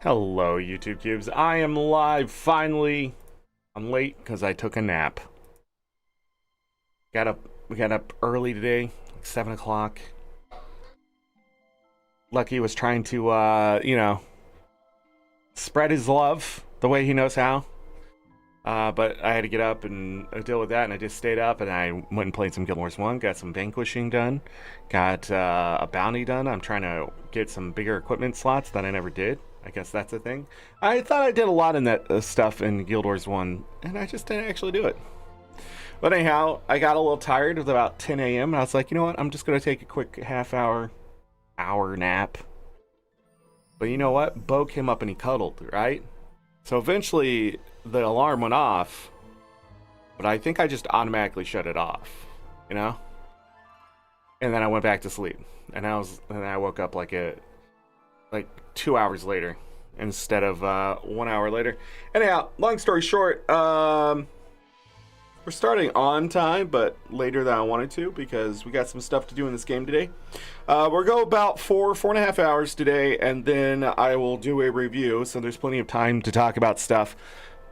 Hello, YouTube cubes. I am live finally. I'm late because I took a nap. We got up early today, like 7 o'clock. Lucky was trying to, spread his love the way he knows how. But I had to get up and deal with that, and I just stayed up and I went and played some Guild Wars 1, got some vanquishing done, got a bounty done. I'm trying to get some bigger equipment slots that I never did. I guess that's a thing. I thought I did a lot in that stuff in Guild Wars 1, and I just didn't actually do it. But anyhow, I got a little tired. It was about 10 a.m., and I was like, you know what? I'm just going to take a quick hour nap. But you know what? Bo came up and he cuddled, right? So eventually, the alarm went off, but I think I just automatically shut it off, you know? And then I went back to sleep. And I woke up like 2 hours later instead of 1 hour later. Anyhow, long story short, we're starting on time, but later than I wanted to because we got some stuff to do in this game today. We'll go about 4.5 hours today, and then I will do a review, so there's plenty of time to talk about stuff.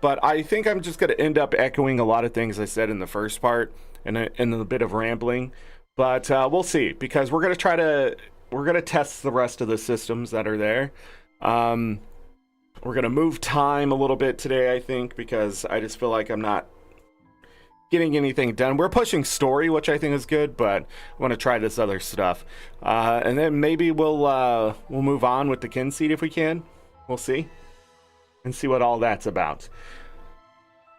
But I think I'm just going to end up echoing a lot of things I said in the first part and a bit of rambling. But we'll see, because we're going to test the rest of the systems that are there. We're going to move time a little bit today, I think, because I just feel like I'm not getting anything done. We're pushing story, which I think is good, but I want to try this other stuff. And then maybe we'll move on with the Kynseed if we can. We'll see. And see what all that's about.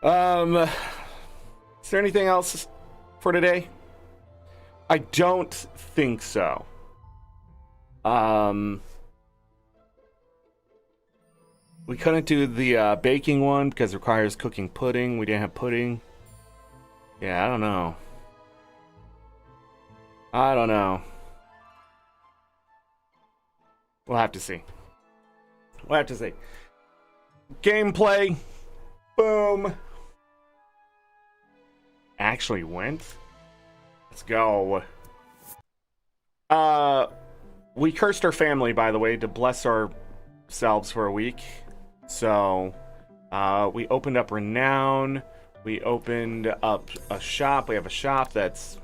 Is there anything else for today? I don't think so. We couldn't do the baking one because it requires cooking pudding. We didn't have pudding. Yeah, I don't know. We'll have to see. Gameplay. Boom. Actually went. Let's go. We cursed our family, by the way, to bless ourselves for a week. So, we opened up Renown. We opened up a shop. We have a shop that's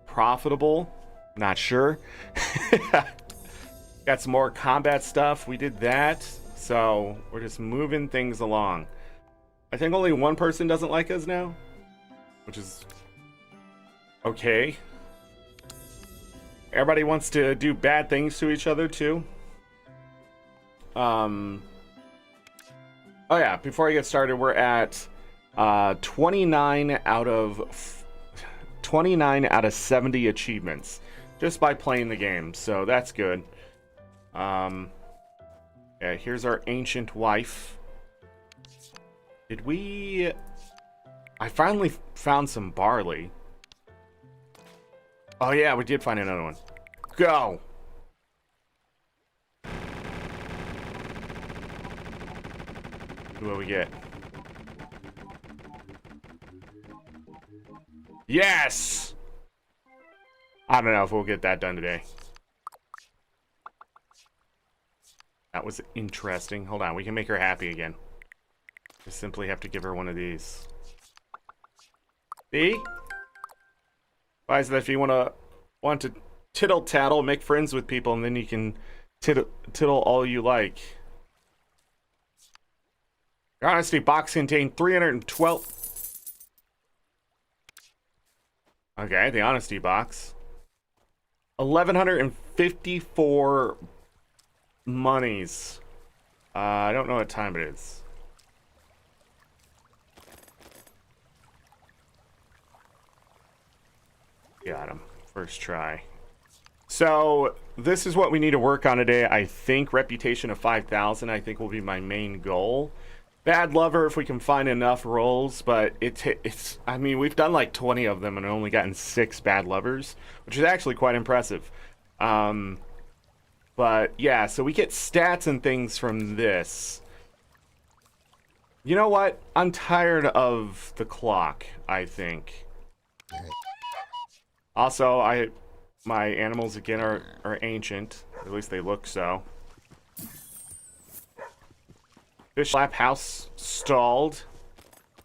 profitable. Not sure. Got some more combat stuff. We did that. So we're just moving things along. I think only one person doesn't like us now, which is okay. Everybody wants to do bad things to each other too. Oh yeah, before I get started, we're at 29 out of 70 achievements just by playing the game, so that's good. Yeah, here's our ancient wife. I finally found some barley. Oh yeah, we did find another one. Go. What do we get? Yes! I don't know if we'll get that done today. That was interesting. Hold on, we can make her happy again. Just simply have to give her one of these. See? Why is that if you want to tittle tattle, make friends with people, and then you can tittle all you like. Your honesty box contained 312. Okay, the honesty box. 1,154 monies. I don't know what time it is. Got him. First try. So, this is what we need to work on today. I think reputation of 5,000, I think, will be my main goal. Bad lover if we can find enough rolls, but it's I mean, we've done like 20 of them and only gotten 6 bad lovers, which is actually quite impressive. But yeah, so we get stats and things from this. You know what? I'm tired of the clock, I think. Also, my animals again are ancient. At least they look so. Fish lap house stalled.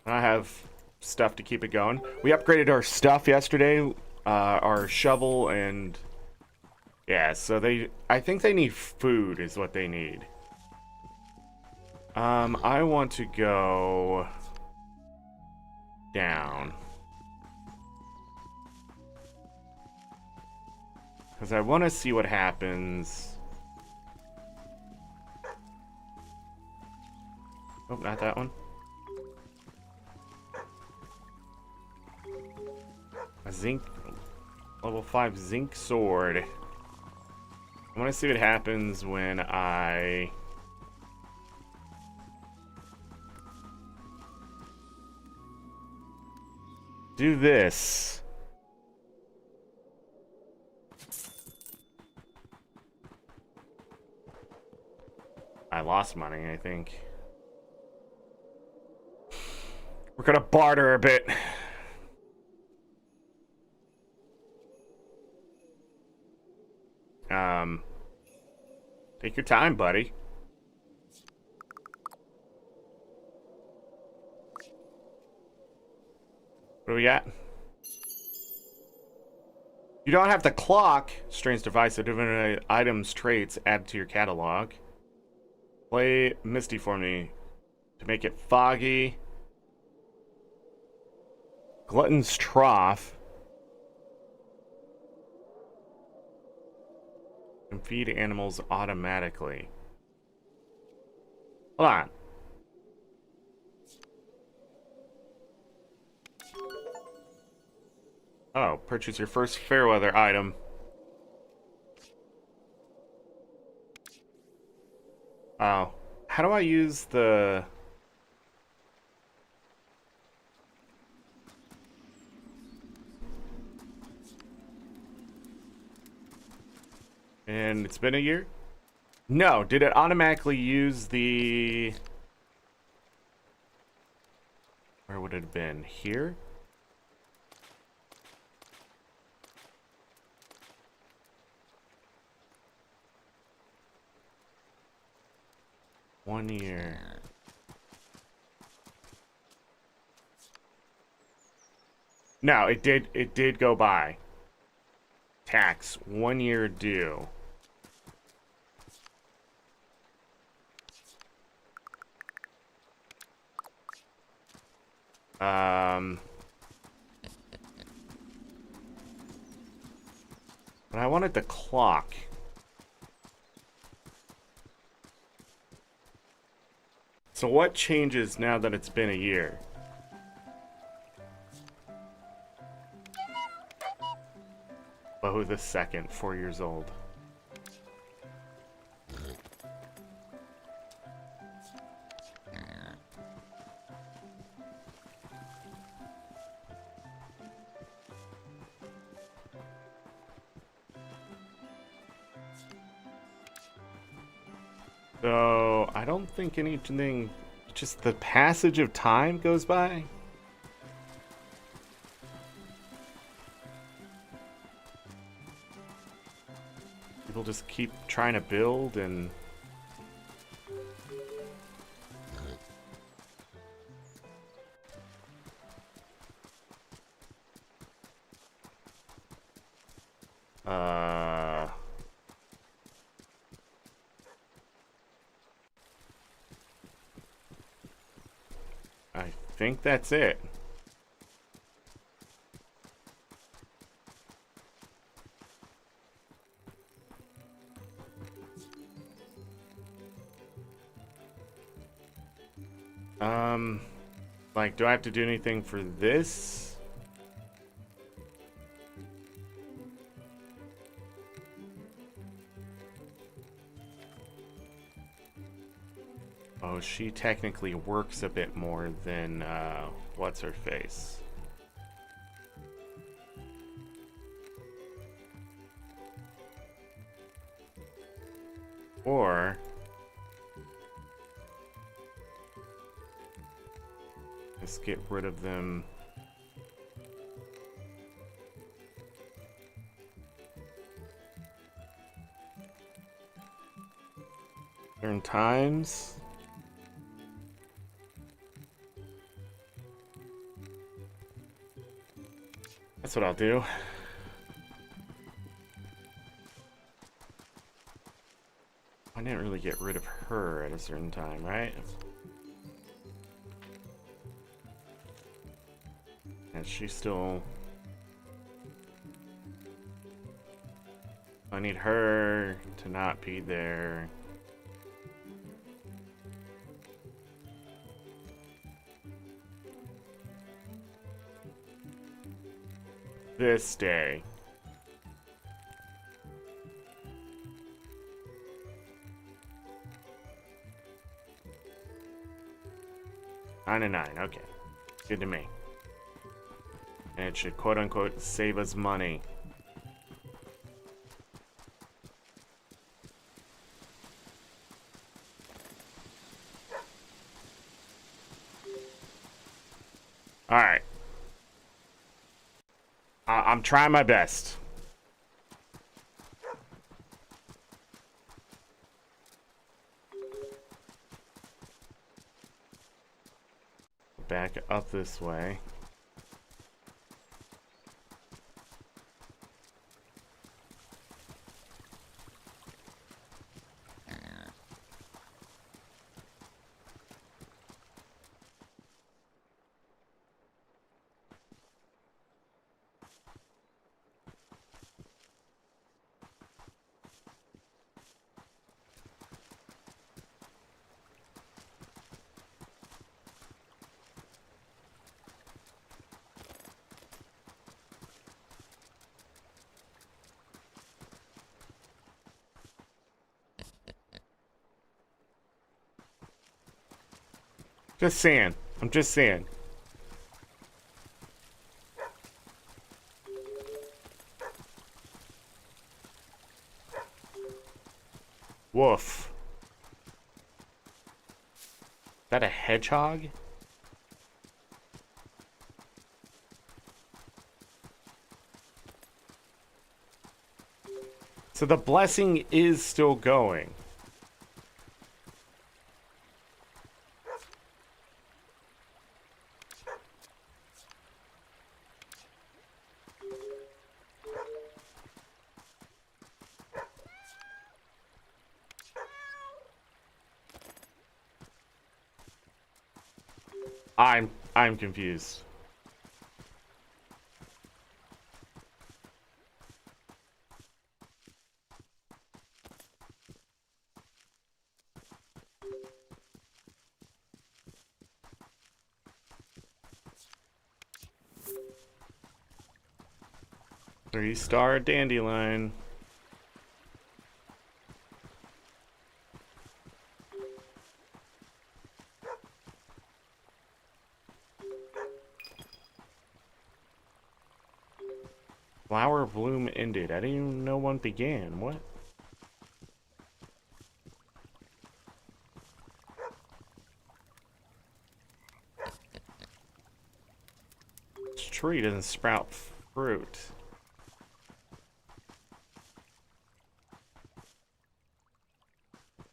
I have stuff to keep it going. We upgraded our stuff yesterday. Our shovel and... Yeah, so I think they need food is what they need. I want to go... down. Because I want to see what happens. Oh, not that one. A zinc, level 5 zinc sword. I want to see what happens when I... do this. I lost money, I think. We're gonna barter a bit. Take your time, buddy. What do we got? You don't have to clock strange device. Different items, traits add to your catalog. Play Misty for me to make it foggy. Glutton's Trough. And feed animals automatically. Hold on. Oh, purchase your first Fairweather item. Oh, how do I use the... And it's been a year? No, did it automatically use the... Where would it have been? Here? One year. No, it did go by. Tax, 1 year due. But I wanted the clock. So what changes now that it's been a year? Oh, the second, 4 years old. So, I don't think anything, just the passage of time goes by. People just keep trying to build and... I think that's it. Like, do I have to do anything for this? Oh, she technically works a bit more than, what's her face? Or... let's get rid of them. Certain times. That's what I'll do. I didn't really get rid of her at a certain time, right? And she's still... I need her to not be there. This day. Nine and 9, okay. Good to me. And it should quote unquote save us money. Alright. I'm trying my best. Back up this way. Just saying. I'm just saying. Woof. Is that a hedgehog? So the blessing is still going. I'm confused. Three-star dandelion. Flower bloom ended. I didn't even know one began. What? This tree doesn't sprout fruit.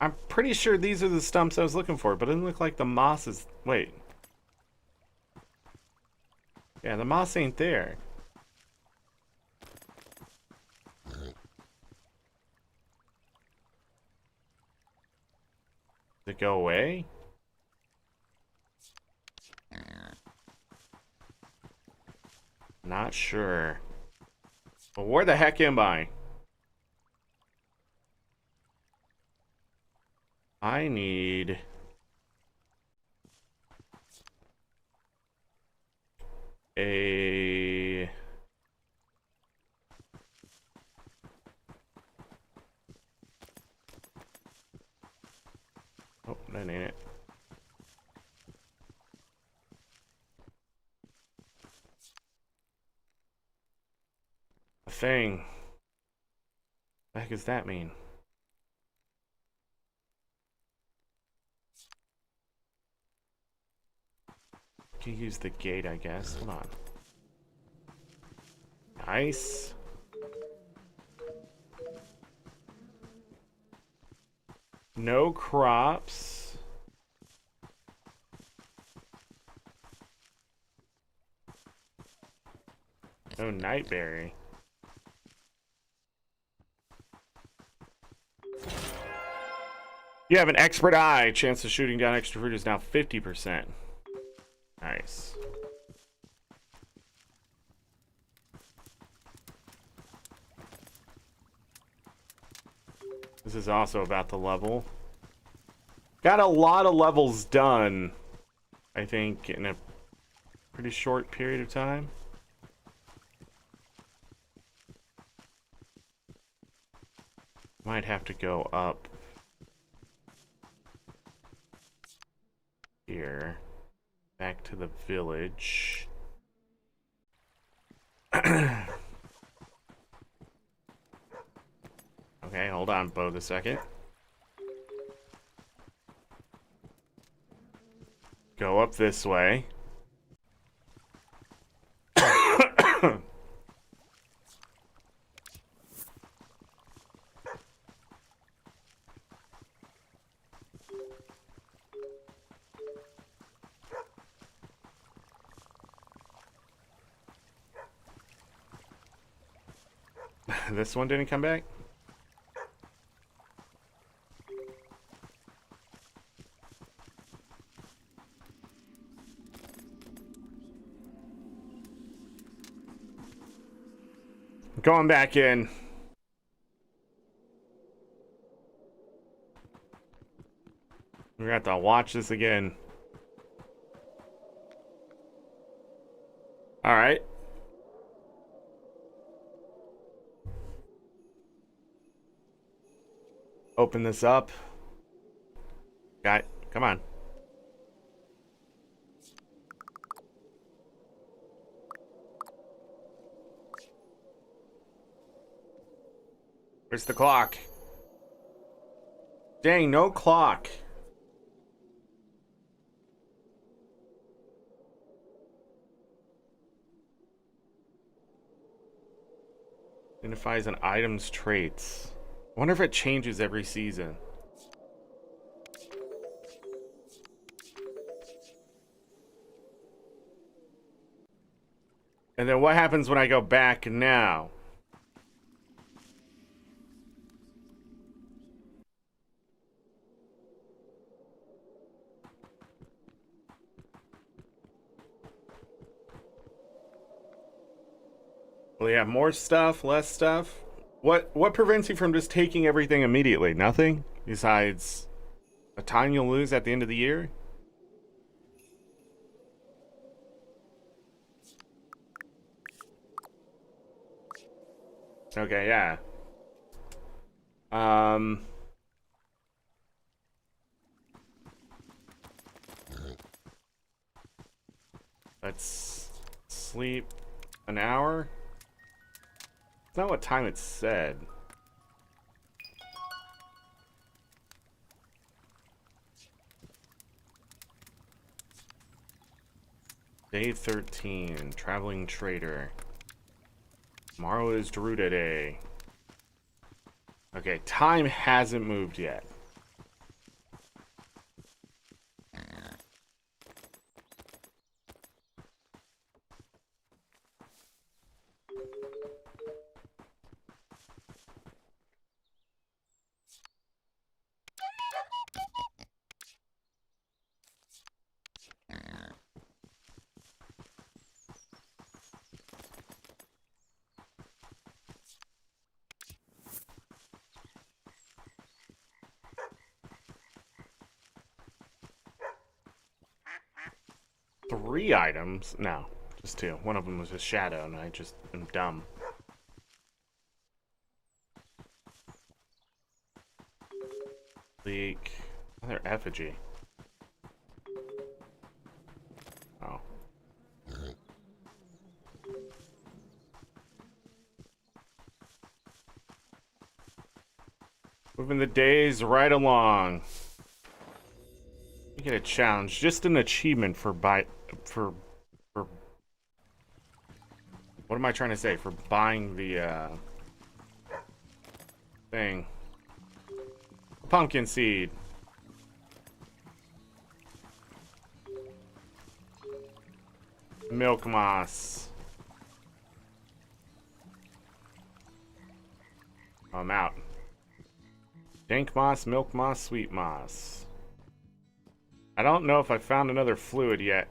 I'm pretty sure these are the stumps I was looking for, but it doesn't look like the moss is... Wait. Yeah, the moss ain't there. Did it go away? Not sure. But where the heck am I? I need... a... Oh, that ain't it. A thing. What the heck does that mean? Can use the gate, I guess. Hold on. Nice. No crops. No Nightberry. You have an expert eye. Chance of shooting down extra fruit is now 50%. Nice. This is also about the level. Got a lot of levels done, I think, in a pretty short period of time. Might have to go up here, back to the village. Okay, hold on, Bo, a second. Go up this way. This one didn't come back? Going back in. We're gonna have to watch this again. All right. Open this up. Guy, come on. Where's the clock? Dang, no clock. Identifies an item's traits. I wonder if it changes every season. And then what happens when I go back now? Will he have more stuff, less stuff? What prevents you from just taking everything immediately? Nothing? Besides the time you'll lose at the end of the year? Okay, yeah. Let's sleep an hour. It's not what time it said. Day 13, traveling trader. Tomorrow is Daruda Day. Okay, time hasn't moved yet. Three items? No, just two. One of them was a shadow, and I just am dumb. Leak. Another effigy. Oh. Moving the days right along. You get a challenge, just an achievement for what am I trying to say? For buying the thing. Pumpkin seed. Milk moss. I'm out. Dank moss, milk moss, sweet moss. I don't know if I found another fluid yet.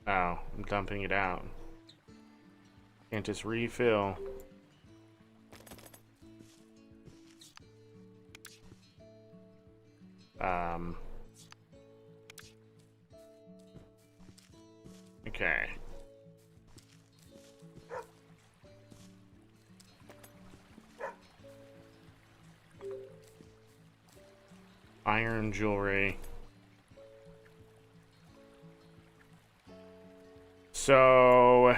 Oh, I'm dumping it out. Can't just refill. Okay. Iron jewelry. So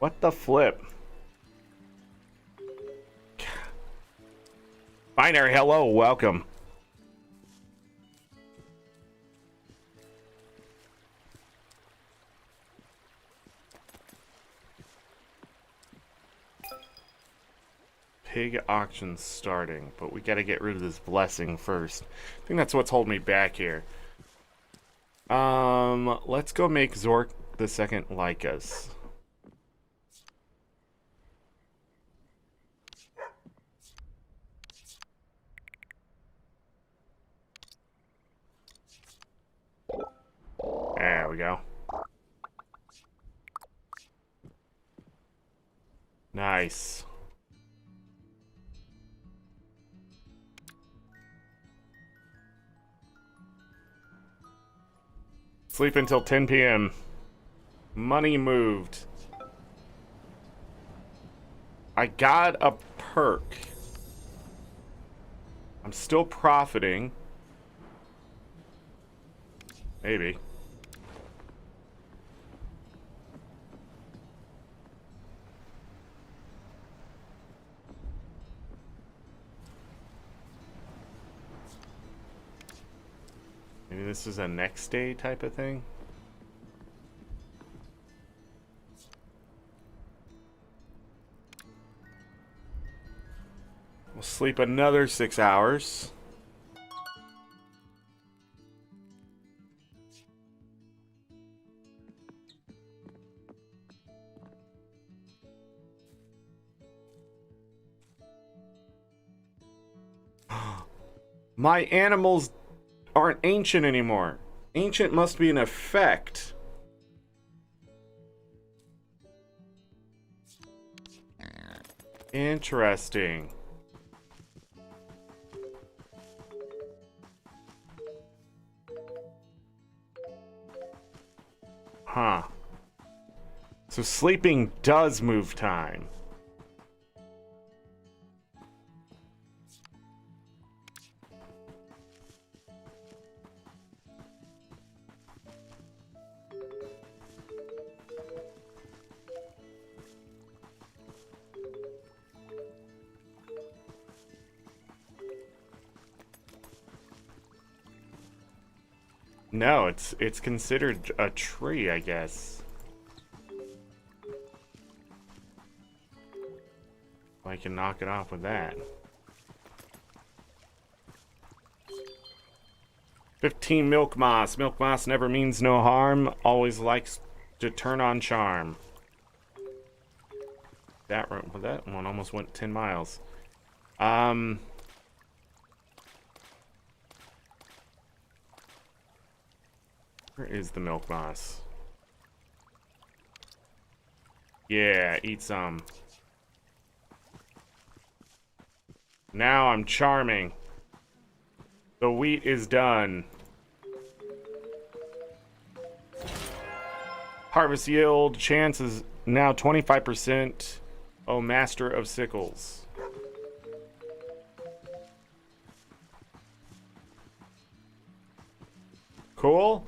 what the flip? Binary, hello, welcome. Pig auction starting, but we gotta get rid of this blessing first. I think that's what's holding me back here. Let's go make Zork the second like us. There we go. Nice. Sleep until 10 p.m. Money moved. I got a perk. I'm still profiting. Maybe. Maybe this is a next day type of thing. We'll sleep another 6 hours. My animals aren't ancient anymore. Ancient must be an effect. Interesting. Huh. So sleeping does move time. No, it's considered a tree, I guess. I can knock it off with that. 15 milk moss. Milk moss never means no harm. Always likes to turn on charm. That one almost went 10 miles. Where is the milk moss? Yeah, eat some. Now I'm charming. The wheat is done. Harvest yield chance is now 25%. Oh, master of sickles. Cool.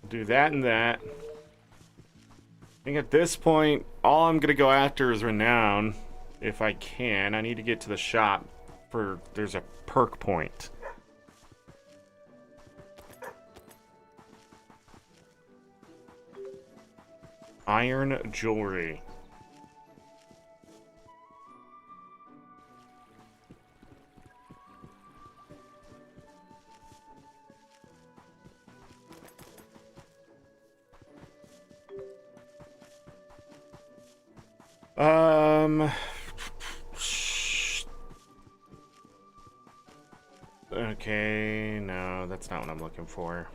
Do that and that. I think at this point, all I'm gonna go after is renown, if I can. I need to get to the shop for, there's a perk point. Iron jewelry. Okay, no, that's not what I'm looking for.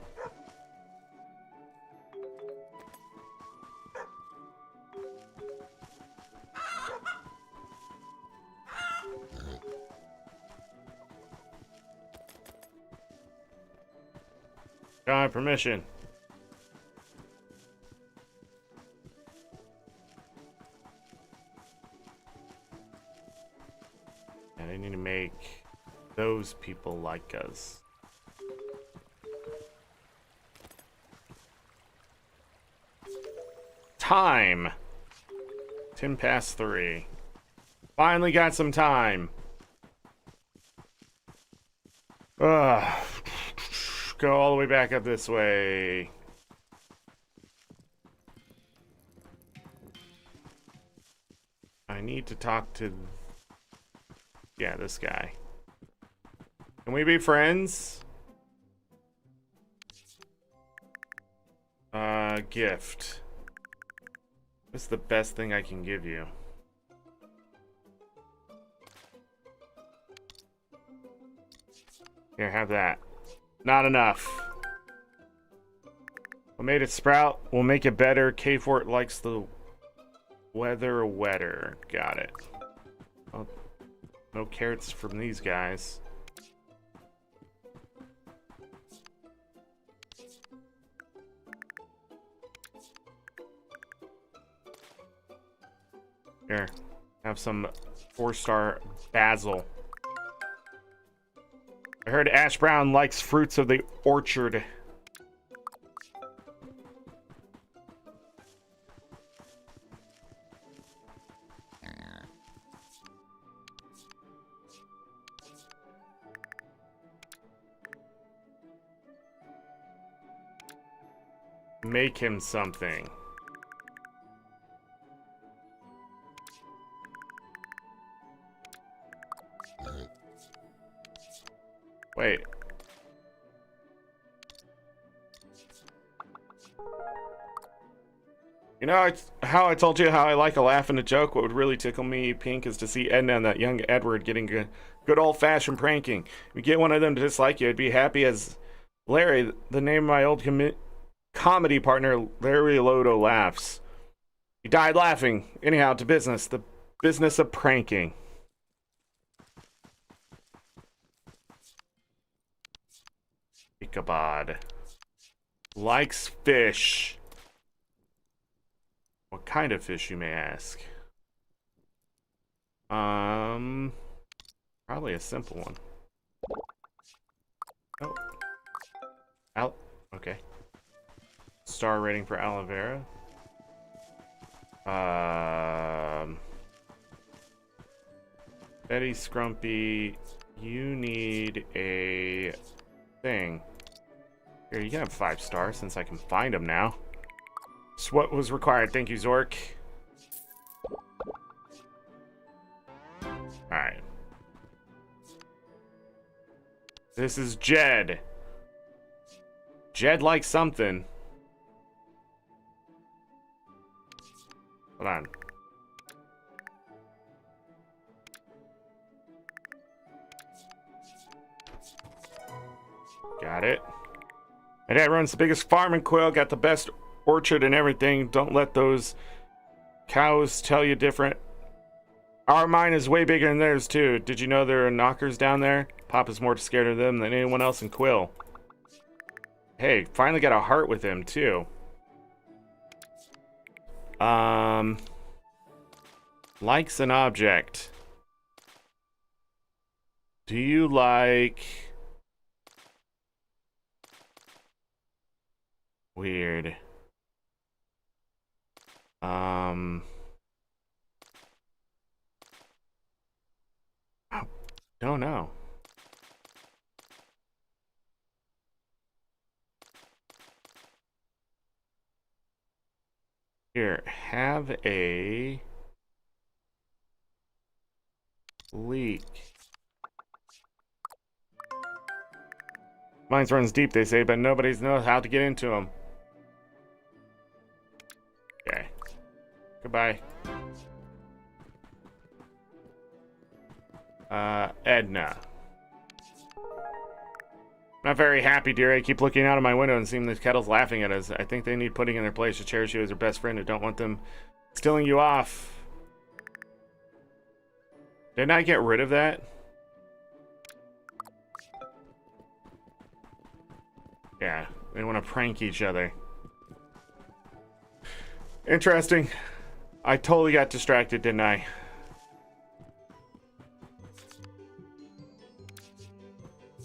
Got permission. And I need to make those people like us. Time. 10 past 3. Finally got some time. Ugh. Go all the way back up this way. I need to talk to... yeah, this guy. Can we be friends? Gift. What's the best thing I can give you? Here, have that. Not enough. What made it sprout? We'll make it better. K-Fort likes the weather wetter. Got it. Well, no carrots from these guys. Here, have some 4-star basil. I heard Ash Brown likes fruits of the orchard. Make him something. Wait. You know how I told you how I like a laugh and a joke? What would really tickle me pink is to see Edna and that young Edward getting good old-fashioned pranking. If you get one of them to dislike you, I'd be happy as Larry, the name of my old comedy partner, Larry Lodo, laughs. He died laughing. Anyhow, to business. The business of pranking. Ichabod likes fish. What kind of fish, you may ask? Probably a simple one. Oh. Out. Okay. Star rating for aloe vera. Betty Scrumpy, you need a thing. Here, you can have 5 stars since I can find them now. It's what was required. Thank you, Zork. Alright. This is Jed. Jed likes something. Hold on. Got it. My dad runs the biggest farm in Quill, got the best orchard and everything. Don't let those cows tell you different. Our mine is way bigger than theirs, too. Did you know there are knockers down there? Papa's more scared of them than anyone else in Quill. Hey, finally got a heart with him, too. Likes an object. Do you like... Weird. Don't know. Here, have a leak. Mines runs deep, they say, but nobody knows how to get into them. Okay. Goodbye. Edna. Not very happy, dear. I keep looking out of my window and seeing the kettles laughing at us. I think they need putting in their place to cherish you as their best friend and don't want them stealing you off. Didn't I get rid of that? Yeah, they want to prank each other. Interesting. I totally got distracted, didn't I?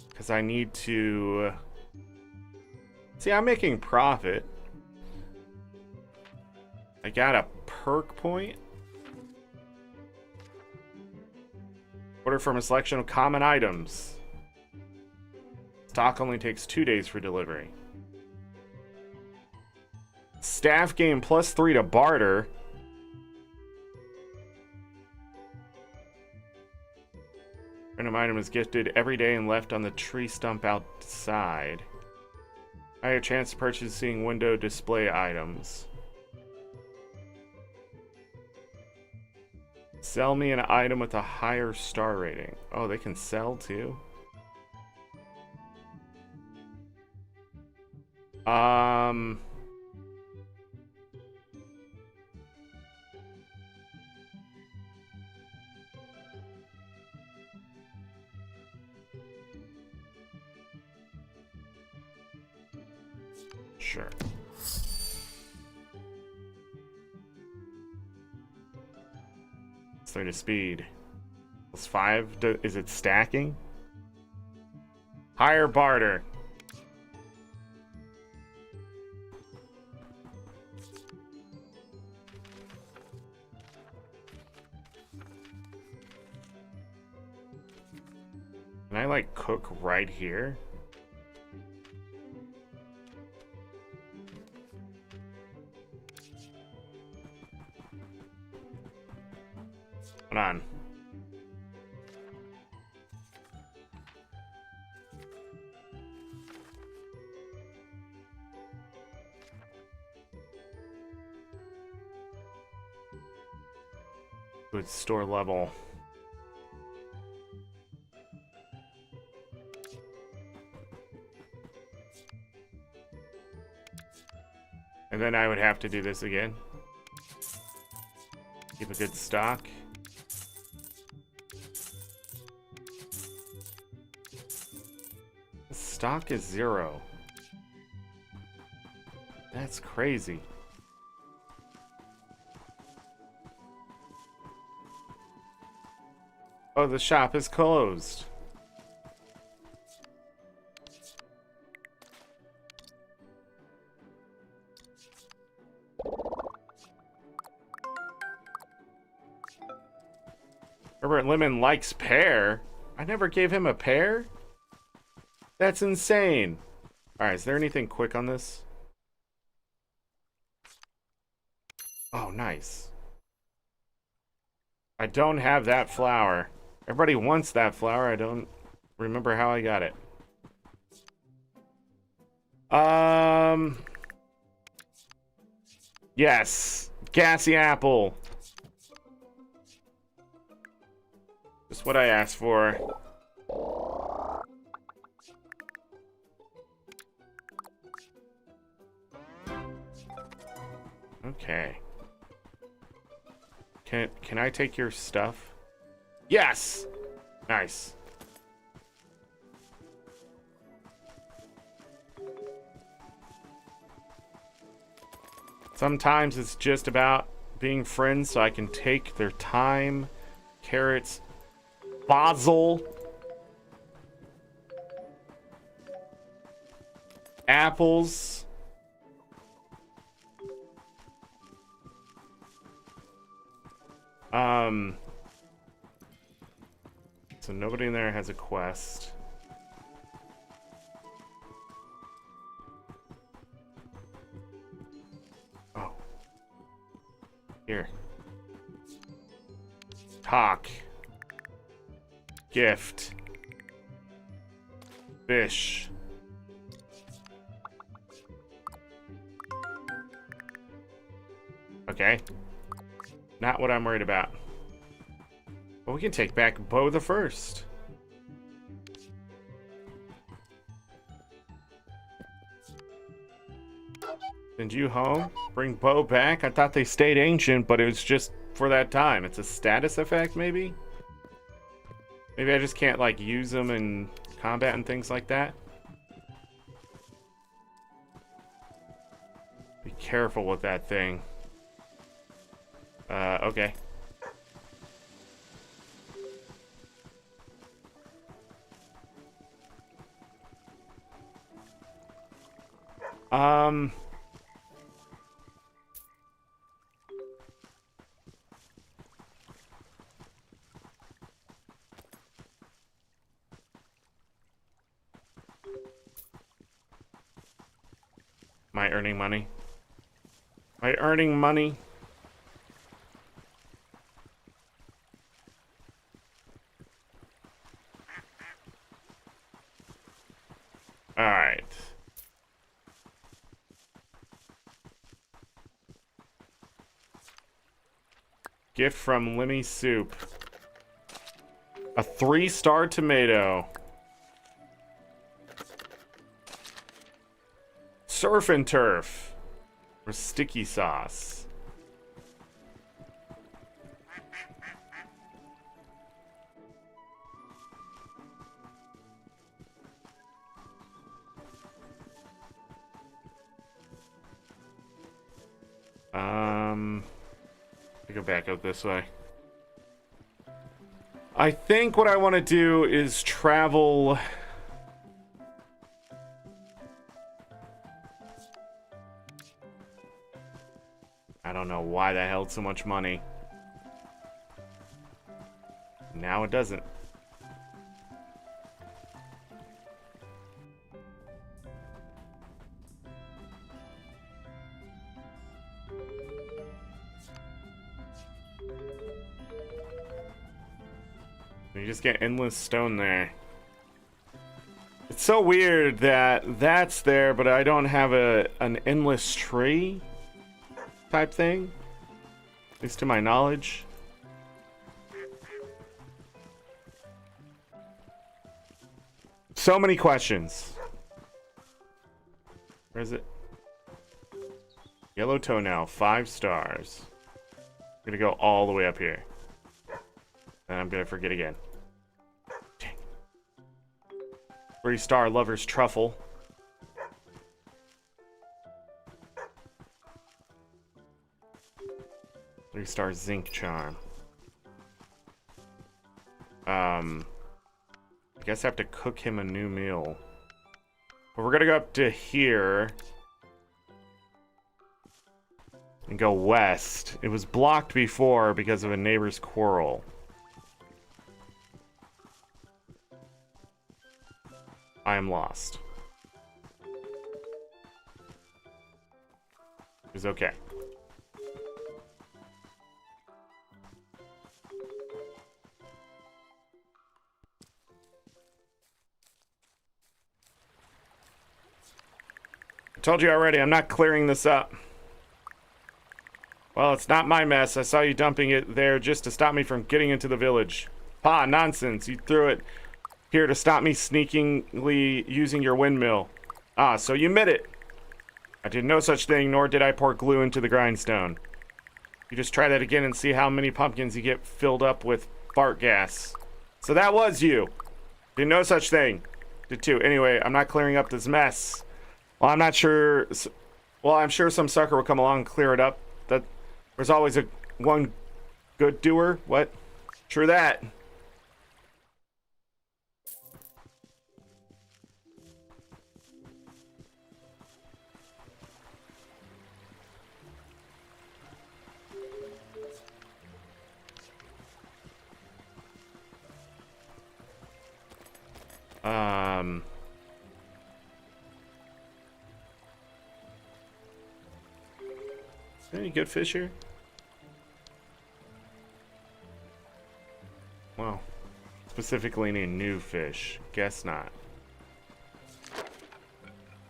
Because I need to... See, I'm making profit. I got a perk point. Order from a selection of common items. Stock only takes 2 days for delivery. Staff gain +3 to barter. Random item is gifted every day and left on the tree stump outside. Higher chance of purchasing window display items. Sell me an item with a higher star rating. Oh, they can sell too? Sure. +3 to speed. +5. Is it stacking? Higher barter. Can I like cook right here? Hold on. Good store level. And then I would have to do this again. Keep a good stock. The stock is 0. That's crazy. Oh, the shop is closed. Herbert Lemon likes pear. I never gave him a pear? That's insane. Alright, is there anything quick on this? Oh, nice. I don't have that flower. Everybody wants that flower. I don't remember how I got it. Yes. Gassy apple. Just what I asked for. Okay. Can I take your stuff? Yes! Nice. Sometimes it's just about being friends so I can take their time. Carrots. Basil. Apples. So nobody in there has a quest. Oh. Here. Talk. Gift. Fish. Okay. Not what I'm worried about. But we can take back Bo the First. Send you home? Bring Bo back? I thought they stayed ancient, but it was just for that time. It's a status effect, maybe? Maybe I just can't, like, use them in combat and things like that? Be careful with that thing. Okay. Am I earning money? Am I earning money? Alright. Gift from Lemmy Soup. A 3-star tomato. Surf and turf. Or sticky sauce. I go back out this way. I think what I want to do is travel. I don't know why that held so much money. Now it doesn't. You just get endless stone there. It's so weird that that's there, but I don't have an endless tree type thing. At least to my knowledge. So many questions. Where is it? Yellow toenail, 5 stars. I'm gonna go all the way up here. And I'm gonna forget again. 3-star lover's truffle. Three-star zinc charm. I guess I have to cook him a new meal. But we're gonna go up to here and go west. It was blocked before because of a neighbor's quarrel. I am lost. It's okay. I told you already, I'm not clearing this up. Well, it's not my mess. I saw you dumping it there just to stop me from getting into the village. Pa, nonsense. You threw it here to stop me sneakingly using your windmill. Ah, so you admit it. I did no such thing, nor did I pour glue into the grindstone. You just try that again and see how many pumpkins you get filled up with fart gas. So that was you. Did no such thing. Did too. Anyway, I'm not clearing up this mess. Well, I'm not sure. Well, I'm sure some sucker will come along and clear it up. That there's always one good doer. What? True that. Any good fish here? Well, specifically any new fish. Guess not.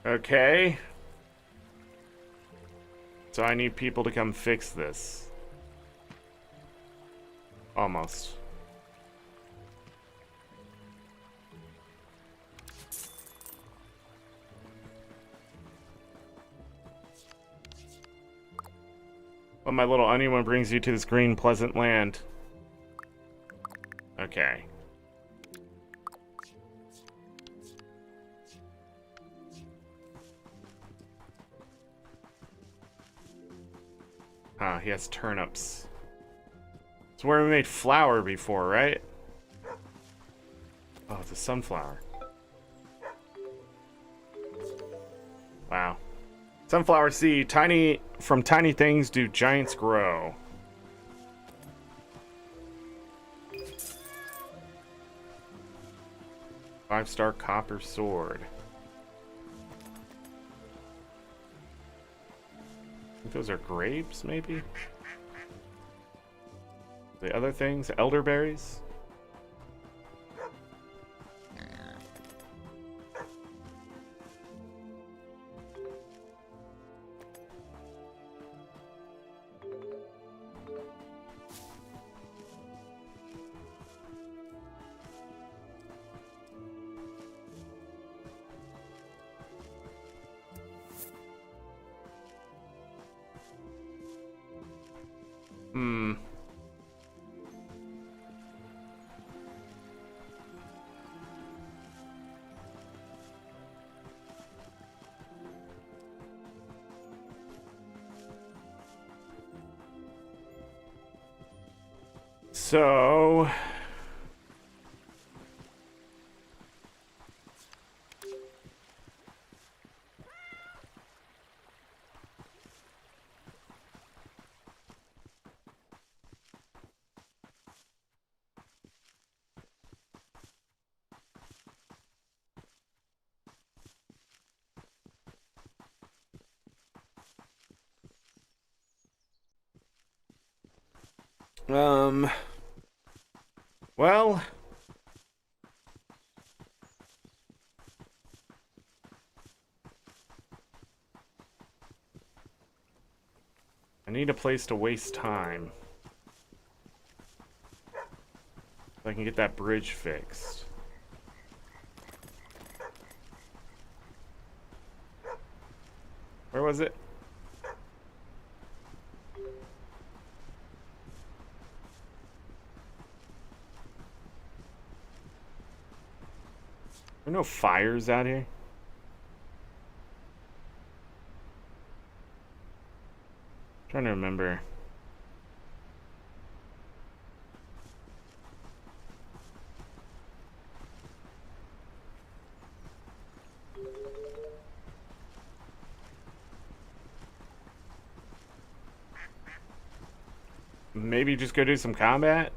Okay. So I need people to come fix this. Almost. Well, my little onion one brings you to this green, pleasant land. Okay. Huh, he has turnips. It's where we made flour before, right? Oh, it's a sunflower. Wow. Sunflower seed, from tiny things do giants grow. Five-star copper sword. I think those are grapes, maybe? The other things, elderberries? So well, I need a place to waste time. So I can get that bridge fixed. Where was it? Are there no fires out here? Trying to remember. Maybe just go do some combat?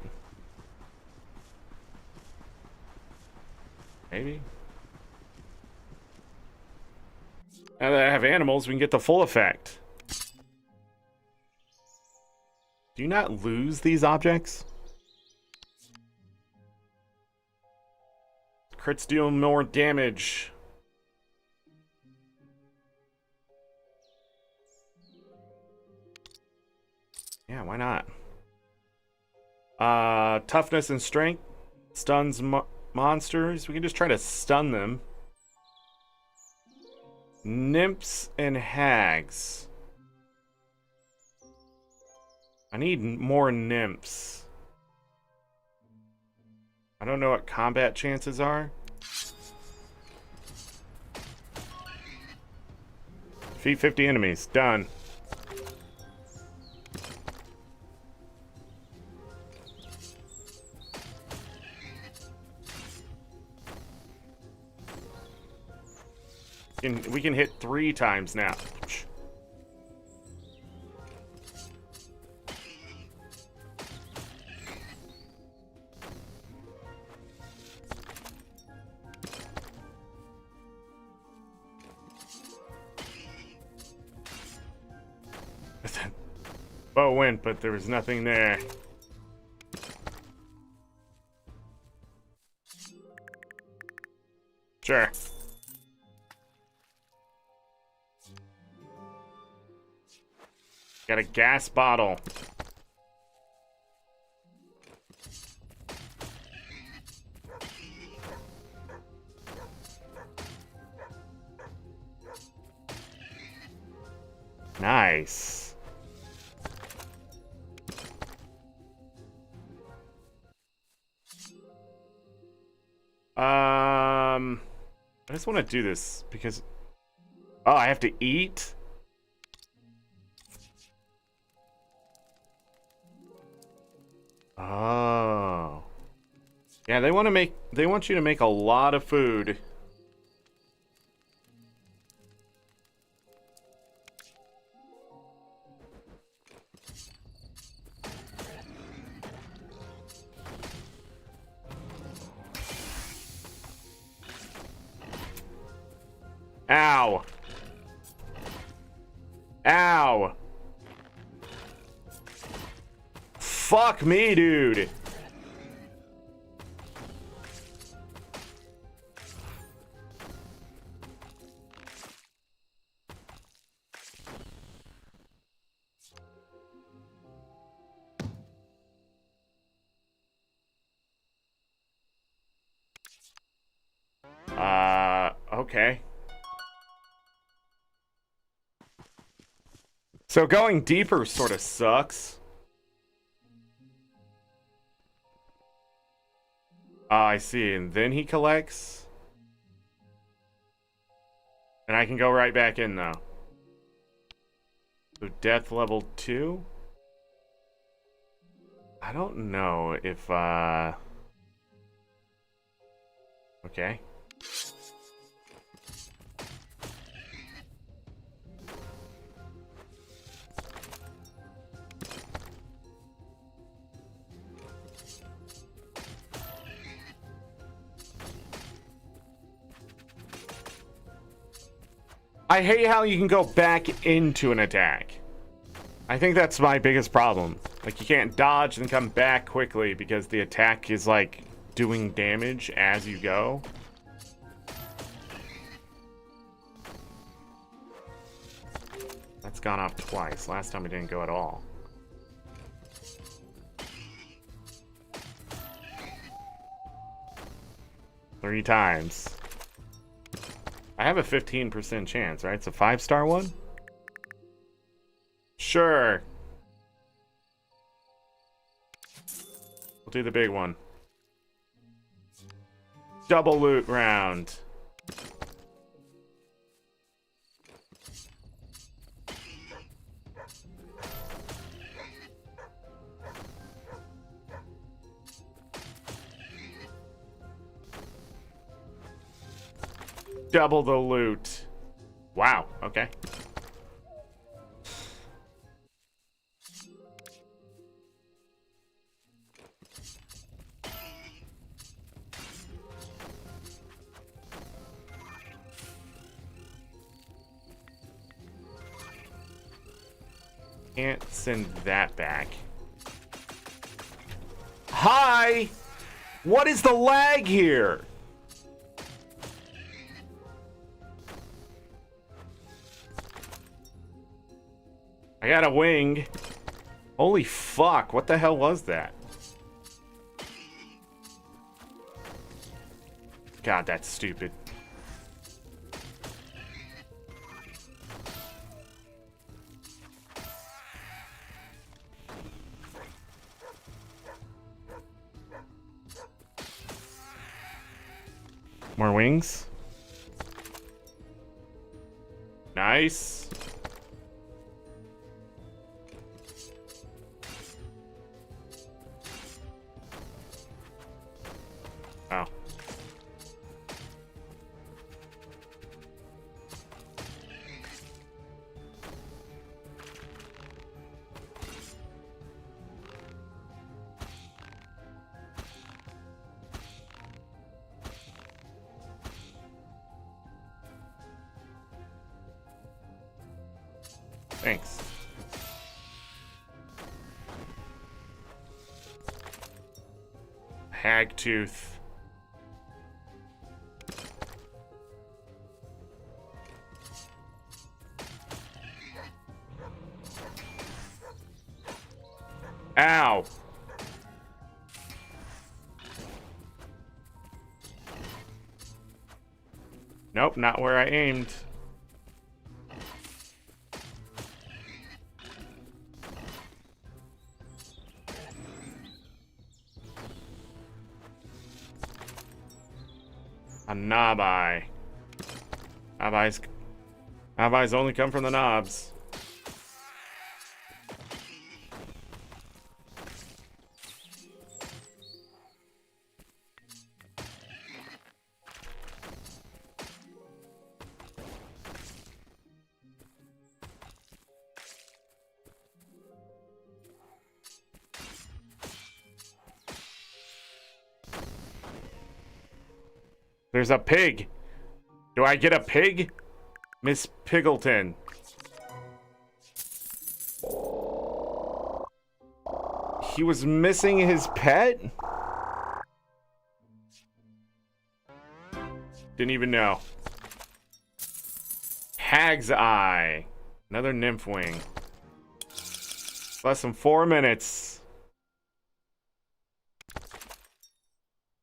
Maybe. Now that I have animals, we can get the full effect. Do you not lose these objects? Crits deal more damage. Yeah, why not? Toughness and strength stuns monsters. We can just try to stun them. Nymphs and hags. I need more nymphs. I don't know what combat chances are. Defeat 50 enemies. Done. We can hit 3 times now. Bow went, but there was nothing there. Sure. Got a gas bottle. Nice. I just want to do this because... Oh, I have to eat? Oh. Yeah, they want you to make a lot of food. Ow. Ow. Fuck me, dude. Okay. So going deeper sort of sucks. I see. And then he collects. And I can go right back in, though. So death level 2? I don't know if, Okay. I hate how you can go back into an attack. I think that's my biggest problem. Like, you can't dodge and come back quickly because the attack is, like, doing damage as you go. That's gone off twice. Last time it didn't go at all. Three times. I have a 15% chance, right? It's a 5-star one? Sure. We'll do the big one. Double loot round. Double the loot. Wow, okay. Can't send that back. Hi! What is the lag here? I got a wing. Holy fuck, what the hell was that? God, that's stupid. More wings. Nice. Oh. Thanks. Hagtooth. Ow. Nope, not where I aimed. A knob-eye. Knob-eyes only come from the knobs. There's a pig. Do I get a pig? Miss Piggleton. He was missing his pet? Didn't even know. Hag's Eye. Another nymph wing. Less than 4 minutes.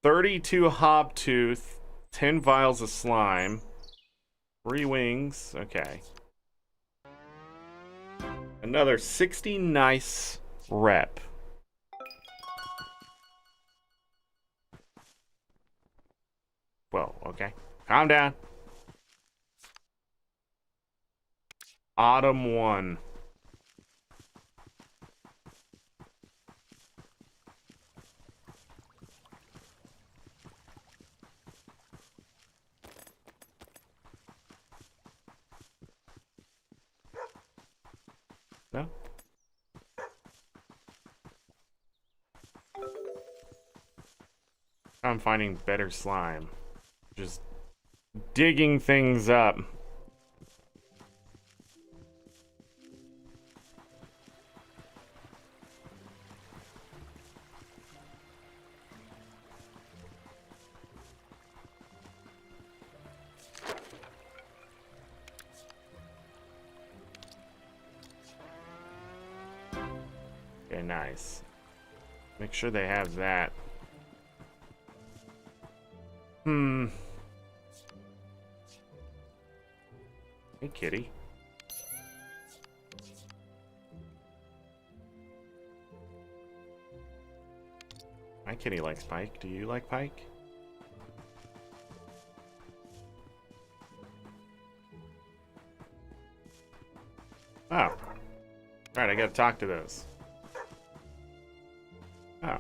32 Hobtooth. 10 vials of slime. 3 wings. Okay. Another 60 nice rep. Whoa, okay. Calm down. Autumn 1. No? I'm finding better slime. Just digging things up. Okay, nice. Make sure they have that. Hey, kitty. My kitty likes Pike. Do you like Pike? Oh. Alright, I gotta talk to those. Oh.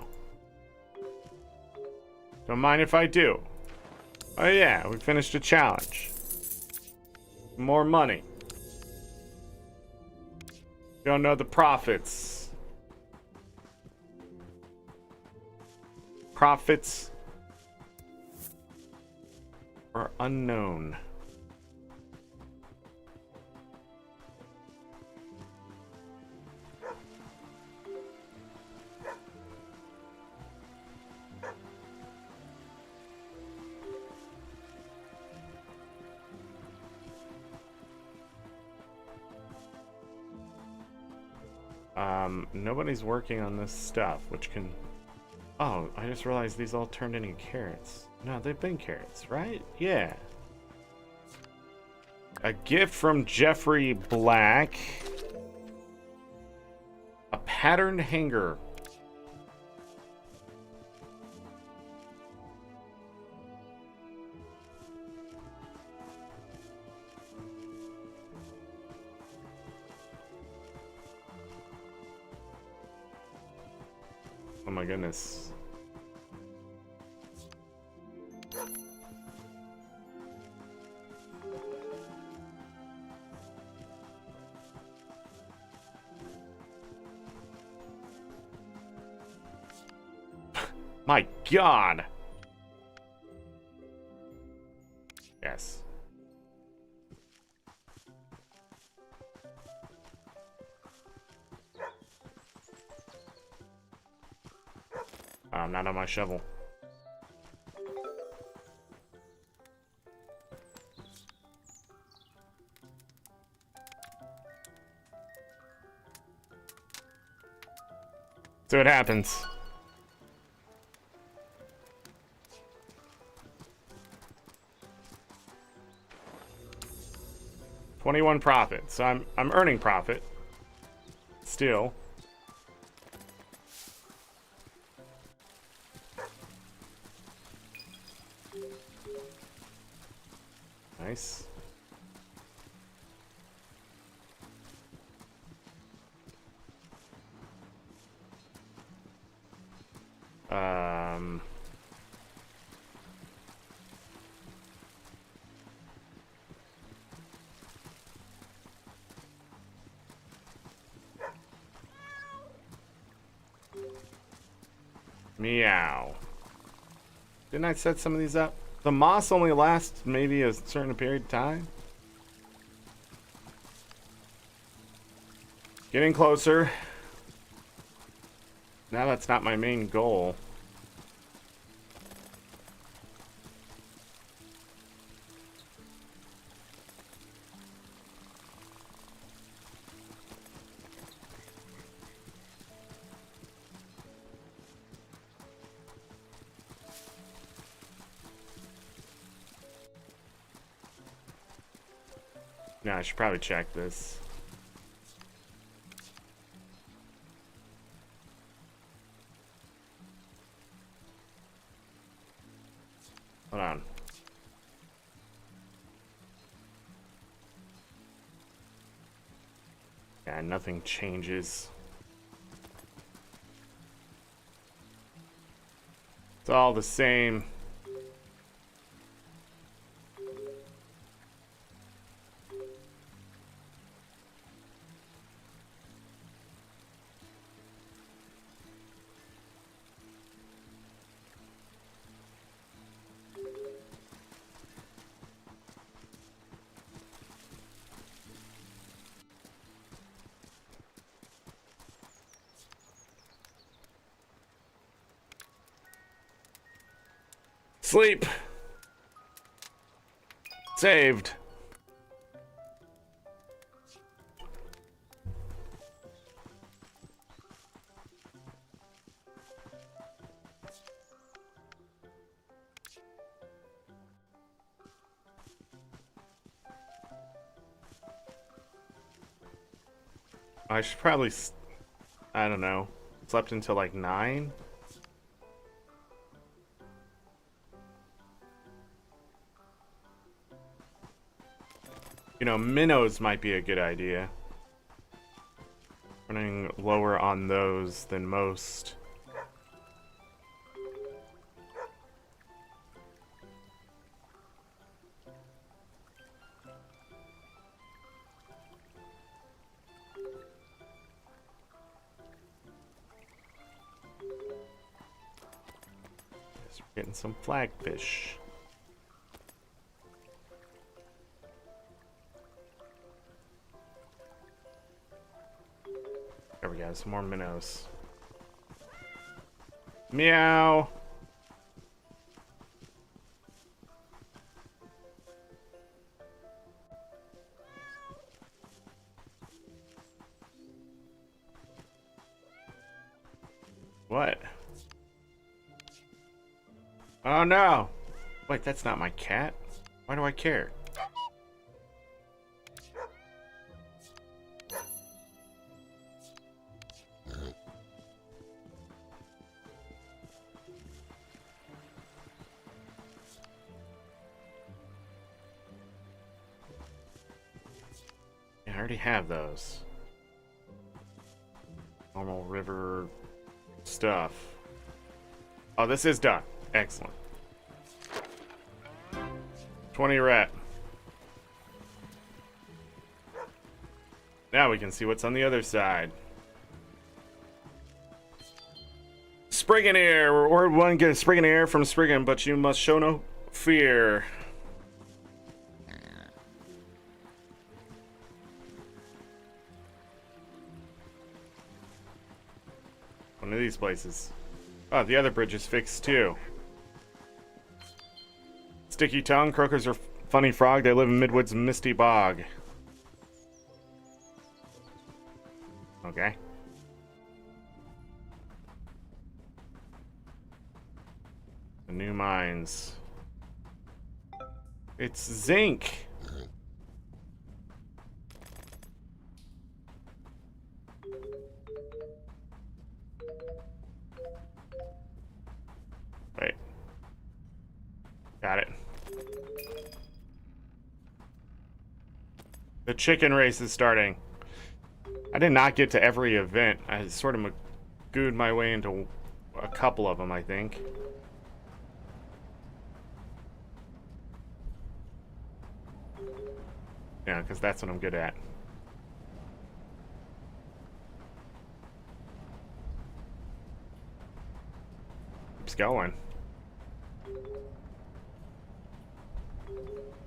Don't mind if I do. Oh yeah, we finished a challenge. More money. Don't know the profits. Profits are unknown. Nobody's working on this stuff, which can... Oh, I just realized these all turned into carrots. No, they've been carrots, right? Yeah. A gift from Jeffrey Black. A patterned hanger. Oh my goodness. My God. Yes. I'm not on my shovel. See what happens. $21 profit, so I'm earning profit. Still. Nice. Meow. Didn't I set some of these up? The moss only lasts maybe a certain period of time. Getting closer. Now that's not my main goal. No, I should probably check this. Hold on. Yeah, nothing changes. It's all the same. Sleep. Saved. I should probably, I don't know, slept until like 9. You know, minnows might be a good idea. Running lower on those than most. Guess we're getting some flagfish. There we go, some more minnows. Meow. What? Oh no! Wait, that's not my cat. Why do I care? I already have those. Normal river stuff. Oh, this is done. Excellent. 20 rat. Now we can see what's on the other side. Spriggan air. Reward 1, get a Spriggan air from Spriggan, but you must show no fear. One of these places. Oh, the other bridge is fixed too. Sticky tongue. Croakers are funny frog. They live in Midwood's misty bog. Okay. The new mines. It's zinc. Wait. Got it. The chicken race is starting. I did not get to every event. I sort of magooed my way into a couple of them, I think. Yeah, because that's what I'm good at. Keeps going.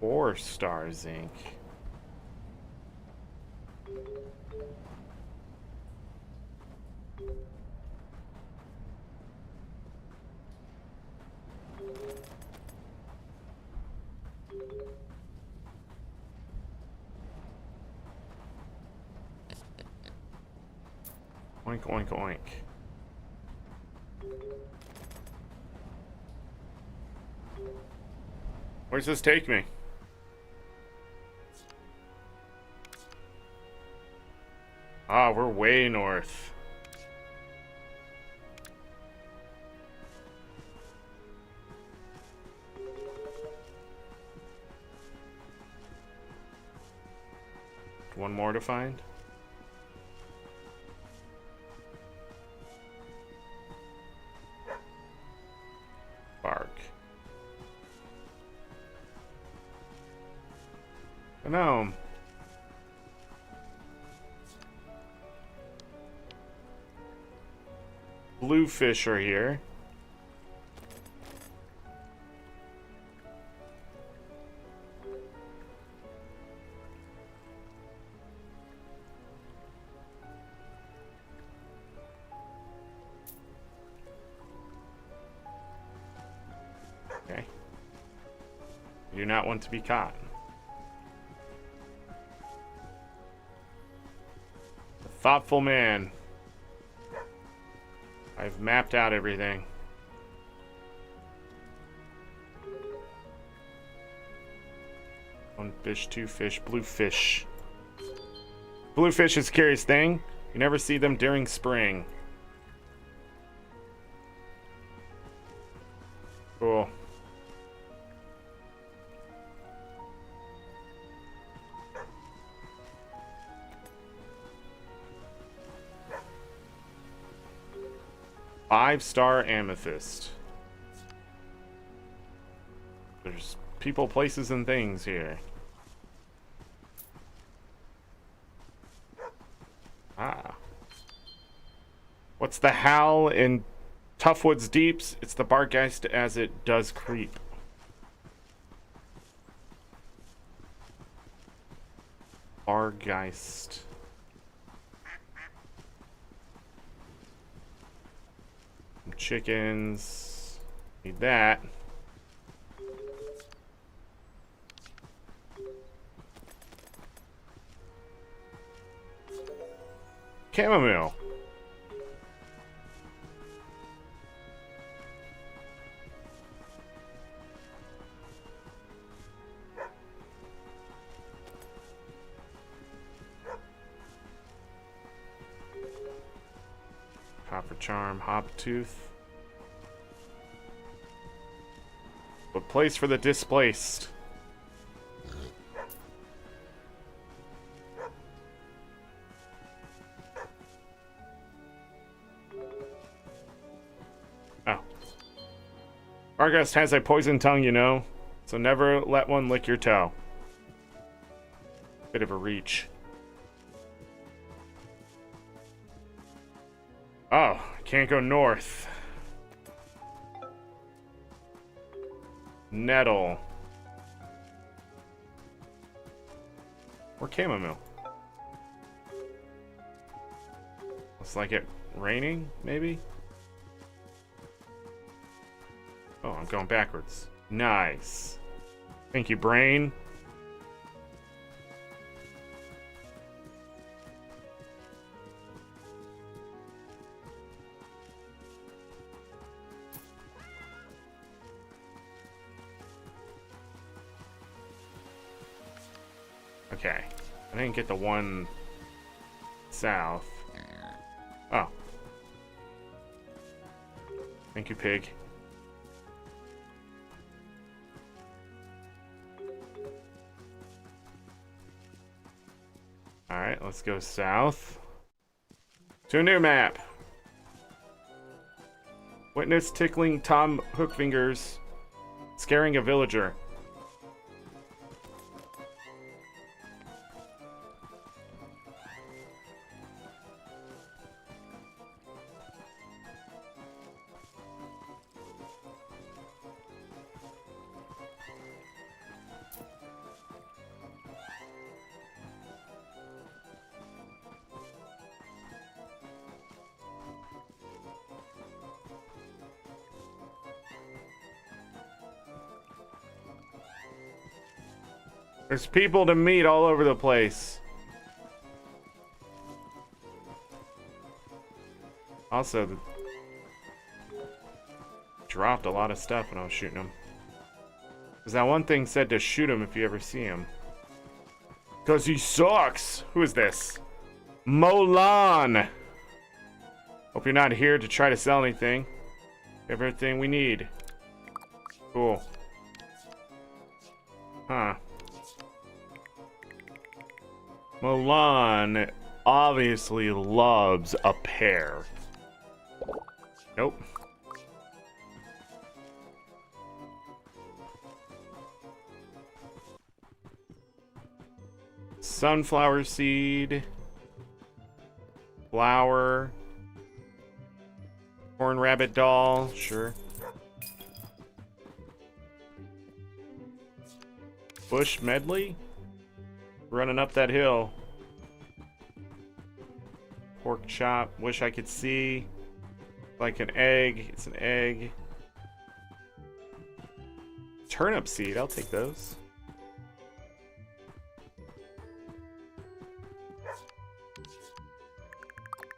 4-star zinc. Oink, oink, oink. Where's this take me? Ah, we're way north. One more to find. Bark. No. Bluefish are here. Okay. You do not want to be caught. A thoughtful man. I've mapped out everything. One fish, two fish, bluefish. Bluefish is a curious thing. You never see them during spring. Cool. Five-star amethyst. There's people, places, and things here. Ah. What's the howl in Toughwood's Deeps? It's the Bargeist as it does creep. Bargeist. Chickens. Need that. Chamomile. Copper charm, hobtooth. A place for the displaced. Oh. Stargust has a poison tongue, you know, so never let one lick your toe. Bit of a reach. Oh, can't go north. Nettle. Or chamomile. Looks like it raining, maybe? Oh, I'm going backwards. Nice. Thank you, brain. Okay. I didn't get the one south. Oh. Thank you, pig. Alright, let's go south. To a new map. Witness tickling Tom Hookfingers scaring a villager. There's people to meet all over the place. Also, dropped a lot of stuff when I was shooting them. Because that one thing said to shoot him if you ever see him. Because he sucks. Who is this? Molan. Hope you're not here to try to sell anything. We have everything we need. Cool. Huh. Molan obviously loves a pear. Nope. Sunflower seed. Flower. Corn rabbit doll, sure. Bush medley? Running up that hill. Pork chop. Wish I could see. Like an egg. It's an egg. Turnip seed. I'll take those.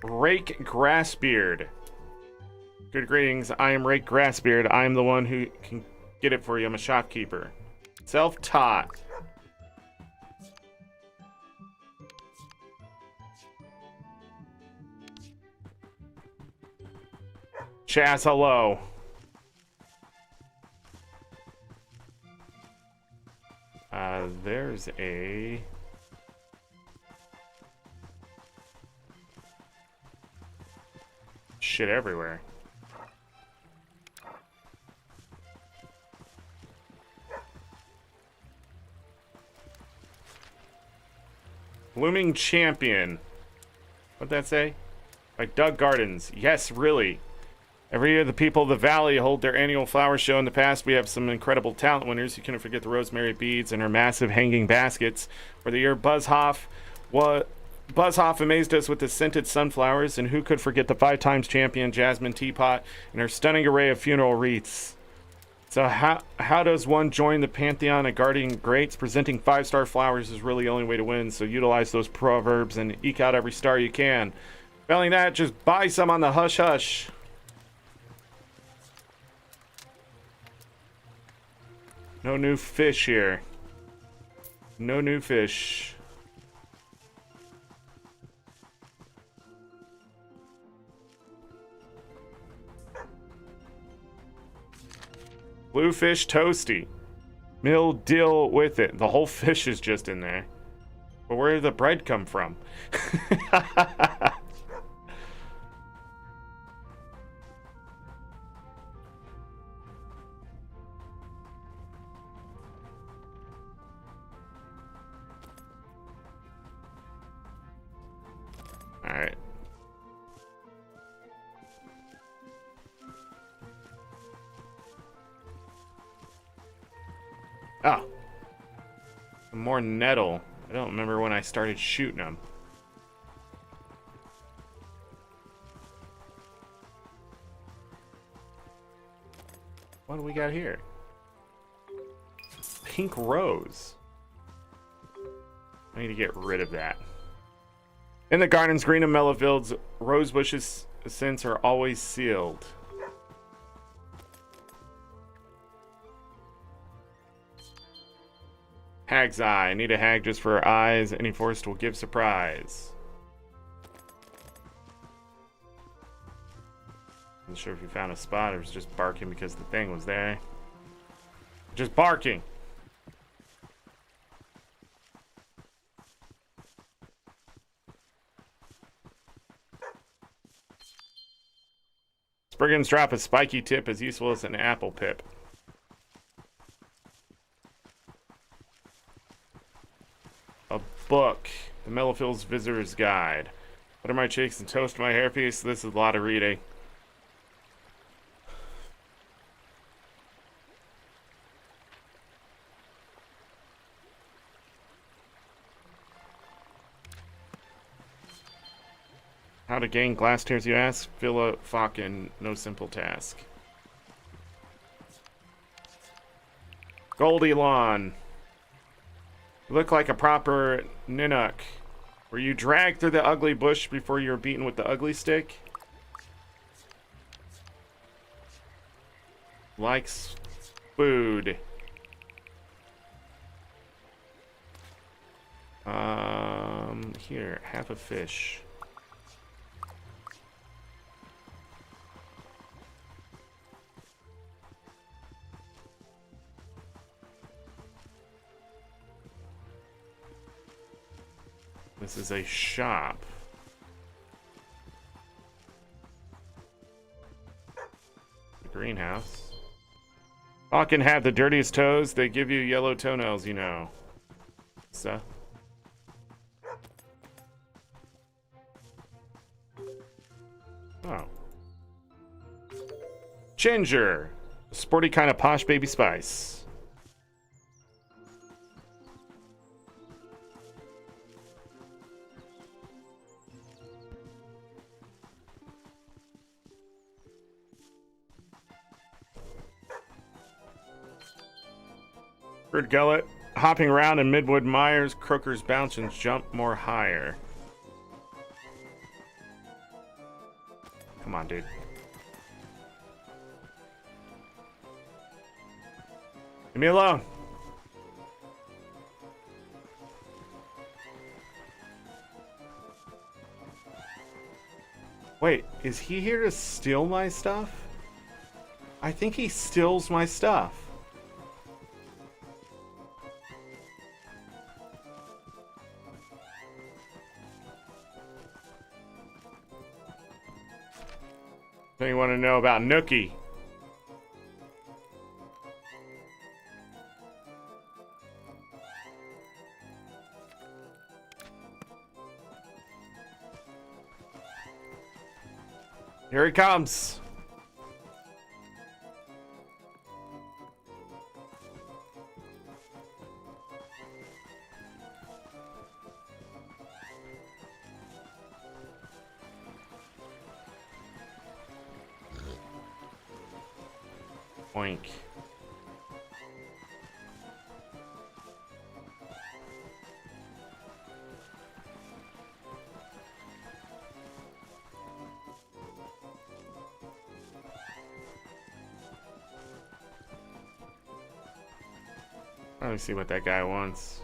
Rake Grassbeard. Good greetings. I am Rake Grassbeard. I am the one who can get it for you. I'm a shopkeeper. Self-taught. Chaz, hello. There's a... shit everywhere. Blooming Champion. What'd that say? Like Doug Gardens. Yes, really. Every year, the people of the valley hold their annual flower show. In the past, we have some incredible talent winners. You couldn't forget the Rosemary Beads and her massive hanging baskets. For the year, Buzzhoff amazed us with the scented sunflowers, and who could forget the 5-times champion Jasmine Teapot and her stunning array of funeral wreaths. So how does one join the pantheon of guardian greats? Presenting 5-star flowers is really the only way to win, so utilize those proverbs and eke out every star you can. Failing that, just buy some on the hush-hush. No new fish here. No new fish. Bluefish toasty. Mill deal with it. The whole fish is just in there. But where did the bread come from? Oh. More nettle. I don't remember when I started shooting them. What do we got here? Pink rose. I need to get rid of that. In the gardens, green and mellow fields, rose bushes' scents are always sealed. Hag's eye. I need a hag just for her eyes. Any forest will give surprise. Not sure if you found a spot or was just barking because the thing was there. Just barking. Spriggans drop a spiky tip as useful as an apple pip. A book. The Mellowfield's Visitor's Guide. Butter my cheeks and toast my hairpiece. This is a lot of reading. How to gain glass tears, you ask? Fill a fucking no simple task. Goldie Lawn. You look like a proper Ninook. Were you dragged through the ugly bush before you were beaten with the ugly stick? Likes food. Here, half a fish. This is a shop. A greenhouse. All can have the dirtiest toes. They give you yellow toenails, you know. So. Oh. Ginger. A sporty kind of posh baby spice. Bird Gullet, hopping around in Midwood Mires, croakers bounce and jump more higher. Come on, dude. Leave me alone. Wait, is he here to steal my stuff? I think he steals my stuff. What do you want to know about Nookie? Here he comes. Oink. Let me see what that guy wants.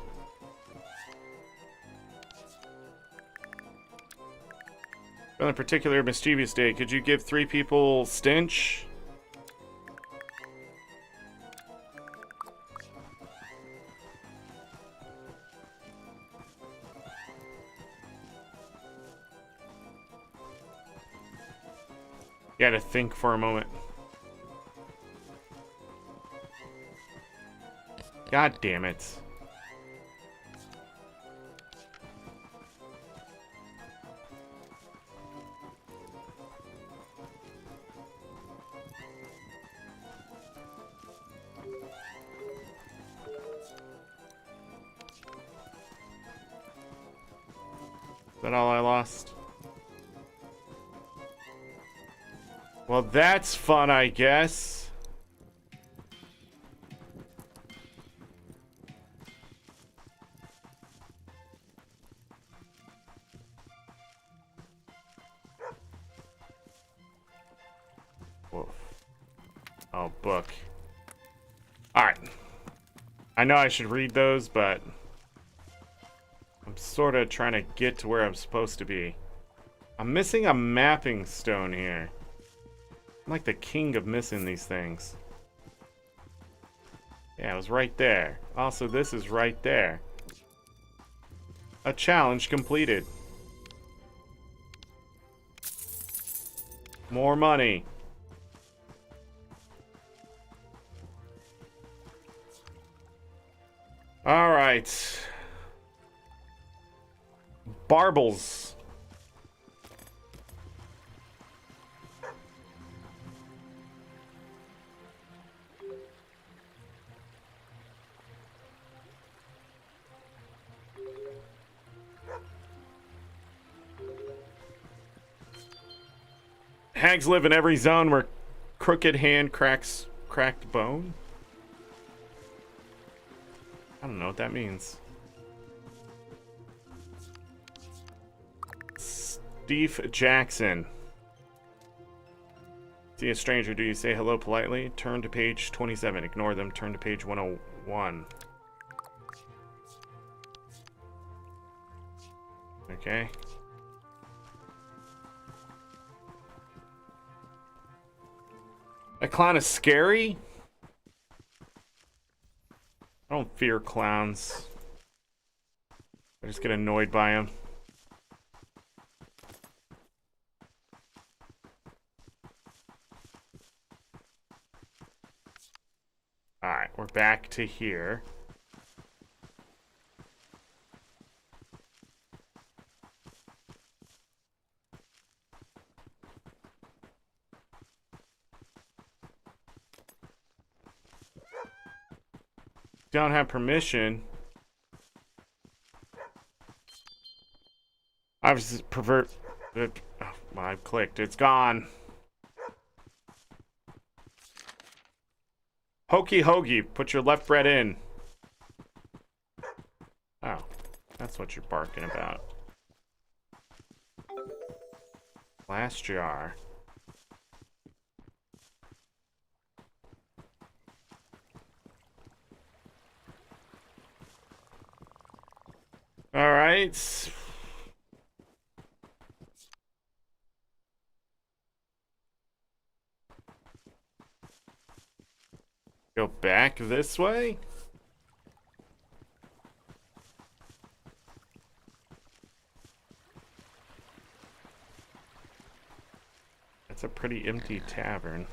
On a particular mischievous day, could you give 3 people stench? You had to think for a moment. God damn it. Is that all I lost? Well, that's fun, I guess. Woof. Oh, book. Alright. I know I should read those, but I'm sort of trying to get to where I'm supposed to be. I'm missing a mapping stone here. I'm like the king of missing these things. Yeah, it was right there. Also, this is right there. A challenge completed. More money. All right. Barbles. Hags live in every zone where crooked hand cracks cracked bone. I don't know what that means. Steve Jackson. See a stranger, do you say hello politely? Turn to page 27. Ignore them. Turn to page 101. Okay. That clown is scary? I don't fear clowns. I just get annoyed by them. Alright, we're back to here. Don't have permission. I was pervert. Oh, I clicked. It's gone. Hokey hoagie. Put your left bread in. Oh, that's what you're barking about. Glass jar. All right. Go back this way? That's a pretty empty tavern.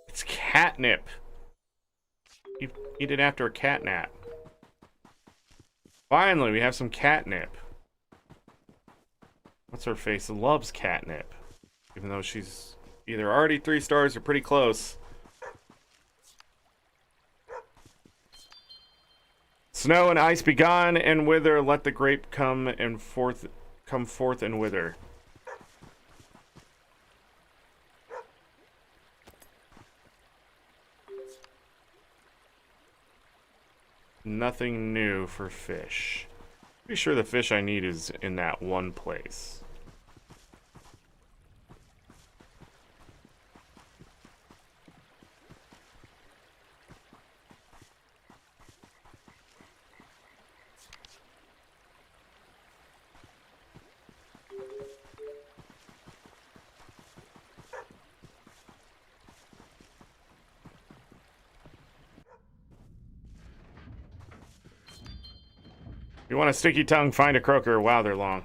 It's catnip. You eat it after a catnap. Finally, we have some catnip. What's her face? Loves catnip. Even though she's either already 3 stars or pretty close. Snow and ice be gone and wither. Let the grape come forth and wither. Nothing new for fish. Pretty sure the fish I need is in that one place. You want a sticky tongue, find a croaker. Wow, they're long.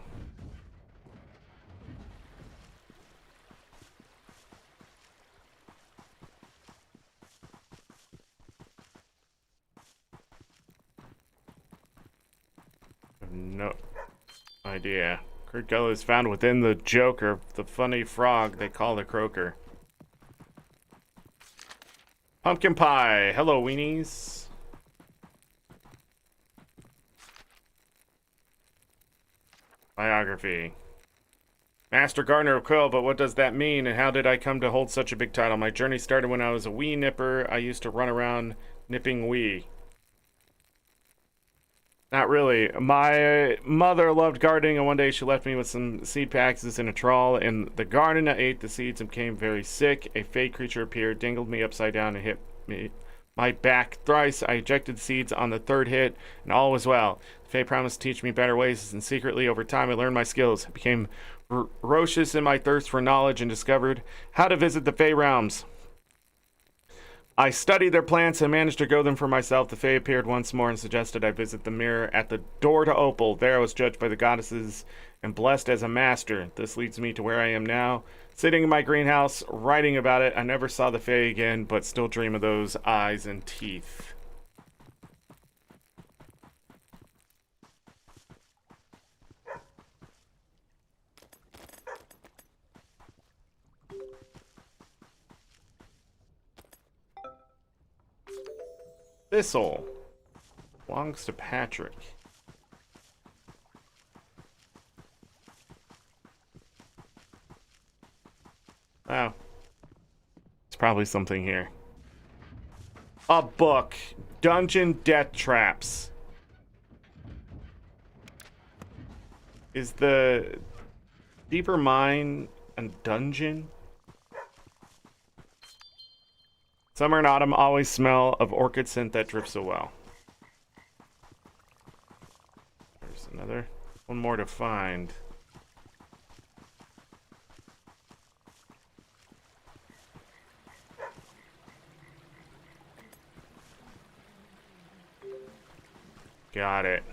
I have no idea. Crickle is found within the Joker, the funny frog they call the croaker. Pumpkin pie. Hello, weenies. Biography. Master Gardener of Quill, but what does that mean, and how did I come to hold such a big title? My journey started when I was a wee nipper. I used to run around nipping wee. Not really. My mother loved gardening, and one day she left me with some seed packages in a trawl in the garden. I ate the seeds and became very sick. A fey creature appeared, dangled me upside down, and hit me my back thrice. I ejected seeds on the third hit, and all was well. The fey promised to teach me better ways, and secretly, over time, I learned my skills. I became ferocious in my thirst for knowledge and discovered how to visit the fey realms. I studied their plants and managed to grow them for myself. The Fae appeared once more and suggested I visit the mirror at the door to Opal. There I was judged by the goddesses and blessed as a master. This leads me to where I am now, sitting in my greenhouse, writing about it. I never saw the Fae again, but still dream of those eyes and teeth. Thistle belongs to Patrick. Oh. It's probably something here. A book. Dungeon Death Traps. Is the deeper mine a dungeon? Summer and autumn always smell of orchid scent that drifts so well. There's another one more to find. Got it.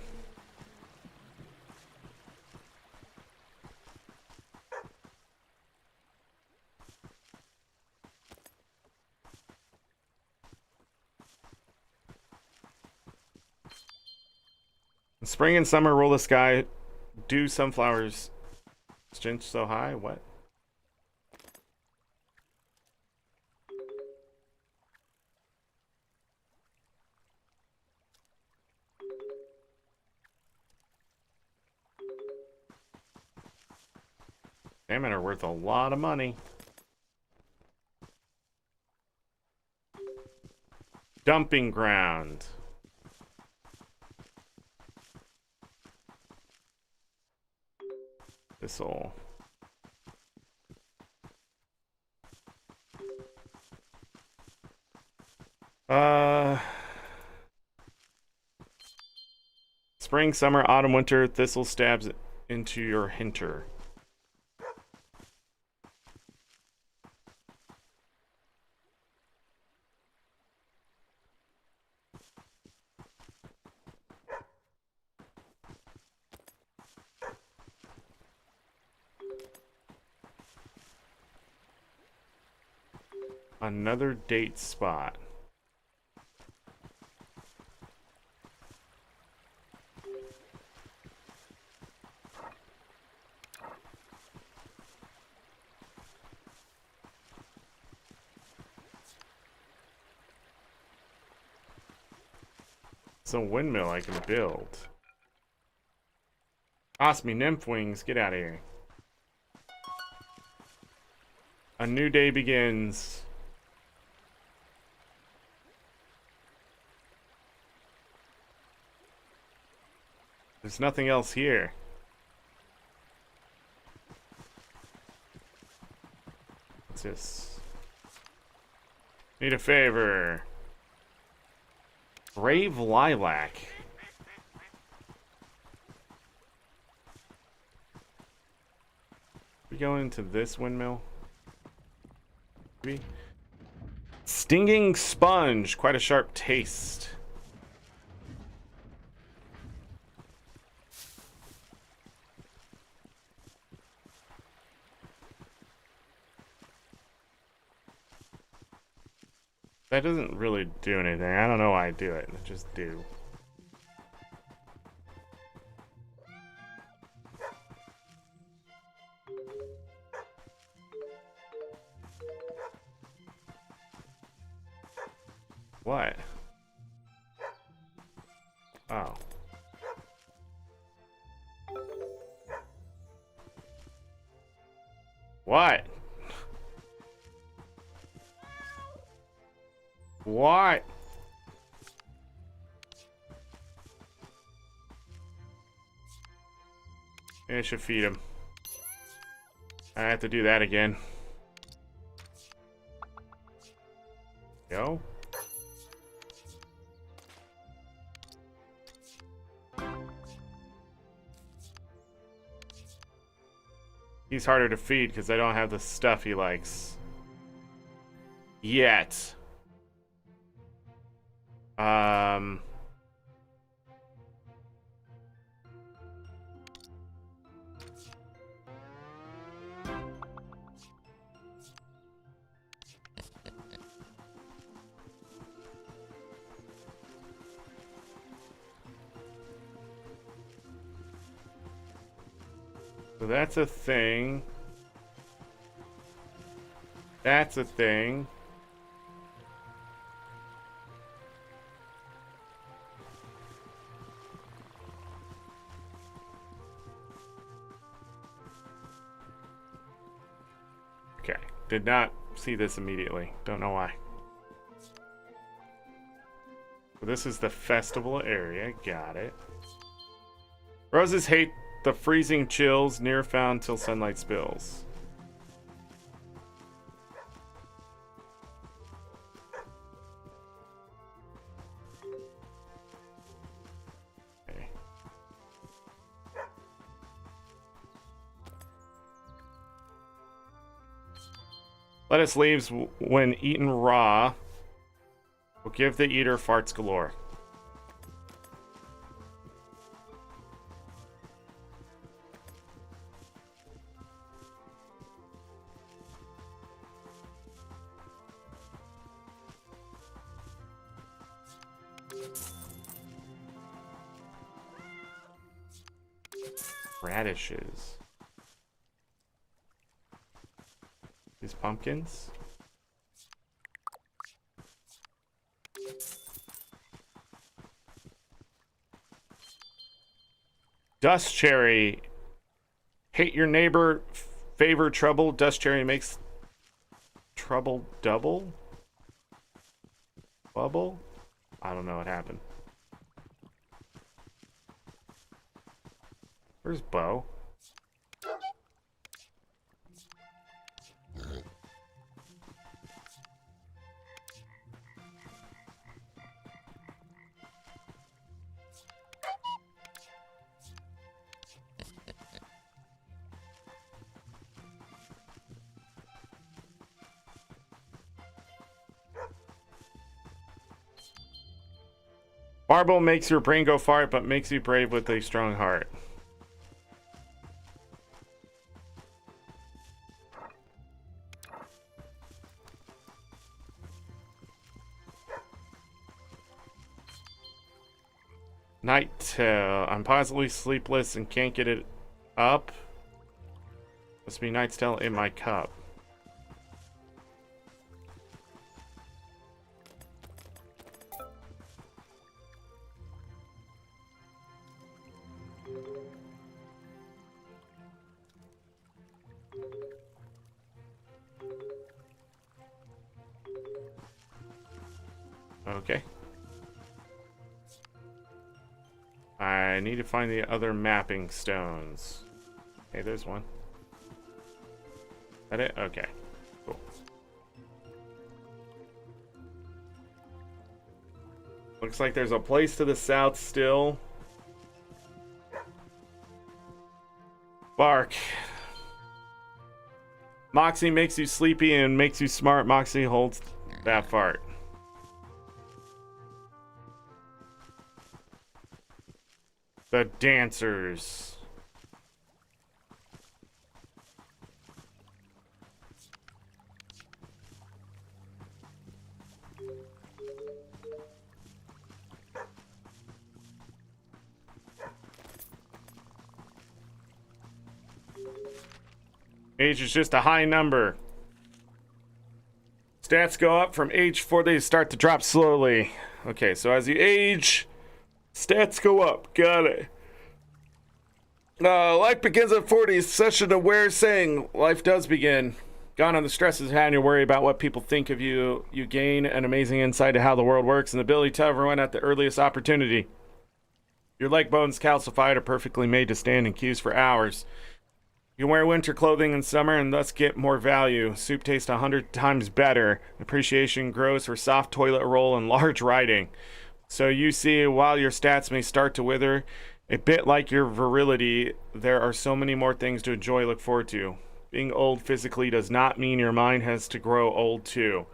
Spring and summer rule the sky. Do sunflowers stench so high? What? Salmon are worth a lot of money. Dumping ground. Thistle. Spring, summer, autumn, winter, thistle stabs into your hinter. Another date spot. It's a windmill I can build. Toss me nymph wings, get out of here. A new day begins. There's nothing else here. What's this? Need a favor. Brave Lilac. We go into this windmill? Maybe? Stinging sponge. Quite a sharp taste. That doesn't really do anything. I don't know why I do it. I just do. What? Oh. What? What? I should feed him. I have to do that again. Go. He's harder to feed because I don't have the stuff he likes. Yet. So that's a thing. That's a thing. Okay, did not see this immediately. Don't know why. So this is the festival area. Got it. Roses hate the freezing chills, near found till sunlight spills. Okay. Lettuce leaves, when eaten raw, will give the eater farts galore. Radishes. These pumpkins. Dust cherry. Hate your neighbor, favor trouble. Dust cherry makes trouble double. Bubble? I don't know what happened. Where's Bo? Marble makes your brain go fart, but makes you brave with a strong heart. Night. I'm positively sleepless and can't get it up. Must be Night's Tale in my cup. Okay. I need to find the other mapping stones. Hey, there's one. That it? Okay. Cool. Looks like there's a place to the south still. Bark. Moxie makes you sleepy and makes you smart. Moxie holds that fart. The dancers. Age is just a high number. Stats go up from age 4. They start to drop slowly. Okay, so as you age, stats go up. Got it. Life begins at 40 is such an aware saying. Life does begin. Gone are the stresses of having to worry about what people think of you. You gain an amazing insight to how the world works and the ability to tell everyone at the earliest opportunity. Your leg bones calcified are perfectly made to stand in queues for hours. You can wear winter clothing in summer and thus get more value. Soup tastes 100 times better. Appreciation grows for soft toilet roll and large writing. So you see, while your stats may start to wither, a bit like your virility, there are so many more things to enjoy, look forward to. Being old physically does not mean your mind has to grow old too.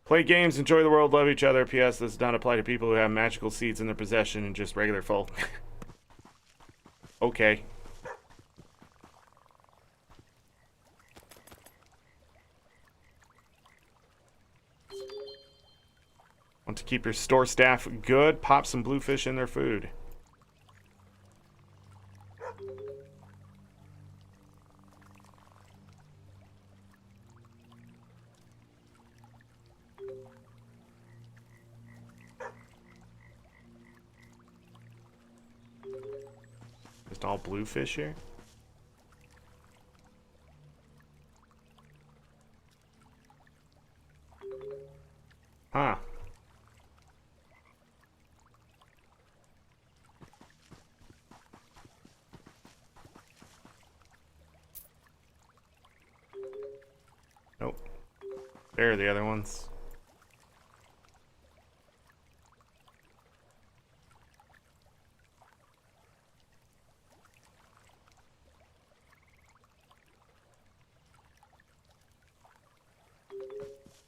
Play games, enjoy the world, love each other. P.S. This does not apply to people who have magical seeds in their possession and just regular folk. Okay. Want to keep your store staff good? Pop some bluefish in their food. Just all bluefish here? Huh. Nope. There are the other ones.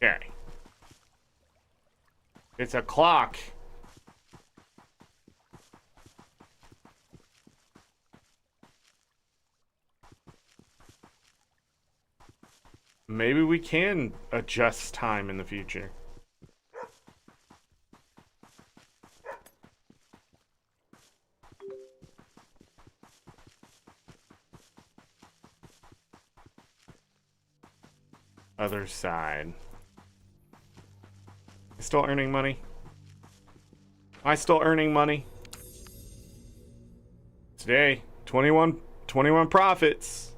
Okay. It's a clock. Maybe we can adjust time in the future. Other side. Still earning money? Am I still earning money? Today, 21 profits.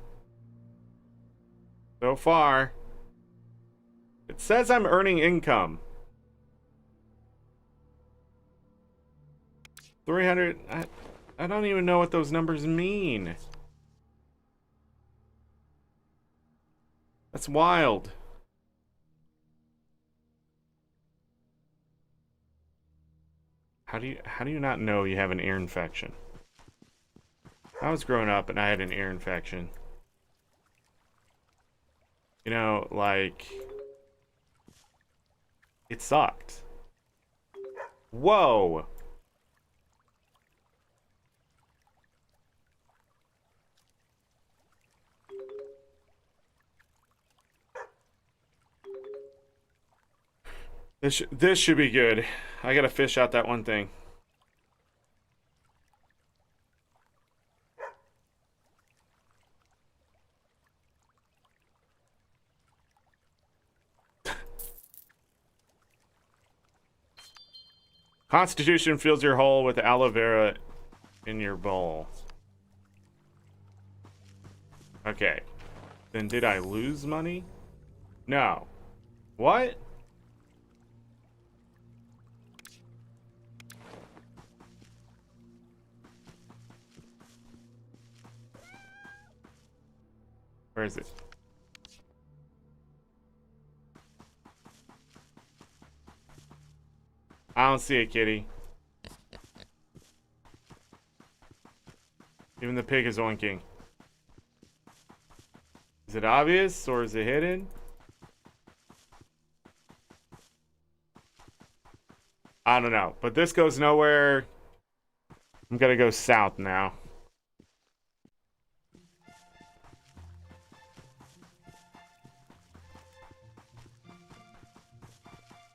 So far. It says I'm earning income. 300. I don't even know what those numbers mean. That's wild. How do you not know you have an ear infection? I was growing up and I had an ear infection. You know, like, it sucked. Whoa. This should be good. I gotta fish out that one thing. Constitution fills your hole with aloe vera in your bowl. Okay. Then did I lose money? No. What? Where is it? I don't see it, kitty. Even the pig is oinking. Is it obvious or is it hidden? I don't know, but this goes nowhere. I'm gonna go south now.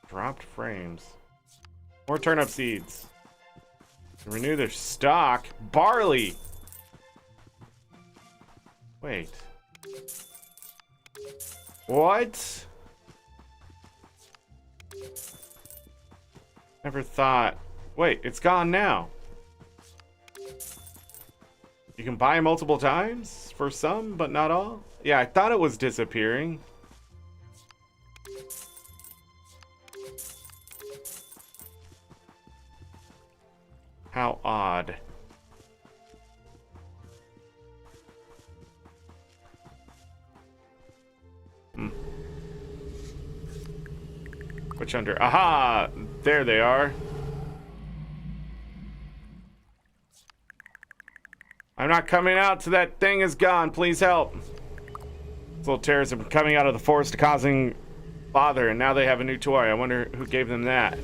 Dropped frames. More turnip seeds. To renew their stock. Barley! Wait. What? Never thought... Wait, it's gone now. You can buy multiple times for some, but not all? Yeah, I thought it was disappearing. How odd. Which under? Aha! There they are. I'm not coming out till that thing is gone. Please help. These little terrorists have been coming out of the forest causing bother, and now they have a new toy. I wonder who gave them that.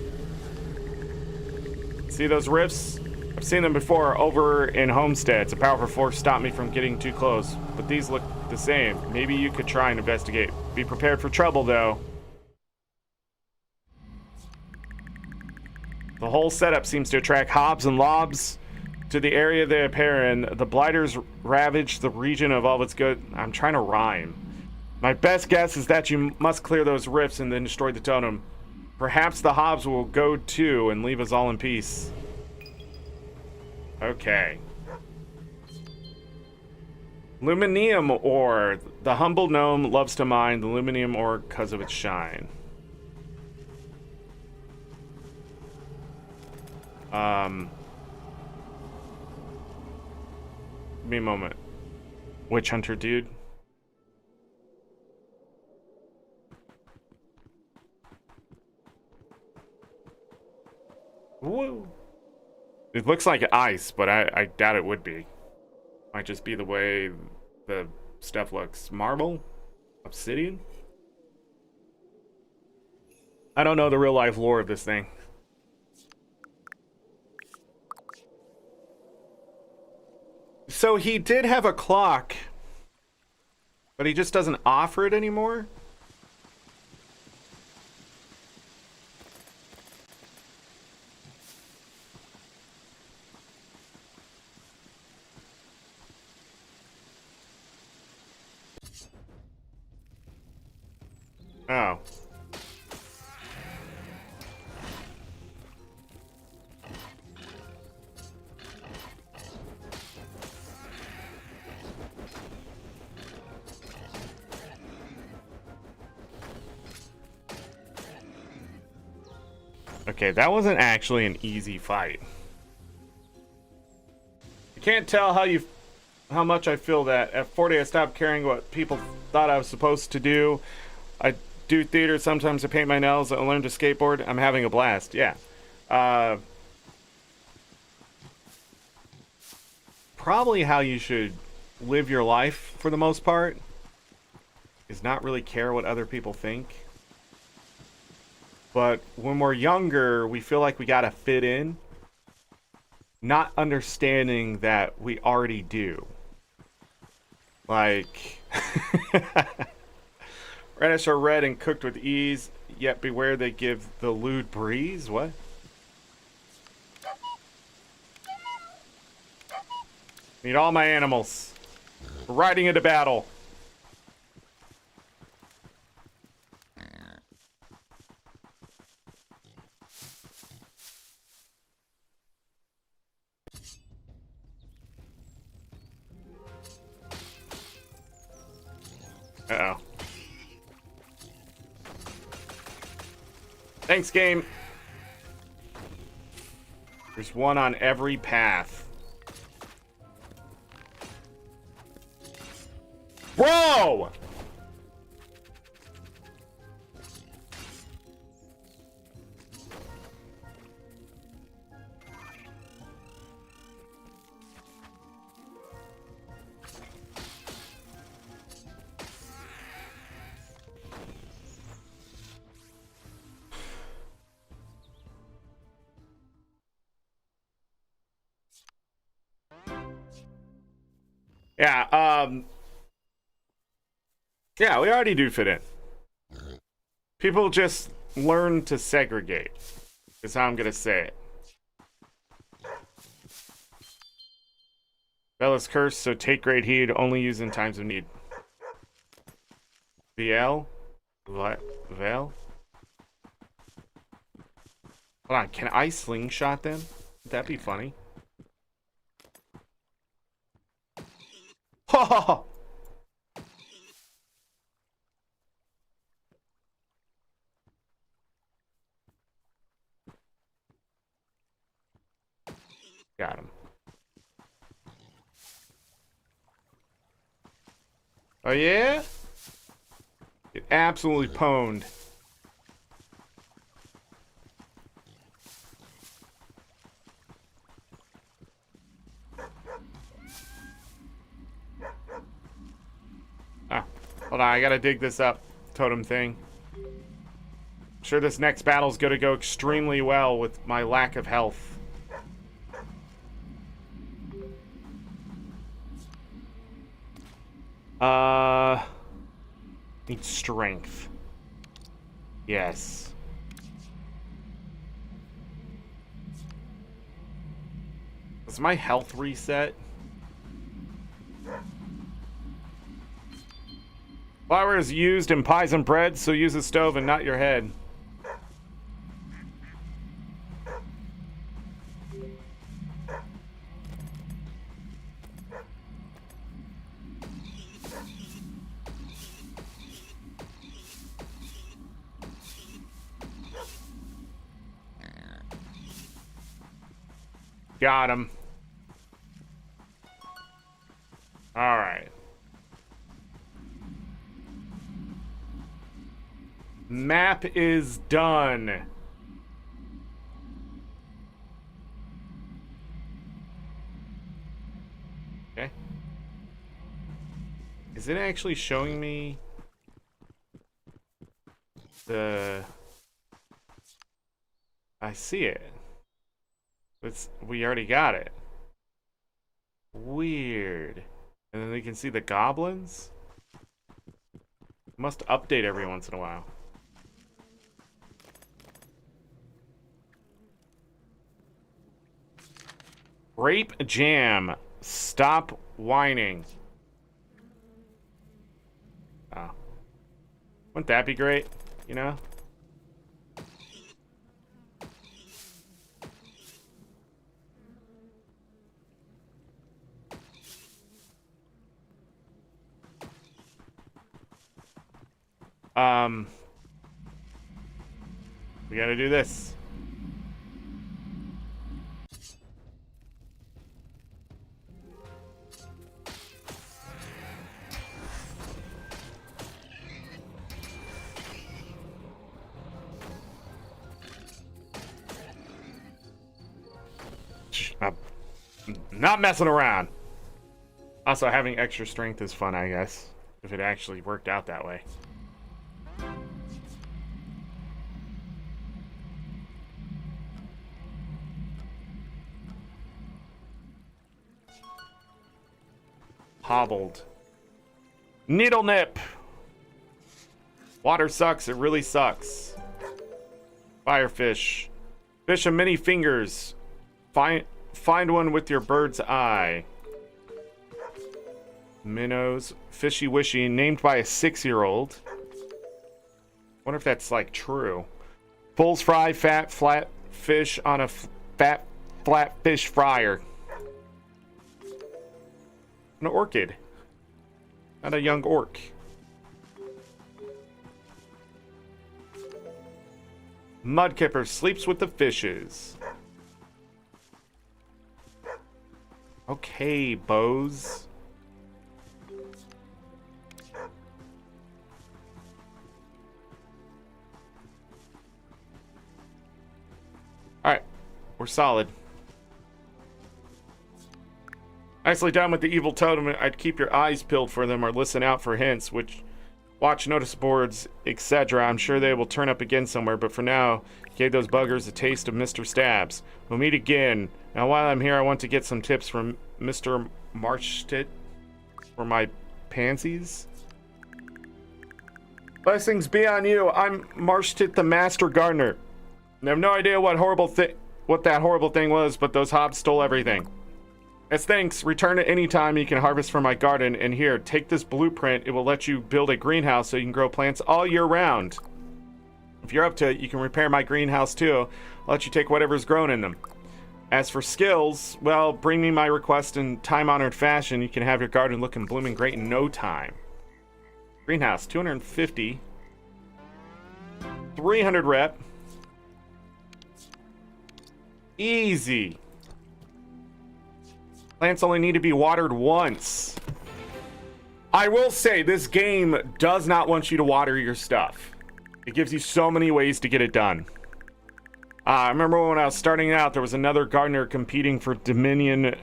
See those rifts? I've seen them before over in Homestead. It's a powerful force stopped me from getting too close. But these look the same. Maybe you could try and investigate. Be prepared for trouble, though. The whole setup seems to attract hobs and lobs to the area they appear in. The blighters ravage the region of all its good. I'm trying to rhyme. My best guess is that you must clear those rifts and then destroy the totem. Perhaps the hobs will go too and leave us all in peace. Okay. Luminium ore. The humble gnome loves to mine the luminium ore because of its shine. Give me a moment. Witch hunter dude. Whoa. It looks like ice, but I doubt it would be. Might just be the way the stuff looks. Marble? Obsidian? I don't know the real life lore of this thing. So he did have a clock, but he just doesn't offer it anymore? Oh. Okay, that wasn't actually an easy fight. I can't tell how much I feel that at 40 I stopped caring what people thought I was supposed to do. I do theater, sometimes I paint my nails, I learn to skateboard. I'm having a blast, yeah. Probably how you should live your life for the most part is not really care what other people think. But when we're younger, we feel like we gotta fit in, not understanding that we already do. Like, radish are red and cooked with ease, yet beware they give the lewd breeze. What? Need all my animals. We're riding into battle. Uh-oh. Thanks, game. There's one on every path. Bro! Yeah, we already do fit in. People just learn to segregate, is how I'm gonna say it. Bella's cursed, so take great heed, only use in times of need. VL? What? Vel? Hold on, can I slingshot them? Would that be funny? Oh! Got him. Oh yeah? It absolutely pwned. Ah, hold on, I gotta dig this up, totem thing. I'm sure this next battle's gonna go extremely well with my lack of health. Need strength. Yes. Does my health reset? Flour is used in pies and bread, so use a stove and not your head. Got him. All right. Map is done. Okay. Is it actually showing me the... I see it. We already got it. Weird. And then we can see the goblins. Must update every once in a while. Grape jam. Stop whining. Oh. Wouldn't that be great? You know? We gotta do this. I'm not messing around. Also, having extra strength is fun, I guess, if it actually worked out that way. Hobbled. Needle nip. Water sucks. It really sucks. Firefish. Fish of many fingers. Find one with your bird's eye. Minnows. Fishy wishy. Named by a 6-year-old. Wonder if that's like true. Bull's fry. Fat flat fish on a fat flat fish fryer. An orchid. Not a young orc. Mudkipper sleeps with the fishes. Okay, bows. Alright, we're solid. Nicely done with the evil totem. I'd keep your eyes peeled for them or listen out for hints, which watch notice boards, etc. I'm sure they will turn up again somewhere, but for now, gave those buggers a taste of Mr. Stabs. We'll meet again. Now, while I'm here, I want to get some tips from Mr. Marchtit for my pansies. Blessings be on you. I'm Marchtit the Master Gardener. I have no idea what that horrible thing was, but those hobs stole everything. As thanks, return at any time you can harvest from my garden, and here, take this blueprint. It will let you build a greenhouse so you can grow plants all year round. If you're up to it, you can repair my greenhouse too. I'll let you take whatever's grown in them. As for skills, well, bring me my request in time-honored fashion. You can have your garden looking blooming great in no time. Greenhouse, 250. 300 rep. Easy. Plants only need to be watered once. I will say, this game does not want you to water your stuff. It gives you so many ways to get it done. I remember when I was starting out, there was another gardener competing for dominion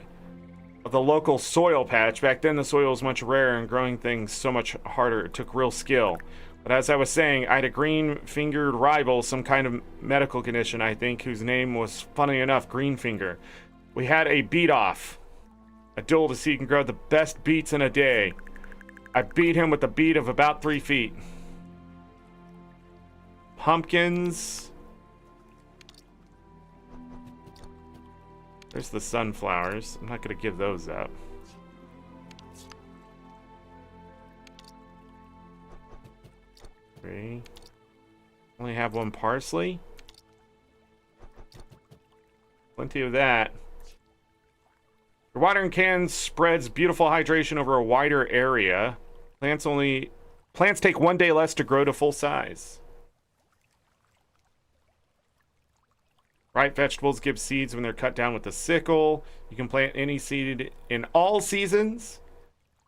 of the local soil patch. Back then, the soil was much rarer and growing things so much harder. It took real skill. But as I was saying, I had a green-fingered rival, some kind of medical condition, I think, whose name was, funny enough, Greenfinger. We had a beat-off. A duel to see who can grow the best beets in a day. I beat him with a beat of about 3 feet. Pumpkins. There's the sunflowers. I'm not going to give those up. Three. Only have 1 parsley. Plenty of that. Your watering can spreads beautiful hydration over a wider area. Plants take 1 day less to grow to full size. Ripe vegetables give seeds when they're cut down with a sickle. You can plant any seed in all seasons.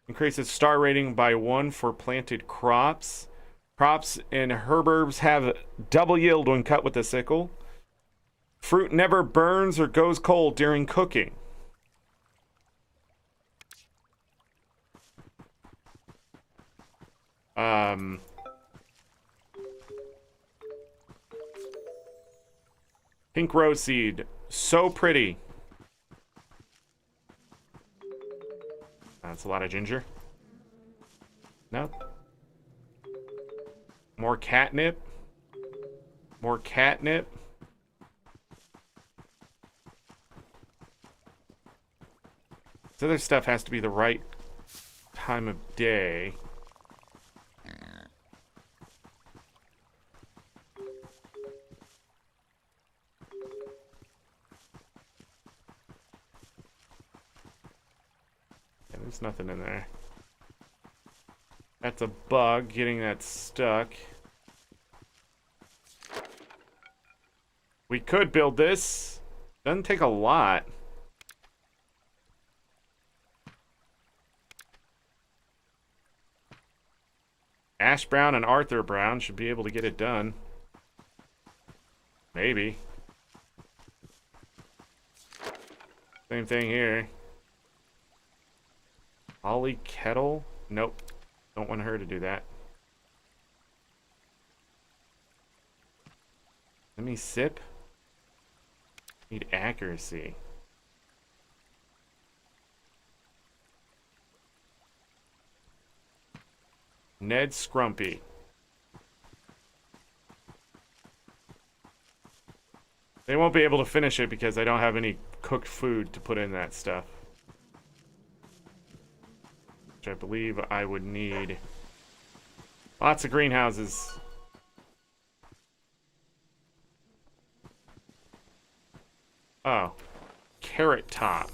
Increases star rating by 1 for planted crops. Crops and herbs have double yield when cut with a sickle. Fruit never burns or goes cold during cooking. Pink rose seed. So pretty. That's a lot of ginger. No. More catnip. More catnip. This other stuff has to be the right time of day. There's nothing in there. That's a bug getting that stuck. We could build this. Doesn't take a lot. Ash Brown and Arthur Brown should be able to get it done. Maybe. Same thing here. Holly Kettle? Nope. Don't want her to do that. Let me sip. Need accuracy. Ned Scrumpy. They won't be able to finish it because I don't have any cooked food to put in that stuff. Which I believe I would need. Lots of greenhouses. Oh. Carrot Top.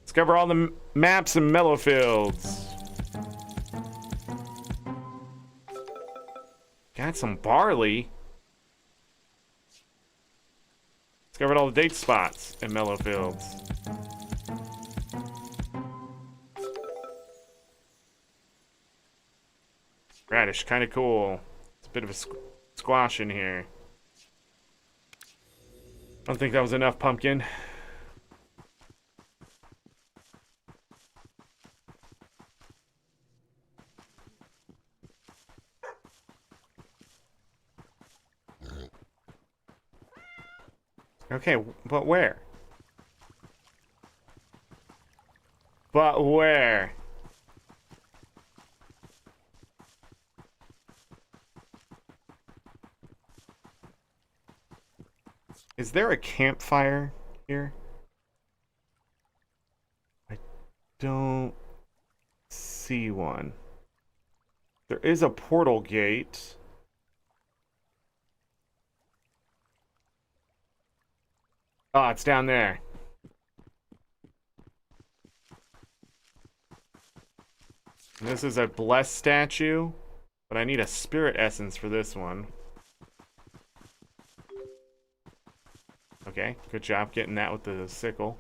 Discover all the maps and mellow fields. Got some barley. Discovered all the date spots and mellow fields. Radish, kind of cool. It's a bit of a squash in here. I don't think that was enough pumpkin. Okay, but where? But where? Is there a campfire here? I don't see one. There is a portal gate. Oh, it's down there. And this is a blessed statue, but I need a spirit essence for this one. Okay, good job getting that with the sickle.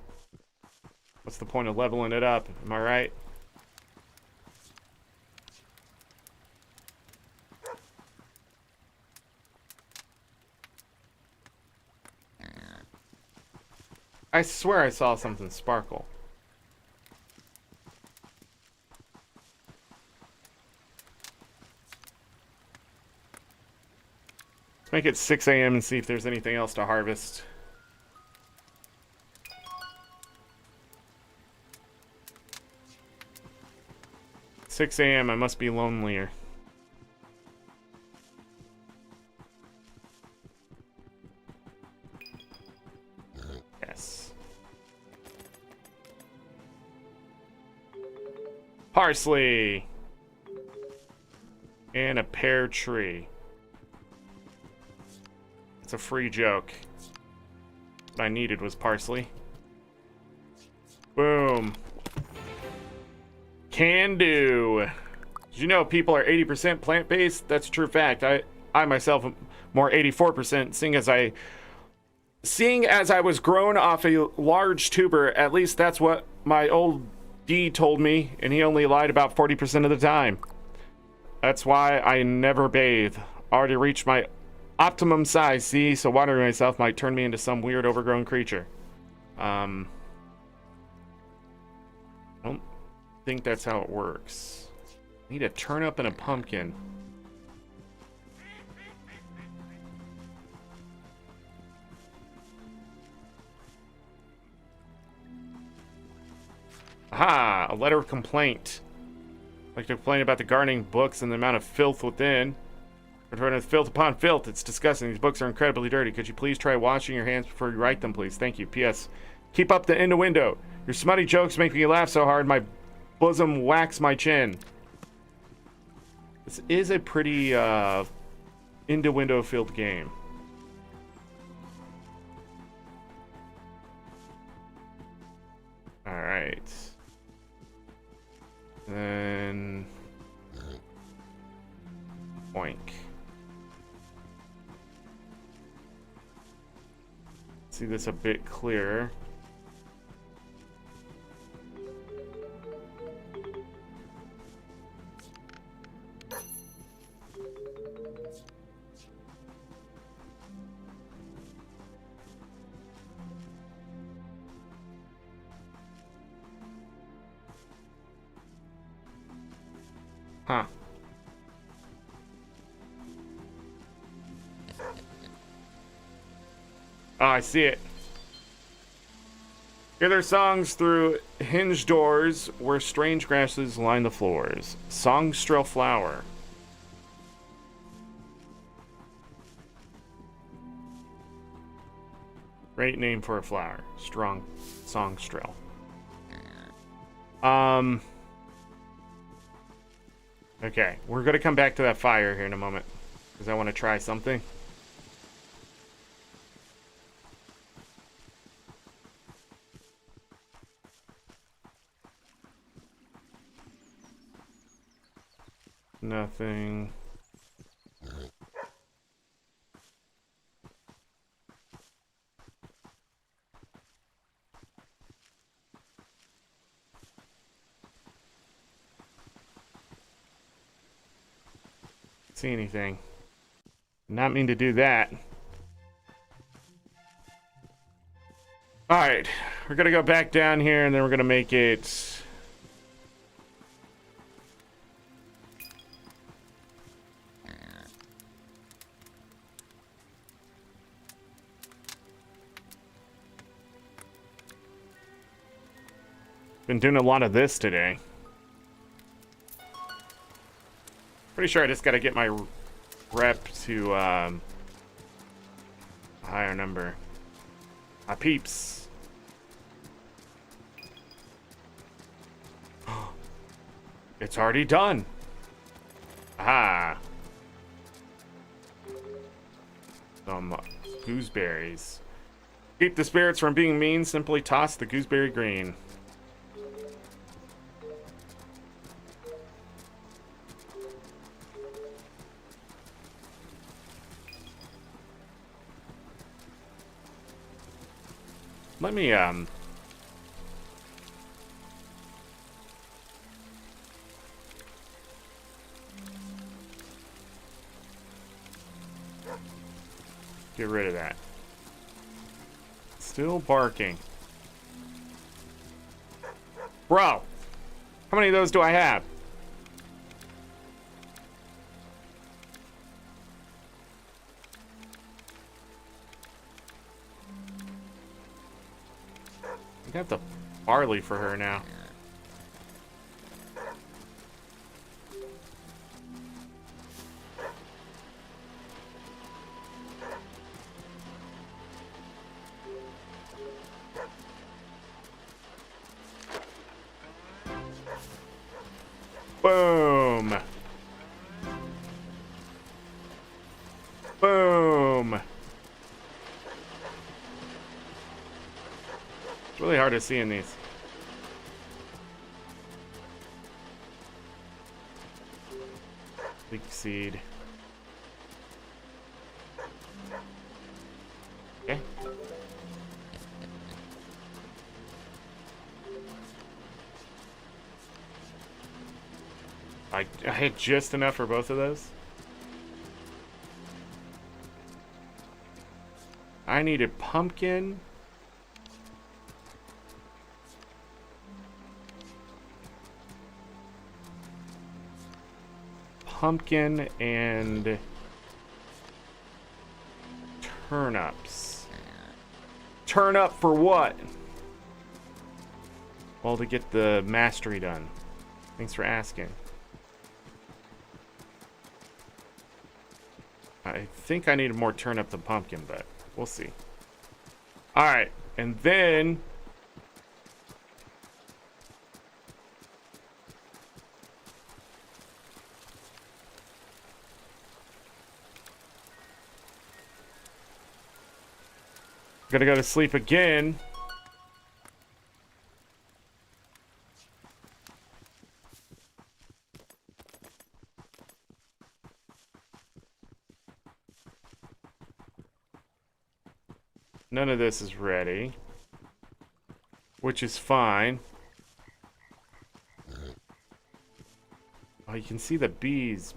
What's the point of leveling it up? Am I right? I swear I saw something sparkle. Let's make it 6 a.m. and see if there's anything else to harvest. 6 a.m. I must be lonelier. Yes. Parsley! And a pear tree. It's a free joke. What I needed was parsley. Boom. Can do. Did you know people are 80% plant-based? That's a true fact. I myself am more 84%, seeing as I was grown off a large tuber. At least that's what my old D told me, and he only lied about 40% of the time. That's why I never bathe. Already reached my optimum size, see? So watering myself might turn me into some weird overgrown creature. I don't think that's how it works. I need a turnip and a pumpkin. Aha! A letter of complaint. I'd like to complain about the gardening books and the amount of filth within. Return of filth upon filth. It's disgusting. These books are incredibly dirty. Could you please try washing your hands before you write them, please? Thank you. P.S. Keep up the innuendo. Your smutty jokes make me laugh so hard my bosom whacks my chin. This is a pretty innuendo-filled game. All right. Then oink. See this a bit clearer. Huh. Oh, I see it. Hear their songs through hinged doors where strange grasses line the floors. Songstrel flower. Great name for a flower. Strong songstrel. Okay, we're gonna come back to that fire here in a moment because I want to try something. Nothing. See anything. Not mean to do that. Alright, we're gonna go back down here and then we're gonna make it been doing a lot of this today. Pretty sure I just gotta get my rep to a higher number. Peeps. It's already done. Aha. Some gooseberries. Keep the spirits from being mean, simply toss the gooseberry green. Let me, get rid of that. Still barking. Bro! How many of those do I have? I got the barley for her now. Boom. Boom. It's really hard to see in these. Kynseed. Okay. I had just enough for both of those. I needed pumpkin. Pumpkin and turnips. Turnip for what? Well, to get the mastery done. Thanks for asking. I think I needed more turnip than pumpkin, but we'll see. Alright, and then gonna go to sleep again. None of this is ready, which is fine. Oh, you can see the bees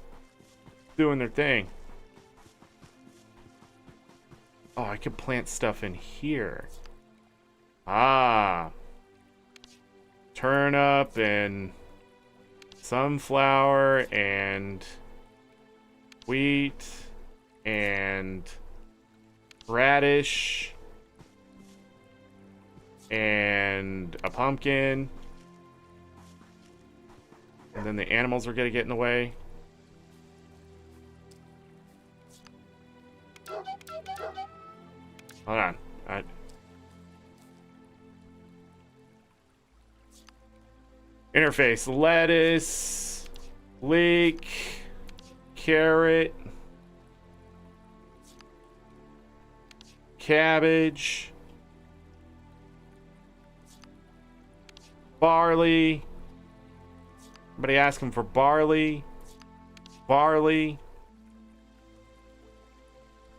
doing their thing. Oh, I could plant stuff in here. Ah. Turnip and sunflower and wheat and radish and a pumpkin. And then the animals are gonna get in the way. Hold on. Interface. Lettuce. Leek. Carrot. Cabbage. Barley. Somebody asking for barley. Barley.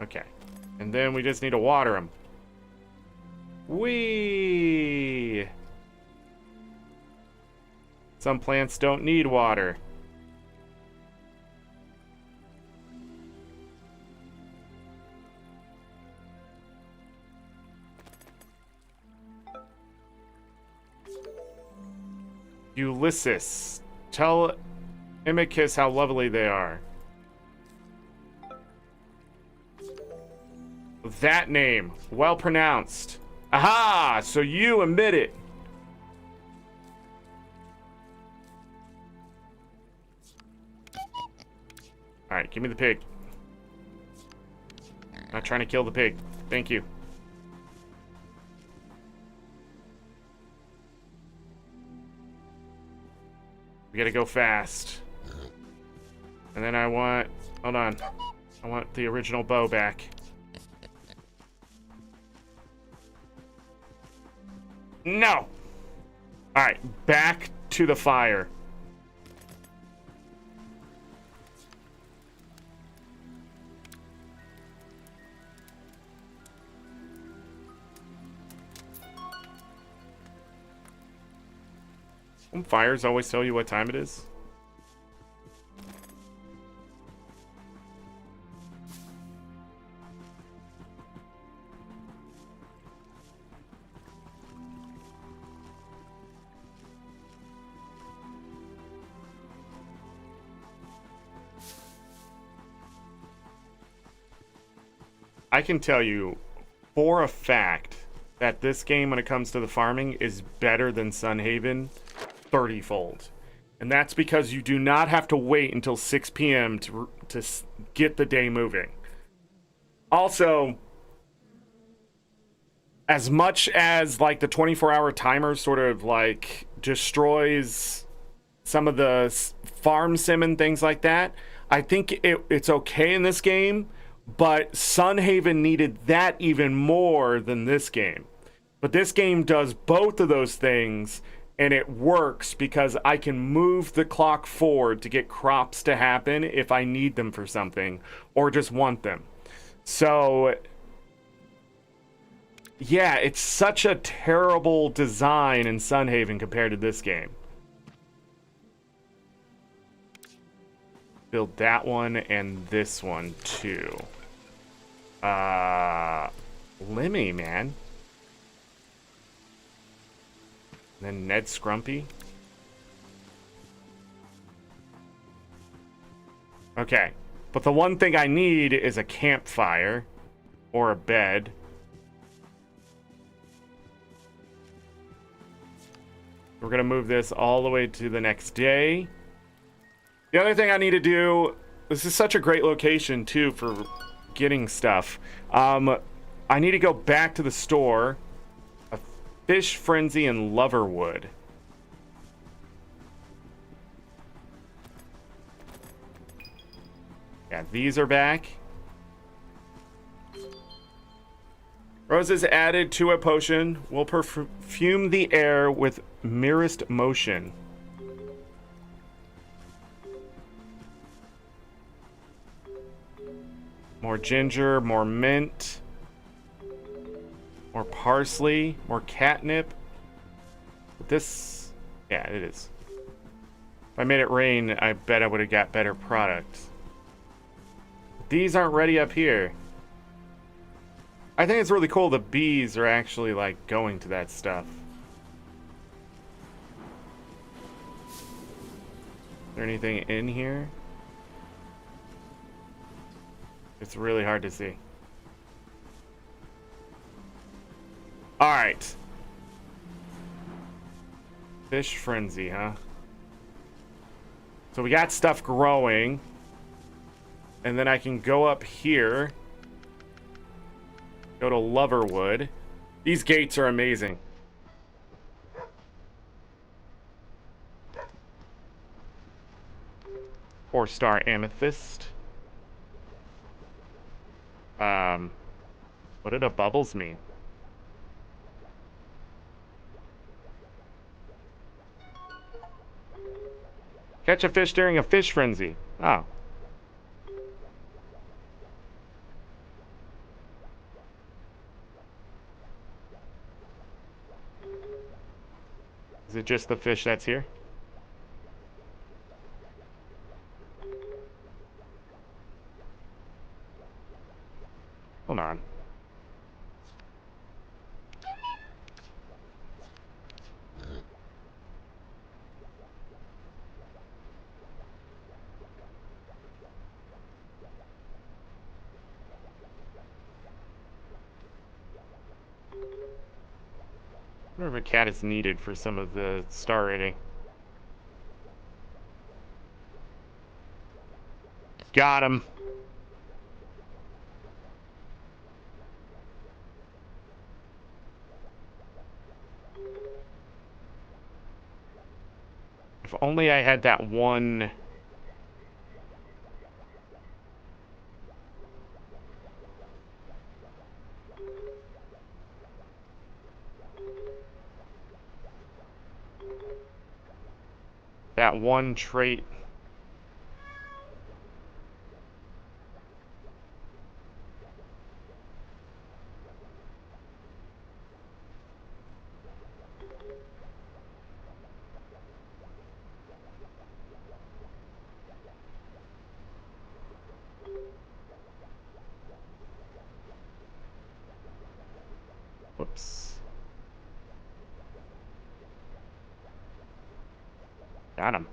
Okay. And then we just need to water them. Whee! Some plants don't need water. Ulysses. Tell Imicus how lovely they are. That name. Well pronounced. Aha! So you admit it. Alright, give me the pig. Not trying to kill the pig. Thank you. We gotta go fast. And then I want... Hold on. I want the original bow back. No. All right, back to the fire. Fires always tell you what time it is. I can tell you for a fact that this game, when it comes to the farming, is better than Sunhaven 30-fold. And that's because you do not have to wait until 6 p.m. to get the day moving. Also, as much as like the 24-hour timer sort of like destroys some of the farm sim and things like that, I think it's okay in this game, but Sunhaven needed that even more than this game. But this game does both of those things, and it works because I can move the clock forward to get crops to happen if I need them for something or just want them. So yeah, it's such a terrible design in Sunhaven compared to this game. Build that one and this one too. Lemmy, man. And then Ned Scrumpy. Okay, but the one thing I need is a campfire or a bed. We're gonna move this all the way to the next day. The other thing I need to do, this is such a great location too for getting stuff. I need to go back to the store. A fish frenzy and loverwood. Yeah, these are back. Roses added to a potion will perfume the air with merest motion. More ginger, more mint, more parsley, more catnip. This, yeah, it is. If I made it rain, I bet I would have got better products. These aren't ready up here. I think it's really cool the bees are actually like going to that stuff. Is there anything in here? It's really hard to see. Alright. Fish frenzy, huh? So we got stuff growing. And then I can go up here. Go to Loverwood. These gates are amazing. Four-star amethyst. What did a bubbles mean? Catch a fish during a fish frenzy. Oh. Is it just the fish that's here? Hold on. I wonder if a cat is needed for some of the star rating. Got him. If only I had that one. that one trait. Whoops. Got him.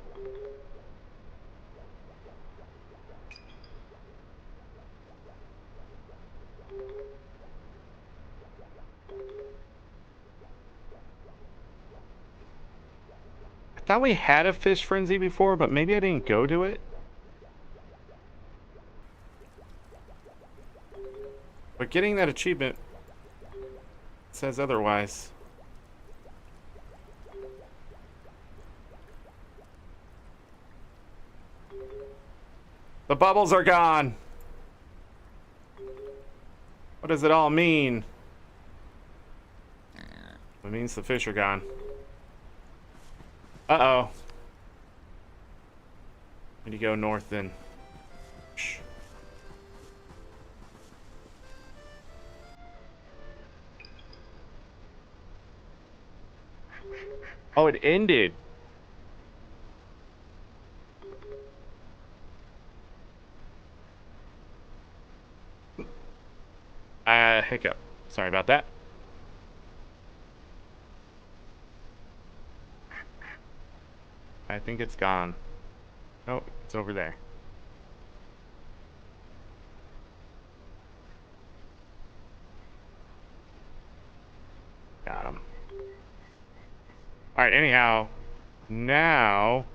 I thought we had a fish frenzy before, but maybe I didn't go to it. But getting that achievement says otherwise. The bubbles are gone. What does it all mean? It means the fish are gone. Uh-oh. Need to go north then. Shh. Oh, it ended. Hiccup. Sorry about that. I think it's gone. Oh, it's over there. Got him. Alright, anyhow. Now...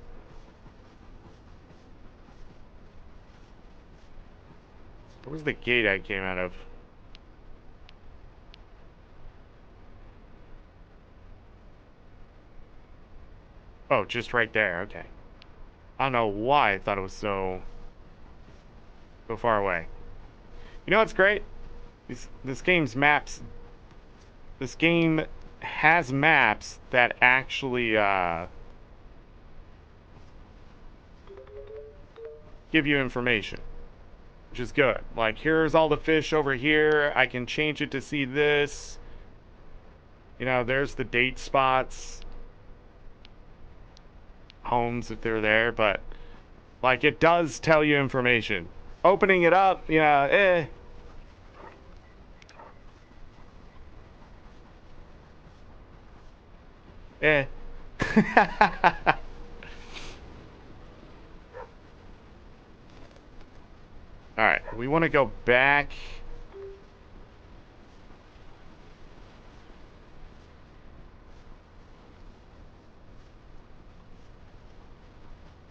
Where was the gate I came out of? Oh, just right there. Okay. I don't know why I thought it was so far away. You know what's great? This game's maps. This game has maps that actually give you information, which is good. Like, here's all the fish over here. I can change it to see this. You know, there's the date spots. Homes if they're there, but like it does tell you information. Opening it up, you know, All right, we want to go back.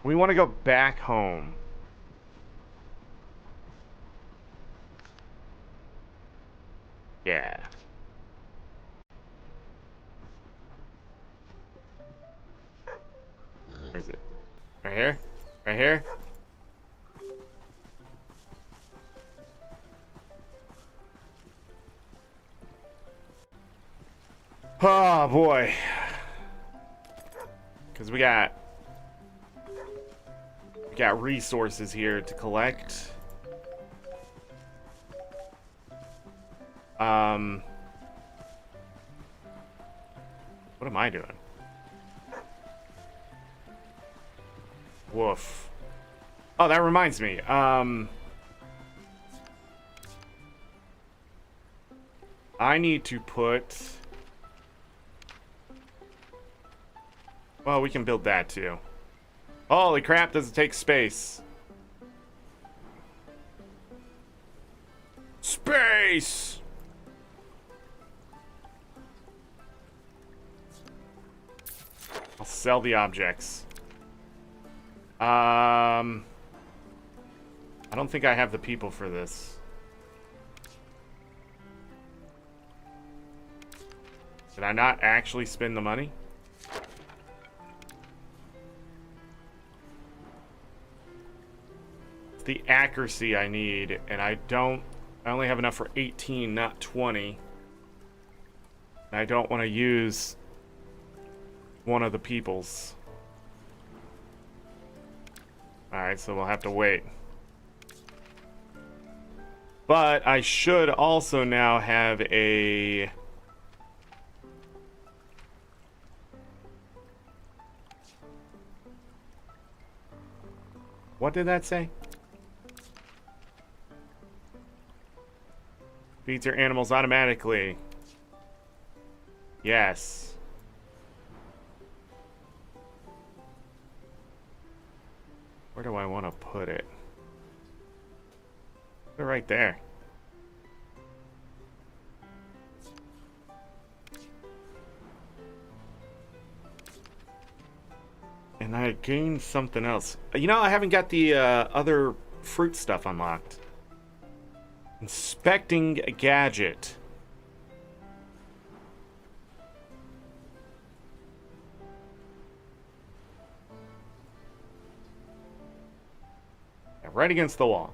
We want to go back home. Yeah. Where is it? Right here? Right here? Oh boy. Because we got resources here to collect. What am I doing? Woof. Oh, that reminds me. I need to put... Well, we can build that too. Holy crap, does it take space? Space! I'll sell the objects. I don't think I have the people for this. Did I not actually spend the money? It's the accuracy I need, and I only have enough for 18, not 20. And I don't want to use one of the people's. Alright, so we'll have to wait. But I should also now have a... What did that say? Feeds your animals automatically. Yes. Where do I want to put it? Put it right there. And I gained something else. You know, I haven't got the other fruit stuff unlocked. Inspecting a gadget. Yeah, right against the wall.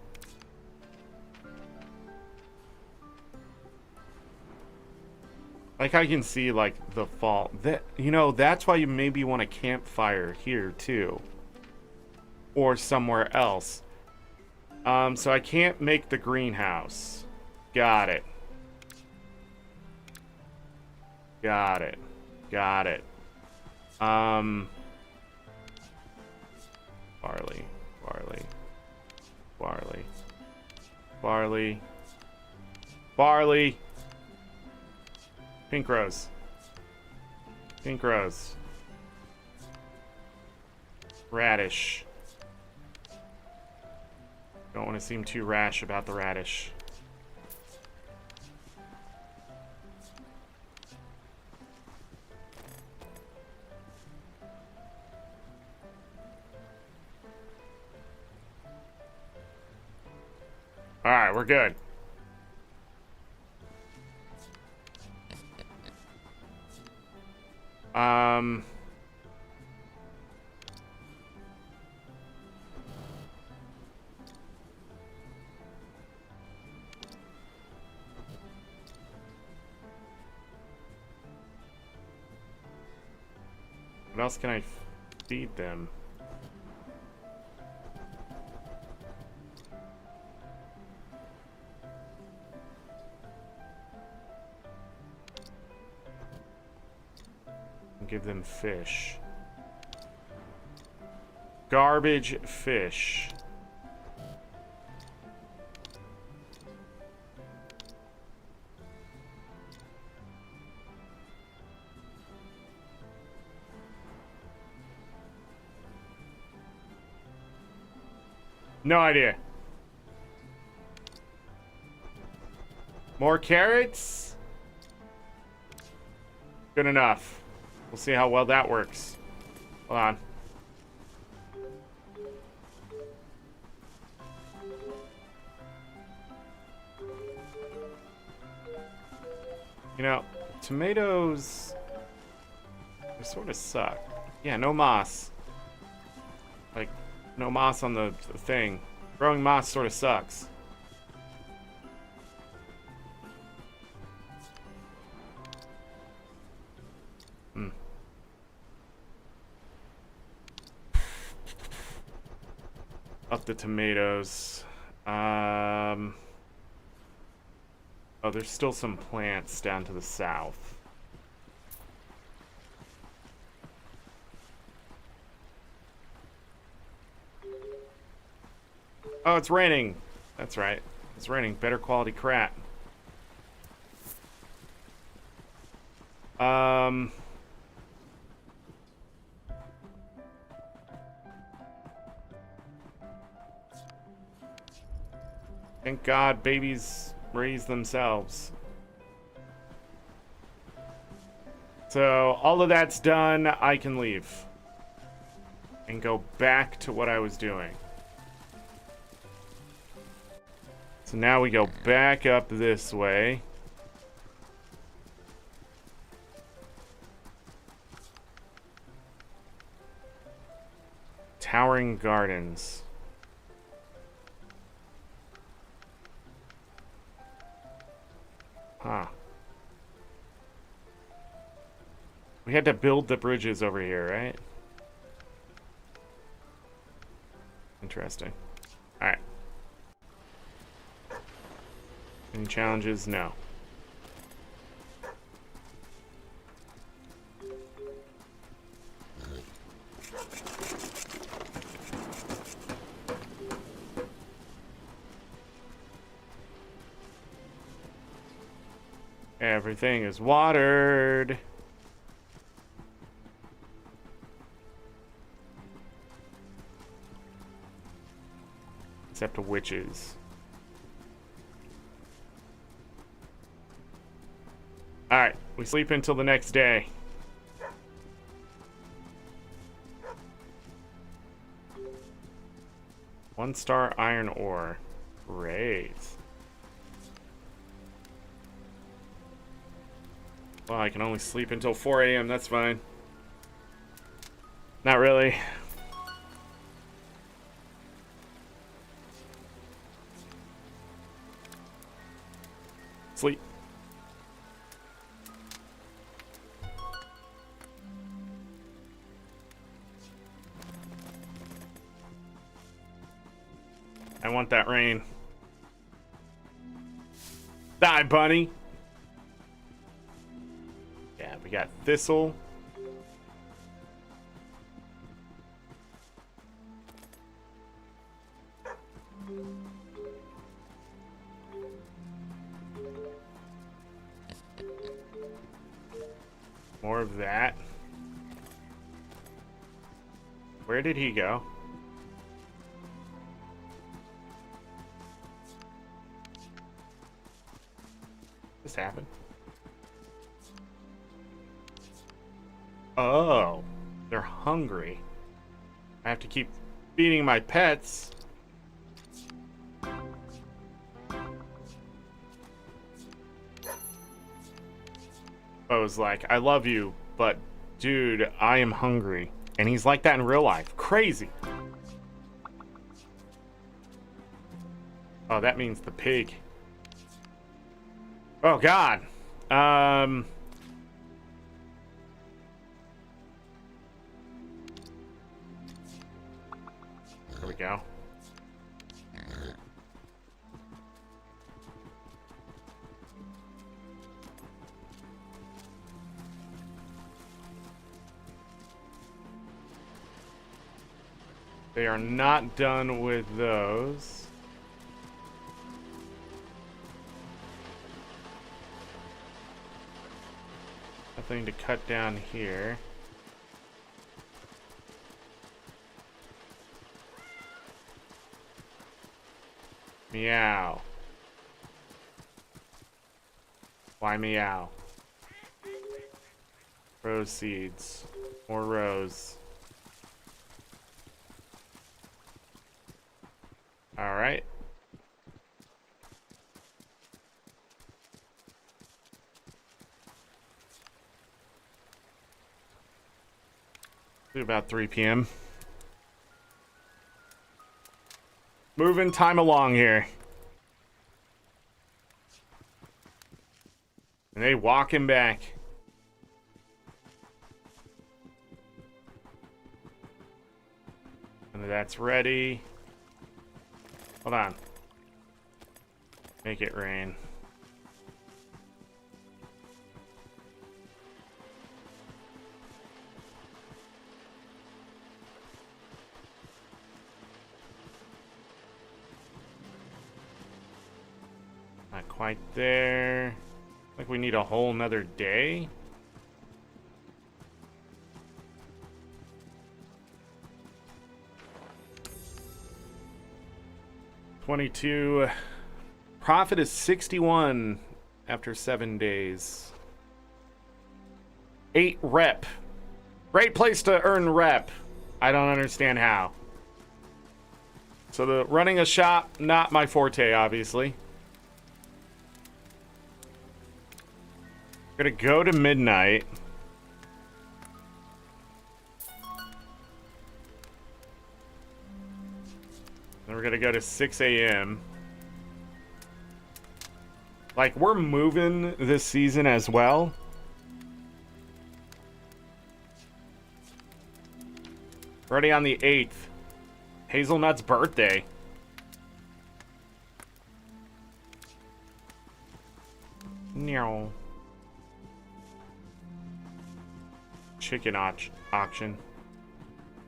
Like I can see like the fall. That, you know, that's why you maybe want a campfire here too. Or somewhere else. So I can't make the greenhouse. Got it. Got it. Got it. Barley. Barley. Barley. Barley. Barley. Pink rose. Pink rose. Radish. Don't want to seem too rash about the radish. All right, we're good. What else can I feed them? Give them fish. Garbage fish. No idea. More carrots? Good enough. We'll see how well that works. Hold on. You know, tomatoes, they sort of suck. Yeah, no moss. Like, no moss on the thing. Growing moss sort of sucks. Up the tomatoes. Oh, there's still some plants down to the south. Oh, it's raining. That's right. It's raining. Better quality crap. Thank God babies raise themselves. So all of that's done. I can leave and go back to what I was doing. So now we go back up this way. Towering Gardens. Huh. We had to build the bridges over here, right? Interesting. Alright. Any challenges? No. Everything is watered. Except the witches. Alright, we sleep until the next day. One-star iron ore. Great. Well, I can only sleep until 4 a.m. That's fine. Not really. Sleep. I want that rain. Die, bunny. Yeah, we got thistle. More of that. Where did he go? This happened. Oh, they're hungry. I have to keep feeding my pets. I was like, I love you, but dude, I am hungry. And he's like that in real life. Crazy. Oh, that means the pig. Oh, God. There we go. They are not done with those. Nothing to cut down here. Meow. Why meow? Rose seeds. More rose. Alright. About 3 p.m. Moving time along here. And they walking back. And that's ready. Hold on. Make it rain. Not quite there. Like we need a whole nother day. $22. Profit is 61 after 7 days. 8 rep. Great place to earn rep. I don't understand how. So the running a shop, not my forte, obviously. Gonna go to midnight. Then we're gonna go to 6 a.m. Like, we're moving this season as well. Already on the 8th. Hazelnut's birthday. No. Chicken auction.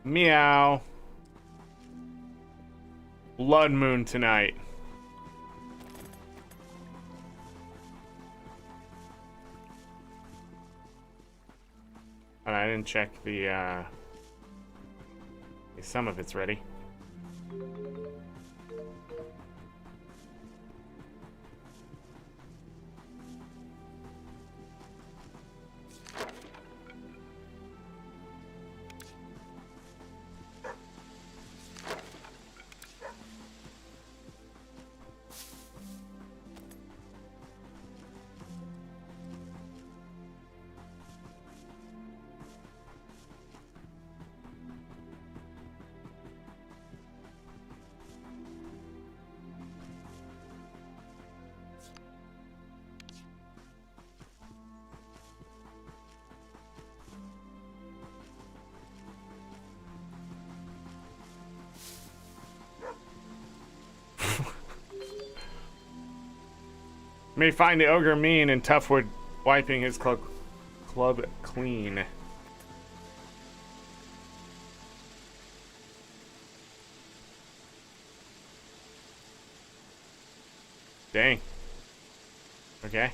Meow. Blood moon tonight. And I didn't check the, some of it's ready. May find the ogre mean and Toughwood wiping his club clean. Dang. Okay.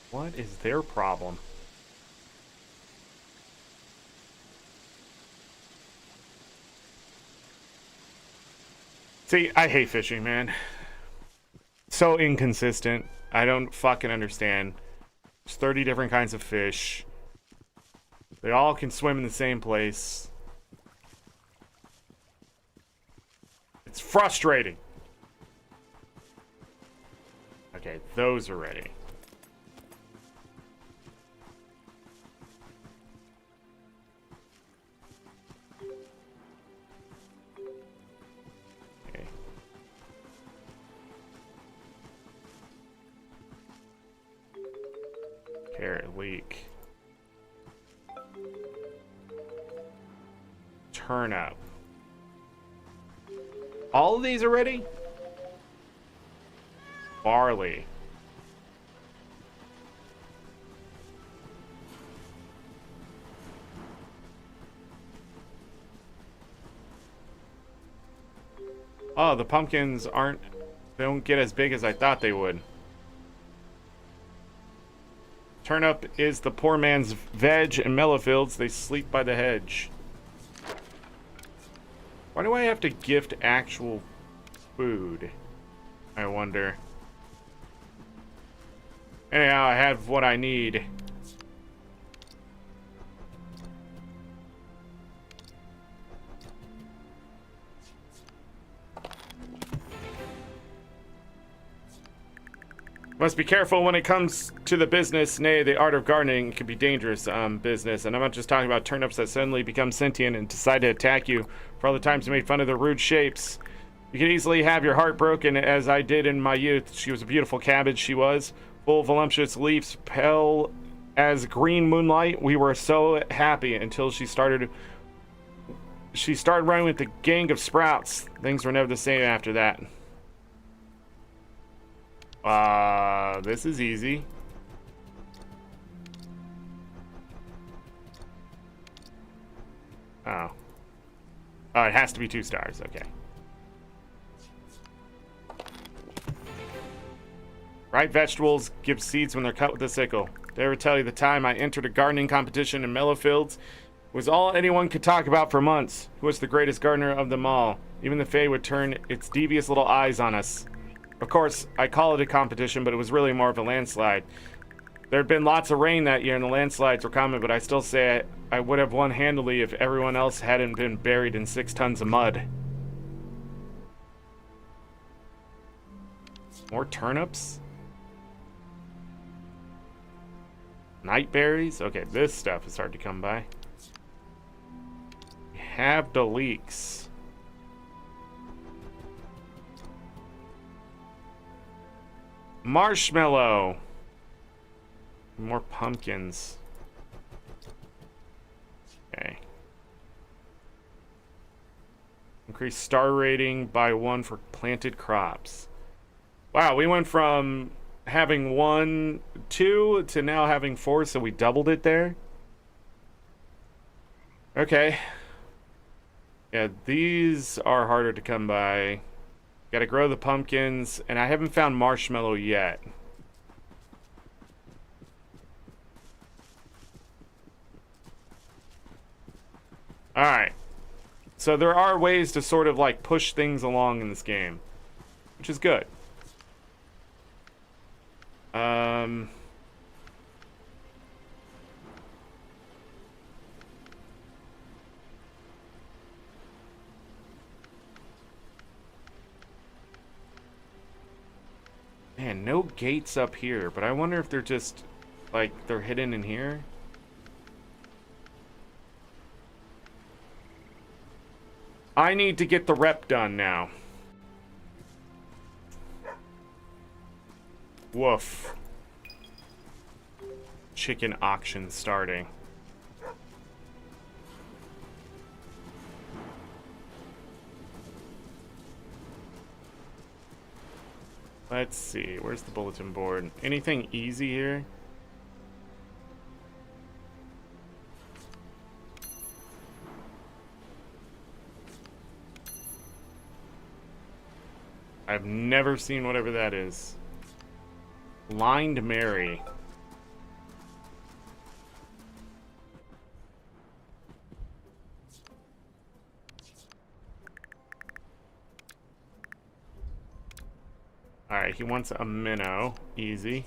What is their problem? See, I hate fishing, man. So inconsistent. I don't fucking understand. There's 30 different kinds of fish. They all can swim in the same place. It's frustrating. Okay, those are ready. Carrot leek. Turnip. All of these are ready? Barley. Oh, the pumpkins aren't... They don't get as big as I thought they would. Turnip is the poor man's veg and mellowfields. They sleep by the hedge. Why do I have to gift actual food? I wonder. Anyhow, I have what I need. Must be careful when it comes to the business, nay, the art of gardening. It can be dangerous business. And I'm not just talking about turnips that suddenly become sentient and decide to attack you for all the times you made fun of their rude shapes. You can easily have your heart broken, as I did in my youth. She was a beautiful cabbage, she was. Full of voluptuous leaves, pale as green moonlight. We were so happy until she started running with the gang of sprouts. Things were never the same after that. This is easy. Oh. Oh, it has to be 2 stars, okay. Ripe vegetables give seeds when they're cut with a sickle. Did I ever tell you the time I entered a gardening competition in Mellowfields? It was all anyone could talk about for months. Who was the greatest gardener of them all? Even the Fae would turn its devious little eyes on us. Of course, I call it a competition, but it was really more of a landslide. There had been lots of rain that year, and the landslides were common, but I still say I would have won handily if everyone else hadn't been buried in 6 tons of mud. More turnips? Night berries? Okay, this stuff is hard to come by. We have the leeks. Marshmallow. More pumpkins. Okay. Increase star rating by 1 for planted crops. Wow, we went from having 1, 2 to now having 4, so we doubled it there. Okay. Yeah, these are harder to come by. Gotta grow the pumpkins, and I haven't found marshmallow yet. Alright. So there are ways to sort of like push things along in this game, which is good. Man, no gates up here, but I wonder if they're just like they're hidden in here. I need to get the rep done now. Woof. Chicken auction starting. Let's see, where's the bulletin board? Anything easy here? I've never seen whatever that is. Blind Mary. Alright, he wants a minnow. Easy.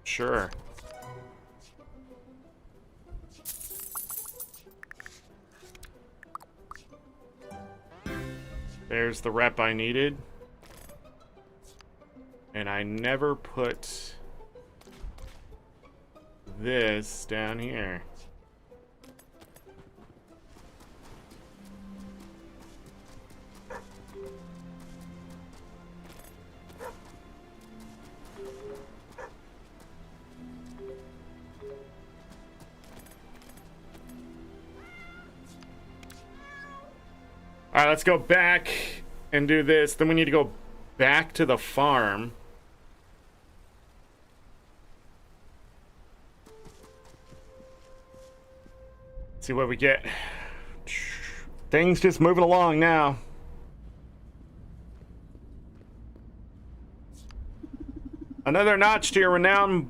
Sure. There's the rep I needed. And I never put this down here. Alright, let's go back and do this. Then we need to go back to the farm. See what we get. Things just moving along now. Another notch to your renowned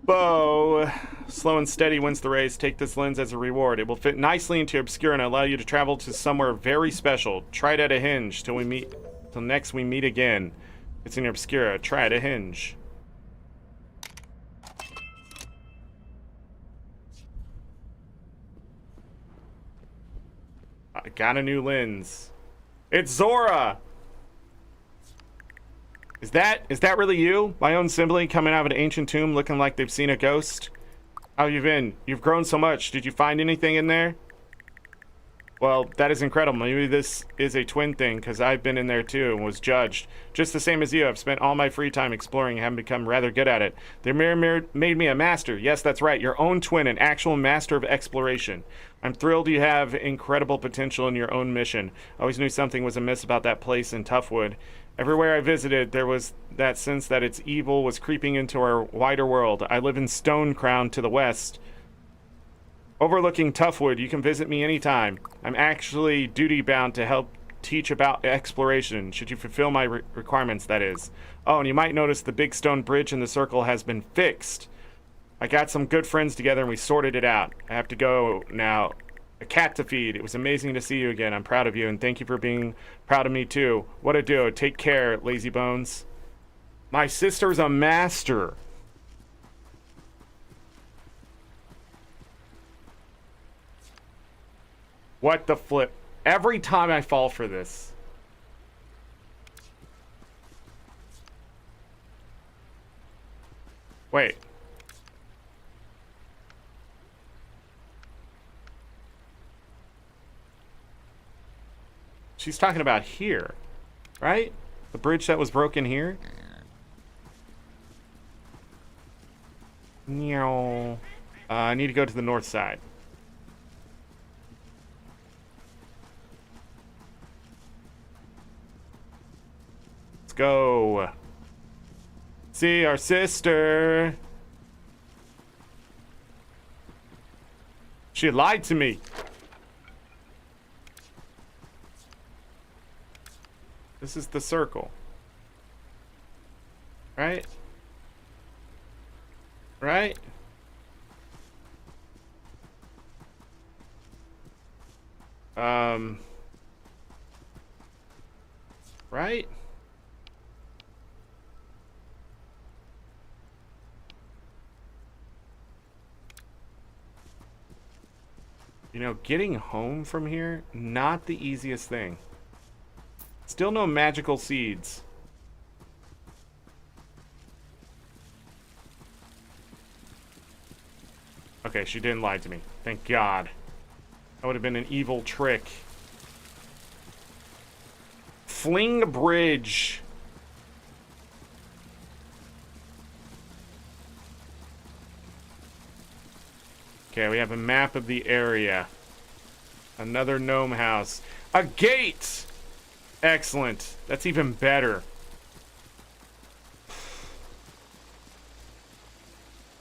bow. Slow and steady wins the race. Take this lens as a reward. It will fit nicely into your obscura and allow you to travel to somewhere very special. Try it at a hinge till next we meet again. It's in your obscura. Try it at a hinge. I got a new lens. It's Zora! Is that really you? My own sibling coming out of an ancient tomb looking like they've seen a ghost? How have you been? You've grown so much. Did you find anything in there? Well, that is incredible. Maybe this is a twin thing, because I've been in there too and was judged. Just the same as you, I've spent all my free time exploring and have become rather good at it. The mirror made me a master. Yes, that's right. Your own twin, an actual master of exploration. I'm thrilled you have incredible potential in your own mission. I always knew something was amiss about that place in Toughwood. Everywhere I visited, there was that sense that its evil was creeping into our wider world. I live in Stonecrown to the west, overlooking Toughwood. You can visit me anytime. I'm actually duty-bound to help teach about exploration, should you fulfill my requirements, that is. Oh, and you might notice the big stone bridge in the circle has been fixed. I got some good friends together and we sorted it out. I have to go now. A cat to feed. It was amazing to see you again. I'm proud of you, and thank you for being proud of me too. What a do. Take care, lazy bones. My sister's a master. What the flip? Every time I fall for this. Wait. She's talking about here, right? The bridge that was broken here? No. I need to go to the north side. Let's go. See our sister. She lied to me. This is the circle. Right? Right? Right? You know, getting home from here, not the easiest thing. Still no magical seeds. Okay, she didn't lie to me. Thank God. That would have been an evil trick. Fling bridge. Okay, we have a map of the area. Another gnome house. A gate! Excellent. That's even better.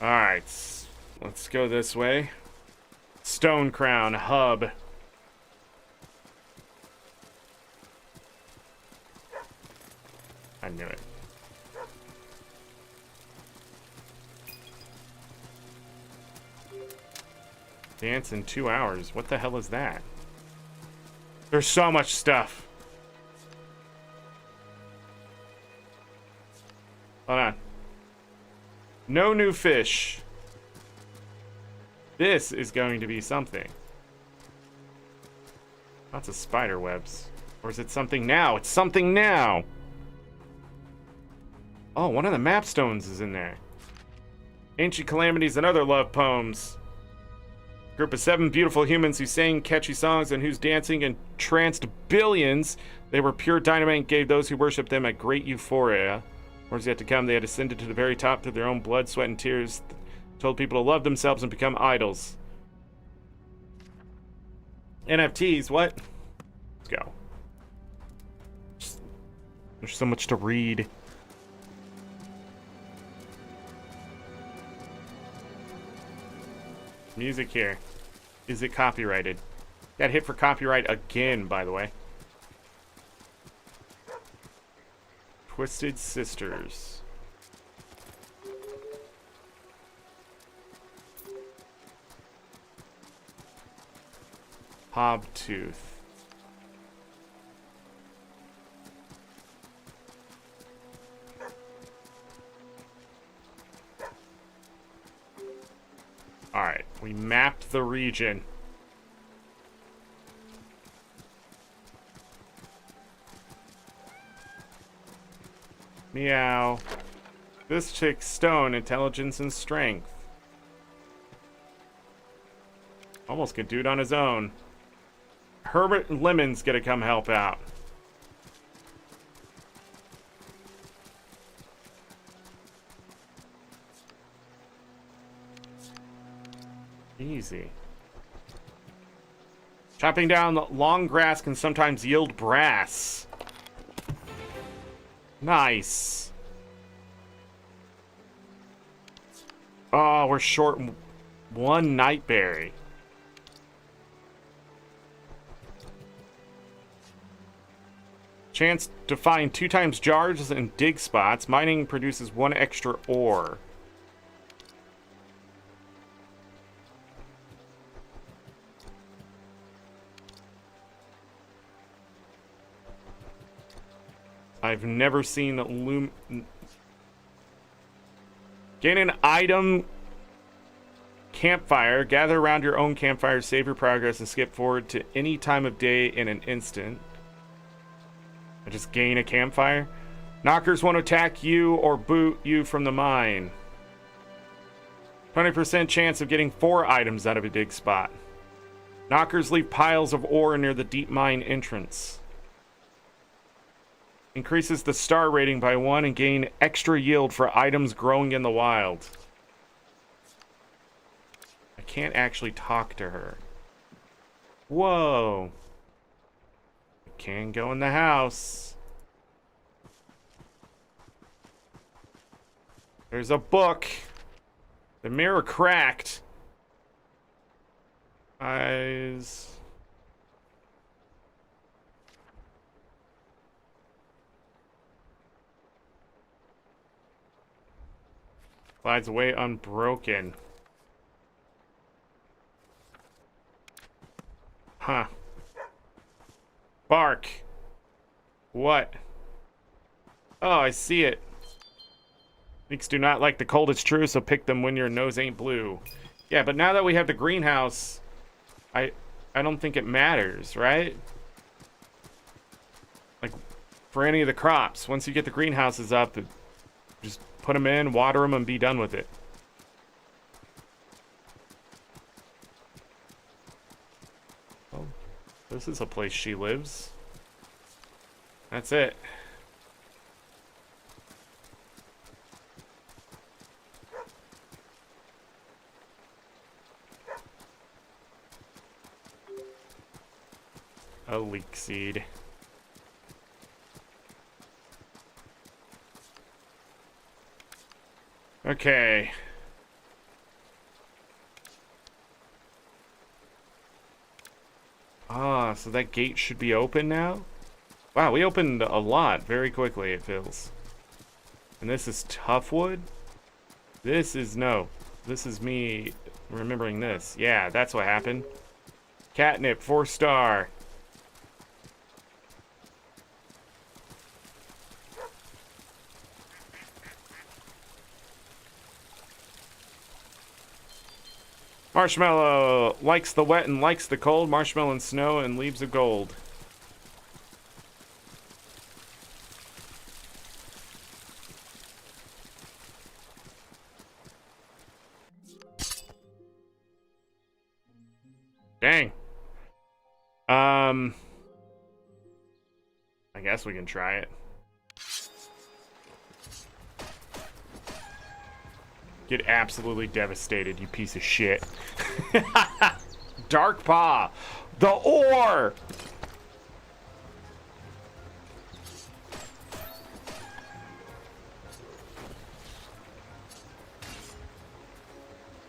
Alright. Let's go this way. Stone Crown Hub. I knew it. Dance in 2 hours. What the hell is that? There's so much stuff. Hold on. No new fish. This is going to be something. Lots of spider webs. Or is it something now? It's something now! Oh, one of the map stones is in there. Ancient calamities and other love poems. Group of 7 beautiful humans who sang catchy songs and whose dancing entranced billions. They were pure dynamite and gave those who worshipped them a great euphoria. Wars yet to come, they had ascended to the very top through their own blood, sweat, and tears. Told people to love themselves and become idols. NFTs, what? Let's go. There's so much to read. Music here. Is it copyrighted? Got hit for copyright again, by the way. Twisted Sisters. Hobtooth. Alright, we mapped the region. Meow. This chick's stone, intelligence, and strength. Almost could do it on his own. Herbert Lemon's gonna come help out. Easy. Chopping down long grass can sometimes yield brass. Nice. Oh, we're short 1 nightberry. Chance to find 2 times jars and dig spots. Mining produces 1 extra ore. I've never seen Gain an item campfire. Gather around your own campfire, save your progress, and skip forward to any time of day in an instant. I just gain a campfire. Knockers won't attack you or boot you from the mine. 20% chance of getting 4 items out of a dig spot. Knockers leave piles of ore near the deep mine entrance. Increases the star rating by 1 and gain extra yield for items growing in the wild. I can't actually talk to her. Whoa. I can go in the house. There's a book. The mirror cracked. Eyes. Slides away unbroken. Huh. Bark. What? Oh, I see it. Snakes do not like the cold, it's true, so pick them when your nose ain't blue. Yeah, but now that we have the greenhouse, I don't think it matters, right? Like, for any of the crops, once you get the greenhouses up, just put them in, water them, and be done with it. Oh, this is a place she lives. That's it. A leek seed. Okay. Ah, so that gate should be open now? Wow, we opened a lot very quickly, it feels. And this is tough wood? This is me remembering this. Yeah, that's what happened. Catnip, 4-star. Marshmallow likes the wet and likes the cold. Marshmallow and snow and leaves of gold. Dang. I guess we can try it. Get absolutely devastated, you piece of shit. Dark Paw. The ore!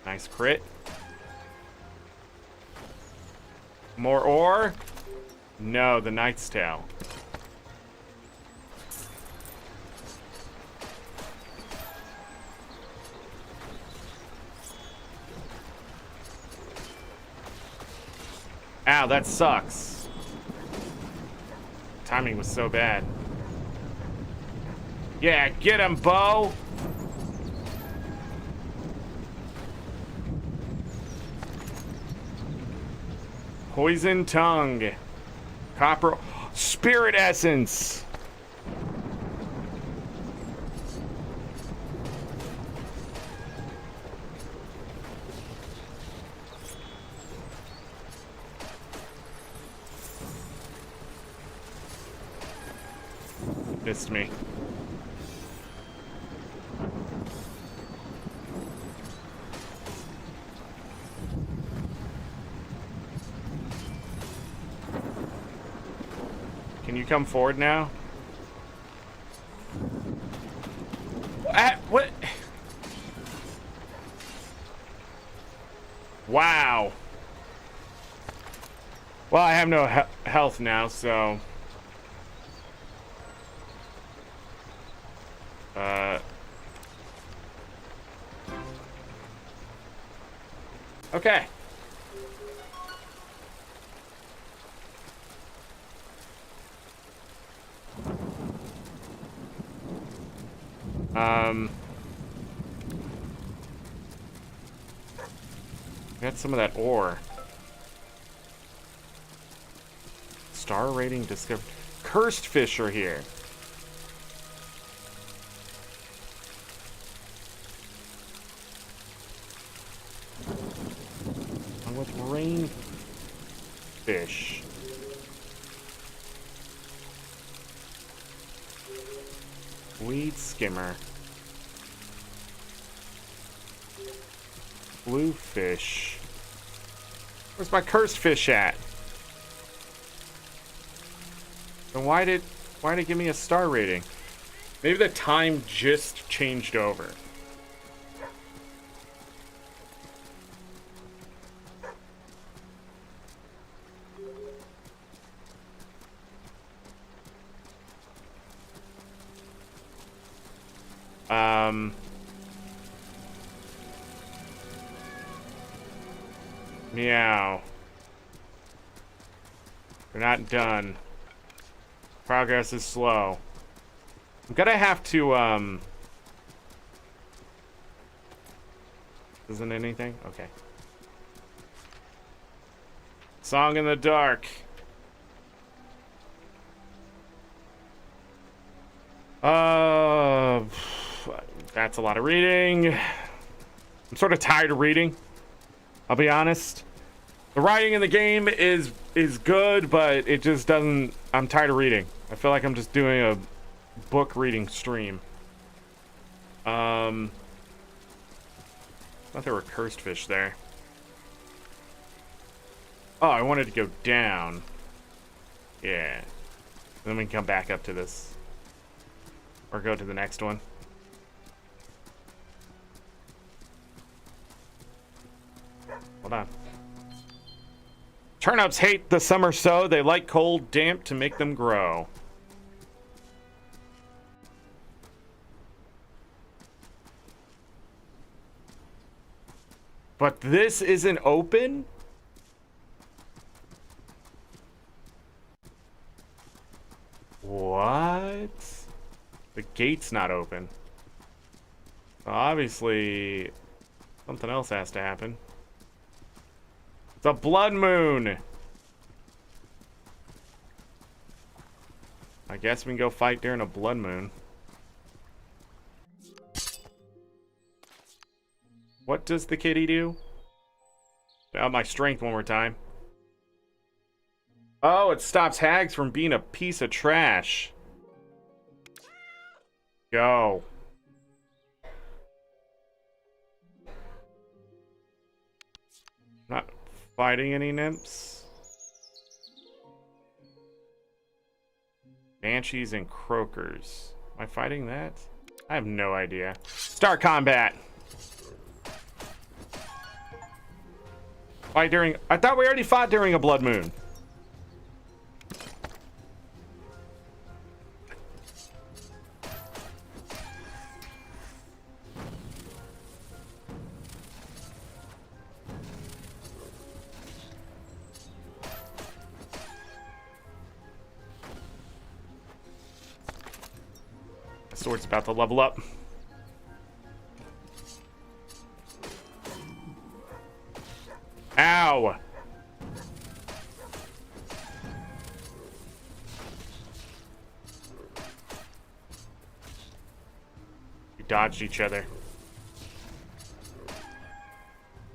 Nice crit. More ore? No, the Knight's Tail. Ow, that sucks. Timing was so bad. Yeah, get him, Bo! Poison tongue. Copper. Spirit essence. Missed me. Can you come forward now? What? Wow. Well, I have no health now, so... Okay. Got some of that ore. Star rating discovered. Cursed fish are here. With rain fish. Weed skimmer. Bluefish. Where's my cursed fish at? And why did it give me a star rating? Maybe the time just changed over. Meow. We're not done. Progress is slow. I'm gonna have to, Isn't anything? Okay. Song in the dark. That's a lot of reading. I'm sort of tired of reading. I'll be honest. The writing in the game is good, but it just doesn't... I'm tired of reading. I feel like I'm just doing a book reading stream. I thought there were cursed fish there. Oh, I wanted to go down. Yeah. Then we can come back up to this. Or go to the next one. Hold on. Turnips hate the summer so. They like cold, damp to make them grow. But this isn't open? What? The gate's not open. Obviously, something else has to happen. It's a blood moon. I guess we can go fight during a blood moon. What does the kitty do? Out my strength one more time. Oh, it stops hags from being a piece of trash. Go. Not fighting any nymphs. Banshees and croakers. Am I fighting that? I have no idea. Start combat. Fight during... I thought we already fought during a blood moon. Sword's about to level up. Ow! We dodged each other.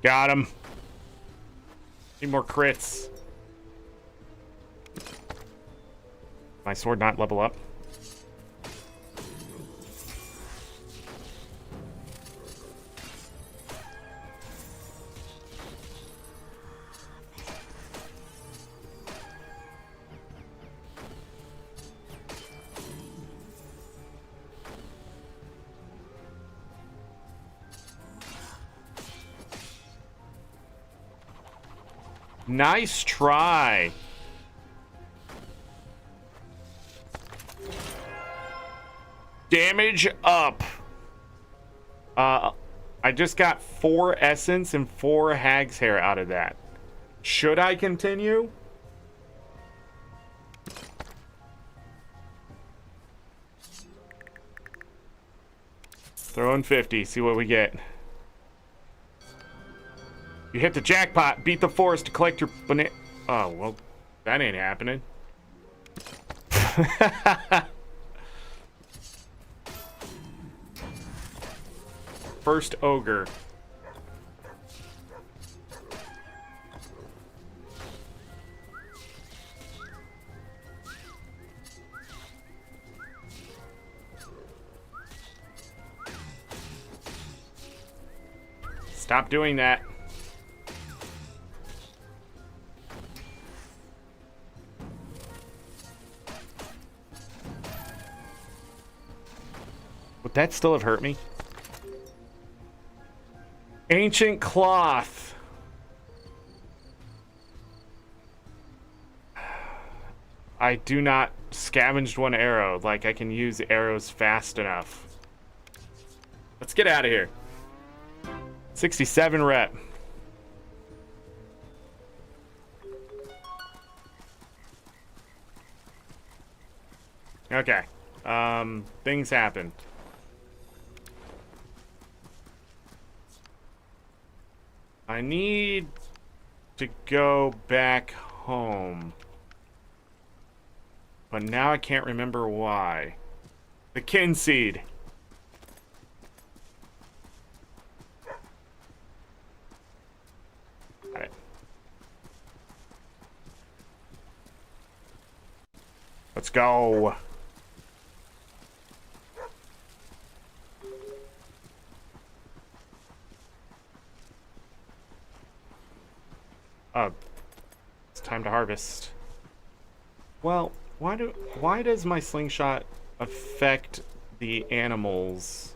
Got him. Need more crits. My sword not level up. Nice try. Damage up. I just got 4 essence and 4 hag's hair out of that. Should I continue? Throw in 50, see what we get. You hit the jackpot, beat the forest to collect your banana. Oh, well, that ain't happening. First ogre. Stop doing that. Would that still have hurt me? Ancient cloth. I do not scavenged one arrow. Like, I can use arrows fast enough. Let's get out of here. 67 rep. Okay. Things happen. I need to go back home. But now I can't remember why. The Kynseed. Got it. Let's go. Oh, it's time to harvest. Well, why does my slingshot affect the animals?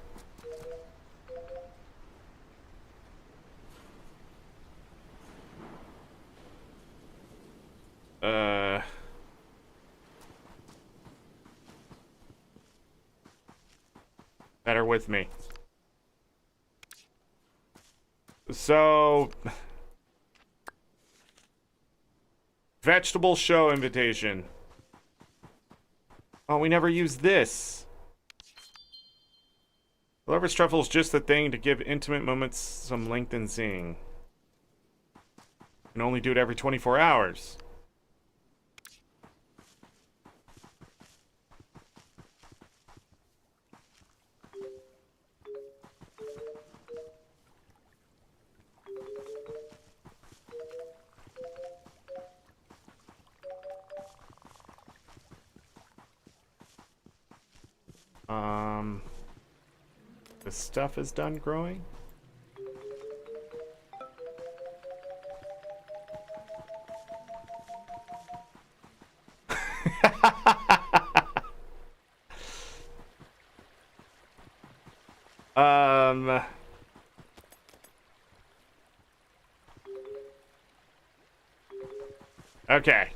Better with me. So, vegetable show invitation. Oh, we never used this. Lover's truffle is just the thing to give intimate moments some length and seeing. Can only do it every 24 hours. The stuff is done growing. Okay.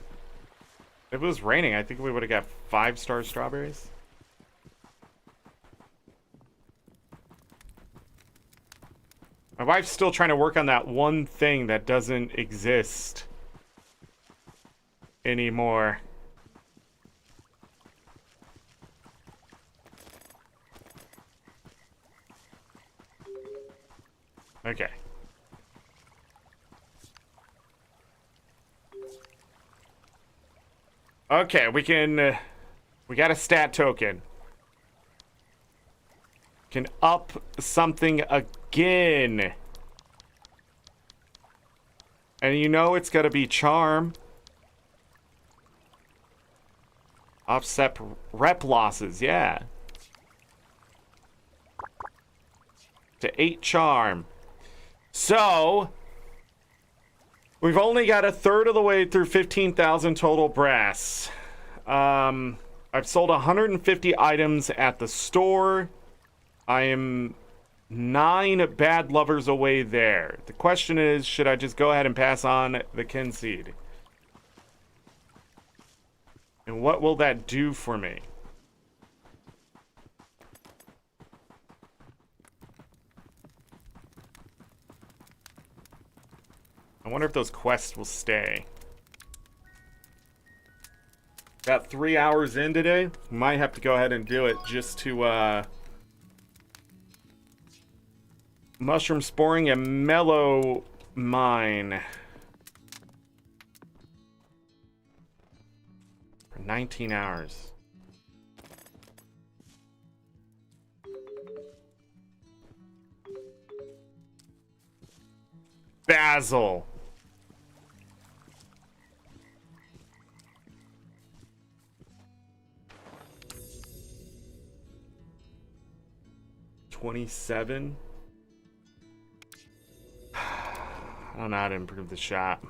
If it was raining, I think we would have got 5-star strawberries. My wife's still trying to work on that one thing that doesn't exist anymore. Okay. Okay, we can... we got a stat token. Can up something again. And you know it's gotta be charm. Offset rep losses, yeah. To 8 charm. So, we've only got a third of the way through 15,000 total brass. I've sold 150 items at the store. I am 9 bad lovers away there. The question is, should I just go ahead and pass on the Kynseed? And what will that do for me? I wonder if those quests will stay. Got 3 hours in today. Might have to go ahead and do it just to, mushroom sporing and mellow mine. For 19 hours. Basil. $27. I don't know how to improve the shop.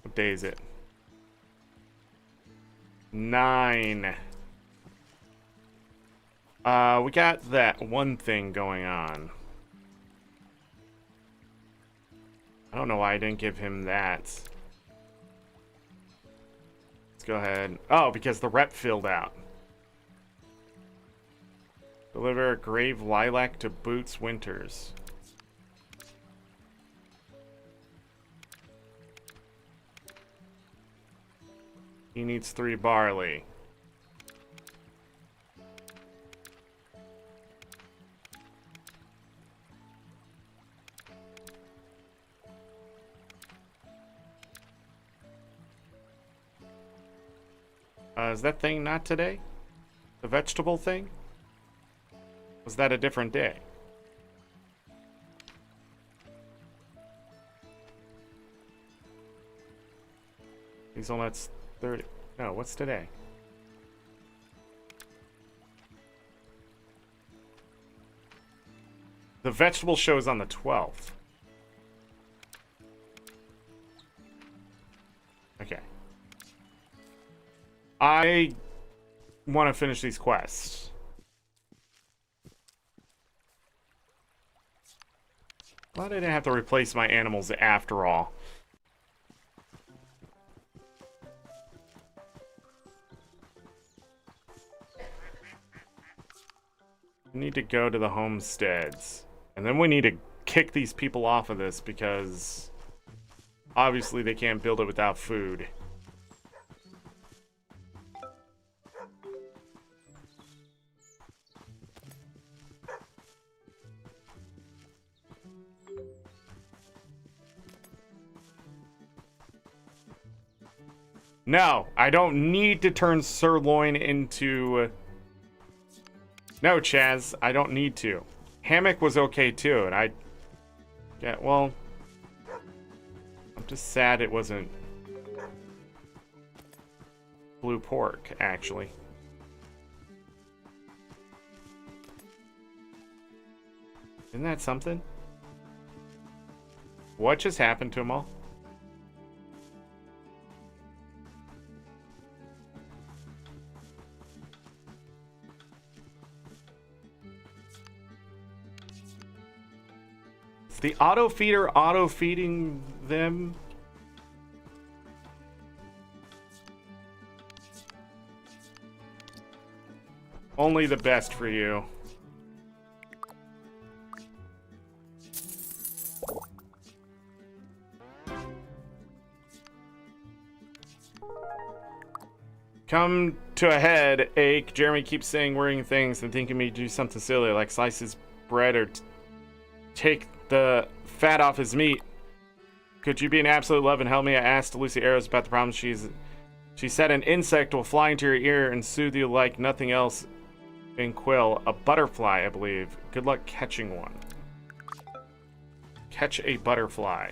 What day is it? 9. We got that one thing going on. I don't know why I didn't give him that. Let's go ahead. Oh, because the rep filled out. Deliver Grave Lilac to Boots Winters. He needs 3 barley. Is that thing not today? The vegetable thing? Was that a different day? Hazelnuts 30. No, what's today? The vegetable show is on the 12th. Okay. I want to finish these quests. Glad I didn't have to replace my animals after all. We need to go to the homesteads. And then we need to kick these people off of this because obviously they can't build it without food. No, I don't need to turn sirloin into... No, Chaz, I don't need to. Hammock was okay too, and I... Yeah, well... I'm just sad it wasn't... blue pork, actually. Isn't that something? What just happened to them all? The auto feeder auto feeding them. Only the best for you. Come to a head ache. Jeremy keeps saying worrying things and thinking me do something silly like slice his bread or take the fat off his meat. Could you be an absolute love and help me? I asked Lucy Arrows about the problem. She said an insect will fly into your ear and soothe you like nothing else in Quill. A butterfly, I believe. Good luck catching one. Catch a butterfly.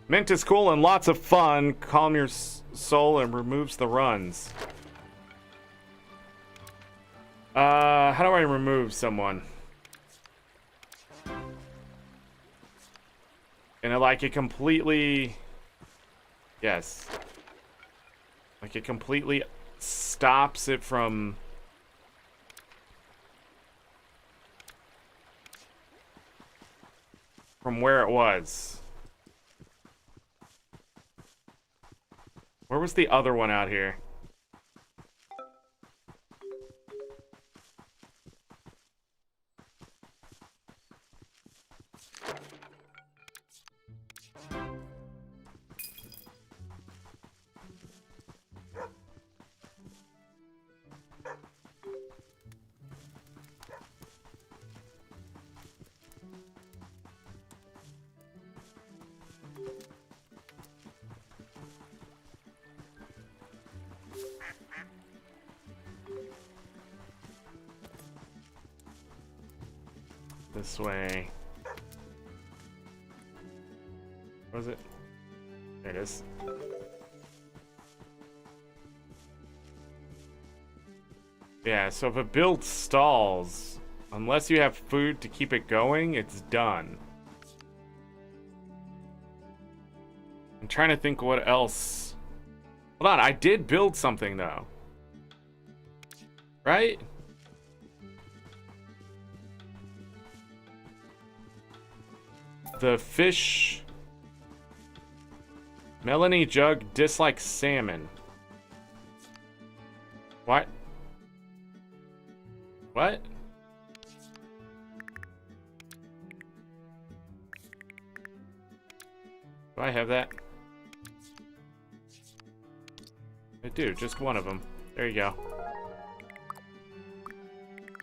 Mint is cool and lots of fun. Calm your soul and removes the runs. How do I remove someone? And like it completely... Yes. Like it completely stops it from... where it was. Where was the other one out here? This way. Where was it? There it is. Yeah, so if a build stalls, unless you have food to keep it going, it's done. I'm trying to think what else. Hold on, I did build something though. Right? The fish... Melanie Jug dislikes salmon. What? What? Do I have that? I do, just one of them. There you go.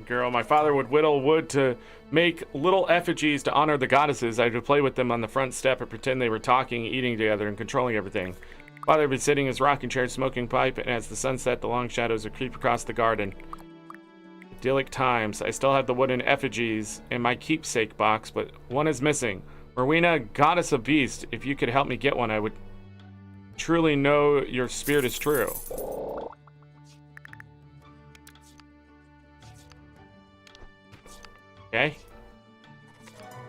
Girl, my father would whittle wood to make little effigies to honor the goddesses. I would play with them on the front step and pretend they were talking, eating together, and controlling everything. Father would be sitting in his rocking chair, smoking pipe, and as the sun set, the long shadows would creep across the garden. Idyllic times. I still have the wooden effigies in my keepsake box, but one is missing. Rowena, goddess of beasts, if you could help me get one, I would truly know your spirit is true. Okay.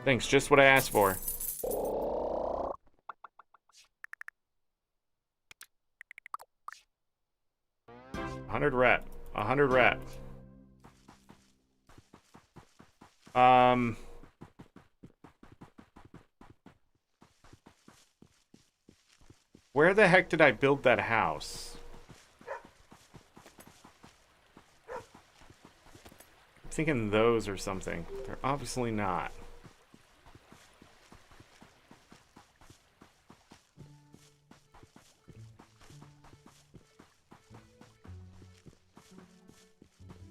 Thanks, just what I asked for. 100 rep. 100 rep. Where the heck did I build that house? I'm thinking those or something. They're obviously not.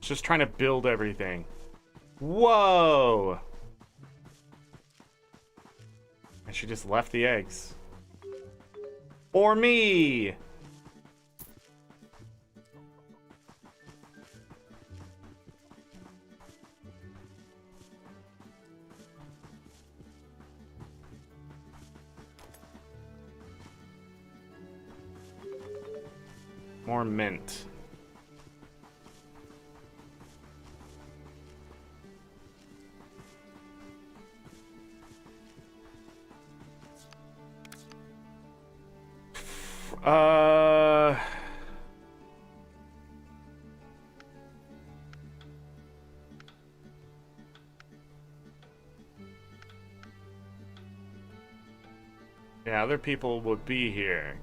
Just trying to build everything. Whoa! And she just left the eggs. For me! More mint. Yeah, other people would be here.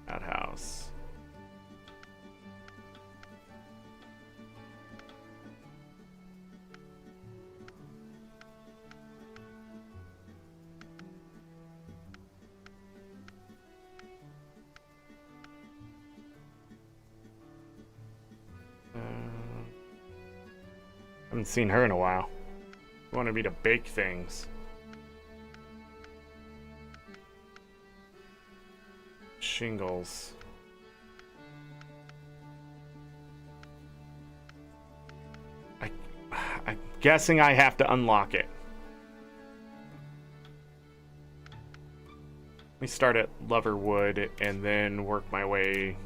Outhouse. Haven't seen her in a while. Wanted me to bake things. Shingles. I'm guessing I have to unlock it. Let me start at Loverwood and then work my way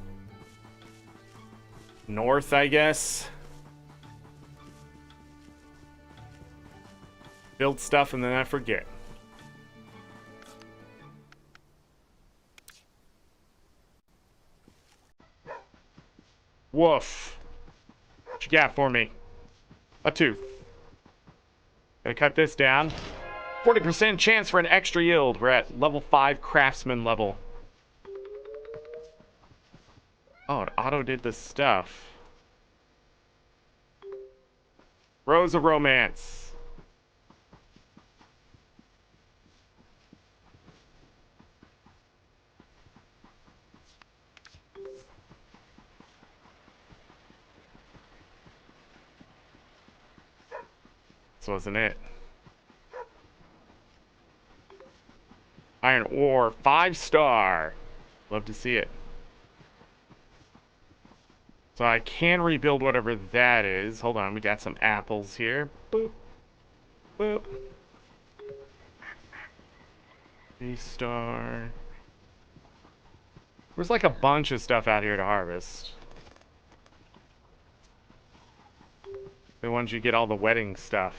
north, I guess. Build stuff and then I forget. Woof. What you got for me? A tooth. Gotta cut this down. 40% chance for an extra yield. We're at level 5 craftsman level. Oh, it auto did this stuff. Rose of Romance. This wasn't it. Iron ore, 5-star. Love to see it. So I can rebuild whatever that is. Hold on, we got some apples here. Boop. Boop. 3-star. There's like a bunch of stuff out here to harvest. The ones you get all the wedding stuff.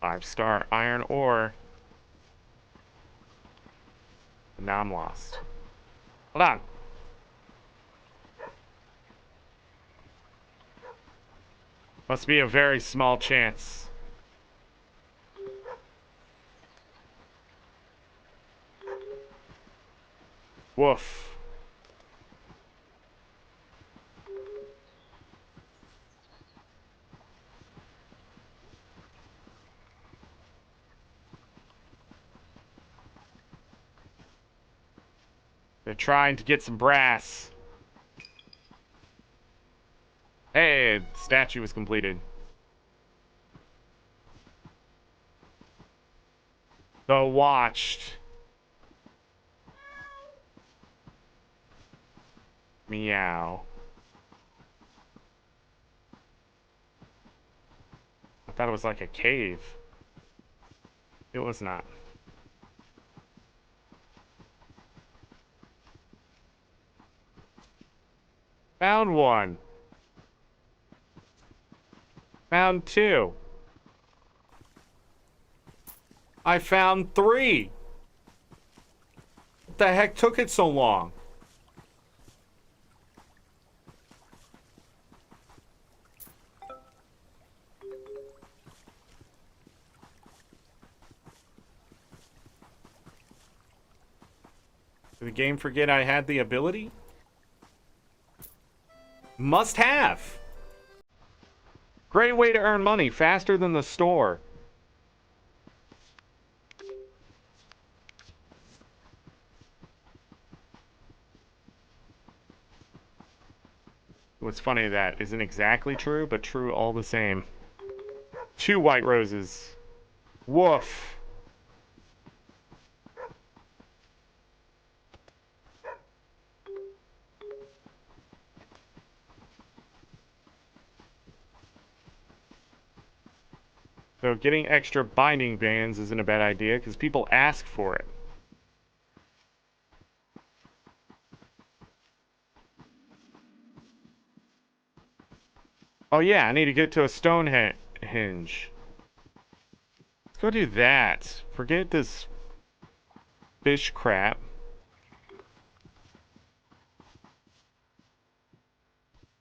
Five-star iron ore. And now I'm lost. Hold on. Must be a very small chance. Woof. They're trying to get some brass. Hey, the statue was completed. The watched. Meow. I thought it was like a cave. It was not. Found one. Found two. I found three. What the heck took it so long? Did the game forget I had the ability? Must have. Great way to earn money, faster than the store. What's funny, that isn't exactly true, but true all the same. 2 white roses. Woof. So getting extra binding bands isn't a bad idea, because people ask for it. Oh yeah, I need to get to a Stonehenge. Let's go do that. Forget this fish crap.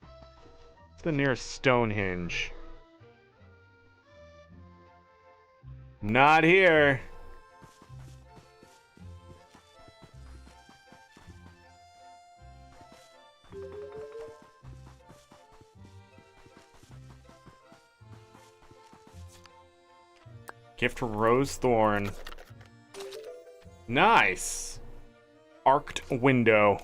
What's the nearest Stonehenge? Not here. Gift from Rose Thorn. Nice. Arced window.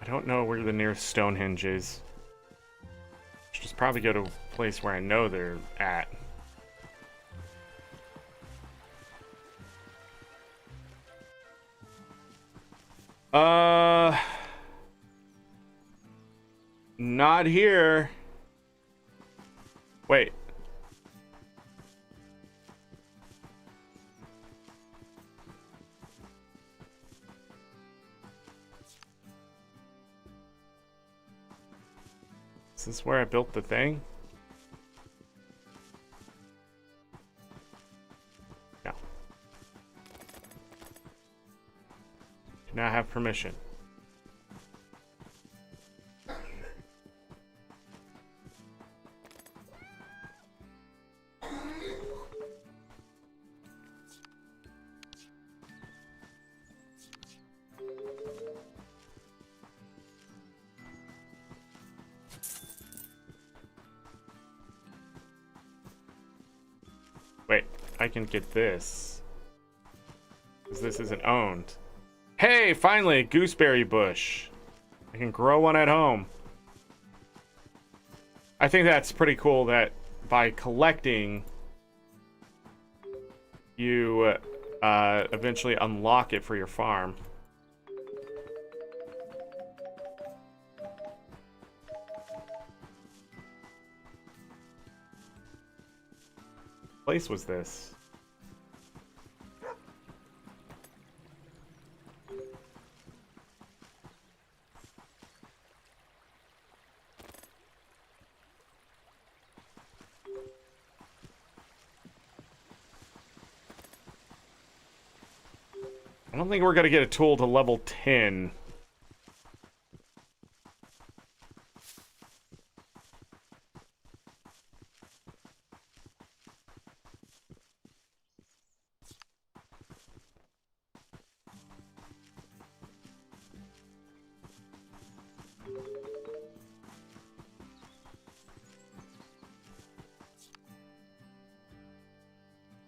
I don't know where the nearest Stonehenge is. Should just probably go to a place where I know they're at. Not here. Wait. Is this where I built the thing? No. Do not have permission. Wait, I can get this. Because this isn't owned. Hey, finally, a gooseberry bush. I can grow one at home. I think that's pretty cool that by collecting, you eventually unlock it for your farm. place was this? I don't think we're gonna get a tool to level 10.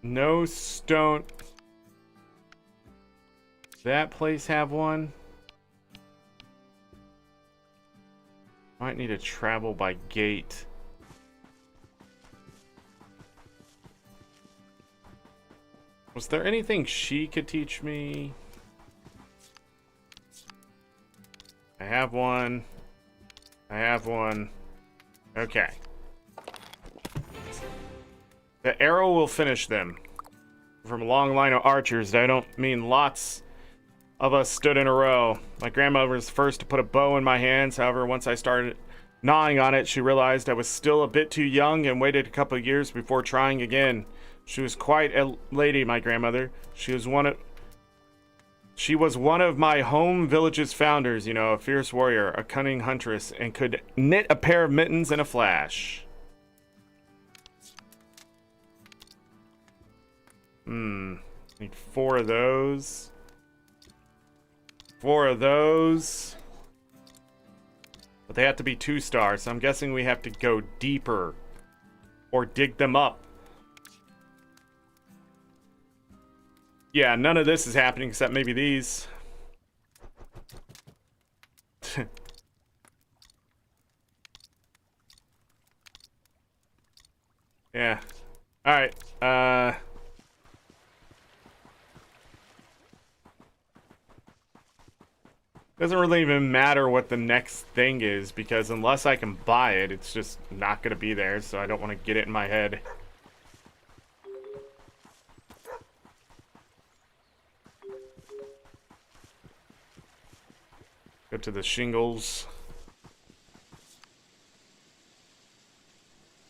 No stone. That place have one? Might need to travel by gate. Was there anything she could teach me? I have one. I have one. Okay. The arrow will finish them. From a long line of archers, I don't mean lots of us stood in a row. My grandmother was the first to put a bow in my hands. However, once I started gnawing on it, she realized I was still a bit too young and waited a couple of years before trying again. She was quite a lady, my grandmother. She was one of my home village's founders, you know, a fierce warrior, a cunning huntress, and could knit a pair of mittens in a flash. Need 4 of those. 4 of those. But they have to be 2 stars, so I'm guessing we have to go deeper. Or dig them up. Yeah, none of this is happening except maybe these. Yeah. Alright, doesn't really even matter what the next thing is, because unless I can buy it, it's just not gonna be there, so I don't want to get it in my head. Go to the shingles.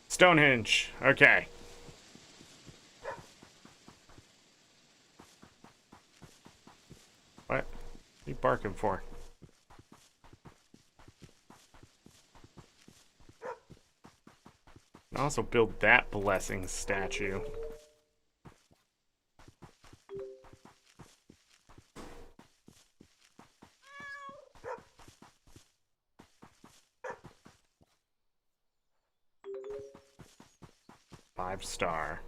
Stonehenge. Okay. What are you barking for? Also build that blessing statue. Five star.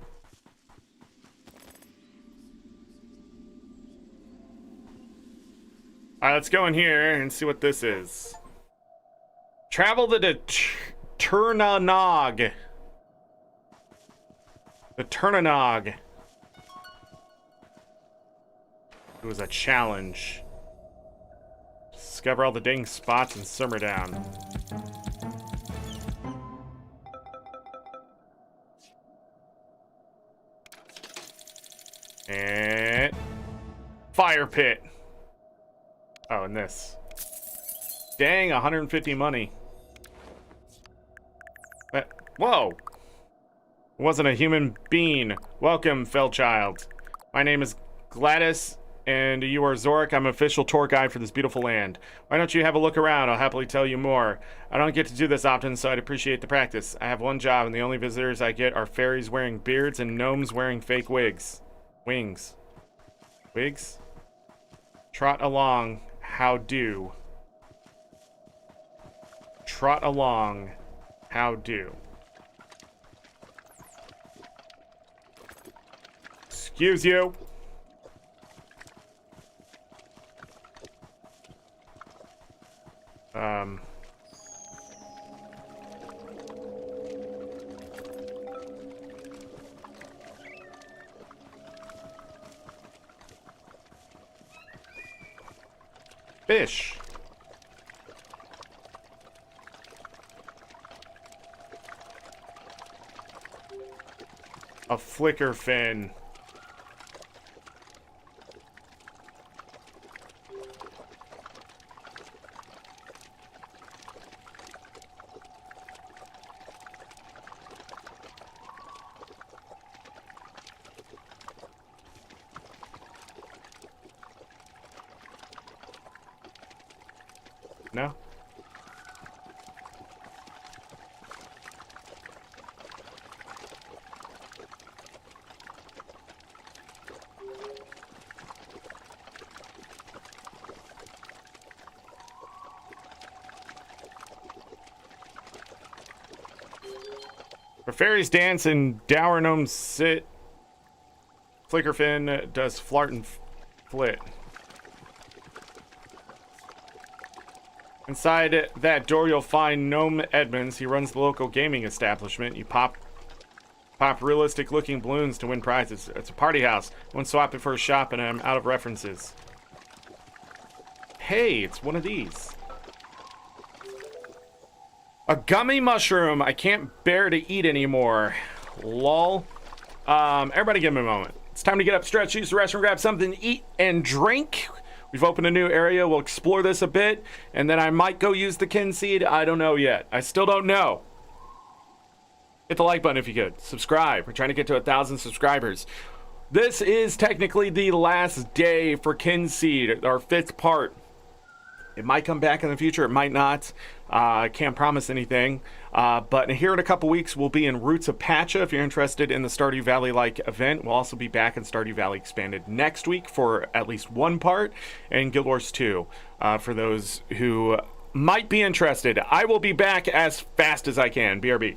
Alright, let's go in here and see what this is. Travel to the Turnanog. The Turnanog. It was a challenge. Discover all the dang spots and simmer down. And fire pit. Oh, and this. Dang, 150 money. Whoa! Wasn't a human being. Welcome, Fellchild. My name is Gladys, and you are Zorric. I'm an official tour guide for this beautiful land. Why don't you have a look around? I'll happily tell you more. I don't get to do this often, so I'd appreciate the practice. I have one job, and the only visitors I get are fairies wearing beards and gnomes wearing fake wigs. Wings. Wigs? Trot along. How do? Trot along. How do? Excuse you. Fish. a flicker fin. No? Where fairies dance and dour gnomes sit, Flickerfin does flart and flit. Inside that door, you'll find Gnome Edmonds. He runs the local gaming establishment. You pop realistic-looking balloons to win prizes. It's a party house. One swap it for a shop, and I'm out of references. Hey, it's one of these. A gummy mushroom I can't bear to eat anymore. Lol. Everybody give me a moment. It's time to get up, stretch, use the restroom, grab something to eat and drink. We've opened a new area. We'll explore this a bit, and then I might go use the Kynseed. I don't know yet. I still don't know. Hit the like button if you could. Subscribe. We're trying to get to 1,000 subscribers. This is technically the last day for Kynseed, our 5th part. It might come back in the future. It might not. I can't promise anything. But here in a couple weeks, we'll be in Roots of Pacha. If you're interested in the Stardew Valley-like event, we'll also be back in Stardew Valley Expanded next week for at least one part, and Guild Wars 2 for those who might be interested. I will be back as fast as I can. BRB.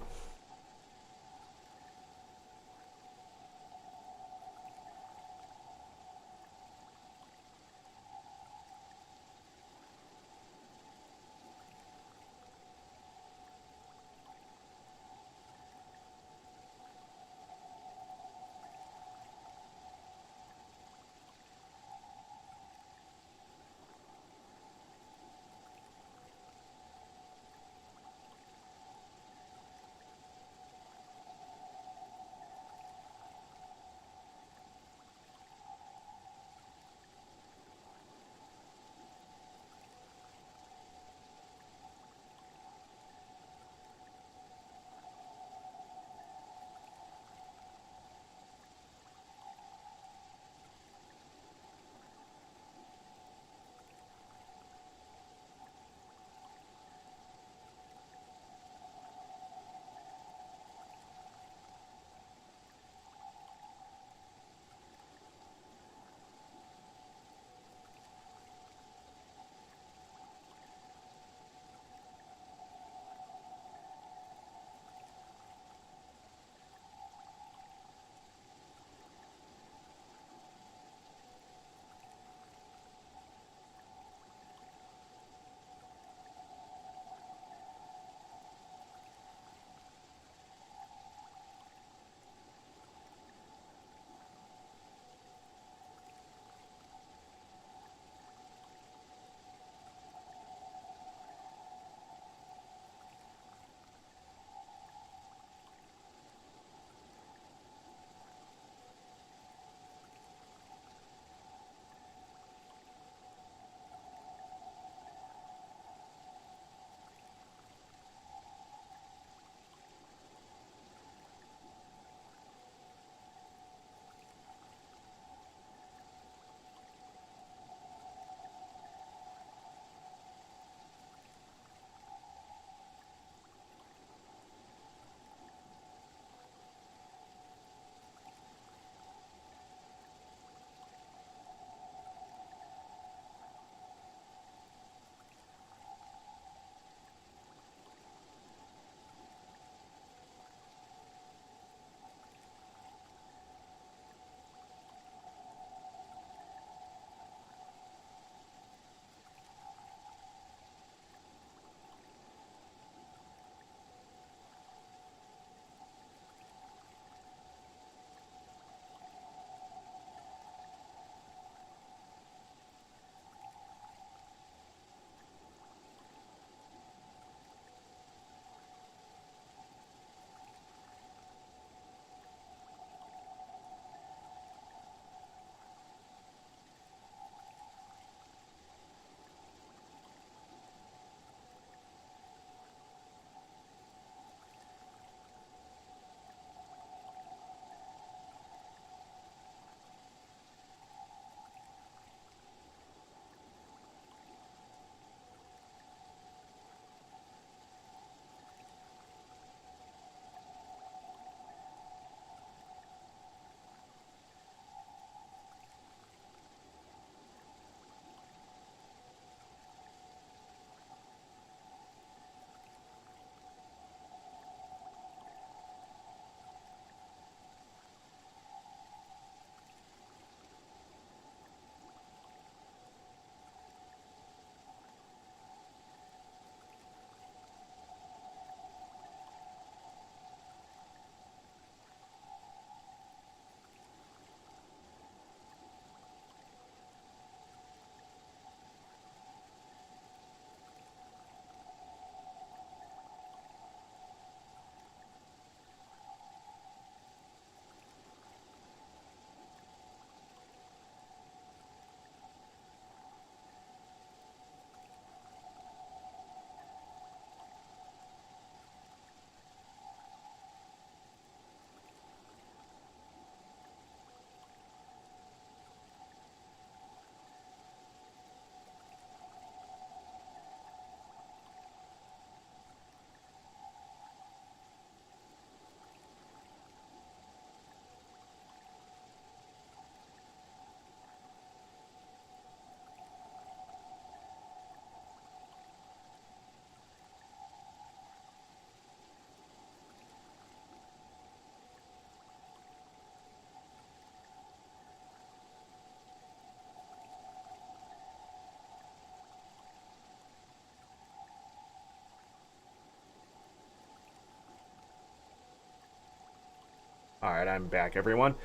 All right, I'm back, everyone.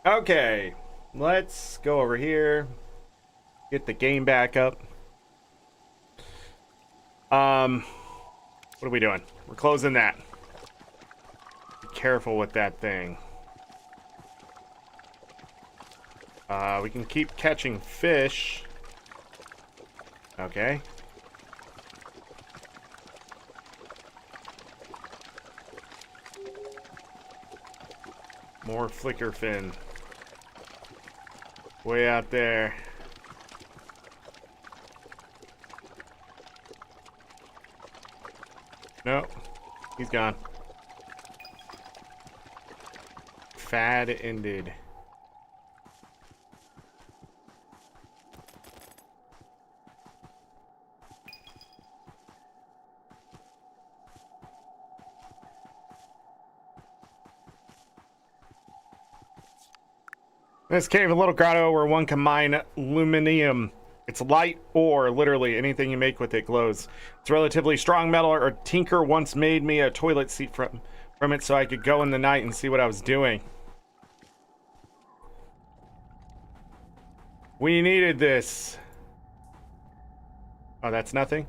Okay, let's go over here. Get the game back up. What are we doing? We're closing that. Be careful with that thing. We can keep catching fish. Okay. More flicker fin. Way out there. Nope. He's gone. Fad ended. This cave, a little grotto where one can mine aluminium. It's light ore, literally. Anything you make with it glows. It's relatively strong metal. Or tinker once made me a toilet seat from it so I could go in the night and see what I was doing. We needed this. Oh, that's nothing?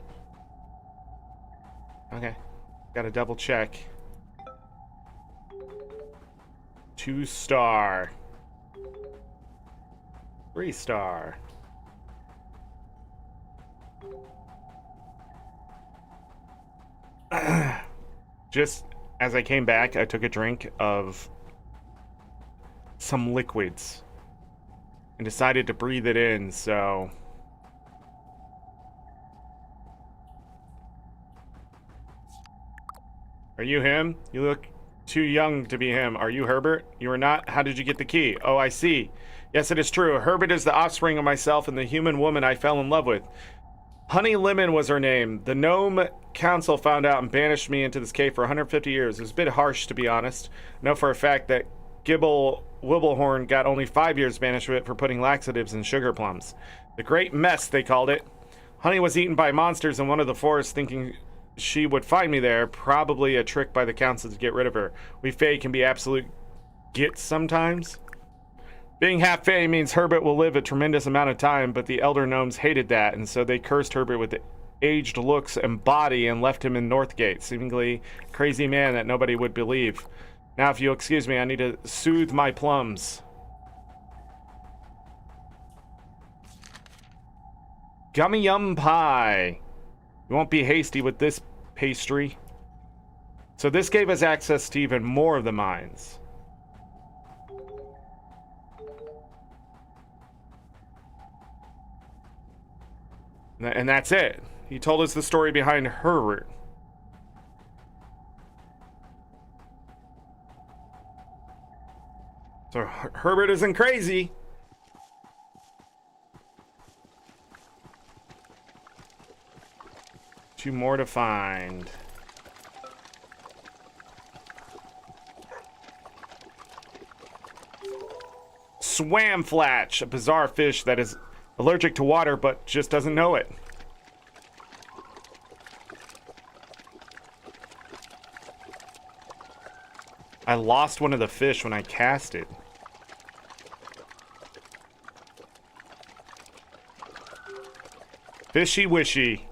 Okay. Gotta double check. 2-star. 3-star. Just as I came back, I took a drink of some liquids and decided to breathe it in, so... Are you him? You look too young to be him. Are you Herbert? You are not? How did you get the key? Oh, I see. Yes, it is true. Herbert is the offspring of myself and the human woman I fell in love with. Honey Lemon was her name. The Gnome Council found out and banished me into this cave for 150 years. It was a bit harsh, to be honest. I know for a fact that Gibble Wibblehorn got only 5 years banishment for putting laxatives in sugar plums. The Great Mess, they called it. Honey was eaten by monsters in one of the forests, thinking she would find me there. Probably a trick by the council to get rid of her. We Fae can be absolute gits sometimes. Being half Fae means Herbert will live a tremendous amount of time, but the Elder Gnomes hated that, and so they cursed Herbert with aged looks and body and left him in Northgate, seemingly crazy man that nobody would believe. Now, if you'll excuse me, I need to soothe my plums. Gummy Yum Pie. You won't be hasty with this pastry. So this gave us access to even more of the mines. And that's it. He told us the story behind Herbert. So Herbert isn't crazy. Two more to find. Swamflatch, a bizarre fish that is allergic to water but just doesn't know it. I lost one of the fish when I cast it. Fishy wishy.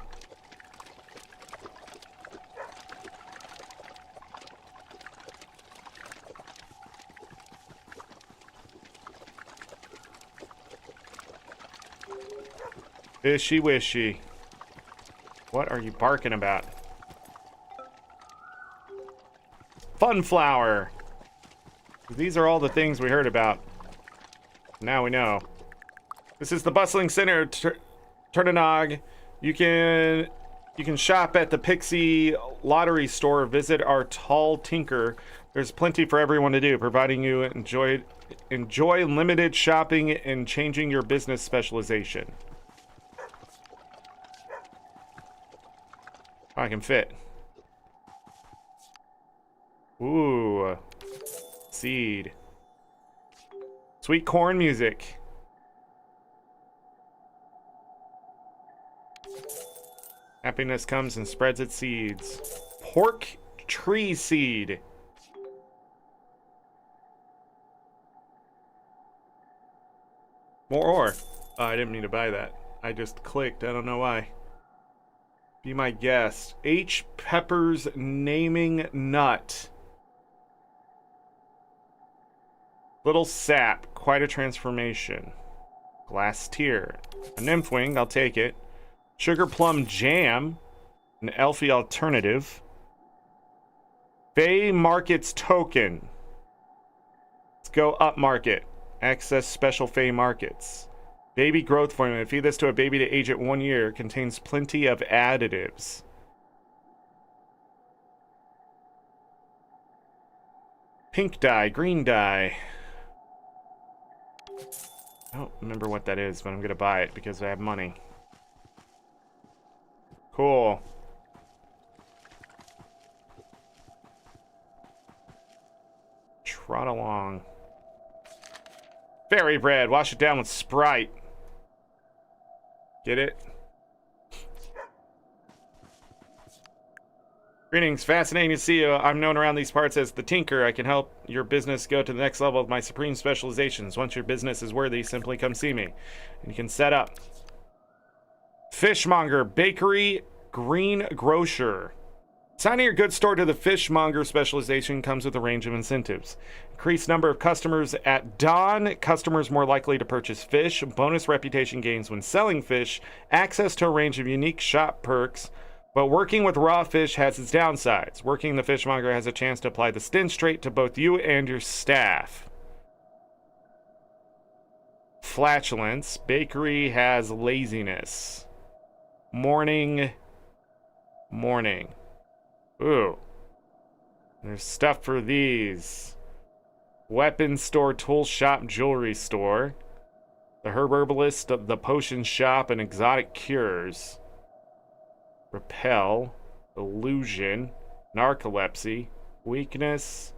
Fishy wishy. What are you barking about? Funflower. These are all the things we heard about. Now we know. This is the bustling center of Turnanog. You can shop at the Pixie Lottery Store. Visit our Tall Tinker. There's plenty for everyone to do, providing you enjoy limited shopping and changing your business specialization. Oh, I can fit. Ooh. Seed. Sweet corn music. Happiness comes and spreads its seeds. Pork tree seed. More ore. Oh, I didn't mean to buy that. I just clicked. I don't know why. Be my guest. H. Pepper's naming nut. Little sap. Quite a transformation. Glass tier. A nymph wing. I'll take it. Sugar plum jam. An elfie alternative. Fay Market's token. Let's go up market. Access special Fay Markets. Baby growth formula. Feed this to a baby to age it 1 year. Contains plenty of additives. Pink dye, green dye. I don't remember what that is, but I'm gonna buy it because I have money. Cool. Trot along. Fairy bread. Wash it down with Sprite. Get it? Greetings. Fascinating to see you. I'm known around these parts as the Tinker. I can help your business go to the next level with my supreme specializations. Once your business is worthy, simply come see me. And you can set up. Fishmonger. Bakery. Green Grocer. Signing your goods store to the Fishmonger specialization comes with a range of incentives. Increased number of customers at dawn. Customers more likely to purchase fish. Bonus reputation gains when selling fish. Access to a range of unique shop perks. But working with raw fish has its downsides. Working the Fishmonger has a chance to apply the stench trait to both you and your staff. Flatulence. Bakery has laziness. Morning. Ooh. There's stuff for these. Weapon store, tool shop, jewelry store. The herbalist, the potion shop, and exotic cures. Repel. Illusion. Narcolepsy. Weakness.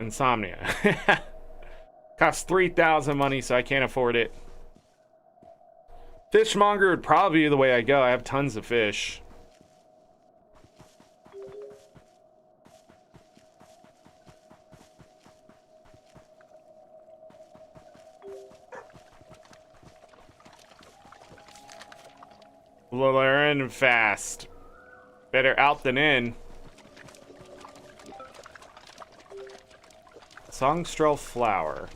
Insomnia. Costs 3,000 money, so I can't afford it. Fishmonger would probably be the way I go. I have tons of fish. Learn fast. Better out than in. Songstrel flower.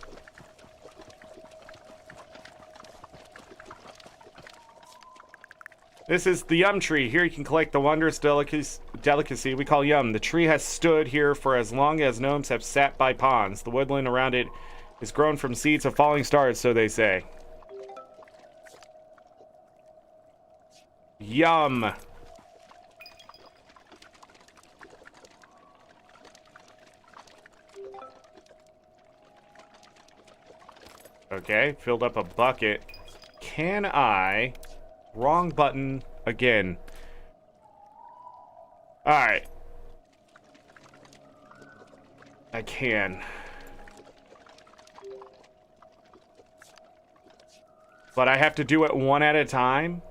This is the Yum Tree. Here you can collect the wondrous delicacy we call Yum. The tree has stood here for as long as gnomes have sat by ponds. The woodland around it is grown from seeds of falling stars, so they say. Yum. Okay, filled up a bucket. Can I... Wrong button again. Alright. I can. But I have to do it one at a time?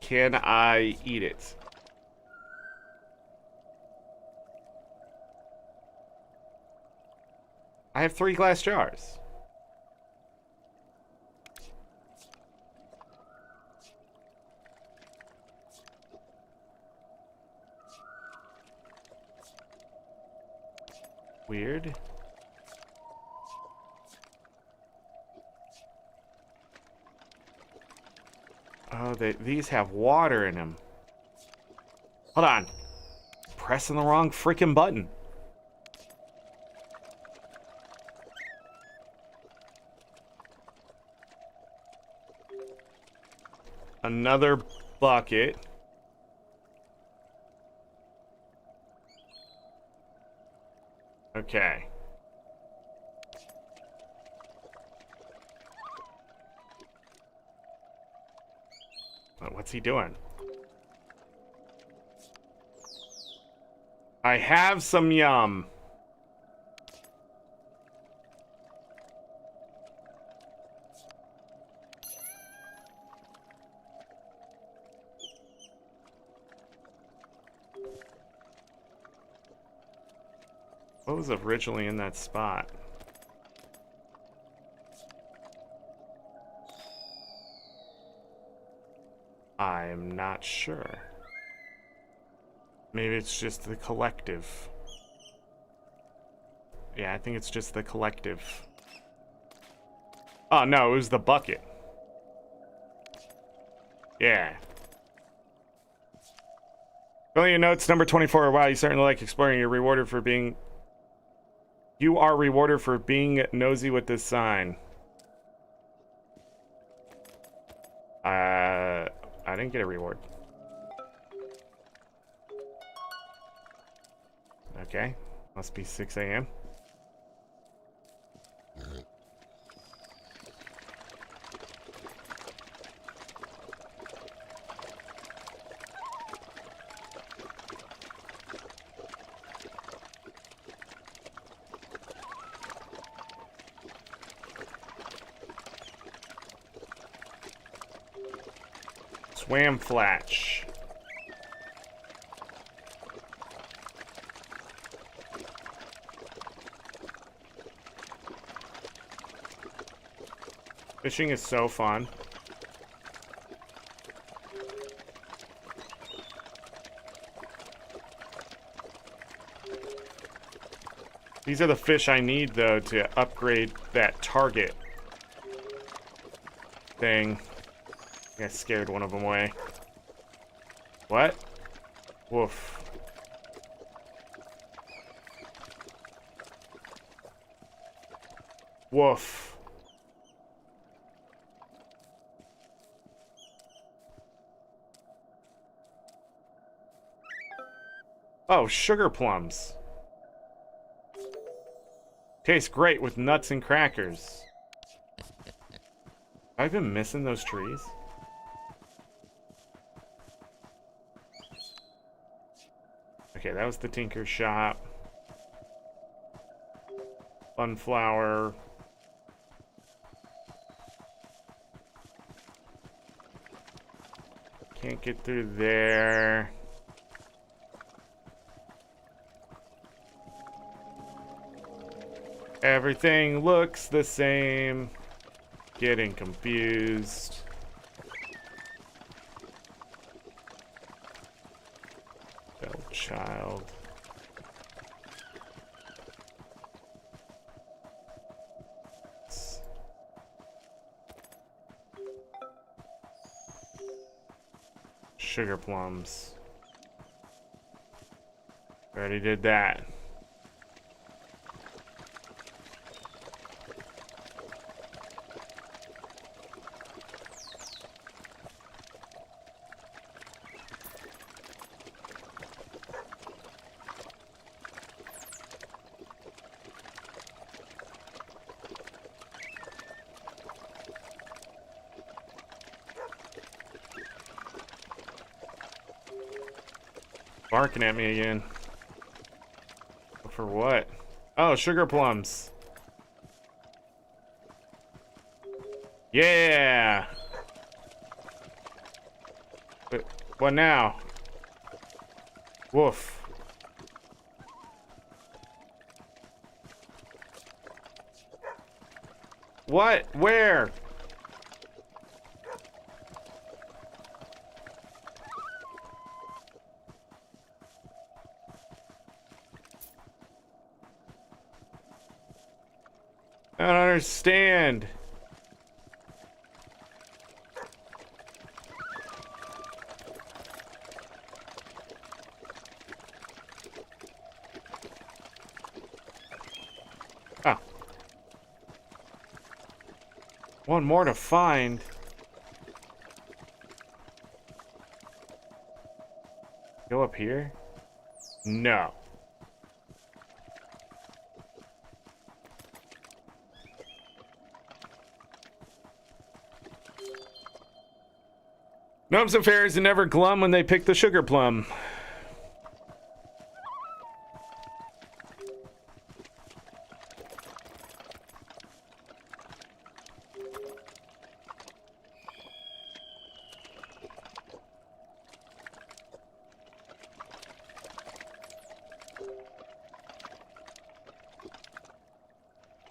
Can I eat it? I have 3 glass jars. Weird. Oh, these have water in them. Hold on. Pressing the wrong freaking button. Another bucket. Okay. What's he doing? I have some yum. What was originally in that spot? I'm not sure. Maybe it's just the collective. Yeah, I think it's just the collective. Oh, no, it was the bucket. Yeah. Brilliant notes, number 24. Wow, you certainly like exploring. You're rewarded for being... You are rewarded for being nosy with this sign. I didn't get a reward. Okay, must be 6 a.m. Swam flatch. Fishing is so fun. These are the fish I need, though, to upgrade that target thing. I scared one of them away. What? Woof. Woof. Oh, sugar plums. Tastes great with nuts and crackers. Have I been missing those trees? Okay, that was the Tinker Shop. Sunflower. Can't get through there. Everything looks the same. Getting confused. Child. Sugar plums. Already did that. Barking at me again. For what? Oh, sugar plums. Yeah. But what now? Woof. What? Where? I don't understand. Oh. One more to find. up here? No. Gnomes and fairies are never glum when they pick the sugar plum.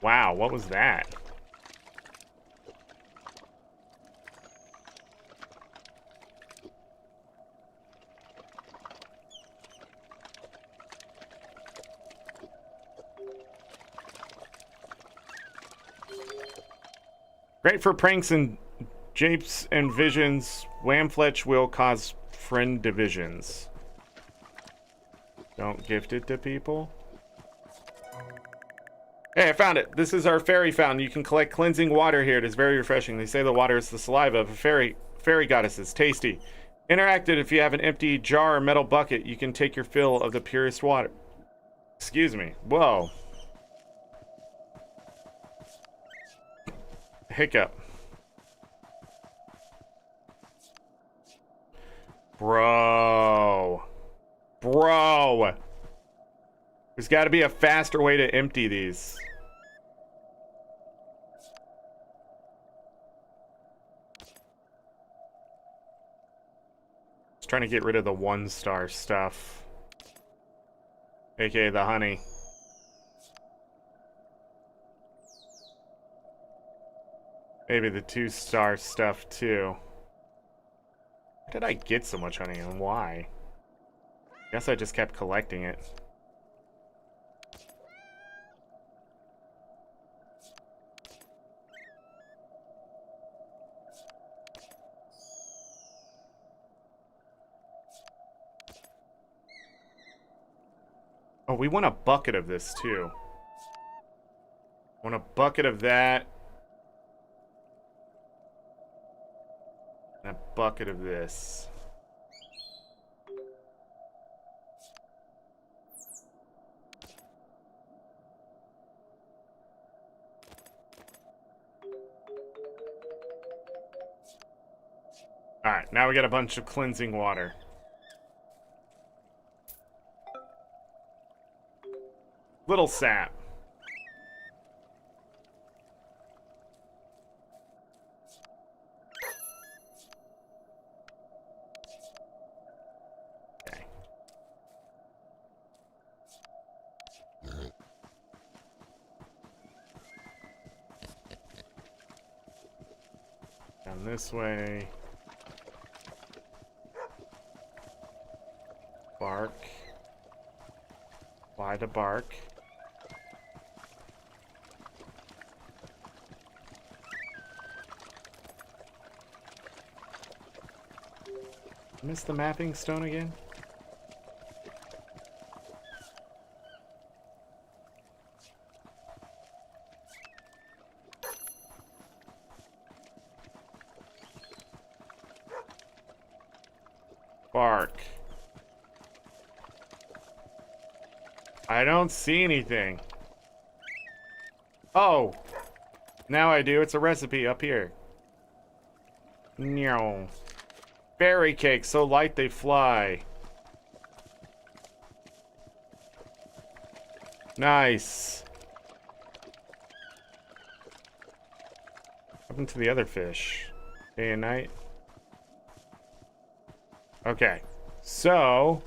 Wow, what was that? Great for pranks and japes and visions. Whamfletch will cause friend divisions. Don't gift it to people. Hey, I found it. This is our fairy fountain. You can collect cleansing water here. It is very refreshing. They say the water is the saliva of a fairy goddesses. Tasty. Interactive. If you have an empty jar or metal bucket, you can take your fill of the purest water. Excuse me. Whoa. Hiccup. Bro. There's got to be a faster way to empty these. Just trying to get rid of the 1-star stuff. AKA the honey. Maybe the 2-star stuff too. Where did I get so much honey and why? Guess I just kept collecting it. Oh, we want a bucket of this too. Want a bucket of that. And a bucket of this. Alright, now we got a bunch of cleansing water. Little sap. Okay. Down this way. Bark. Apply the bark. Miss the mapping stone again? Bark. I don't see anything. Oh! Now I do. It's a recipe up here. No. Berry cake, so light they fly. Nice. What happened to the other fish? Day and night? Okay. So.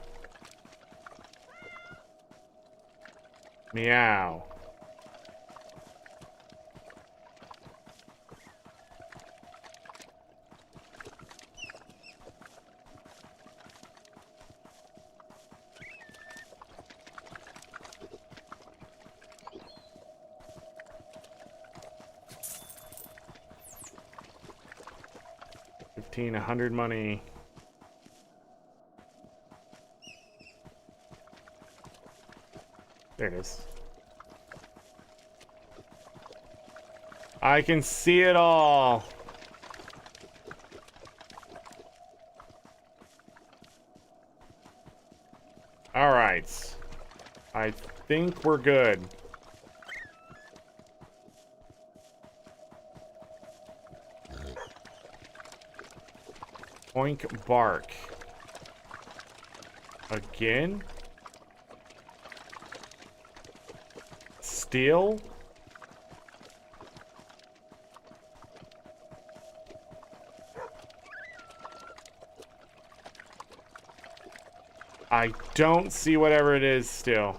Meow. $1,500 money. There it is. I can see it all. I think we're good. Oink bark. Again? Steel? I don't see whatever it is still.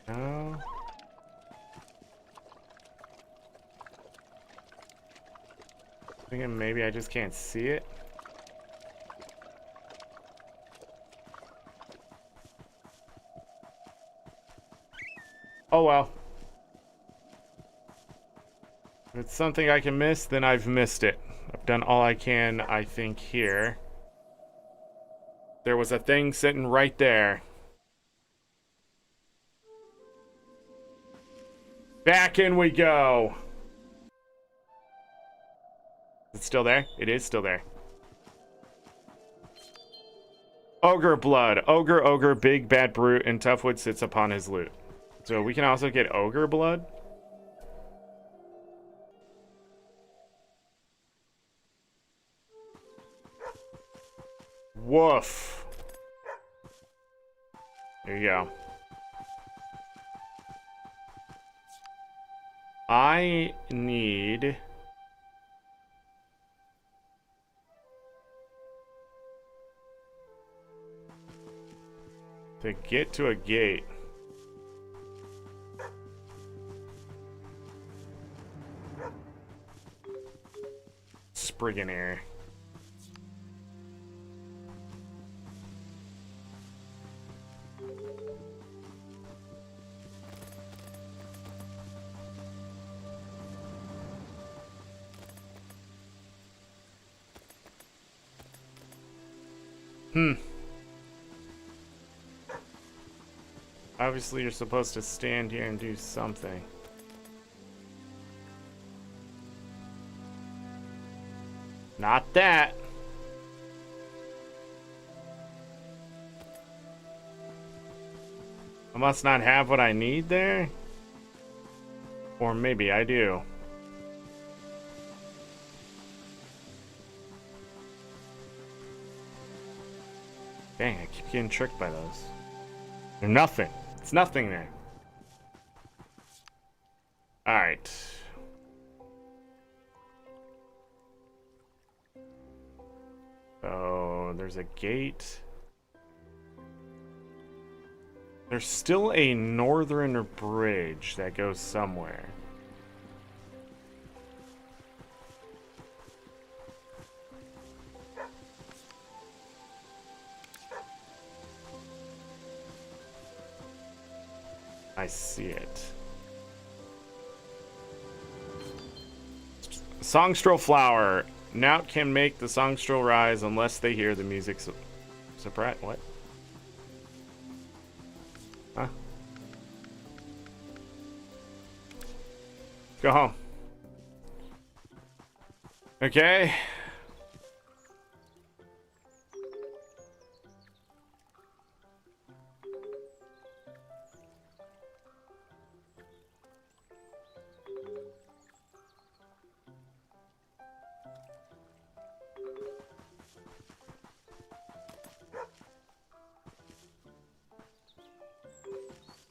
No. Thinking maybe I just can't see it. Oh well. If it's something I can miss, then I've missed it. I've done all I can, I think, here. There was a thing sitting right there. Back in we go. Is it still there? It is still there. Ogre blood. Ogre, big bad brute, and Toughwood sits upon his loot. So we can also get ogre blood. Woof. There you go. I need to get to a gate. Spriggin' air. Obviously, you're supposed to stand here and do something. Not that. I must not have what I need there. Or maybe I do. Dang, I keep getting tricked by those. They're nothing. It's nothing there. Alright. So, there's a gate. There's still a northern bridge that goes somewhere. I see it. Songstrel flower. Nout can make the songstrel rise unless they hear the music. Surprise? What? Huh? Go home. Okay.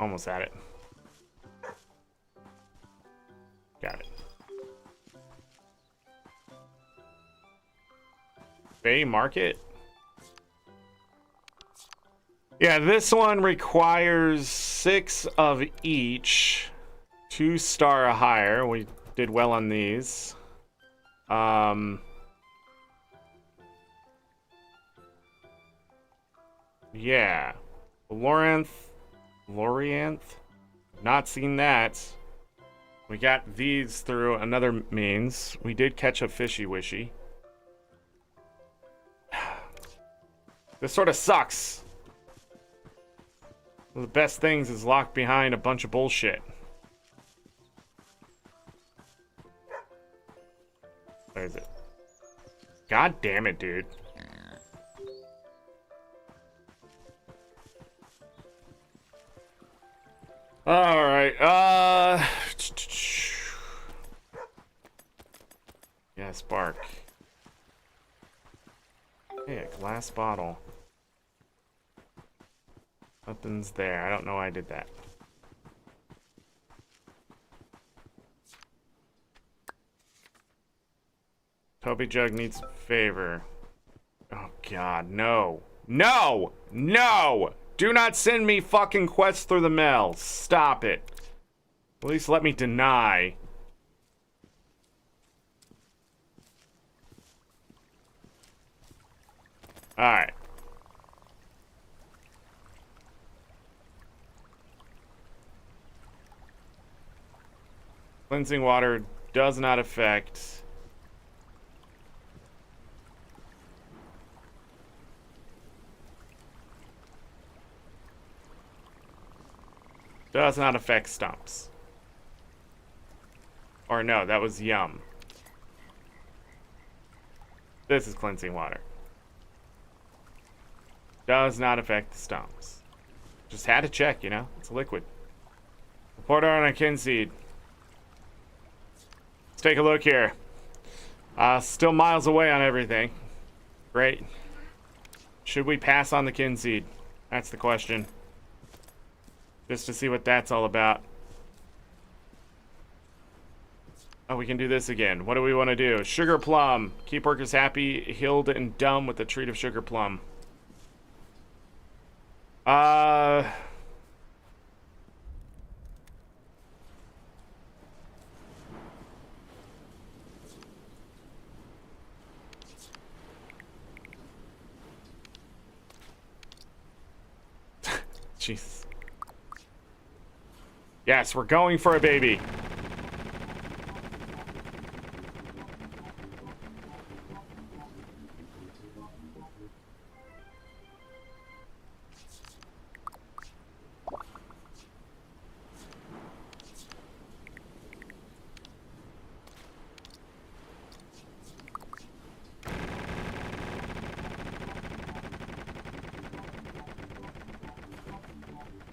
Almost at it. Got it. Bay Market? Yeah, this one requires 6 of each. 2-star or higher. We did well on these. Yeah. Lorianth. Not seen that. We got these through another means. We did catch a fishy wishy. This sort of sucks. One of the best things is locked behind a bunch of bullshit. Where is it? God damn it, dude. Alright, yeah, spark. Hey, a glass bottle. Nothing's there. I don't know why I did that. Toby Jug needs favor. Oh, God, no. No! No! Do not send me fucking quests through the mail. Stop it. At least let me deny. Alright. Cleansing water does not affect... Does not affect stumps. Or no, that was yum. This is cleansing water. Does not affect the stumps. Just had to check, you know? It's a liquid. Report on a Kynseed. Let's take a look here. Still miles away on everything. Great. Should we pass on the Kynseed? That's the question. Just to see what that's all about. Oh, we can do this again. What do we want to do? Sugar plum. Keep workers happy, healed, and dumb with a treat of sugar plum. Jesus. Yes, we're going for a baby.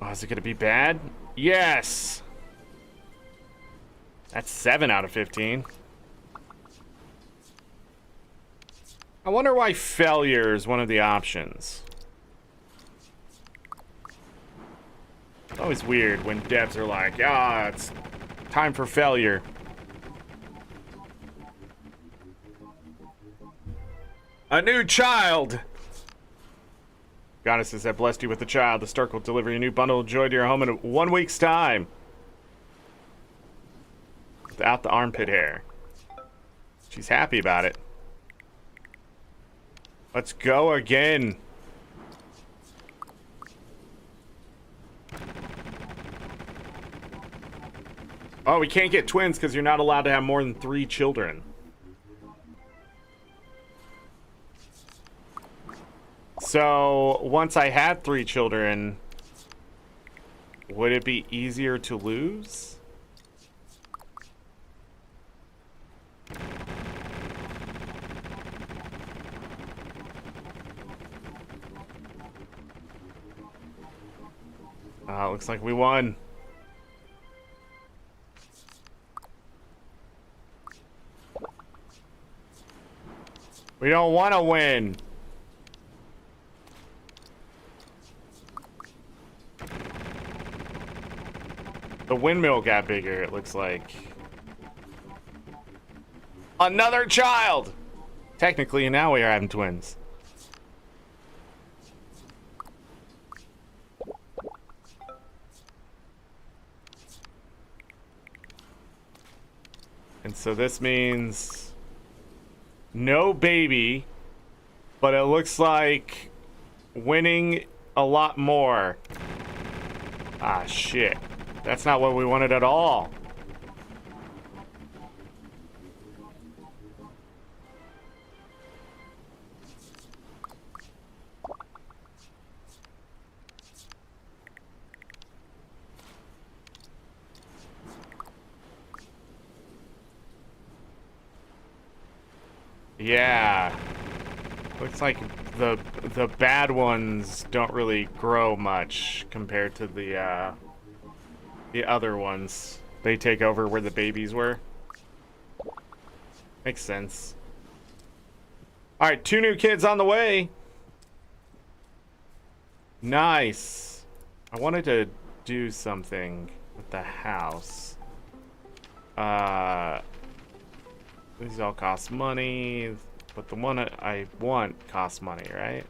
Oh, is it gonna be bad? Yes! That's 7 out of 15. I wonder why failure is one of the options. It's always weird when devs are like, ah, it's time for failure. A new child! Goddesses have blessed you with a child. The Stark will deliver a new bundle of joy to your home in 1 week's time. Without the armpit hair. She's happy about it. Let's go again. Oh, we can't get twins because you're not allowed to have more than 3 children. So, once I had 3 children, would it be easier to lose? Looks like we won. We don't want to win. The windmill got bigger, it looks like. Another child! Technically, now we are having twins. And so this means no baby, but it looks like winning a lot more. Ah, shit. That's not what we wanted at all. Yeah. Looks like the bad ones don't really grow much compared to the other ones. They take over where the babies were. Makes sense. All right, 2 new kids on the way. Nice. I wanted to do something with the house. These all cost money, but the one I want costs money, right?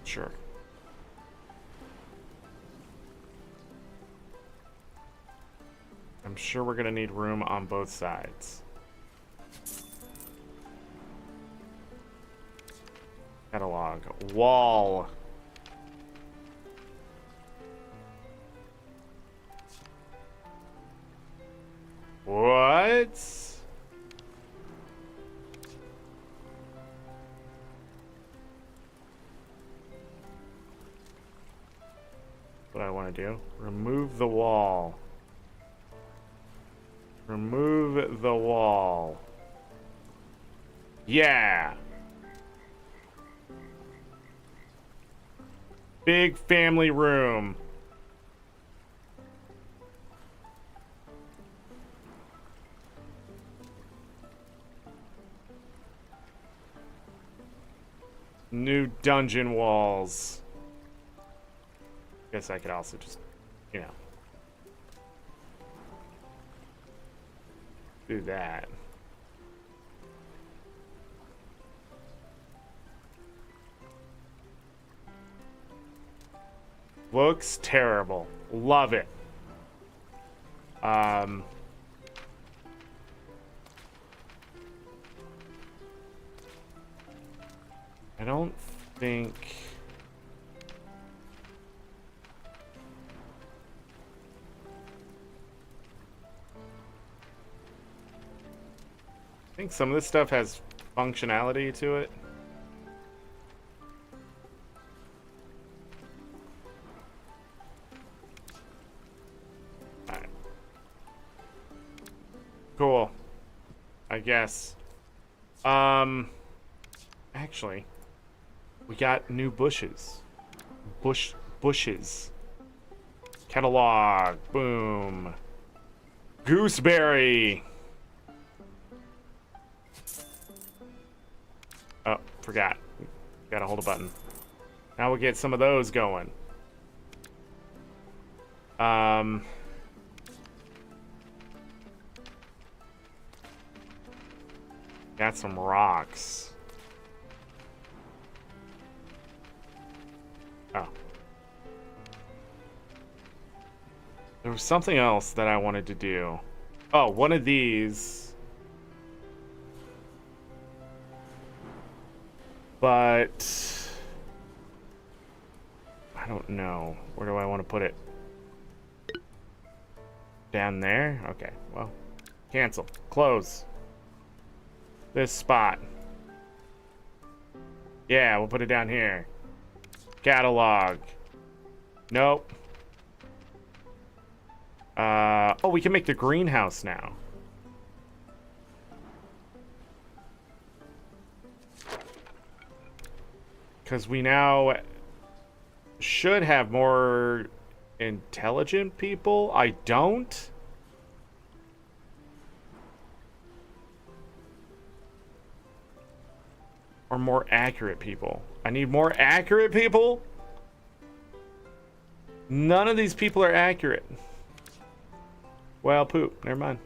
Sure. I'm sure we're gonna need room on both sides. Catalog. Wall. What? What I want to do? Remove the wall. Remove the wall. Yeah. Big family room. New dungeon walls. Guess I could also just, you know, do that. Looks terrible. Love it. I don't think... I think some of this stuff has functionality to it. Alright. Cool. I guess. Actually, we got new bushes. Bushes. Catalog. Boom. Gooseberry. Oh, forgot. Gotta hold a button. Now we'll get some of those going. Got some rocks. Oh. There was something else that I wanted to do. Oh, one of these. But I don't know. Where do I want to put it? Down there? Okay, well, cancel. Close. This spot. Yeah, we'll put it down here. Catalog. Nope. Oh, we can make the greenhouse now. Because we now should have more intelligent people. I don't. Or more accurate people. I need more accurate people. None of these people are accurate. Well, poop. Never mind.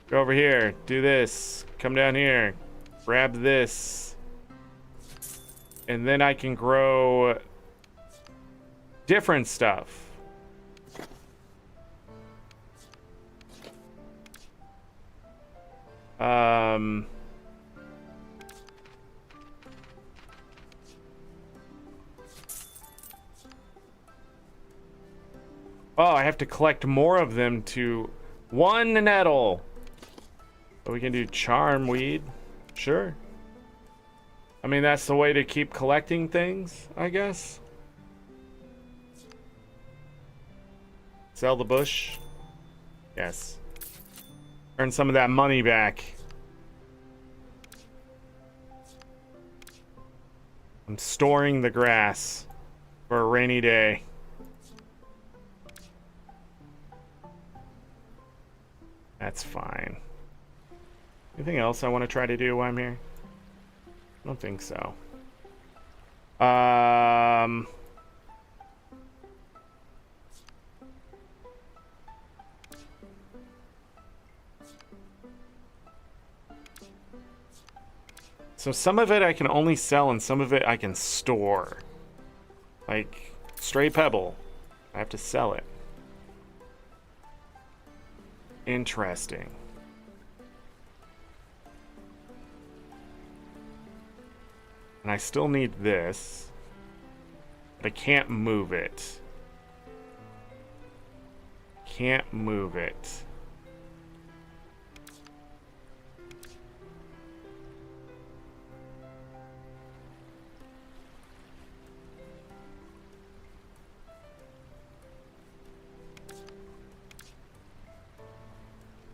Go over here. Do this. Come down here. Grab this. And then I can grow different stuff. Oh, I have to collect more of them to 1 nettle. But we can do charm weed. Sure. I mean, that's the way to keep collecting things, I guess. Sell the bush. Yes. Earn some of that money back. I'm storing the grass for a rainy day. That's fine. Anything else I want to try to do while I'm here? I don't think so. So some of it I can only sell and some of it I can store. Like stray pebble. I have to sell it. Interesting. And I still need this. But I can't move it. Can't move it.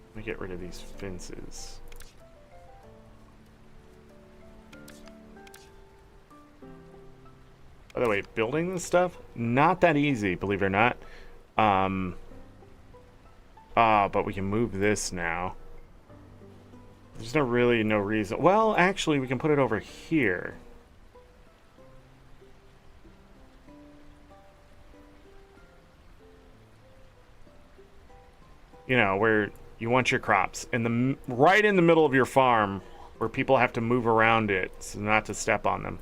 Let me get rid of these fences. By the way, building this stuff, not that easy, believe it or not. But we can move this now. There's really no reason. Well, actually, we can put it over here. You know, where you want your crops. Right in the middle of your farm, where people have to move around it, so not to step on them.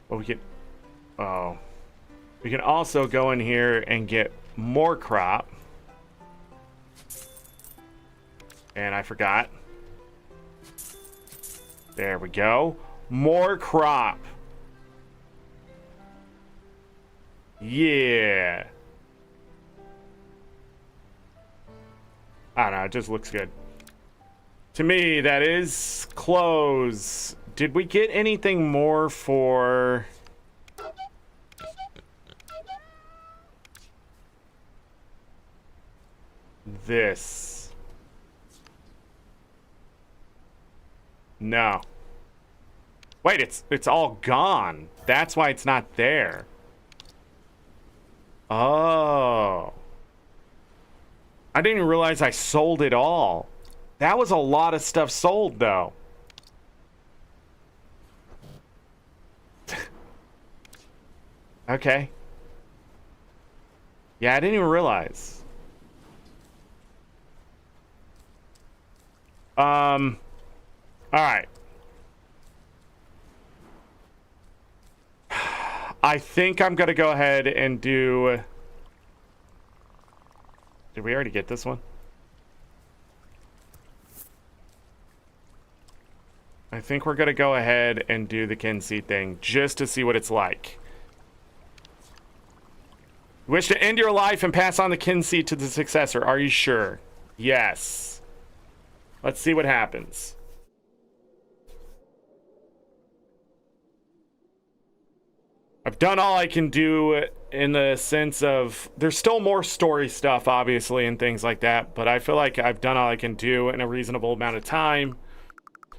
But we can... Oh. We can also go in here and get more crop. And I forgot. There we go. More crop. Yeah. I don't know, it just looks good. To me, that is close. Did we get anything more for... this? No. Wait, it's all gone. That's why it's not there. Oh. I didn't even realize I sold it all. That was a lot of stuff sold, though. Okay. Yeah, I didn't even realize. All right. I think I'm gonna go ahead and do... Did we already get this one? I think we're gonna go ahead and do the Kynseed thing just to see what it's like. Wish to end your life and pass on the Kynseed to the successor. Are you sure? Yes. Let's see what happens. I've done all I can do in the sense of there's still more story stuff, obviously, and things like that, but I feel like I've done all I can do in a reasonable amount of time.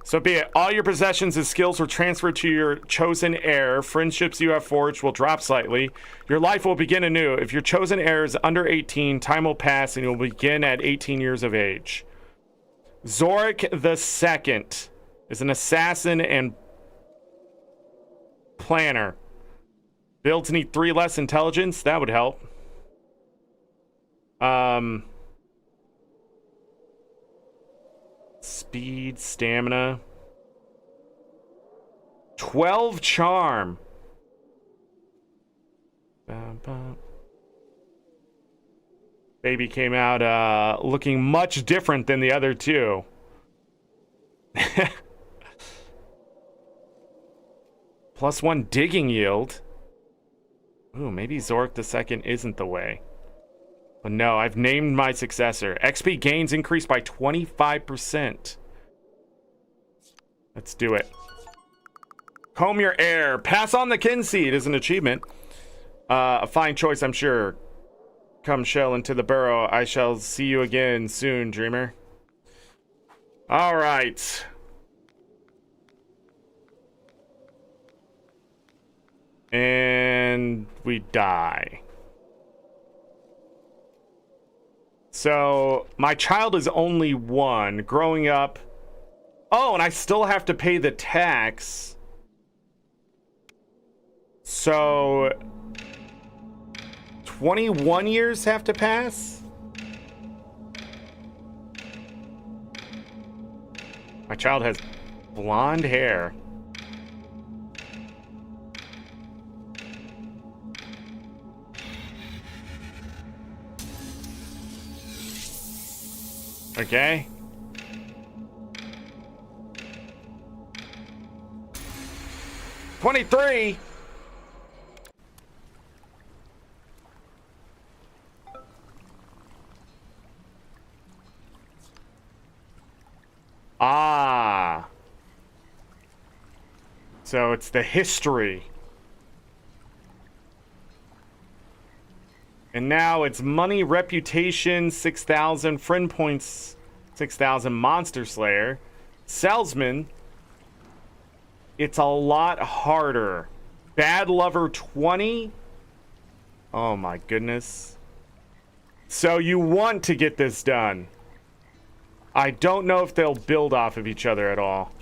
So be it. All your possessions and skills will transfer to your chosen heir. Friendships you have forged will drop slightly. Your life will begin anew. If your chosen heir is under 18, time will pass and you'll begin at 18 years of age. Zorric the Second is an assassin and planner. Builds need 3 less intelligence. That would help. Speed, stamina. 12 charm. Baby came out looking much different than the other two. +1 digging yield. Ooh, maybe Zorric the Second isn't the way. But no, I've named my successor. XP gains increased by 25%. Let's do it. Comb your heir. Pass on the Kynseed is an achievement. A fine choice, I'm sure. come shell into the burrow. I shall see you again soon, dreamer. All right. And we die. So my child is only 1. Growing up. Oh, and I still have to pay the tax. So 21 years have to pass? My child has blonde hair. Okay. $23. Ah. So it's the history. And now it's money, reputation, 6,000, friend points, 6,000, monster slayer, salesman. It's a lot harder. Bad lover, 20. Oh my goodness. So you want to get this done. I don't know if they'll build off of each other at all.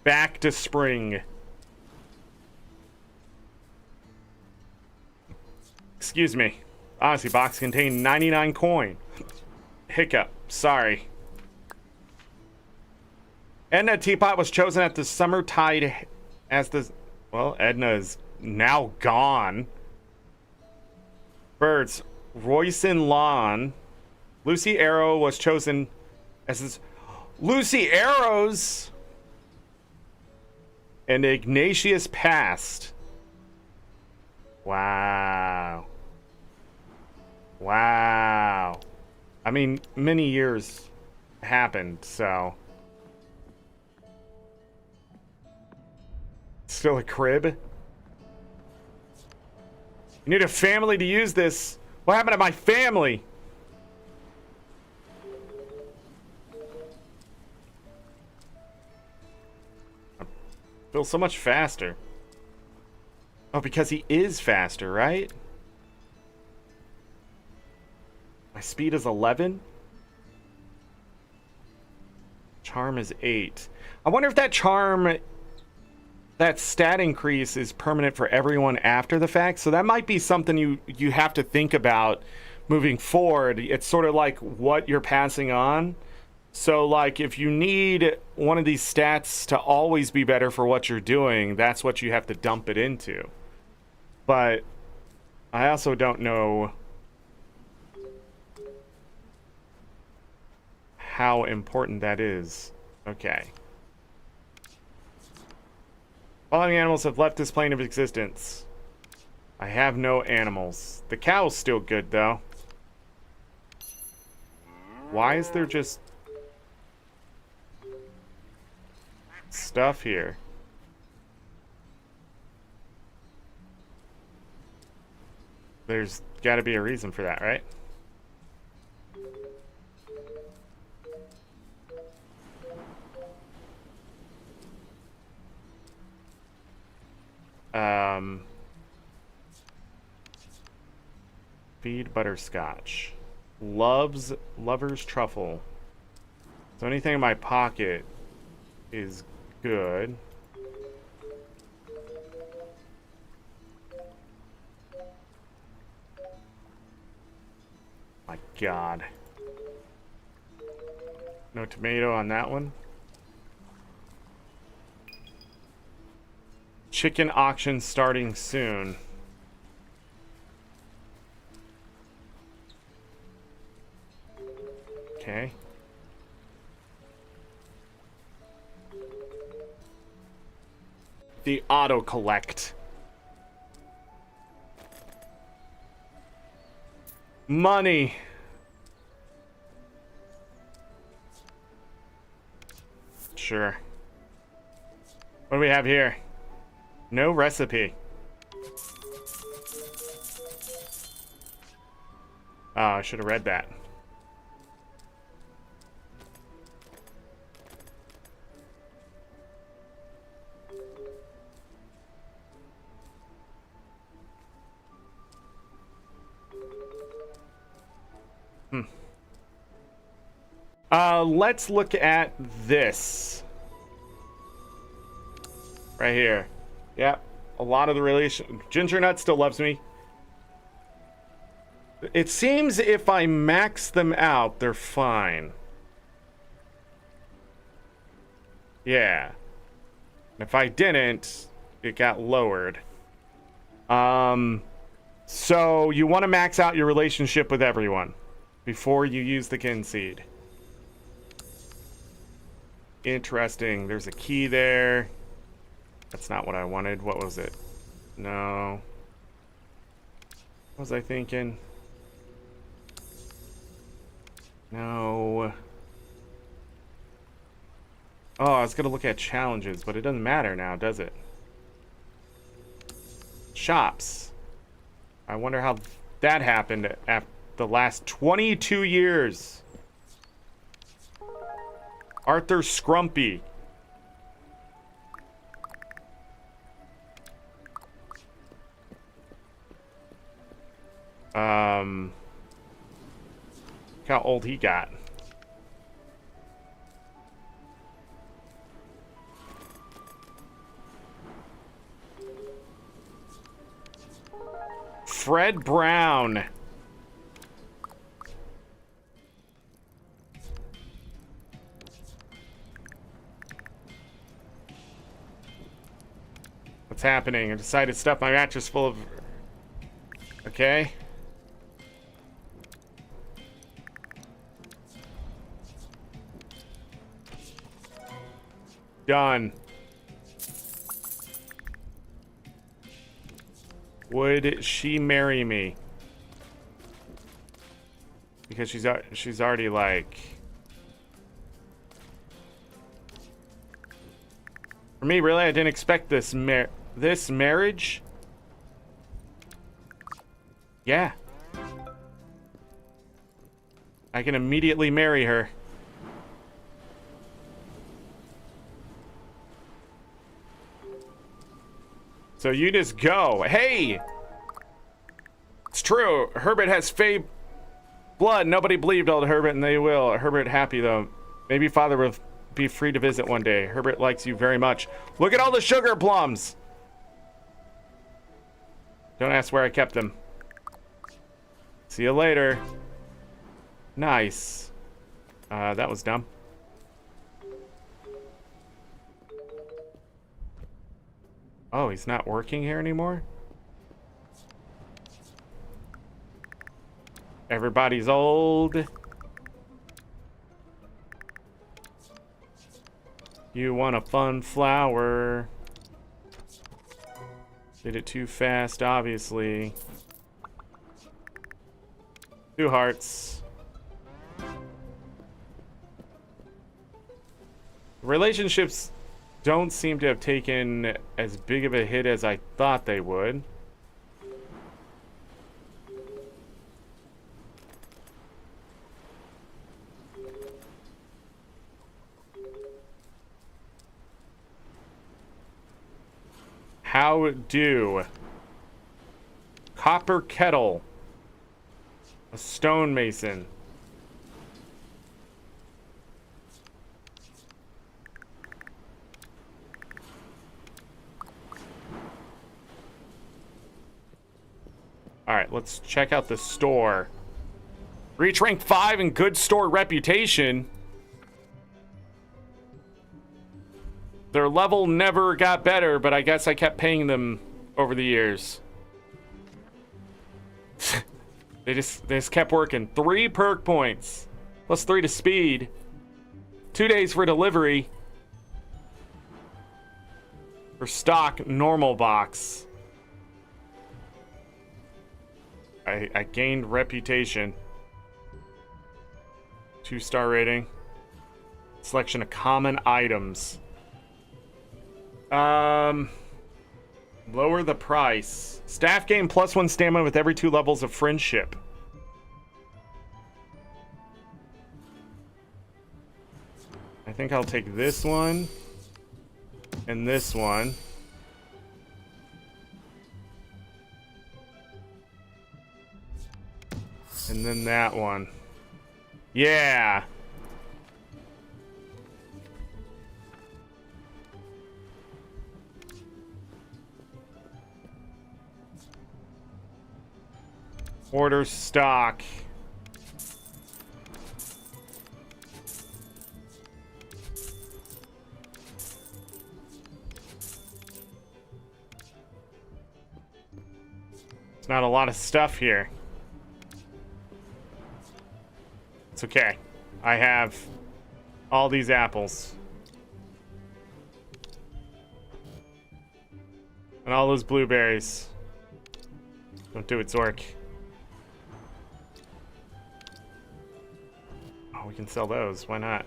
Back to spring. Excuse me. Honestly, box contained 99 coin. Hiccup. Sorry. Edna Teapot was chosen at the summer tide as the... Well, Edna is now gone. Birds. Royson Lawn. Lucy Arrow was chosen as this... Lucy Arrows! And Ignatius passed. Wow. Wow. I mean, many years happened, so... Still a crib? You need a family to use this. What happened to my family? I feel so much faster. Oh, because he is faster, right? My speed is 11. Charm is 8. I wonder if that charm... That stat increase is permanent for everyone after the fact, so that might be something you have to think about moving forward. It's sort of like what you're passing on. So, like, if you need one of these stats to always be better for what you're doing, that's what you have to dump it into. But I also don't know how important that is. Okay. Following animals have left this plane of existence. I have no animals. The cow's still good, though. Why is there just stuff here? There's got to be a reason for that, right? Feed butterscotch. Lover's truffle. So anything in my pocket is good. My God. No tomato on that one. Chicken auction starting soon. Okay. The auto collect. Money. Sure. What do we have here? No recipe. Oh, I should have read that. Let's look at this. Right here. Yep. A lot of the relation... Ginger Nut still loves me. It seems if I max them out, they're fine. Yeah. If I didn't, it got lowered. So you want to max out your relationship with everyone before you use the Kynseed. Interesting. There's a key there. That's not what I wanted. What was it? No. What was I thinking? No. Oh, I was going to look at challenges, but it doesn't matter now, does it? Shops. I wonder how that happened after the last 22 years. Arthur Scrumpy. Look how old he got. Fred Brown. What's happening? I decided to stuff my mattress full of... Okay. Done. Would she marry me? Because she's already like... For me, really, I didn't expect this marriage. Yeah. I can immediately marry her. So you just go. Hey! It's true. Herbert has Fae blood. Nobody believed old Herbert, and they will. Herbert happy, though. Maybe Father will be free to visit one day. Herbert likes you very much. Look at all the sugar plums! Don't ask where I kept them. See you later. Nice. That was dumb. Oh, he's not working here anymore? Everybody's old. You want a fun flower. Did it too fast, obviously. 2 hearts. Relationships don't seem to have taken as big of a hit as I thought they would. How do? Copper kettle. A stonemason. Alright, let's check out the store. Reach rank 5 and good store reputation. Their level never got better, but I guess I kept paying them over the years. They just kept working. 3 perk points. Plus 3 to speed. 2 days for delivery. For stock, normal box. I gained reputation. 2-star rating. Selection of common items. Lower the price. Staff gain +1 stamina with every 2 levels of friendship. I think I'll take this one and this one. And then that one. Yeah. Order stock. It's not a lot of stuff here. It's okay. I have all these apples. And all those blueberries. Don't do it, Zork. Oh, we can sell those. Why not?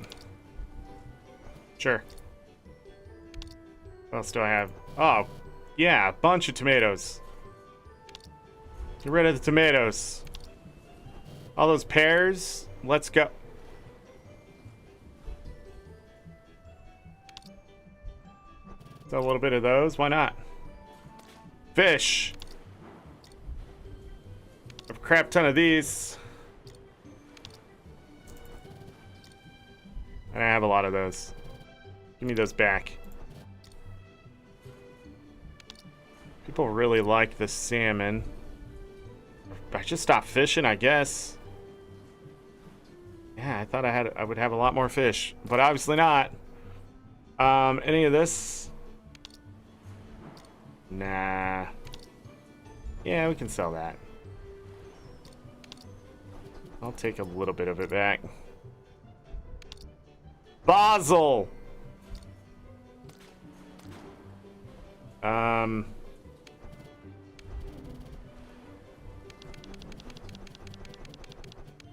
Sure. What else do I have? Oh, yeah, a bunch of tomatoes. Get rid of the tomatoes. All those pears. Let's go. Sell a little bit of those. Why not? Fish. A crap ton of these. And I have a lot of those. Give me those back. People really like the salmon. I just stopped fishing, I guess. Yeah, I thought I would have a lot more fish, but obviously not. Any of this? Nah. Yeah, we can sell that. I'll take a little bit of it back. Basil!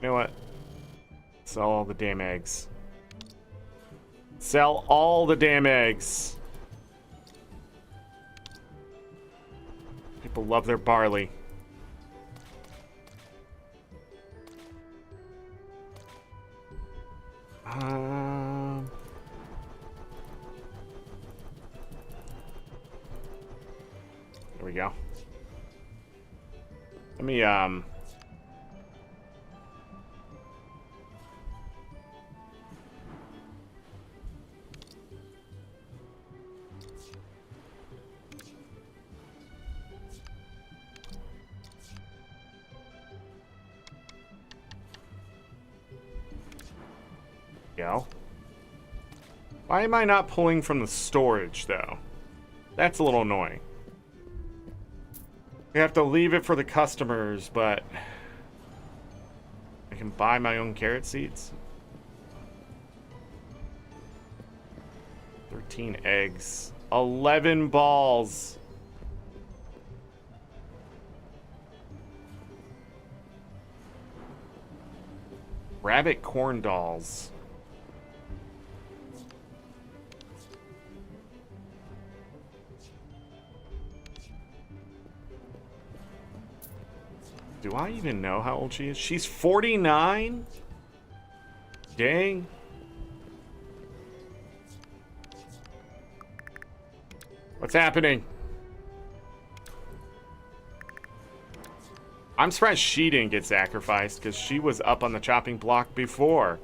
You know what? Sell all the damn eggs. Sell all the damn eggs. People love their barley. There we go. Let me, go. Why am I not pulling from the storage, though? That's a little annoying. We have to leave it for the customers, but I can buy my own carrot seeds. 13 eggs. 11 balls. Rabbit corn dolls. Do I even know how old she is? She's 49? Dang. What's happening? I'm surprised she didn't get sacrificed because she was up on the chopping block before.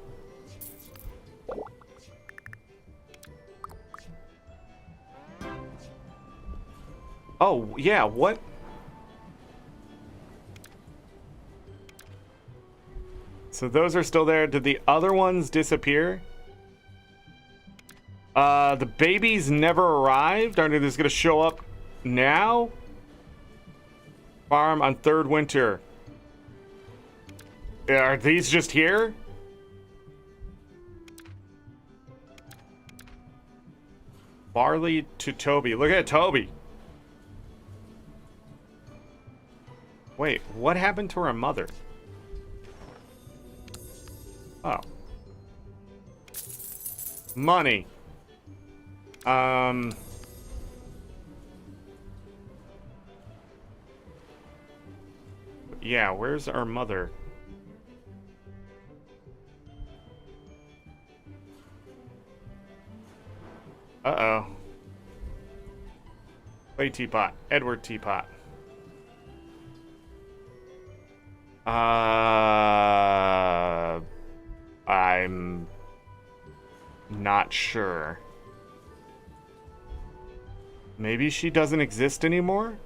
Oh, yeah, what? So those are still there. Did the other ones disappear? The babies never arrived? Aren't they just gonna show up now? Farm on third winter. Are these just here? Barley to Toby. Look at Toby. Wait, what happened to her mother? Oh. Money. Yeah, where's our mother? Clay Teapot. Edward Teapot. I'm not sure. Maybe she doesn't exist anymore?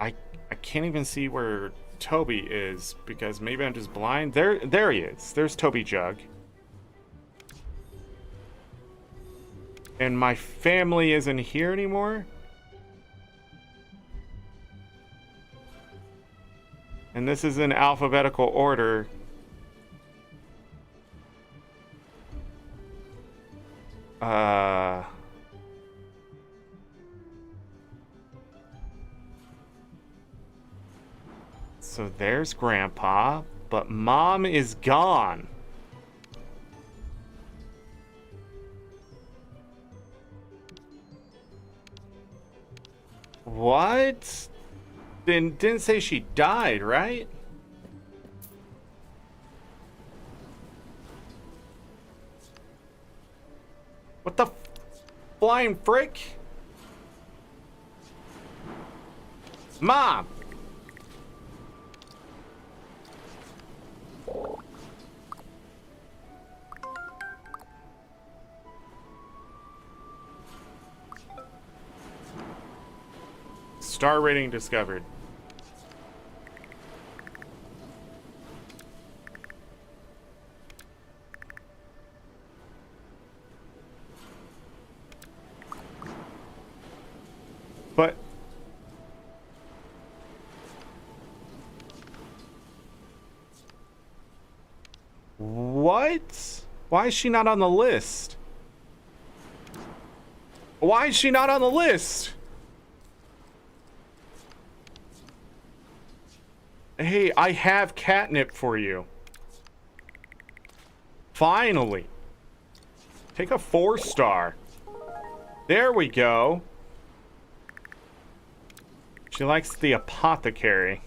I can't even see where Toby is because maybe I'm just blind. There he is. There's Toby Jug. And my family isn't here anymore? And this is in alphabetical order. So there's Grandpa, but Mom is gone. What? Didn't say she died, right? What the flying frick? Mom! Star rating discovered. But what? Why is she not on the list? Why is she not on the list? Hey, I have catnip for you. Finally. Take a 4-star. There we go. She likes the apothecary.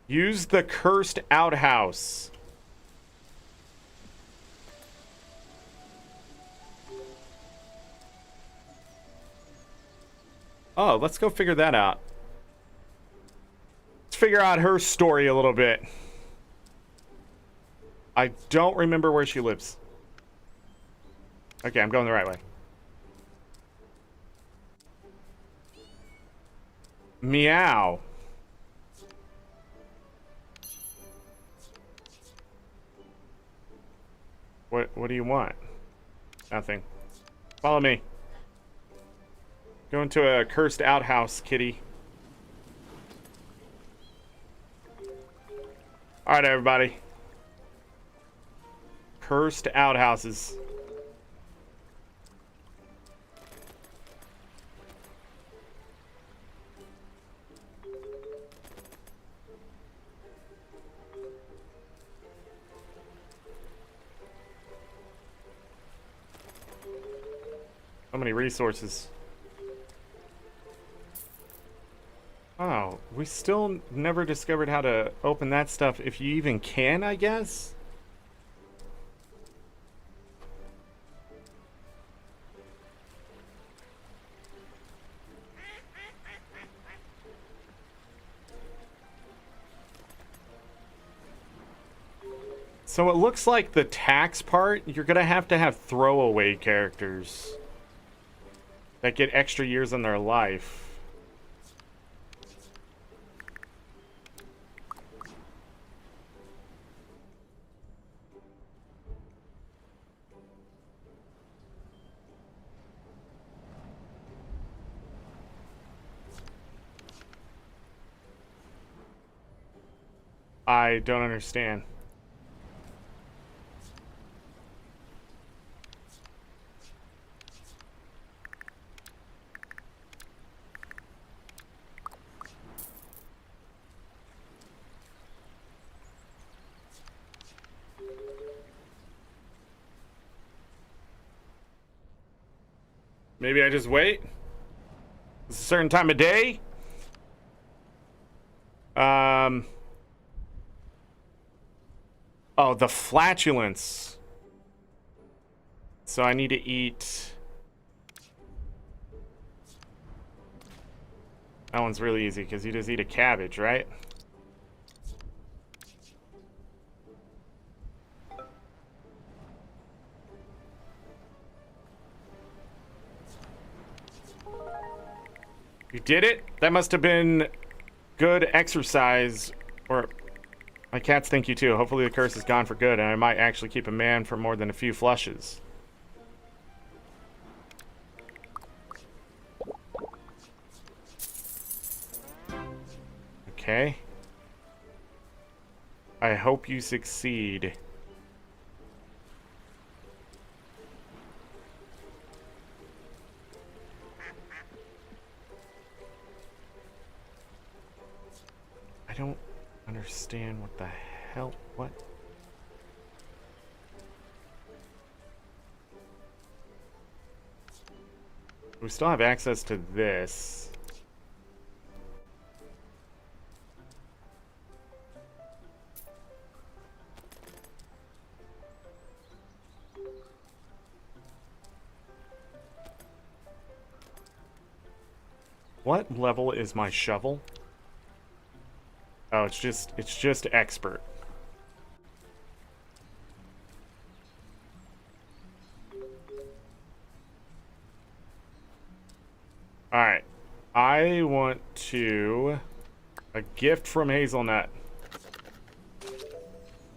Use the cursed outhouse. Oh, let's go figure that out. Let's figure out her story a little bit. I don't remember where she lives. Okay, I'm going the right way. Meow. What do you want? Nothing. Follow me. Go into a cursed outhouse, kitty. Alright, everybody. Cursed outhouses. So many resources. Oh, we still never discovered how to open that stuff, if you even can, I guess? So it looks like the tax part, you're gonna have to have throwaway characters that get extra years in their life. I don't understand. Maybe I just wait? It's a certain time of day? Oh, the flatulence. so I need to eat. That one's really easy because you just eat a cabbage, right? You did it? That must have been good exercise. Or my cats think you too. Hopefully the curse is gone for good, and I might actually keep a man for more than a few flushes. Okay. I hope you succeed. I don't understand what the hell. What? We still have access to this. What level is my shovel? Oh, it's just expert. All right. I want to a gift from Hazelnut.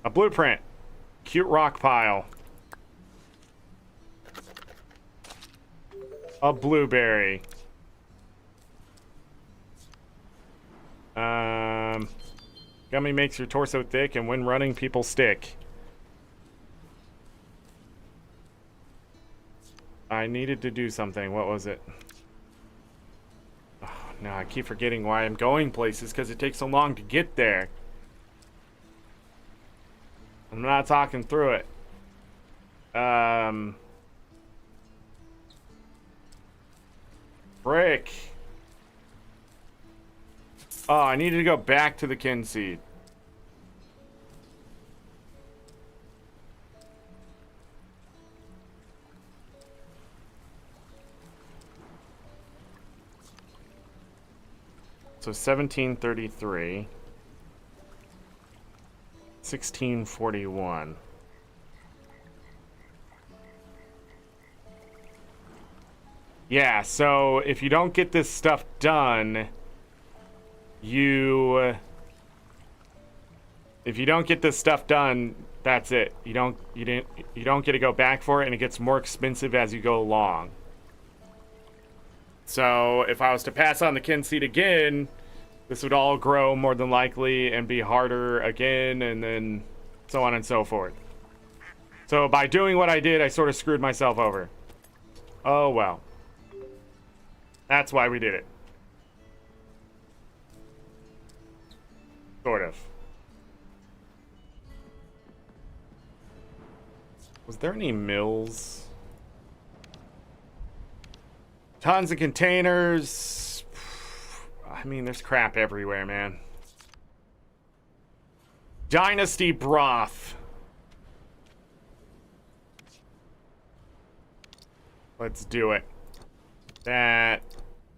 A blueprint. Cute rock pile. A blueberry. Gummy makes your torso thick, and when running, people stick. I needed to do something. What was it? Oh, no, I keep forgetting why I'm going places, because it takes so long to get there. I'm not talking through it. Frick. Oh, I needed to go back to the Kynseed. So 1733. 1641. Yeah, so if you don't get this stuff done, if you don't get this stuff done, that's it. You don't get to go back for it, and it gets more expensive as you go along. So if I was to pass on the Kynseed again, this would all grow more than likely and be harder again, and then so on and so forth. So by doing what I did, I sort of screwed myself over. Oh well. That's why we did it. Sort of. Was there any mills? Tons of containers. I mean, there's crap everywhere, man. Dynasty broth. Let's do it. That.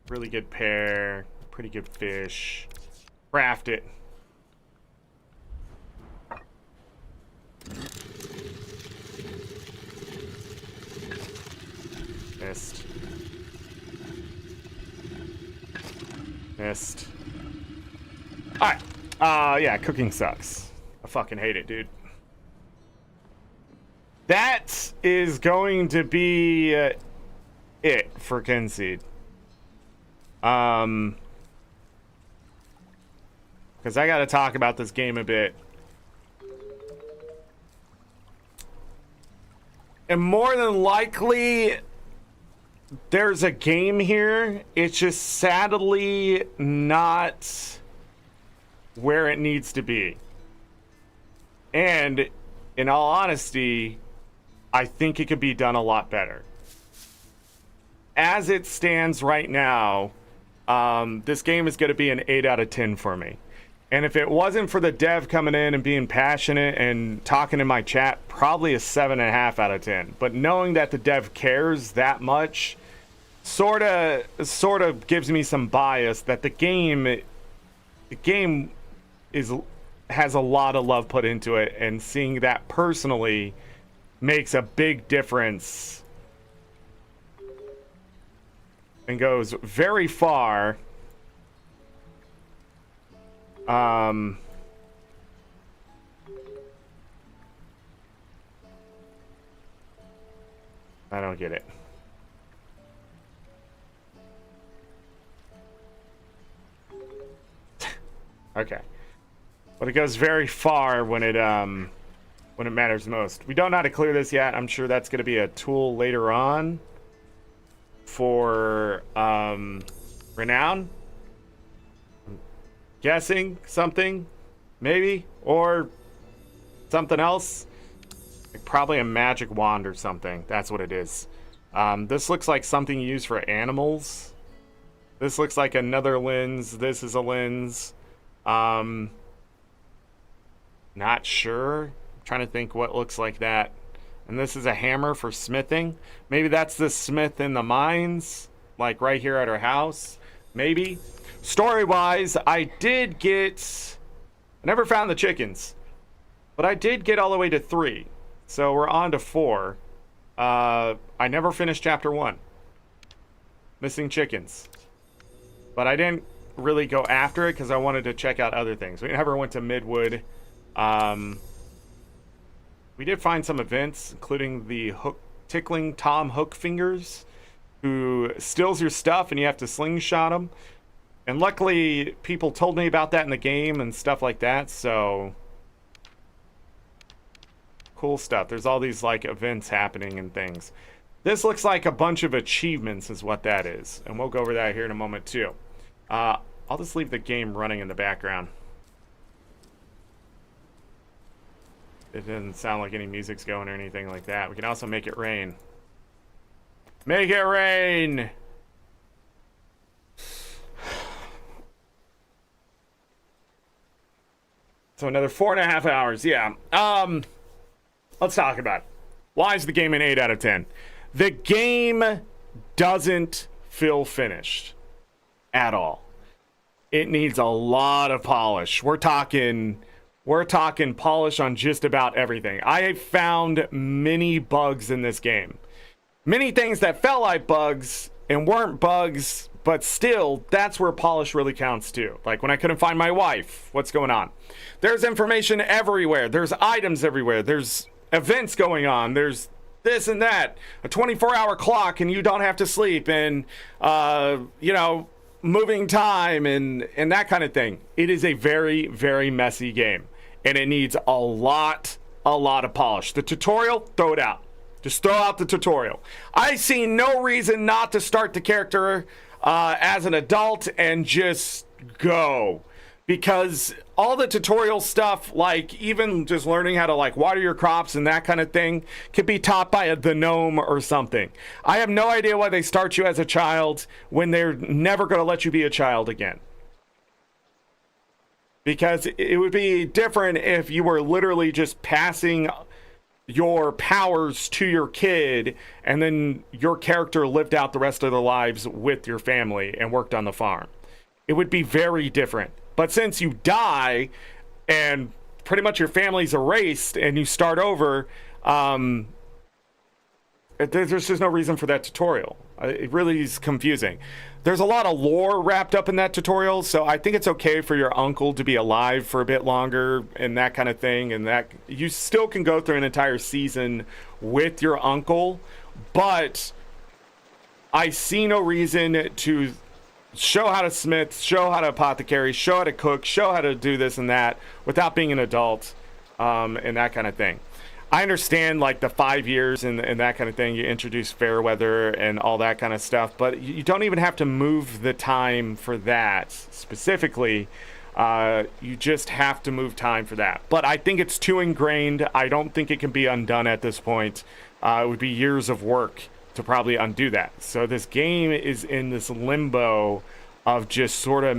Really good pear. Pretty good fish. Craft it. Missed. Missed. Alright. Yeah, cooking sucks. I fucking hate it, dude. That is going to be it for Kynseed. Because I gotta talk about this game a bit. And more than likely, there's a game here. It's just sadly not where it needs to be. And in all honesty, I think it could be done a lot better. As it stands right now, this game is going to be an 8 out of 10 for me. And if it wasn't for the dev coming in and being passionate and talking in my chat, probably a 7.5 out of 10. But knowing that the dev cares that much sort of gives me some bias that the game has a lot of love put into it, and seeing that personally makes a big difference and goes very far. I don't get it. Okay. But it goes very far when it matters most. We don't know how to clear this yet. I'm sure that's going to be a tool later on for Renown. Guessing something, maybe, or something else. Like probably a magic wand or something. That's what it is. This looks like something you use for animals. This looks like another lens. This is a lens. Not sure. I'm trying to think what looks like that. And this is a hammer for smithing. Maybe that's the smith in the mines, like right here at our house. Maybe. Story-wise, I never found the chickens, but I did get all the way to 3. So we're on to 4. I never finished chapter 1. Missing chickens. But I didn't really go after it because I wanted to check out other things. We never went to Midwood. We did find some events, including the tickling Tom Hook Fingers, who steals your stuff and you have to slingshot him. And luckily, people told me about that in the game and stuff like that, so cool stuff. There's all these like events happening and things. This looks like a bunch of achievements is what that is, and we'll go over that here in a moment too. I'll just leave the game running in the background. It doesn't sound like any music's going or anything like that. We can also make it rain. Make it rain! So another 4.5 hours, yeah. Let's talk about it. Why is the game an 8 out of 10? The game doesn't feel finished at all. It needs a lot of polish. We're talking polish on just about everything. I have found many bugs in this game. Many things that felt like bugs and weren't bugs, but still, that's where polish really counts too. Like when I couldn't find my wife, what's going on? There's information everywhere. There's items everywhere. There's events going on. There's this and that. A 24-hour clock and you don't have to sleep, and, moving time and that kind of thing. It is a very, very messy game, and it needs a lot of polish. The tutorial, throw it out. Just throw out the tutorial. I see no reason not to start the character as an adult and just go. Because all the tutorial stuff, like even just learning how to like water your crops and that kind of thing, could be taught by the gnome or something. I have no idea why they start you as a child when they're never going to let you be a child again. Because it would be different if you were literally just passing your powers to your kid and then your character lived out the rest of their lives with your family and worked on the farm. It would be very different. But since you die and pretty much your family's erased and you start over, there's just no reason for that tutorial. It really is confusing. There's a lot of lore wrapped up in that tutorial, so I think it's okay for your uncle to be alive for a bit longer and that kind of thing, and that you still can go through an entire season with your uncle, but I see no reason to show how to smith, show how to apothecary, show how to cook, show how to do this and that without being an adult, and that kind of thing. I understand like the 5 years and that kind of thing. You introduce fair weather and all that kind of stuff, but you don't even have to move the time for that specifically. You just have to move time for that. But I think it's too ingrained. I don't think it can be undone at this point. It would be years of work to probably undo that. So this game is in this limbo of just sort of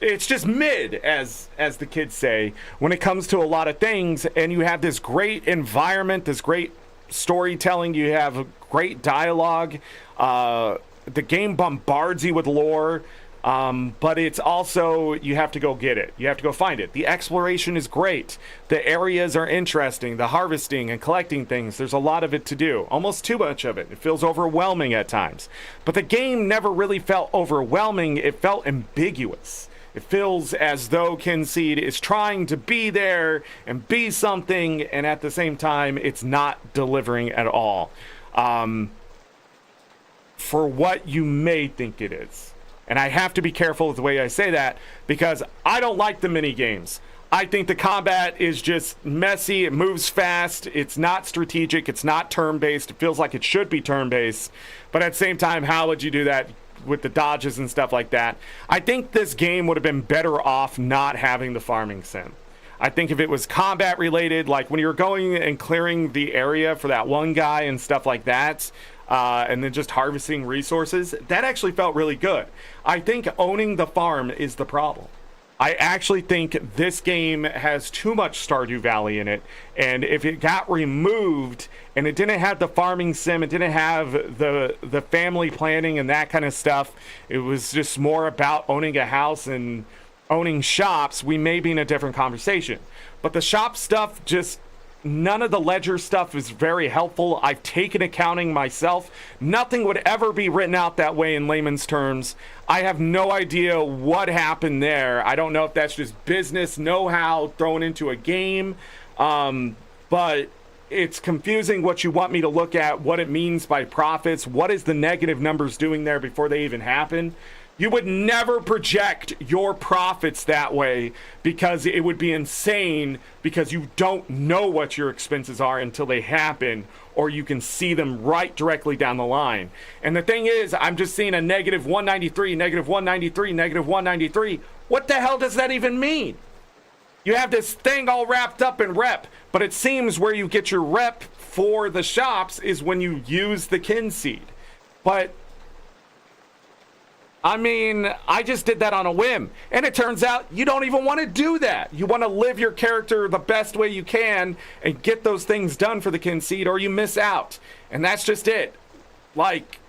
it's just mid, as the kids say, when it comes to a lot of things. And you have this great environment, this great storytelling, you have great dialogue, the game bombards you with lore, but it's also, you have to go get it, you have to go find it. The exploration is great, the areas are interesting, the harvesting and collecting things, there's a lot of it to do, almost too much of it. It feels overwhelming at times, but the game never really felt overwhelming. It felt ambiguous. It feels as though Kynseed is trying to be there and be something, and at the same time, it's not delivering at all. For what you may think it is. And I have to be careful with the way I say that, because I don't like the mini games. I think the combat is just messy, it moves fast, it's not strategic, it's not turn-based, it feels like it should be turn-based, but at the same time, how would you do that with the dodges and stuff like that? I think this game would have been better off not having the farming sim. I think if it was combat related, like when you were going and clearing the area for that one guy and stuff like that, and then just harvesting resources, that actually felt really good. I think owning the farm is the problem. I actually think this game has too much Stardew Valley in it, and if it got removed and it didn't have the farming sim, it didn't have the family planning and that kind of stuff, it was just more about owning a house and owning shops, we may be in a different conversation. But the shop stuff, just none of the ledger stuff is very helpful. I've taken accounting myself. Nothing would ever be written out that way in layman's terms. I have no idea what happened there. I don't know if that's just business know-how thrown into a game, but it's confusing what you want me to look at, what it means by profits, what is the negative numbers doing there before they even happen. You would never project your profits that way, because it would be insane, because you don't know what your expenses are until they happen, or you can see them right directly down the line. And the thing is, I'm just seeing a negative 193, negative 193, negative 193. What the hell does that even mean? You have this thing all wrapped up in rep, but it seems where you get your rep for the shops is when you use the Kynseed. But I mean, I just did that on a whim, and it turns out you don't even want to do that. You want to live your character the best way you can and get those things done for the Kynseed, or you miss out. And that's just it. Like,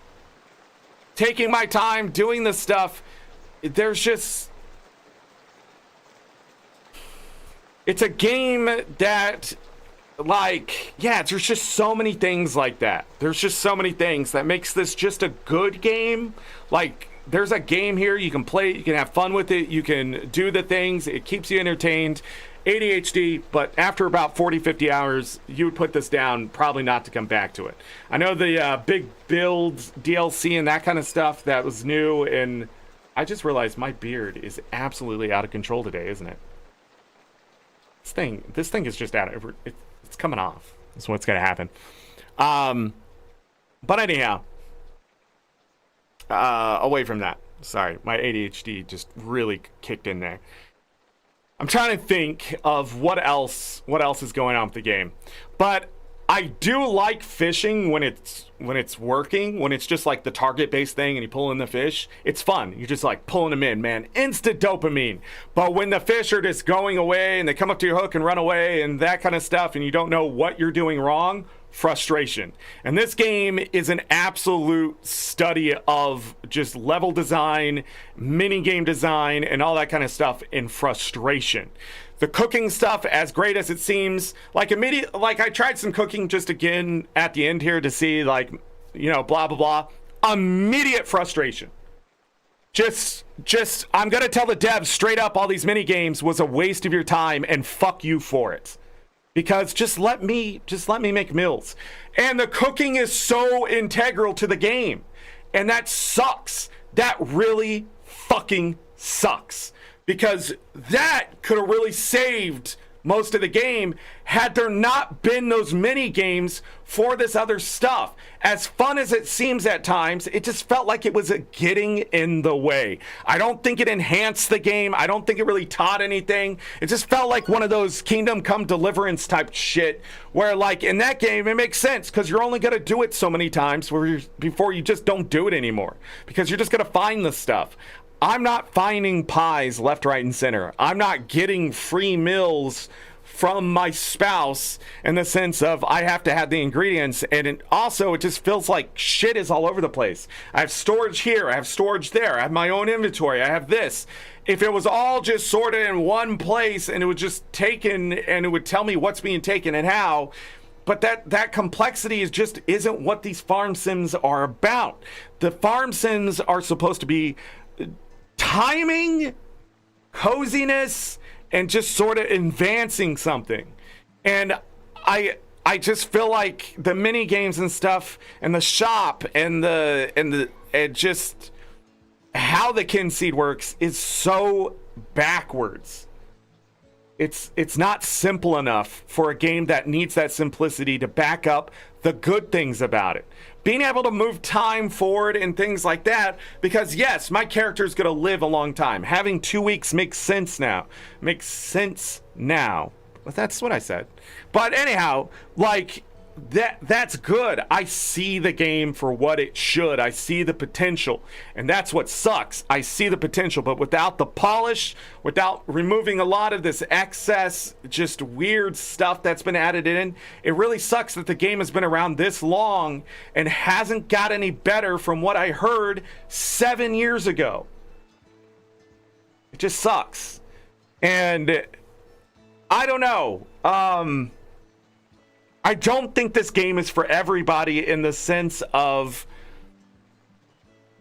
taking my time doing this stuff, there's just... It's a game that, like, yeah, there's just so many things like that. There's just so many things that makes this just a good game. Like, there's a game here, you can play, you can have fun with it, you can do the things, it keeps you entertained. ADHD, but after about 40-50 hours, you would put this down, probably not to come back to it. I know the big builds, DLC and that kind of stuff, that was new, and I just realized my beard is absolutely out of control today, isn't it? This thing is just out of, it's coming off. That's what's gonna happen. But anyhow, away from that, sorry, my ADHD just really kicked in there. I'm trying to think of what else is going on with the game, but I do like fishing when it's working, when it's just like the target based thing and you pull in the fish. It's fun. You're just like pulling them in, man. Instant dopamine. But when the fish are just going away and they come up to your hook and run away and that kind of stuff, and you don't know what you're doing wrong, frustration. And this game is an absolute study of just level design, mini game design, and all that kind of stuff in frustration. The cooking stuff, as great as it seems, like I tried some cooking just again at the end here to see, like, you know, blah blah blah. Immediate frustration. Just I'm gonna tell the devs straight up, all these mini games was a waste of your time, and fuck you for it. Because just let me make meals. And the cooking is so integral to the game. And that sucks. That really fucking sucks. Because that could have really saved most of the game had there not been those mini games for this other stuff. As fun as it seems at times, it just felt like it was getting in the way. I don't think it enhanced the game. I don't think it really taught anything. It just felt like one of those Kingdom Come Deliverance type shit where, like, in that game it makes sense because you're only going to do it so many times before you just don't do it anymore because you're just going to find the stuff. I'm not finding pies left, right, and center. I'm not getting free meals from my spouse in the sense of I have to have the ingredients, and it just feels like shit is all over the place. I have storage here, I have storage there, I have my own inventory, I have this. If it was all just sorted in one place and it was just taken and it would tell me what's being taken and how, but that complexity isn't what these farm sims are about. The farm sims are supposed to be timing, coziness, and just sort of advancing something. And I just feel like the mini games and stuff and the shop and just how the Kynseed works is so backwards. It's not simple enough for a game that needs that simplicity to back up the good things about it. Being able to move time forward and things like that, because yes, my character is going to live a long time. Having 2 weeks makes sense now. But that's what I said. But anyhow, like, that's good. I see the game for what it should. I see the potential, and that's what sucks. I see the potential, but without the polish, without removing a lot of this excess, just weird stuff that's been added in, it really sucks that the game has been around this long and hasn't got any better from what I heard 7 years ago. It just sucks. And I don't know. I don't think this game is for everybody in the sense of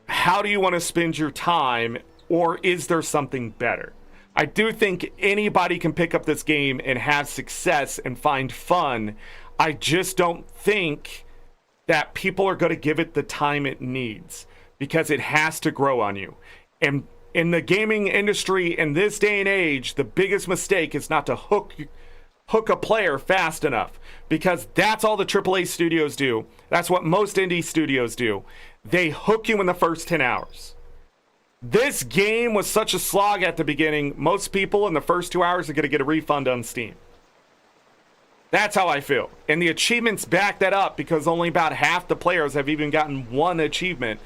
how do you want to spend your time, or is there something better? I do think anybody can pick up this game and have success and find fun. I just don't think that people are going to give it the time it needs, because it has to grow on you. And in the gaming industry in this day and age, the biggest mistake is not to hook a player fast enough, because that's all the AAA studios do. That's what most indie studios do. They hook you in the first 10 hours. This game was such a slog at the beginning. Most people in the first 2 hours are going to get a refund on Steam. That's how I feel. And the achievements back that up, because only about half the players have even gotten one achievement.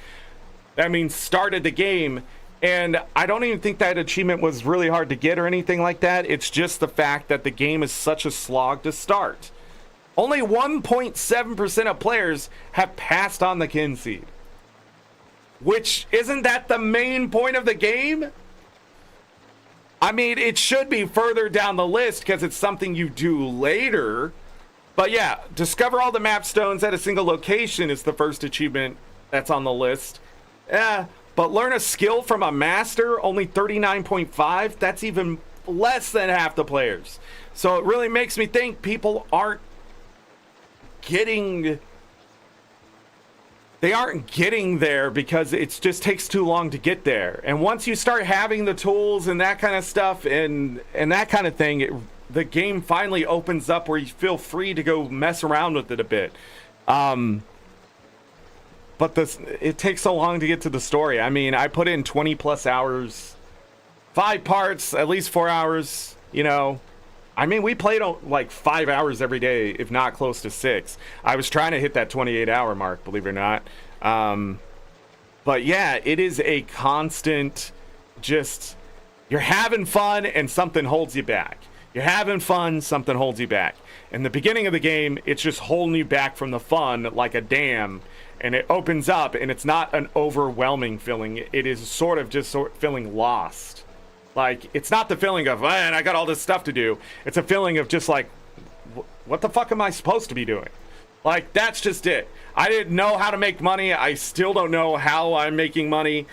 That means started the game. And I don't even think that achievement was really hard to get or anything like that. It's just the fact that the game is such a slog to start. Only 1.7% of players have passed on the Kynseed. Which, isn't that the main point of the game? I mean, it should be further down the list because it's something you do later. But yeah, discover all the map stones at a single location is the first achievement that's on the list. But learn a skill from a master, only 39.5. That's even less than half the players. So it really makes me think people aren't getting there because it just takes too long to get there. And once you start having the tools and that kind of stuff and that kind of thing, the game finally opens up where you feel free to go mess around with it a bit. But it takes so long to get to the story. I mean, I put in 20 plus hours, 5 parts, at least 4 hours, you know. I mean, we played like 5 hours every day, if not close to 6. I was trying to hit that 28-hour mark, believe it or not. But yeah, it is a constant, just, you're having fun and something holds you back. You're having fun, something holds you back. In the beginning of the game, it's just holding you back from the fun like a dam. And it opens up, and it's not an overwhelming feeling. It is sort of feeling lost. Like, it's not the feeling of, man, I got all this stuff to do. It's a feeling of just like, what the fuck am I supposed to be doing? Like, that's just it. I didn't know how to make money. I still don't know how I'm making money.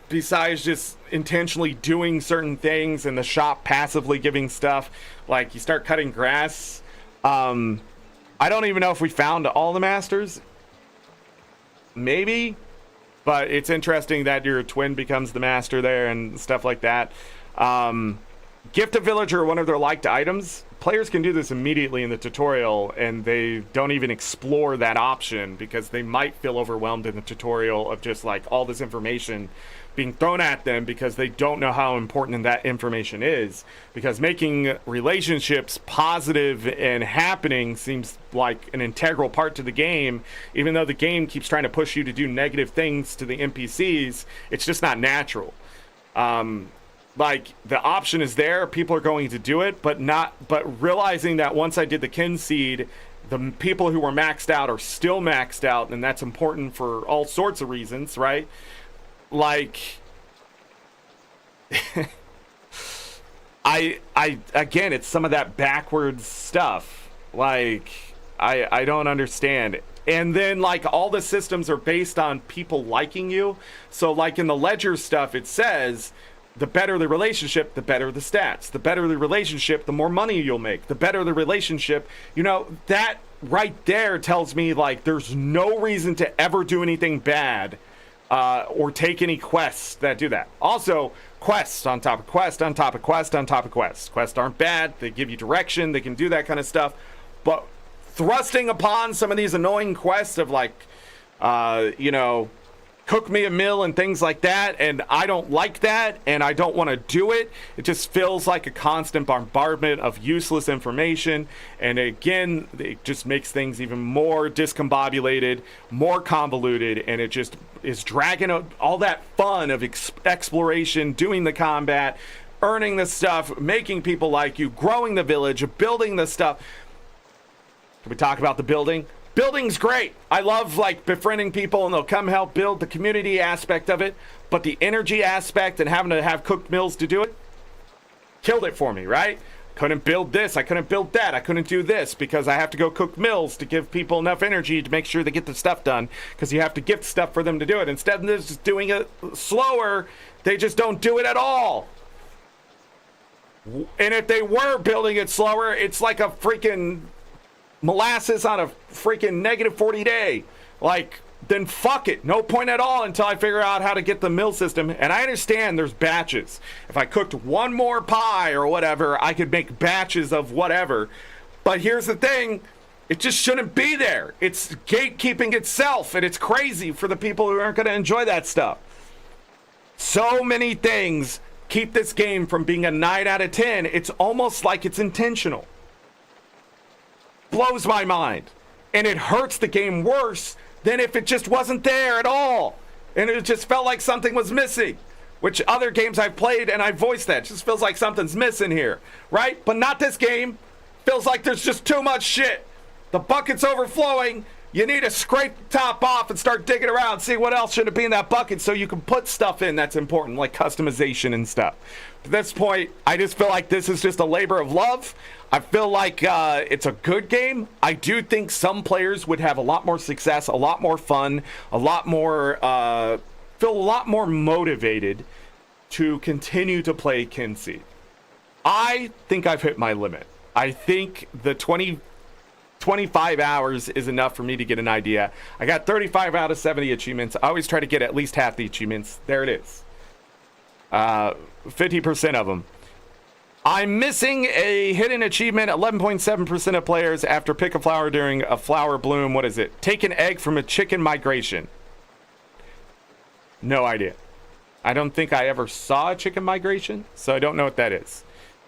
Besides just intentionally doing certain things in the shop, passively giving stuff. Like, you start cutting grass. I don't even know if we found all the masters. Maybe. But it's interesting that your twin becomes the master there and stuff like that. Gift a villager one of their liked items. players can do this immediately in the tutorial, and they don't even explore that option because they might feel overwhelmed in the tutorial of just like all this information being thrown at them because they don't know how important that information is. Because making relationships positive and happening seems like an integral part to the game, even though the game keeps trying to push you to do negative things to the NPCs. It's just not natural. Like, the option is there, people are going to do it, but realizing that once I did the Kynseed, the people who were maxed out are still maxed out, and that's important for all sorts of reasons, right? Like, again, it's some of that backwards stuff. Like, I don't understand it. And then, like, all the systems are based on people liking you. So, like, in the ledger stuff, it says, the better the relationship, the better the stats. The better the relationship, the more money you'll make. The better the relationship, you know, that right there tells me, like, there's no reason to ever do anything bad or take any quests that do that. Also, quests on top of quest on top of quest on top of quest. Quests aren't bad. They give you direction. They can do that kind of stuff. But thrusting upon some of these annoying quests of, like, you know, cook me a meal and things like that, and I don't like that, and I don't want to do it. It just feels like a constant bombardment of useless information, and again, it just makes things even more discombobulated, more convoluted, and it just is dragging out all that fun of exploration, doing the combat, earning the stuff, making people like you, growing the village, building the stuff. Can we talk about the building? Building's great. I love, like, befriending people and they'll come help build, the community aspect of it, but the energy aspect and having to have cooked meals to do it killed it for me, right? Couldn't build this, I couldn't build that, I couldn't do this because I have to go cook meals to give people enough energy to make sure they get the stuff done, because you have to gift stuff for them to do it. Instead of just doing it slower, they just don't do it at all. And if they were building it slower, it's like a freaking molasses on a freaking -40 day. Like, then fuck it, no point at all until I figure out how to get the mill system. And I understand there's batches. If I cooked one more pie or whatever, I could make batches of whatever. But here's the thing, it just shouldn't be there. It's gatekeeping itself, and it's crazy for the people who aren't going to enjoy that stuff. So many things keep this game from being a 9 out of 10. It's almost like it's intentional. Blows my mind, and it hurts the game worse than if it just wasn't there at all, and it just felt like something was missing, which other games I've played and I voiced that, just feels like something's missing here, right? But not this game. Feels like there's just too much shit. The bucket's overflowing. You need to scrape the top off and start digging around, see what else should be in that bucket so you can put stuff in that's important, like customization and stuff. At this point, I just feel like this is just a labor of love. I feel like it's a good game. I do think some players would have a lot more success, a lot more fun, a lot more, feel a lot more motivated to continue to play Kynseed. I think I've hit my limit. I think the 25 hours is enough for me to get an idea. I got 35 out of 70 achievements. I always try to get at least half the achievements. There it is. 50% of them. I'm missing a hidden achievement. 11.7% of players after pick a flower during a flower bloom. What is it? Take an egg from a chicken migration. No idea. I don't think I ever saw a chicken migration, so I don't know what that is.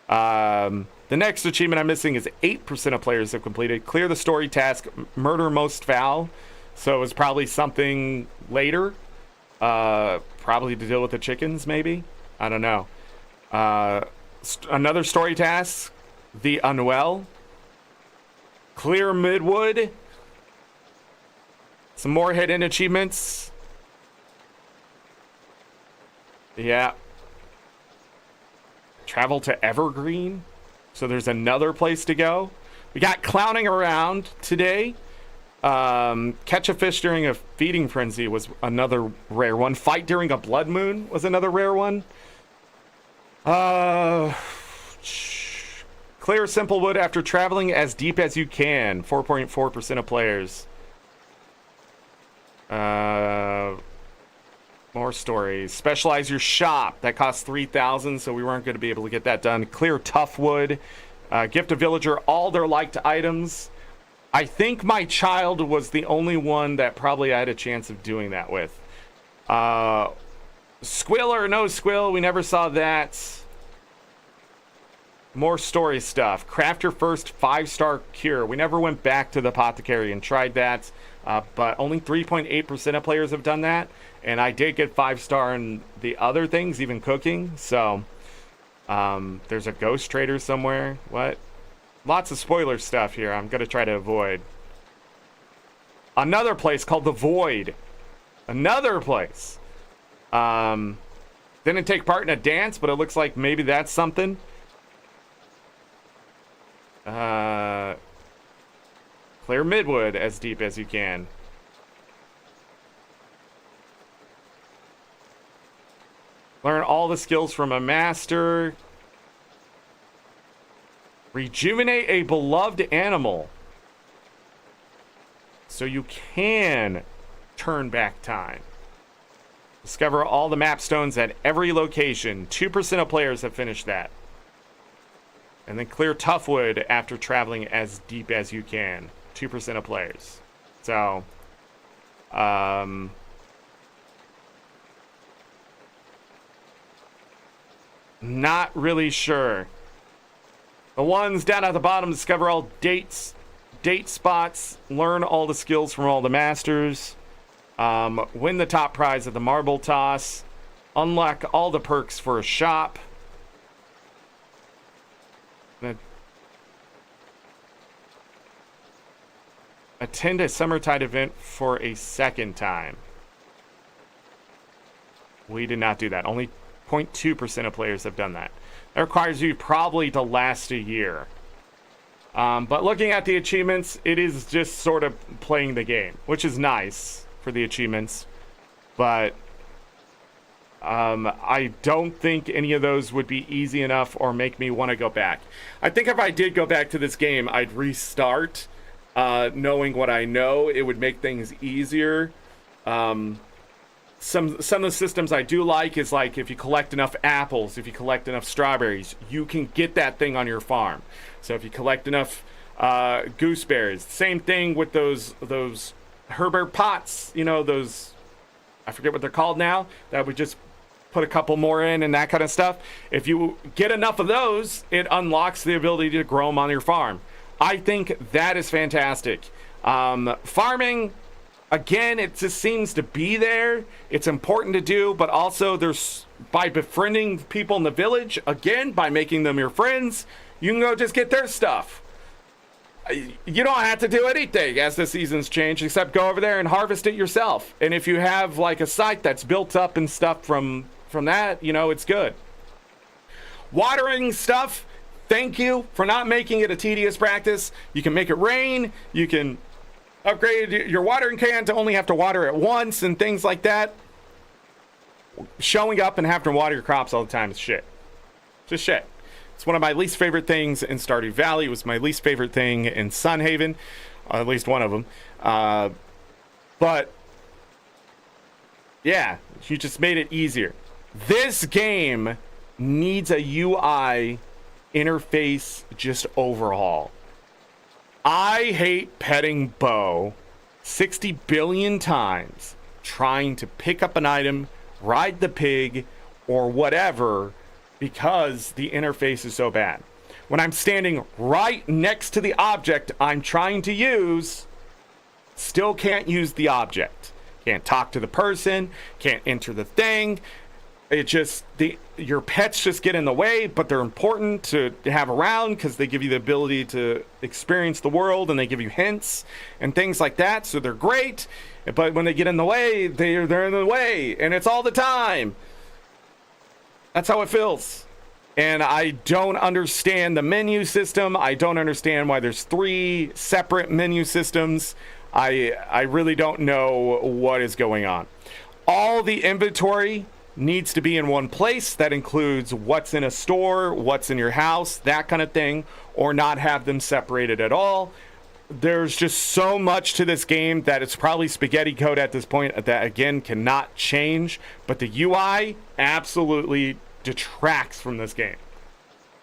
The next achievement I'm missing is 8% of players have completed. Clear the story task, murder most foul. So it was probably something later. Probably to deal with the chickens, maybe. I don't know. Another story task, the unwell. Clear Midwood. Some more hidden achievements. Yeah. Travel to Evergreen. So there's another place to go. We got clowning around today. Catch a fish during a feeding frenzy was another rare one. Fight during a blood moon was another rare one. Clear simple wood after traveling as deep as you can. 4.4% of players. More stories. Specialize your shop. That costs 3,000, so we weren't going to be able to get that done. Clear tough wood. Gift a villager all their liked items. I think my child was the only one that probably I had a chance of doing that with. Squill or no squill, we never saw that. More story stuff. Craft your first 5-star cure. We never went back to the apothecary and tried that, but only 3.8% of players have done that. And I did get 5-star in the other things, even cooking. So there's a ghost trader somewhere. What? Lots of spoiler stuff here I'm going to try to avoid. Another place called the Void. Another place. Didn't take part in a dance, but it looks like maybe that's something. Clear Midwood as deep as you can. Learn all the skills from a master. Rejuvenate a beloved animal. So you can turn back time. Discover all the map stones at every location. 2% of players have finished that. And then clear Toughwood after traveling as deep as you can. 2% of players. So, not really sure. The ones down at the bottom, discover all date spots, learn all the skills from all the masters, win the top prize of the marble toss, unlock all the perks for a shop, attend a Summertide event for a second time. We did not do that. Only 0.2% of players have done that. That requires you probably to last a year. But looking at the achievements, it is just sort of playing the game, which is nice for the achievements. But I don't think any of those would be easy enough or make me want to go back. I think if I did go back to this game, I'd restart. Knowing what I know, it would make things easier. Some of the systems I do like is like if you collect enough apples, if you collect enough strawberries, you can get that thing on your farm. So if you collect enough gooseberries, same thing with those Herbert pots, you know, those, I forget what they're called now, that would just put a couple more in and that kind of stuff. If you get enough of those, it unlocks the ability to grow them on your farm. I think that is fantastic. Farming, again, it just seems to be there. It's important to do, but also there's, by befriending people in the village, again, by making them your friends, you can go just get their stuff. You don't have to do anything as the seasons change, except go over there and harvest it yourself. And if you have like a site that's built up and stuff from that, you know, it's good. Watering stuff, thank you for not making it a tedious practice. You can make it rain. You can upgrade your watering can to only have to water it once and things like that. Showing up and having to water your crops all the time is shit. Just shit. It's one of my least favorite things in Stardew Valley. It was my least favorite thing in Sunhaven. At least one of them. But, yeah, you just made it easier. This game needs a UI interface just overhaul. I hate petting Bo 60 billion times trying to pick up an item, ride the pig, or whatever, because the interface is so bad. When I'm standing right next to the object I'm trying to use, still can't use the object. Can't talk to the person, can't enter the thing. It just, your pets just get in the way, but they're important to have around because they give you the ability to experience the world and they give you hints and things like that. So they're great, but when they get in the way, they're in the way, and it's all the time. That's how it feels. And I don't understand the menu system. I don't understand why there's 3 separate menu systems. I really don't know what is going on. All the inventory needs to be in one place. That includes what's in a store, what's in your house, that kind of thing, or not have them separated at all. There's just so much to this game that it's probably spaghetti code at this point that, again, cannot change. But the UI absolutely detracts from this game.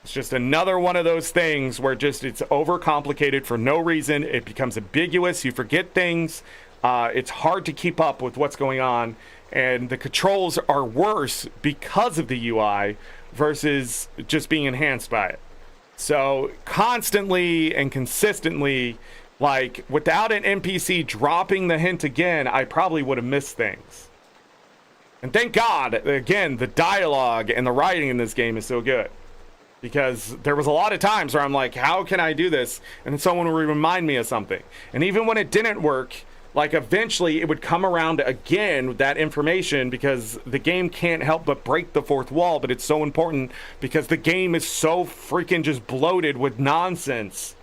It's just another one of those things where just it's overcomplicated for no reason. It becomes ambiguous. You forget things. It's hard to keep up with what's going on. And the controls are worse because of the UI versus just being enhanced by it. So constantly and consistently, like without an NPC dropping the hint again, I probably would have missed things. And thank God, again, the dialogue and the writing in this game is so good. Because there was a lot of times where I'm like, how can I do this? And then someone would remind me of something. And even when it didn't work, like eventually it would come around again with that information, because the game can't help but break the fourth wall. But it's so important because the game is so freaking just bloated with nonsense.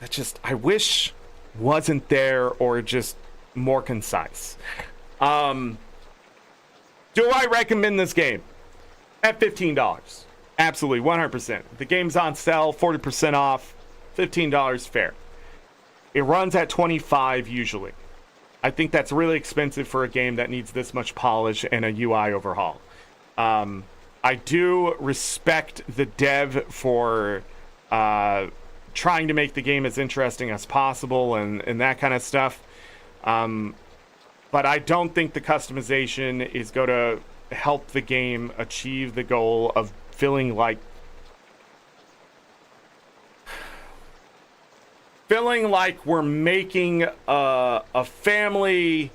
That just, I wish wasn't there, or just more concise. Do I recommend this game? At $15. Absolutely, 100%. The game's on sale, 40% off, $15 fair. It runs at 25 usually. I think that's really expensive for a game that needs this much polish and a UI overhaul. I do respect the dev for trying to make the game as interesting as possible and that kind of stuff. But I don't think the customization is going to help the game achieve the goal of feeling like we're making a family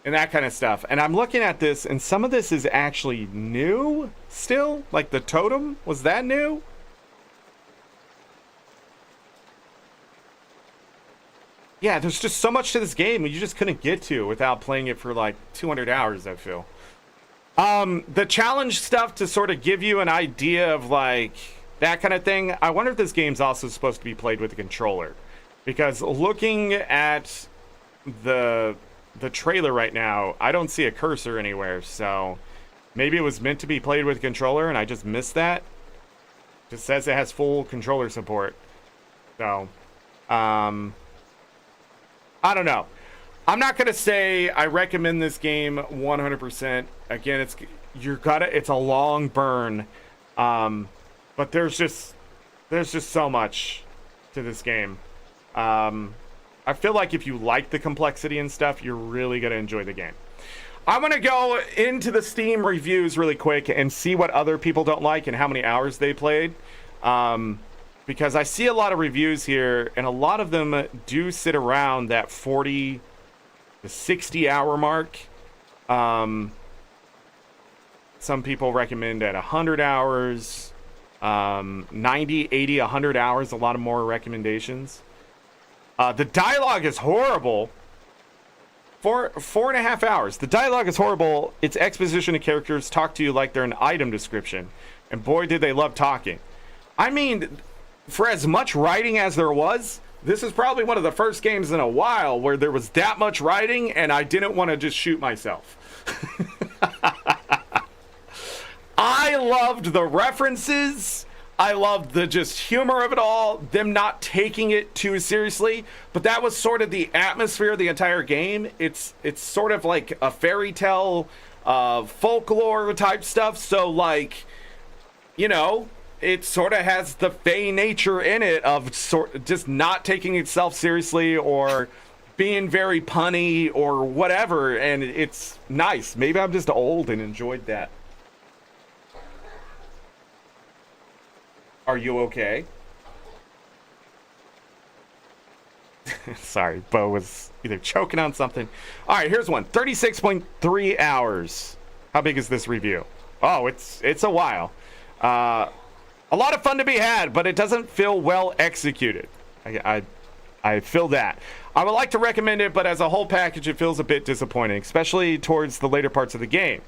and that kind of stuff. And I'm looking at this, and some of this is actually new still. Like the totem, was that new? Yeah, there's just so much to this game you just couldn't get to without playing it for like 200 hours, I feel. The challenge stuff to sort of give you an idea of like that kind of thing. I wonder if this game's also supposed to be played with a controller, because looking at the trailer right now, I don't see a cursor anywhere. So maybe it was meant to be played with a controller and I just missed that. It just says it has full controller support. So, I don't know. I'm not gonna say I recommend this game 100%. Again, it's a long burn, but there's just so much to this game. I feel like if you like the complexity and stuff, you're really gonna enjoy the game. I'm gonna go into the Steam reviews really quick and see what other people don't like and how many hours they played. Because I see a lot of reviews here, and a lot of them do sit around that 40 to 60 hour mark. Some people recommend at 100 hours, 90, 80, 100 hours, a lot of more recommendations. The dialogue is horrible. 4.5 hours. The dialogue is horrible. It's exposition of characters talk to you like they're an item description. And boy, did they love talking. I mean, for as much writing as there was, this is probably one of the first games in a while where there was that much writing and I didn't want to just shoot myself. I loved the references. I loved the just humor of it all, them not taking it too seriously, but that was sort of the atmosphere of the entire game. It's sort of like a fairy tale, folklore type stuff. So like, you know, it sort of has the fey nature in it of just not taking itself seriously or being very punny or whatever, and it's nice. Maybe I'm just old and enjoyed that. Are you okay? Sorry, Bo was either choking on something. All right, here's one. 36.3 hours. How big is this review? Oh, it's a while. A lot of fun to be had, but it doesn't feel well executed. I feel that. I would like to recommend it, but as a whole package, it feels a bit disappointing, especially towards the later parts of the game.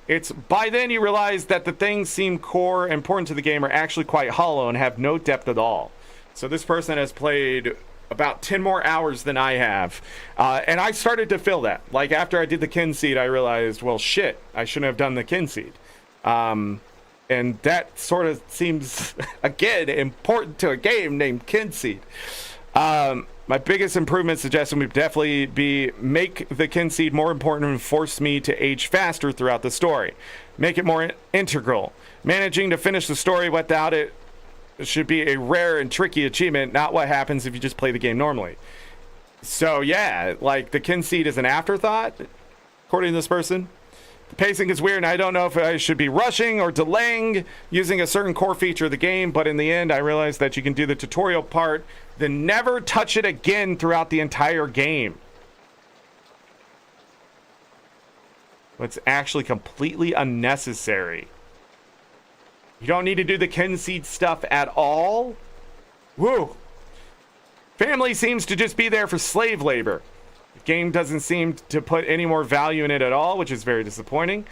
It's by then you realize that the things seem core and important to the game are actually quite hollow and have no depth at all. So this person has played about 10 more hours than I have. And I started to feel that. Like after I did the Kynseed, I realized, well, shit, I shouldn't have done the Kynseed. And that sort of seems, again, important to a game named Kynseed. My biggest improvement suggestion would definitely be make the Kynseed more important and force me to age faster throughout the story. Make it more integral. Managing to finish the story without it should be a rare and tricky achievement, not what happens if you just play the game normally. So yeah, like the Kynseed is an afterthought, according to this person. The pacing is weird, and I don't know if I should be rushing or delaying using a certain core feature of the game, but in the end, I realized that you can do the tutorial part, then never touch it again throughout the entire game. It's actually completely unnecessary. You don't need to do the Kynseed stuff at all. Woo! Family seems to just be there for slave labor. The game doesn't seem to put any more value in it at all, which is very disappointing.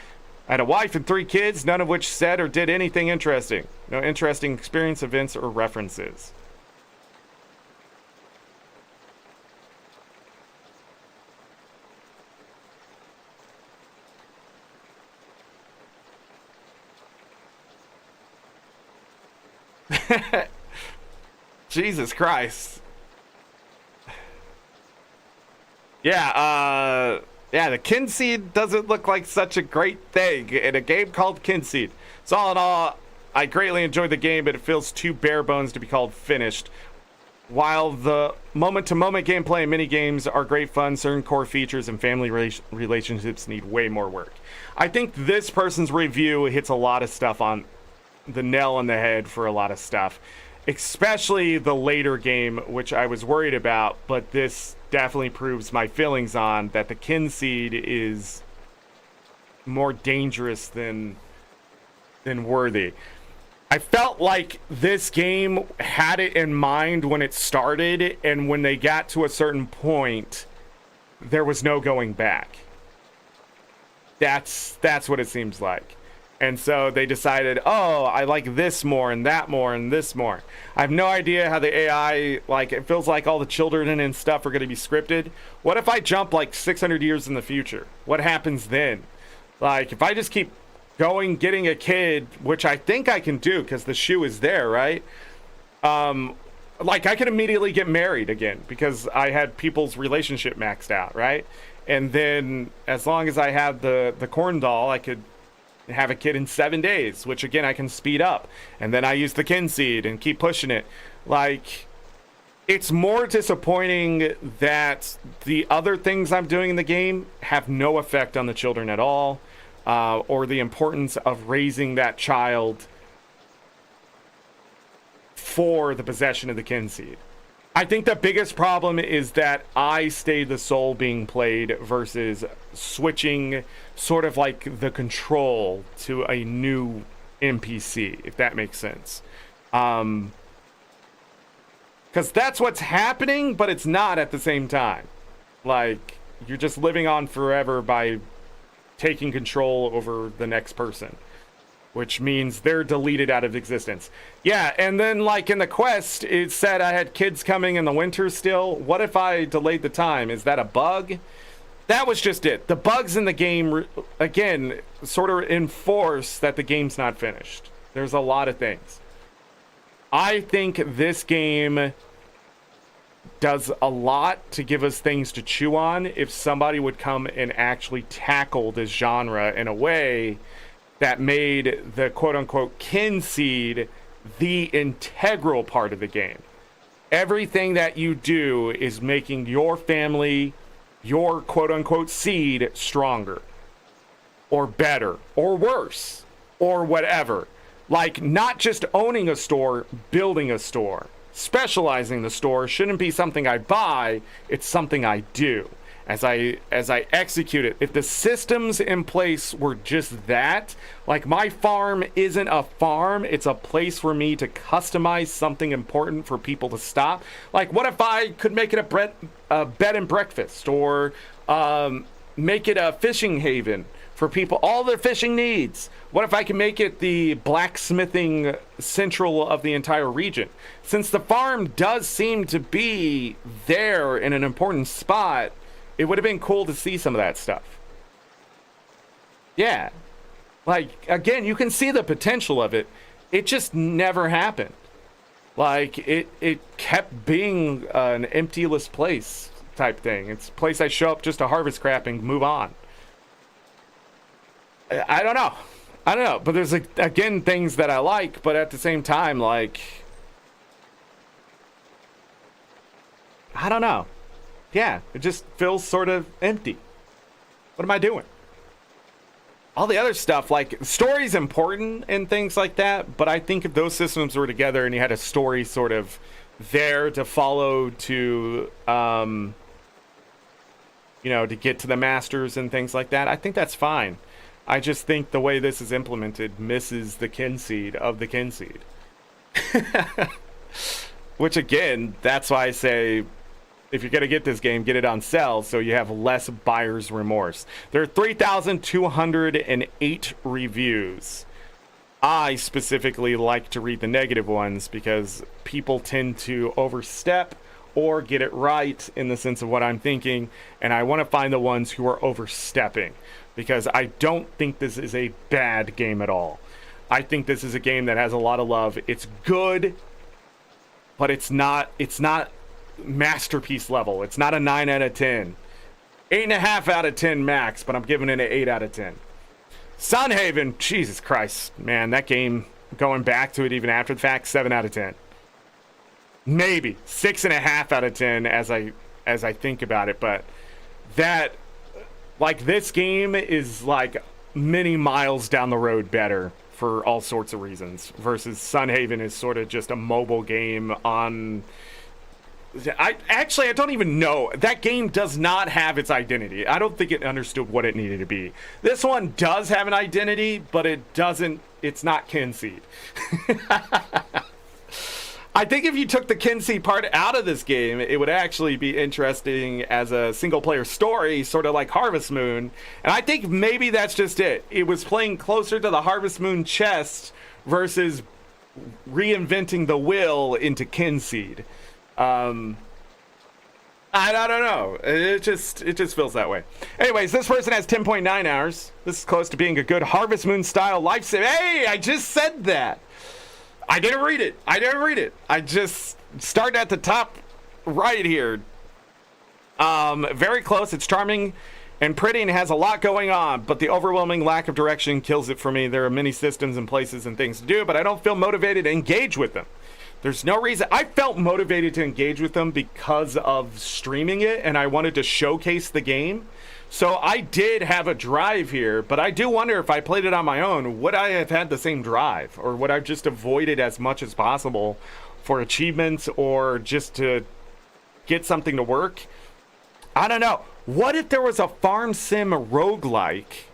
I had a wife and 3 kids, none of which said or did anything interesting. No interesting experience, events, or references. Jesus Christ. Yeah, the Kynseed doesn't look like such a great thing in a game called Kynseed. So all in all, I greatly enjoyed the game, but it feels too bare bones to be called finished. While the moment-to-moment gameplay and mini-games are great fun, certain core features and family relationships need way more work. I think this person's review hits a lot of stuff on the nail on the head for a lot of stuff. Especially the later game, which I was worried about, but this definitely proves my feelings on that the Kynseed is more dangerous than worthy. I felt like this game had it in mind when it started, and when they got to a certain point, there was no going back. That's what it seems like. And so they decided, oh, I like this more and that more and this more. I have no idea how the AI, like, it feels like all the children and stuff are going to be scripted. What if I jump like 600 years in the future? What happens then? Like, if I just keep going, getting a kid, which I think I can do because the shoe is there, right? Like, I can immediately get married again because I had people's relationship maxed out, right? And then as long as I have the corn doll, I could have a kid in 7 days, which again I can speed up, and then I use the Kynseed and keep pushing it. Like, it's more disappointing that the other things I'm doing in the game have no effect on the children at all, or the importance of raising that child for the possession of the Kynseed. I think the biggest problem is that I stay the soul being played versus switching sort of like the control to a new NPC, if that makes sense. Because that's what's happening, but it's not at the same time. Like, you're just living on forever by taking control over the next person, which means they're deleted out of existence. Yeah, and then like in the quest, it said I had kids coming in the winter still. What if I delayed the time? Is that a bug? That was just it. The bugs in the game, again, sort of enforce that the game's not finished. There's a lot of things. I think this game does a lot to give us things to chew on if somebody would come and actually tackle this genre in a way that made the quote-unquote Kynseed the integral part of the game. Everything that you do is making your family, your quote-unquote seed, stronger or better or worse or whatever. Like, not just owning a store, building a store. Specializing the store shouldn't be something I buy, it's something I do. As I execute it, if the systems in place were just that, like my farm isn't a farm, it's a place for me to customize something important for people to stop. Like, what if I could make it a bed and breakfast, or make it a fishing haven for people, all their fishing needs? What if I can make it the blacksmithing central of the entire region? Since the farm does seem to be there in an important spot, it would have been cool to see some of that stuff. Yeah. Like, again, you can see the potential of it. It just never happened. Like it kept being an emptyless place type thing. It's a place I show up just to harvest crap and move on. I don't know. I don't know. But there's again things that I like, but at the same time, like, I don't know. Yeah, it just feels sort of empty. What am I doing? All the other stuff, like, story's important and things like that, but I think if those systems were together and you had a story sort of there to follow to, you know, to get to the masters and things like that, I think that's fine. I just think the way this is implemented misses the Kynseed of the Kynseed. Which, again, that's why I say, if you're going to get this game, get it on sale so you have less buyer's remorse. There are 3,208 reviews. I specifically like to read the negative ones because people tend to overstep or get it right in the sense of what I'm thinking, and I want to find the ones who are overstepping because I don't think this is a bad game at all. I think this is a game that has a lot of love. It's good, but it's not masterpiece level. It's not a 9 out of 10. 8.5 out of 10 max, but I'm giving it an 8 out of 10. Sunhaven, Jesus Christ, man, that game, going back to it even after the fact, 7 out of 10. Maybe 6.5 out of 10 as I think about it, but that, like, this game is like many miles down the road better for all sorts of reasons versus Sunhaven is sort of just a mobile game on. I don't even know. That game does not have its identity. I don't think it understood what it needed to be. This one does have an identity, but it doesn't. It's not Kynseed. I think if you took the Kynseed part out of this game, it would actually be interesting as a single-player story, sort of like Harvest Moon. And I think maybe that's just it. It was playing closer to the Harvest Moon chest versus reinventing the wheel into Kynseed. I don't know. It just feels that way. Anyways, this person has 10.9 hours. This is close to being a good Harvest Moon style lifesaver. Hey, I just said that. I didn't read it. I just start at the top right here. Very close. It's charming and pretty and has a lot going on, but the overwhelming lack of direction kills it for me. There are many systems and places and things to do, but I don't feel motivated to engage with them. There's no reason. I felt motivated to engage with them because of streaming it, and I wanted to showcase the game. So I did have a drive here, but I do wonder if I played it on my own, would I have had the same drive? Or would I have just avoided as much as possible for achievements or just to get something to work? I don't know. What if there was a farm sim roguelike?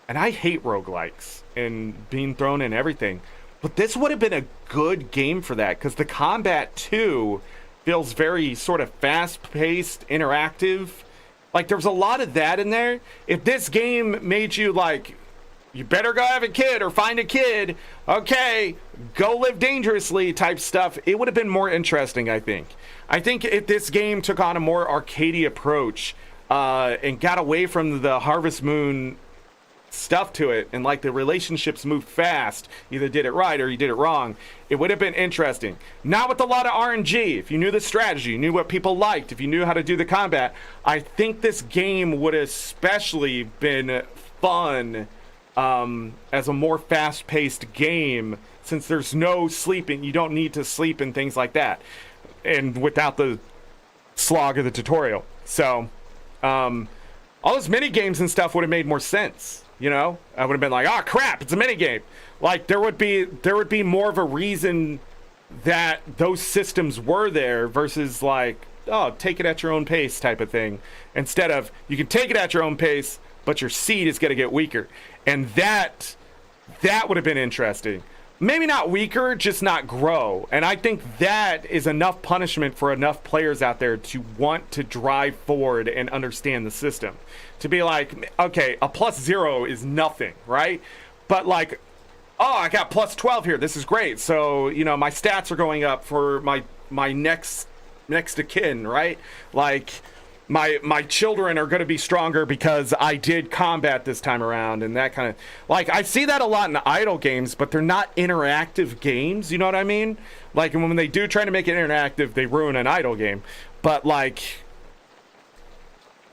And I hate roguelikes and being thrown in everything. But this would have been a good game for that, because the combat, too, feels very sort of fast-paced, interactive. Like, there's a lot of that in there. If this game made you, like, you better go have a kid or find a kid, okay, go live dangerously type stuff, it would have been more interesting, I think. I think if this game took on a more arcadey approach and got away from the Harvest Moon stuff to it, and like the relationships moved fast, either did it right or you did it wrong, it would have been interesting. Not with a lot of RNG. If you knew the strategy, you knew what people liked, if you knew how to do the combat, I think this game would have especially been fun as a more fast-paced game, since there's no sleeping. You don't need to sleep and things like that, and without the slog of the tutorial. So all those mini games and stuff would have made more sense. You know, I would have been like, oh crap, it's a mini game. Like, there would be more of a reason that those systems were there versus like, oh, take it at your own pace type of thing. Instead of, you can take it at your own pace, but your seed is going to get weaker. And that would have been interesting. Maybe not weaker, just not grow. And I think that is enough punishment for enough players out there to want to drive forward and understand the system. To be like, okay, a +0 is nothing, right? But like, oh, I got +12 here. This is great. So, you know, my stats are going up for my next of kin, right? Like, my children are going to be stronger because I did combat this time around, and that kind of, like, I see that a lot in idle games, but they're not interactive games, you know what I mean? Like, when they do try to make it interactive, they ruin an idle game. But, like,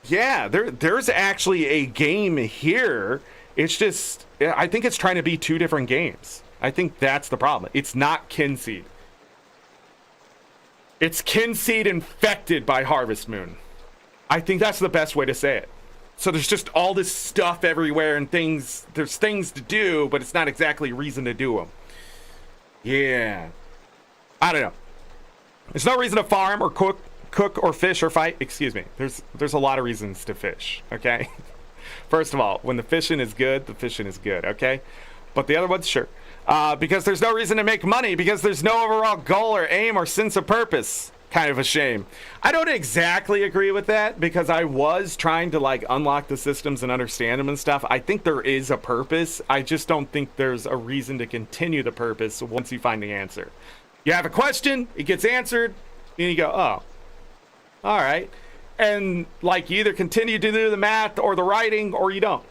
yeah, there's actually a game here. It's just, I think it's trying to be two different games. I think that's the problem. It's not Kynseed. It's Kynseed infected by Harvest Moon. I think that's the best way to say it. So there's just all this stuff everywhere and things. There's things to do, but it's not exactly reason to do them. Yeah. I don't know. There's no reason to farm or cook or fish or fight. Excuse me. There's a lot of reasons to fish, okay? First of all, when the fishing is good, okay? But the other ones, sure. Because there's no reason to make money, because there's no overall goal or aim or sense of purpose. Kind of a shame. I don't exactly agree with that, because I was trying to, like, unlock the systems and understand them and stuff. I think there is a purpose. I just don't think there's a reason to continue the purpose once you find the answer. You have a question, it gets answered, and you go, oh, all right. And, like, you either continue to do the math or the writing, or you don't.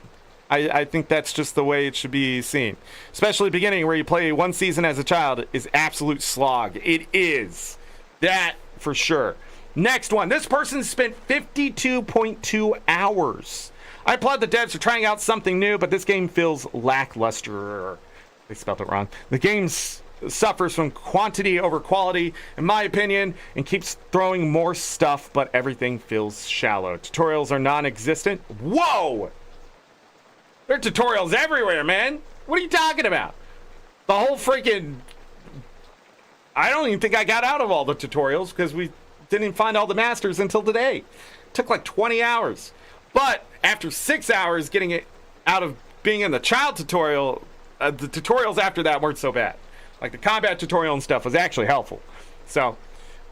I think that's just the way it should be seen. Especially the beginning, where you play one season as a child, is absolute slog. It is. That for sure. Next one. This person spent 52.2 hours. I applaud the devs for trying out something new, but this game feels lackluster. They spelled it wrong. The game suffers from quantity over quality, in my opinion, and keeps throwing more stuff, but everything feels shallow. Tutorials are non-existent. Whoa! There are tutorials everywhere, man. What are you talking about? The whole freaking... I don't even think I got out of all the tutorials, because we didn't even find all the masters until today. It took like 20 hours. But after 6 hours getting it out of being in the child tutorial, the tutorials after that weren't so bad. Like the combat tutorial and stuff was actually helpful. So,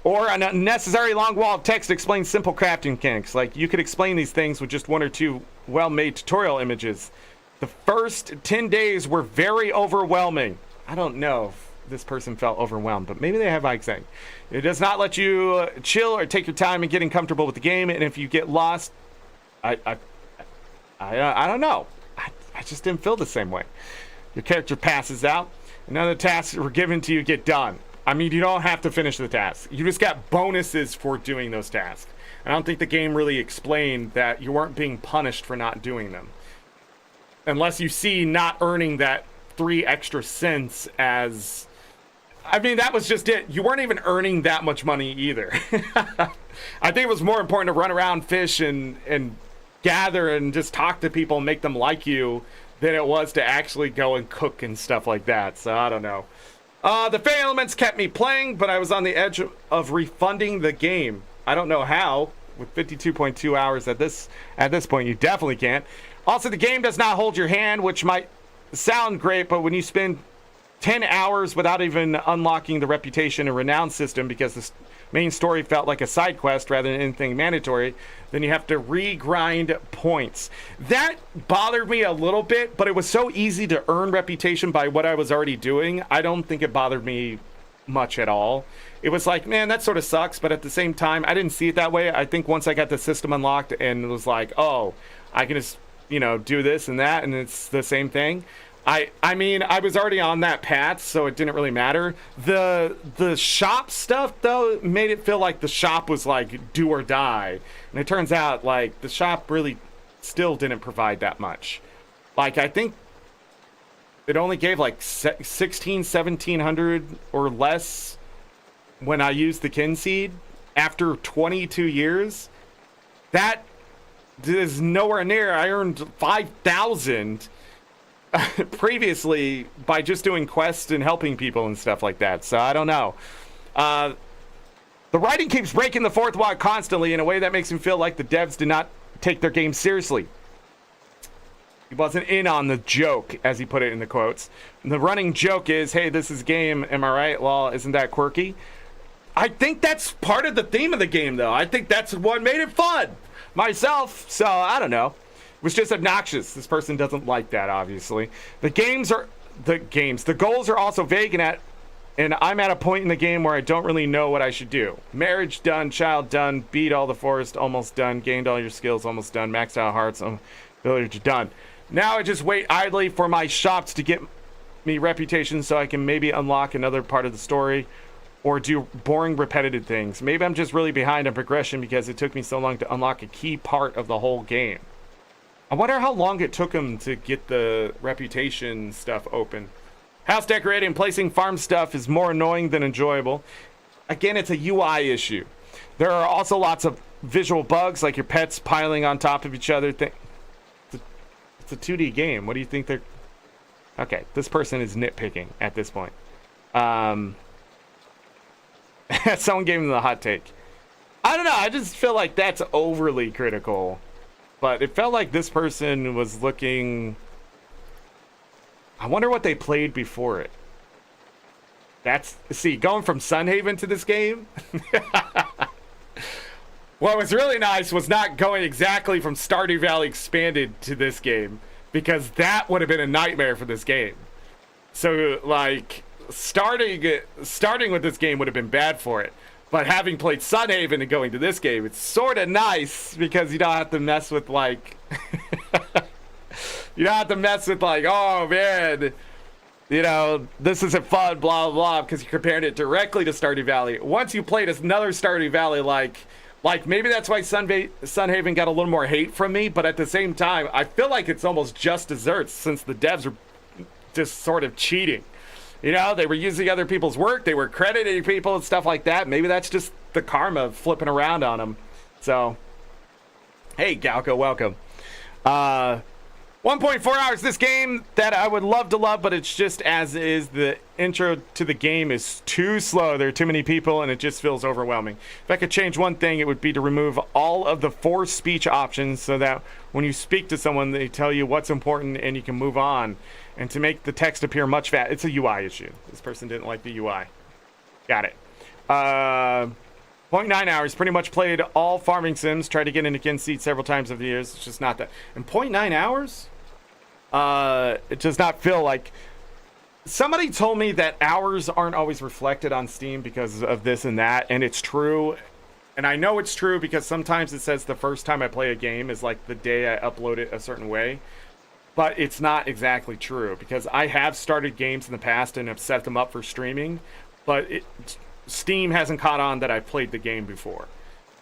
or an unnecessary long wall of text explains simple crafting mechanics. Like, you could explain these things with just one or two well-made tutorial images. The first 10 days were very overwhelming. I don't know if this person felt overwhelmed, but maybe they have anxiety. It does not let you chill or take your time in getting comfortable with the game, and if you get lost, I don't know. I just didn't feel the same way. Your character passes out, and none of the tasks that were given to you get done. I mean, you don't have to finish the task. You just got bonuses for doing those tasks. I don't think the game really explained that you weren't being punished for not doing them. Unless you see not earning that 3 extra cents as... I mean, that was just it. You weren't even earning that much money either. I think it was more important to run around, fish, and gather and just talk to people and make them like you than it was to actually go and cook and stuff like that. So, I don't know. The fail elements kept me playing, but I was on the edge of refunding the game. I don't know how. With 52.2 hours at this point, you definitely can't. Also, the game does not hold your hand, which might sound great, but when you spend 10 hours without even unlocking the reputation and renown system, because the main story felt like a side quest rather than anything mandatory, then you have to re-grind points. That bothered me a little bit, but it was so easy to earn reputation by what I was already doing. I don't think it bothered me much at all. It was like, man, that sort of sucks, but at the same time, I didn't see it that way. I think once I got the system unlocked and it was like, oh, I can just, do this and that, and it's the same thing. I mean, I was already on that path, so it didn't really matter. The shop stuff, though, made it feel like the shop was like do or die. And it turns out, like, the shop really still didn't provide that much. Like, I think it only gave like 1700 or less when I used the Kynseed after 22 years. That is nowhere near. I earned 5,000 previously by just doing quests and helping people and stuff like that. So I don't know. The writing keeps breaking the fourth wall constantly in a way that makes me feel like the devs did not take their game seriously. He wasn't in on the joke, as he put it in the quotes. And the running joke is, hey, this is game, am I right? Well, isn't that quirky? I think that's part of the theme of the game, though. I think that's what made it fun myself. So I don't know. It was just obnoxious. This person doesn't like that, obviously. The goals are also vague and I'm at a point in the game where I don't really know what I should do. Marriage done, child done, beat all the forest, almost done, gained all your skills, almost done, maxed out hearts, village done. Now I just wait idly for my shops to get me reputation so I can maybe unlock another part of the story or do boring repetitive things. Maybe I'm just really behind on progression because it took me so long to unlock a key part of the whole game. I wonder how long it took him to get the reputation stuff open. House decorating and placing farm stuff is more annoying than enjoyable. Again, it's a UI issue. There are also lots of visual bugs, like your pets piling on top of each other. It's a 2D game. What do you think they're... Okay, this person is nitpicking at this point. Someone gave him the hot take. I don't know. I just feel like that's overly critical. But it felt like this person was looking... I wonder what they played before it. See, going from Sunhaven to this game. What was really nice was not going exactly from Stardew Valley Expanded to this game, because that would have been a nightmare for this game. So, like, starting with this game would have been bad for it. But having played Sunhaven and going to this game, it's sort of nice because you don't have to mess with, like... You don't have to mess with, like, oh, man, you know, this isn't fun, blah, blah, blah, because you're comparing it directly to Stardew Valley. Once you played another Stardew Valley, like maybe that's why Sunhaven got a little more hate from me, but at the same time, I feel like it's almost just desserts since the devs are just sort of cheating. You know, they were using other people's work, they were crediting people and stuff like that. Maybe that's just the karma flipping around on them. So, hey, Galco, welcome. 1.4 hours. This game that I would love to love, but it's just as is. The intro to the game is too slow. There are too many people, and it just feels overwhelming. If I could change one thing, it would be to remove all of the forced speech options so that when you speak to someone, they tell you what's important and you can move on. And to make the text appear much faster. It's a UI issue. This person didn't like the UI. Got it. 0.9 hours. Pretty much played all farming sims. Tried to get into Kynseed several times over the years. It's just not that. And 0.9 hours? It does not feel like... Somebody told me that hours aren't always reflected on Steam because of this and that, and it's true. And I know it's true because sometimes it says the first time I play a game is like the day I upload it a certain way. But it's not exactly true because I have started games in the past and have set them up for streaming, but Steam hasn't caught on that I've played the game before.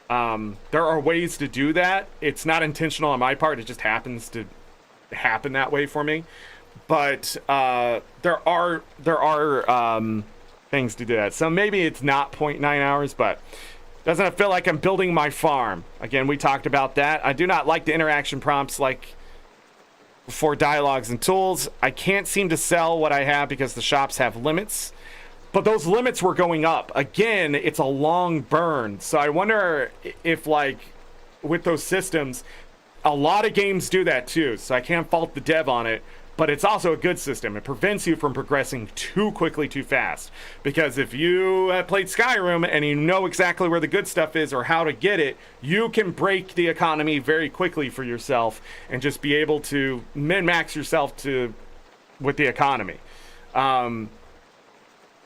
There are ways to do that. It's not intentional on my part. It just happens to happen that way for me. But there are things to do that. So maybe it's not 0.9 hours, but doesn't it feel like I'm building my farm? Again, we talked about that. I do not like the interaction prompts like for dialogues and tools. I can't seem to sell what I have because the shops have limits. But those limits were going up. Again, it's a long burn. So I wonder if, like, with those systems, a lot of games do that too. So I can't fault the dev on it. But it's also a good system. It prevents you from progressing too quickly, too fast. Because if you have played Skyrim and you know exactly where the good stuff is or how to get it, you can break the economy very quickly for yourself and just be able to min-max yourself with the economy.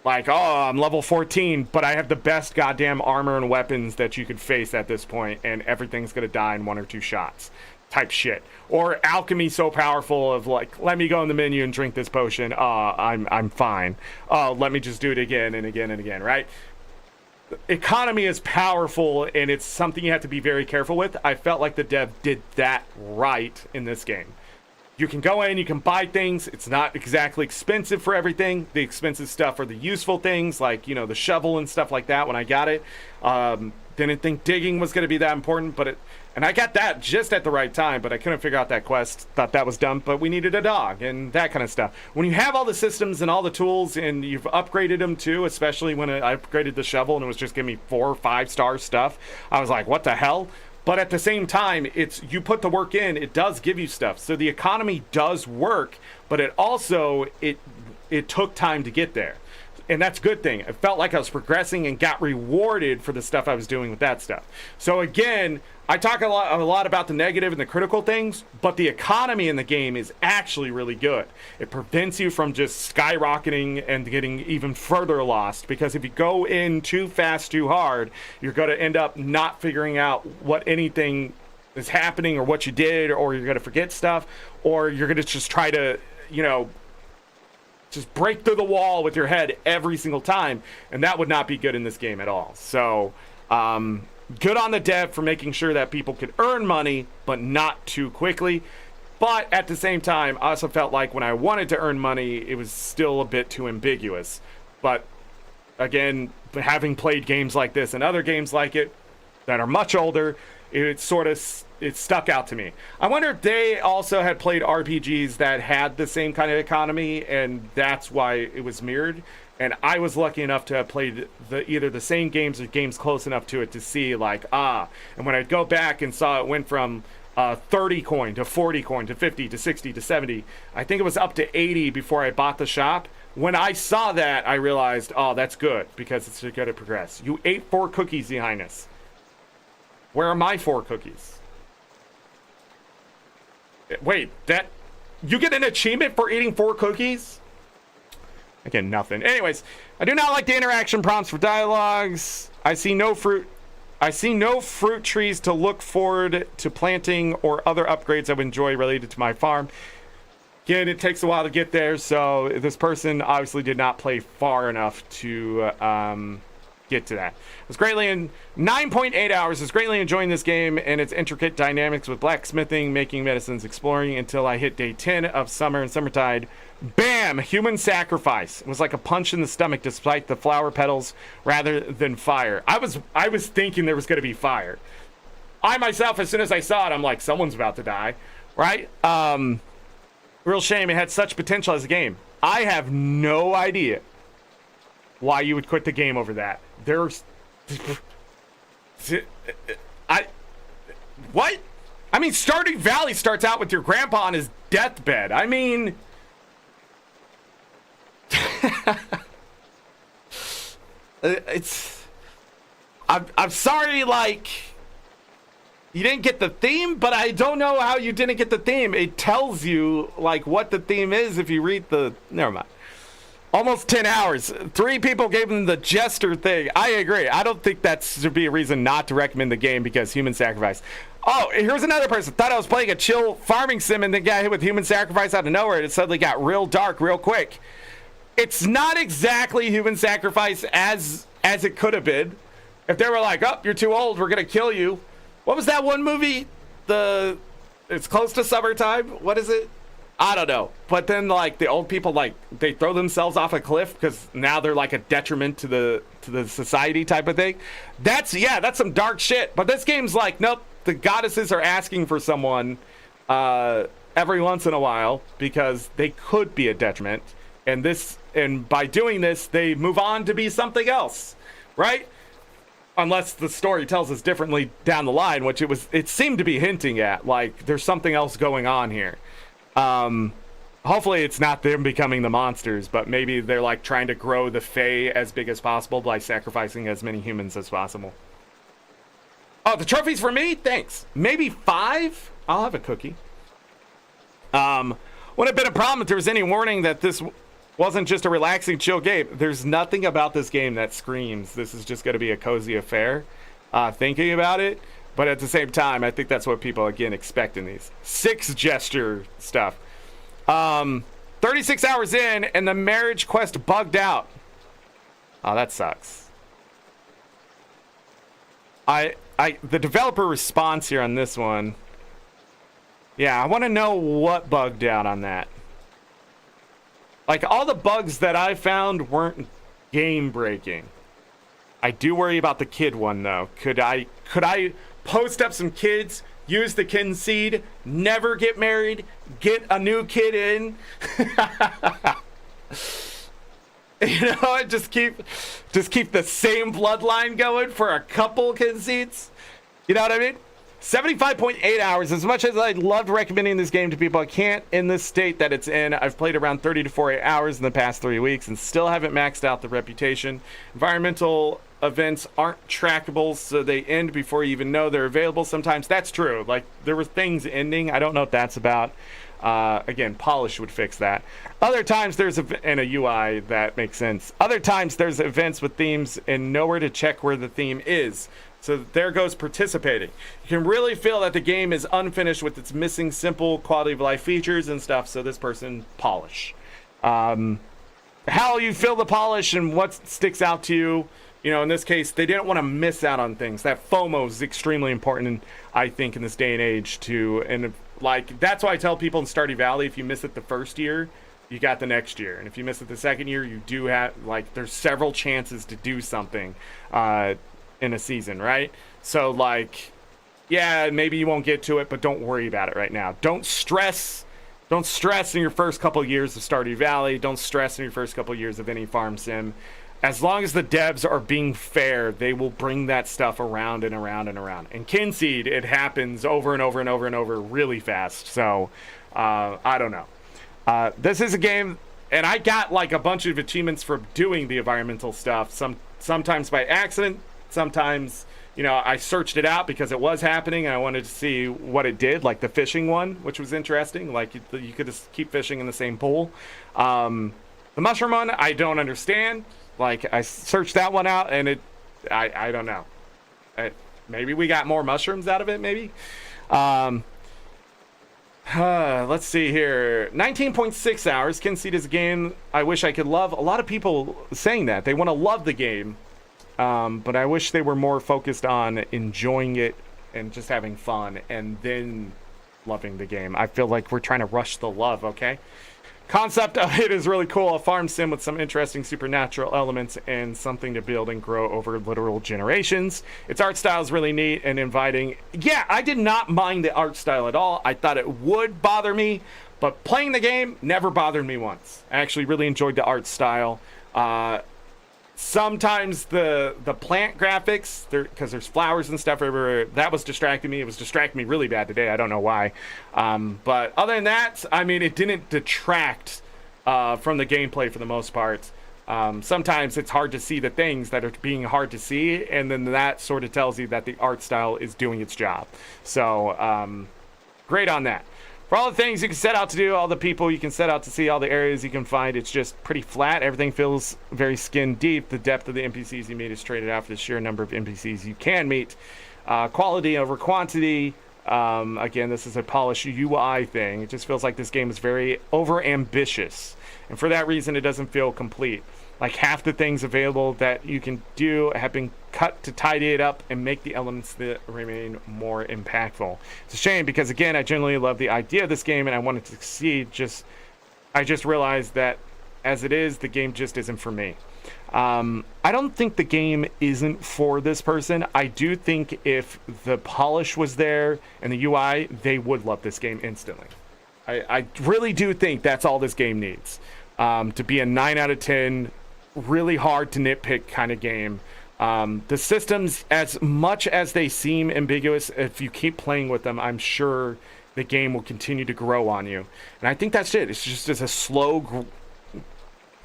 Like, oh, I'm level 14, but I have the best goddamn armor and weapons that you could face at this point, and everything's gonna die in 1 or 2 shots. Type shit. Or alchemy so powerful of like, let me go in the menu and drink this potion. I'm fine. Oh, let me just do it again and again and again, right? Economy is powerful and it's something you have to be very careful with. I felt like the dev did that right in this game. You can go in, you can buy things. It's not exactly expensive for everything. The expensive stuff are the useful things, like, you know, the shovel and stuff like that when I got it. Didn't think digging was going to be that important, but and I got that just at the right time, but I couldn't figure out that quest. Thought that was dumb, but we needed a dog and that kind of stuff. When you have all the systems and all the tools and you've upgraded them too, especially when I upgraded the shovel and it was just giving me 4 or 5 star stuff, I was like, what the hell? But at the same time, it's you put the work in, it does give you stuff. So the economy does work, but it also, it took time to get there. and that's a good thing. I felt like I was progressing and got rewarded for the stuff I was doing with that stuff. So again, I talk a lot about the negative and the critical things, but the economy in the game is actually really good. It prevents you from just skyrocketing and getting even further lost, because if you go in too fast, too hard, you're going to end up not figuring out what anything is happening or what you did, or you're going to forget stuff, or you're going to just try to, just break through the wall with your head every single time, and that would not be good in this game at all. So, good on the dev for making sure that people could earn money, but not too quickly. But at the same time, I also felt like when I wanted to earn money, it was still a bit too ambiguous. But again, having played games like this and other games like it that are much older, it stuck out to me. I wonder if they also had played RPGs that had the same kind of economy, and that's why it was mirrored. And I was lucky enough to have played either the same games or games close enough to it to see, like, and when I'd go back and saw it went from 30 coin to 40 coin to 50 to 60 to 70, I think it was up to 80 before I bought the shop. When I saw that, I realized, that's good, because it's going to progress. You ate 4 cookies, Your Highness. Where are my 4 cookies? Wait, you get an achievement for eating 4 cookies? Again, nothing. Anyways, I do not like the interaction prompts for dialogues. I see no fruit trees to look forward to planting or other upgrades I would enjoy related to my farm. Again, it takes a while to get there, so this person obviously did not play far enough to get to that. I was greatly in 9.8 hours. I was greatly enjoying this game and its intricate dynamics with blacksmithing, making medicines, exploring, until I hit day 10 of summer and summertide. Bam! Human sacrifice. It was like a punch in the stomach, despite the flower petals rather than fire. I was thinking there was going to be fire. I myself, as soon as I saw it, I'm like, someone's about to die, right? Real shame. It had such potential as a game. I have no idea why you would quit the game over that. What? I mean, Stardew Valley starts out with your grandpa on his deathbed. I mean, I'm sorry, like, you didn't get the theme, but I don't know how you didn't get the theme. It tells you, like, what the theme is if you read never mind. Almost 10 hours. 3 people gave him the jester thing. I agree. I don't think that should be a reason not to recommend the game, because human sacrifice. Oh, here's another person. Thought I was playing a chill farming sim and then got hit with human sacrifice out of nowhere, and it suddenly got real dark real quick. It's not exactly human sacrifice as it could have been. If they were like, you're too old, we're going to kill you. What was that one movie? It's close to summertime. What is it? I don't know. But then, like, the old people, like, they throw themselves off a cliff because now they're like a detriment to the society type of thing. That's some dark shit. But this game's like, nope, the goddesses are asking for someone every once in a while because they could be a detriment. And by doing this, they move on to be something else, right? Unless the story tells us differently down the line, which it seemed to be hinting at, like, there's something else going on here. Hopefully it's not them becoming the monsters, but maybe they're like trying to grow the Fae as big as possible by sacrificing as many humans as possible. Oh, the trophy's for me? Thanks. Maybe 5? I'll have a cookie. Wouldn't have been a problem if there was any warning that this wasn't just a relaxing, chill game. There's nothing about this game that screams this is just going to be a cozy affair, thinking about it. But at the same time, I think that's what people, again, expect in these. 6 gesture stuff. 36 hours in, and the marriage quest bugged out. Oh, that sucks. The developer response here on this one. Yeah, I want to know what bugged out on that. Like, all the bugs that I found weren't game-breaking. I do worry about the kid one, though. Could I post up some kids, use the Kynseed, never get married, get a new kid in, and just keep the same bloodline going for a couple Kynseeds? You know what I mean? 75.8 hours. As much as I loved recommending this game to people, I can't in this state that it's in. I've played around 30 to 40 hours in the past 3 weeks and still haven't maxed out the reputation. Environmental events aren't trackable, so they end before you even know they're available. Sometimes that's true. Like, there were things ending. I don't know what that's about. Again, polish would fix that. Other times there's and a UI that makes sense. Other times there's events with themes and nowhere to check where the theme is. So there goes participating. You can really feel that the game is unfinished with its missing simple quality of life features and stuff. So this person, polish. How you feel the polish and what sticks out to you. You know, in this case, they didn't want to miss out on things. That FOMO is extremely important, I think, in this day and age too. And like, that's why I tell people in Stardew Valley, if you miss it the first year, you got the next year. And if you miss it the second year, you do have, like, there's several chances to do something in a season, right? So, like, yeah, maybe you won't get to it, but don't worry about it right now. Don't stress in your first couple years of Stardew Valley. Don't stress in your first couple years of any farm sim. As long as the devs are being fair, they will bring that stuff around and around and around. And Kynseed, it happens over and over and over and over really fast. So, I don't know. This is a game, and I got like a bunch of achievements for doing the environmental stuff. Sometimes by accident, sometimes, you know, I searched it out because it was happening and I wanted to see what it did, like the fishing one, which was interesting. Like, you could just keep fishing in the same pool. The mushroom one, I don't understand. Like, I searched that one out, and I don't know. Maybe we got more mushrooms out of it, maybe? Let's see here. 19.6 hours. Kynseed is a game I wish I could love. A lot of people saying that. They want to love the game, but I wish they were more focused on enjoying it and just having fun, and then loving the game. I feel like we're trying to rush the love, okay? Concept of it is really cool. A farm sim with some interesting supernatural elements and something to build and grow over literal generations. Its art style is really neat and inviting. Yeah, I did not mind the art style at all. I thought it would bother me, but playing the game never bothered me once. I actually really enjoyed the art style. Sometimes the plant graphics, because there's flowers and stuff everywhere, that was distracting me. It was distracting me really bad today. I don't know why. But other than that, I mean, it didn't detract from the gameplay for the most part. Sometimes it's hard to see the things that are being hard to see, and then that sort of tells you that the art style is doing its job. So, great on that. For all the things you can set out to do, all the people you can set out to see, all the areas you can find, it's just pretty flat. Everything feels very skin deep. The depth of the NPCs you meet is traded out for the sheer number of NPCs you can meet. Quality over quantity. Again, this is a polished UI thing. It just feels like this game is very over-ambitious. And for that reason, it doesn't feel complete. Like, half the things available that you can do have been cut to tidy it up and make the elements that remain more impactful. It's a shame because, again, I genuinely love the idea of this game and I want it to succeed. I just realized that as it is, the game just isn't for me. I don't think the game isn't for this person. I do think if the polish was there and the UI, they would love this game instantly. I really do think that's all this game needs. To be a 9 out of 10, really hard to nitpick kind of game. The systems, as much as they seem ambiguous, if you keep playing with them, I'm sure the game will continue to grow on you. And I think that's it. It's just a slow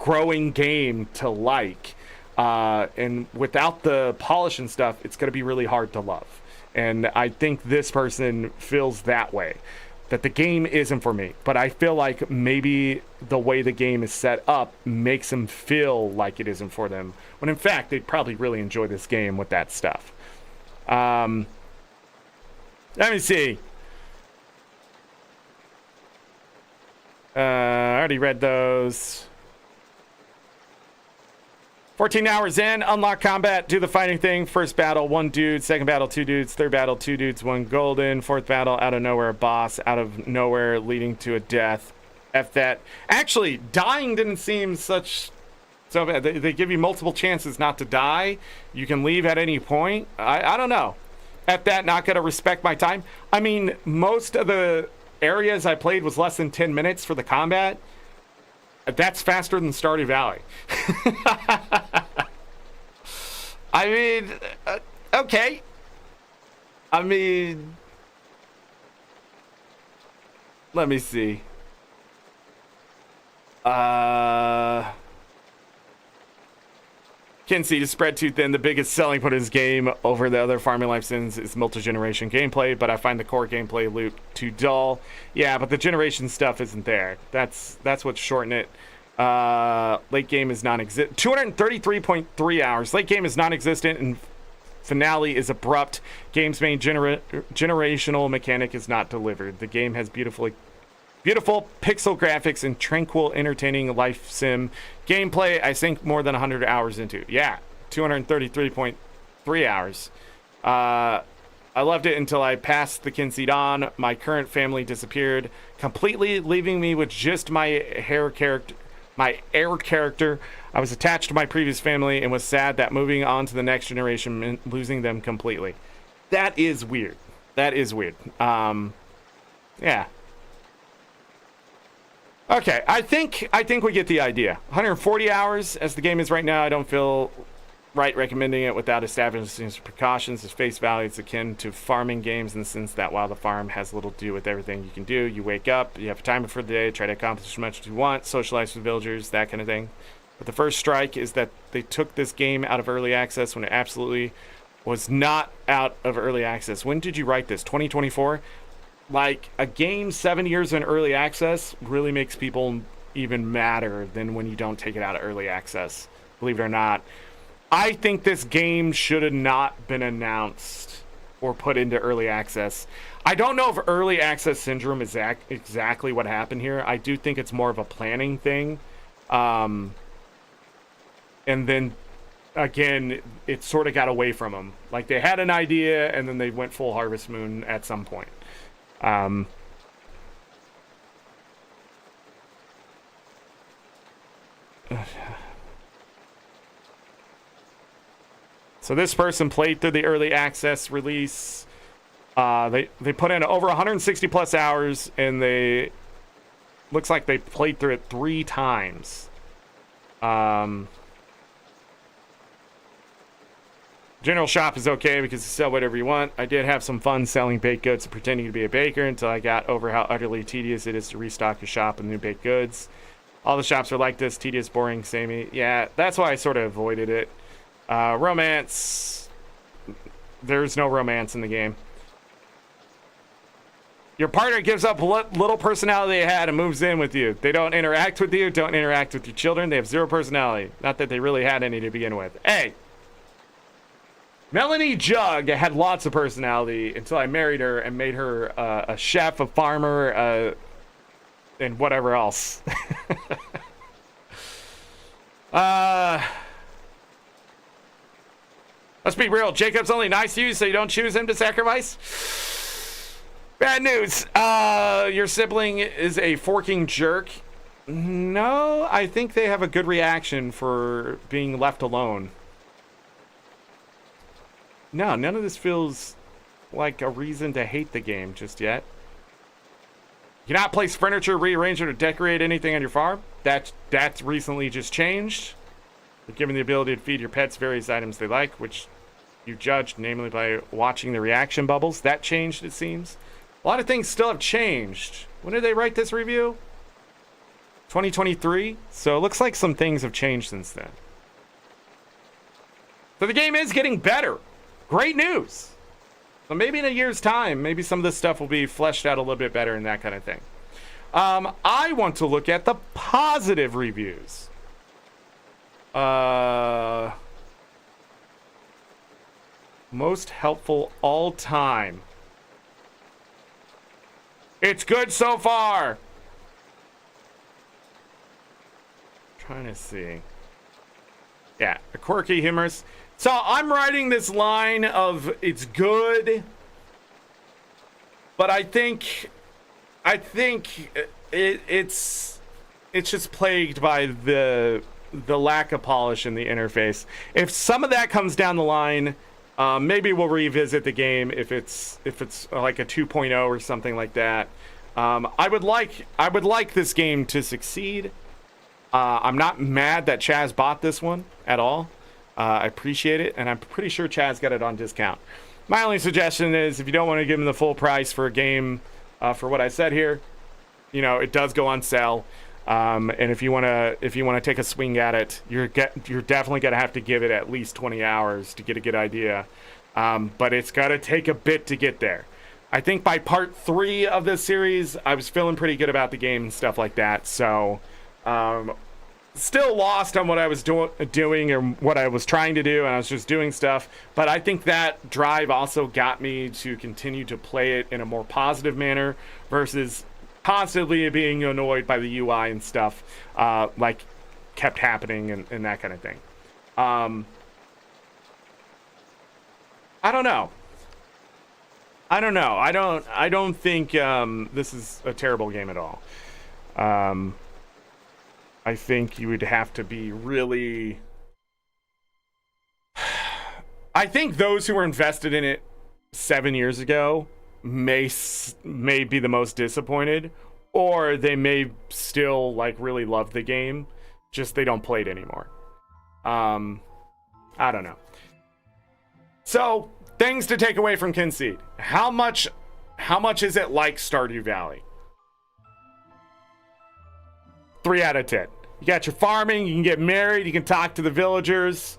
growing game to like. And without the polish and stuff, it's going to be really hard to love. And I think this person feels that way. That the game isn't for me, but I feel like maybe the way the game is set up makes them feel like it isn't for them, when in fact they'd probably really enjoy this game with that stuff. Let me see. I already read those. 14 hours in, unlock combat, do the fighting thing. First battle, 1 dude. Second battle, 2 dudes. Third battle, 2 dudes, 1 golden. Fourth battle, out of nowhere, a boss. Out of nowhere, leading to a death. F that. Actually, dying didn't seem such so bad. They give you multiple chances not to die. You can leave at any point. I don't know. F that, not going to respect my time. I mean, most of the areas I played was less than 10 minutes for the combat. That's faster than Stardew Valley. I mean, okay. I mean, Let me see. Kynseed is spread too thin. The biggest selling point of this game over the other farming life sims is multi-generation gameplay, but I find the core gameplay loop too dull. Yeah, but the generation stuff isn't there. That's what's shorting it. Late game is non-existent. 233.3 hours. Late game is non-existent, and finale is abrupt. Game's main generational mechanic is not delivered. The game has beautiful pixel graphics and tranquil, entertaining life sim gameplay. I think more than 100 hours into. Yeah, 233.3 hours. I loved it until I passed the Kynseed on. My current family disappeared completely, leaving me with just my heir character. I was attached to my previous family and was sad that moving on to the next generation meant losing them completely. That is weird. That is weird. Yeah. Okay, I think we get the idea. 140 hours as the game is right now. I don't feel right recommending it without establishing precautions. Its face value is akin to farming games in the sense that while the farm has little to do with everything you can do, you wake up, you have a timer for the day, try to accomplish as much as you want, socialize with villagers, that kind of thing. But the first strike is that they took this game out of early access when it absolutely was not out of early access. When did you write this? 2024? Like, a game 7 years in early access really makes people even madder than when you don't take it out of early access, believe it or not. I think this game should have not been announced or put into early access. I don't know if early access syndrome is exactly what happened here. I do think it's more of a planning thing. And then, again, it sort of got away from them. Like, they had an idea, and then they went full Harvest Moon at some point. So this person played through the early access release. They put in over 160 plus hours, and they looks like they played through it 3 times. General shop is okay because you sell whatever you want. I did have some fun selling baked goods and pretending to be a baker until I got over how utterly tedious it is to restock your shop with new baked goods. All the shops are like this, tedious, boring, samey. Yeah, that's why I sort of avoided it. Romance. There's no romance in the game. Your partner gives up little personality they had and moves in with you. They don't interact with you, don't interact with your children. They have 0 personality. Not that they really had any to begin with. Hey! Melanie Jug had lots of personality until I married her and made her a chef, a farmer, and whatever else. Let's be real. Jacob's only nice to you, so you don't choose him to sacrifice? Bad news. Your sibling is a forking jerk. No, I think they have a good reaction for being left alone. No, none of this feels like a reason to hate the game just yet. You cannot place furniture, rearrange it, or decorate anything on your farm. That's recently just changed. You're given the ability to feed your pets various items they like, which you judge, namely by watching the reaction bubbles. That changed, it seems. A lot of things still have changed. When did they write this review? 2023? So it looks like some things have changed since then. So the game is getting better. Great news. So maybe in a year's time, maybe some of this stuff will be fleshed out a little bit better and that kind of thing. I want to look at the positive reviews. Most helpful all time. It's good so far. Trying to see. Yeah, a quirky, humorous. So I'm writing this line of it's good, but I think it's just plagued by the lack of polish in the interface. If some of that comes down the line, maybe we'll revisit the game if it's like a 2.0 or something like that. I would like this game to succeed. I'm not mad that Chaz bought this one at all. I appreciate it, and I'm pretty sure Chaz got it on discount. My only suggestion is if you don't want to give him the full price for a game for what I said here, it does go on sale. And if you wanna take a swing at it, you're definitely gonna have to give it at least 20 hours to get a good idea. But it's gotta take a bit to get there. I think by part 3 of this series, I was feeling pretty good about the game and stuff like that. So, still lost on what I was doing or what I was trying to do, and I was just doing stuff. But I think that drive also got me to continue to play it in a more positive manner versus constantly being annoyed by the UI and stuff, like kept happening and that kind of thing. I don't know. I don't think this is a terrible game at all. I think you would have to be really... I think those who were invested in it 7 years ago may be the most disappointed, or they may still like really love the game, just they don't play it anymore. I don't know. So, things to take away from Kynseed. How much is it like Stardew Valley? 3 out of 10. You got your farming, you can get married, you can talk to the villagers,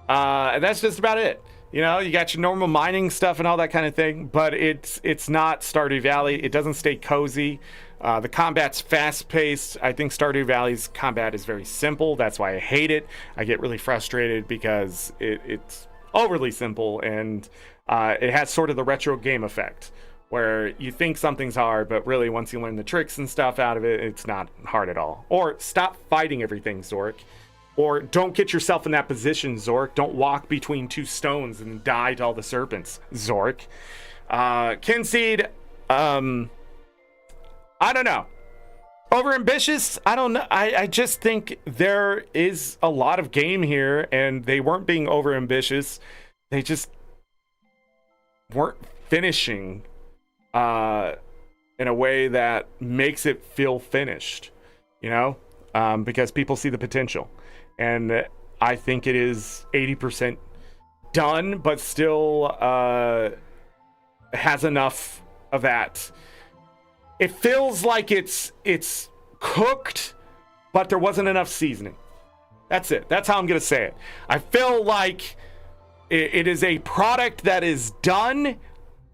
and that's just about it. You got your normal mining stuff and all that kind of thing, but it's not Stardew Valley. It doesn't stay cozy. The combat's fast-paced. I think Stardew Valley's combat is very simple. That's why I hate it. I get really frustrated because it's overly simple, and it has sort of the retro game effect, where you think something's hard, but really once you learn the tricks and stuff out of it, it's not hard at all. Or stop fighting everything, Zorric. Or don't get yourself in that position, Zorric. Don't walk between 2 stones and die to all the serpents, Zorric. Kynseed, I don't know. Overambitious? I don't know. I just think there is a lot of game here, and they weren't being overambitious. They just weren't finishing in a way that makes it feel finished, because people see the potential. And I think it is 80% done, but still has enough of that. It feels like it's cooked, but there wasn't enough seasoning. That's it. That's how I'm going to say it. I feel like it is a product that is done.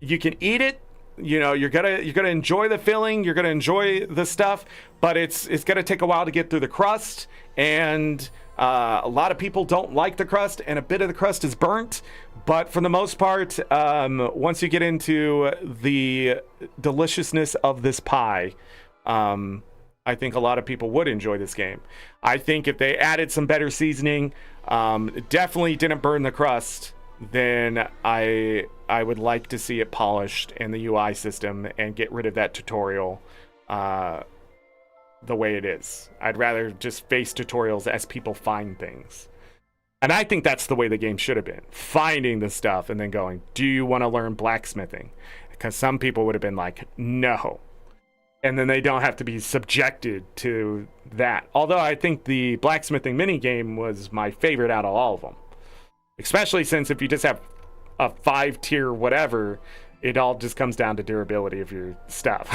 You can eat it. You're gonna enjoy the filling. You're gonna enjoy the stuff, but it's gonna take a while to get through the crust. And a lot of people don't like the crust, and a bit of the crust is burnt. But for the most part, once you get into the deliciousness of this pie, I think a lot of people would enjoy this game. I think if they added some better seasoning, definitely didn't burn the crust, then I would like to see it polished in the UI system and get rid of that tutorial the way it is. I'd rather just face tutorials as people find things. And I think that's the way the game should have been. Finding the stuff and then going, do you want to learn blacksmithing? Because some people would have been like, no. And then they don't have to be subjected to that. Although I think the blacksmithing minigame was my favorite out of all of them. Especially since if you just have a 5-tier whatever, it all just comes down to durability of your stuff.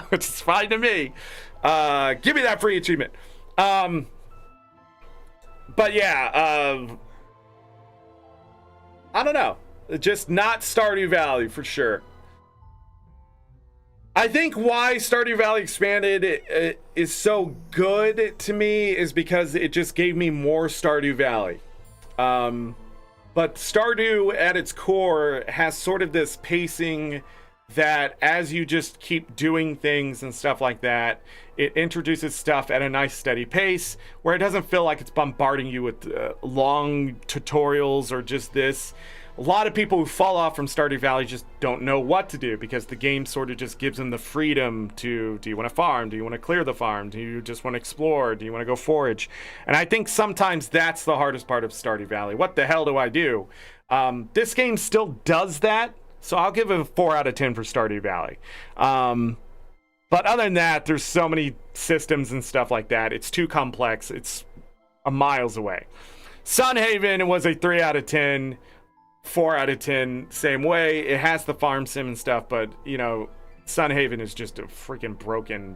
Which is fine to me. Give me that free achievement. But yeah, I don't know. Just not Stardew Valley for sure. I think why Stardew Valley Expanded is so good to me is because it just gave me more Stardew Valley. But Stardew at its core has sort of this pacing that as you just keep doing things and stuff like that, it introduces stuff at a nice steady pace where it doesn't feel like it's bombarding you with long tutorials or just this. A lot of people who fall off from Stardew Valley just don't know what to do because the game sort of just gives them the freedom to, do you want to farm? Do you want to clear the farm? Do you just want to explore? Do you want to go forage? And I think sometimes that's the hardest part of Stardew Valley. What the hell do I do? This game still does that, so I'll give it a 4 out of 10 for Stardew Valley. But other than that, there's so many systems and stuff like that. It's too complex. It's miles away. Sunhaven was a 3 out of 10. 4 out of 10, same way. It has the farm sim and stuff, but, you know, Sunhaven is just a freaking broken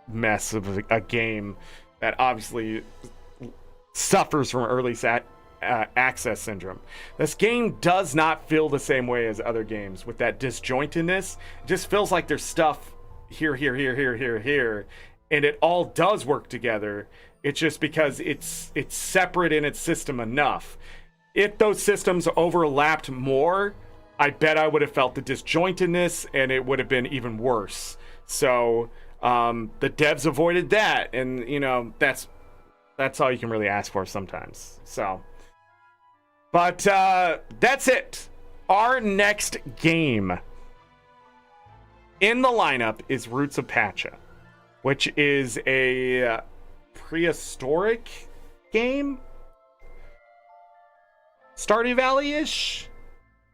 mess of a game that obviously suffers from early access syndrome. This game does not feel the same way as other games with that disjointedness. It just feels like there's stuff here, and it all does work together. It's just because it's separate in its system enough. If those systems overlapped more, I bet I would have felt the disjointedness, and it would have been even worse. So the devs avoided that, and that's all you can really ask for sometimes. So, but that's it. Our next game in the lineup is Roots of Pacha, which is a prehistoric game, Stardew Valley-ish.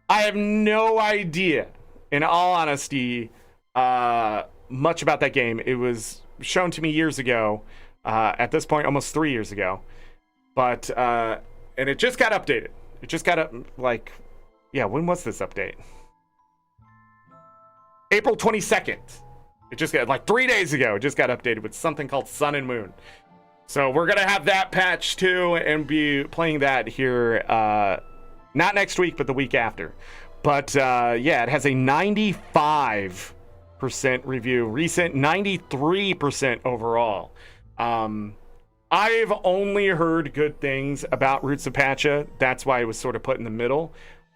I have no idea, in all honesty, much about that game. It was shown to me years ago, at this point almost 3 years ago, but and it just got updated. It just got when was this update? April 22nd. It just got 3 days ago. It just got updated with something called Sun and Moon. So we're gonna have that patch too, and be playing that here, not next week, but the week after. But it has a 95% review, recent 93% overall. I've only heard good things about Roots of Pacha. That's why it was sort of put in the middle.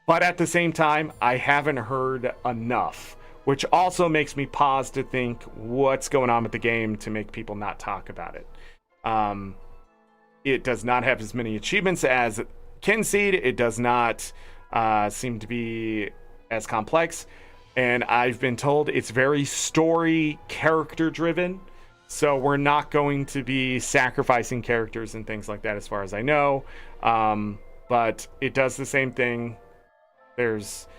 But at the same time, I haven't heard enough, which also makes me pause to think what's going on with the game to make people not talk about it. It does not have as many achievements as Kynseed. It does not seem to be as complex. And I've been told it's very story character driven. So we're not going to be sacrificing characters and things like that as far as I know. But it does the same thing. There's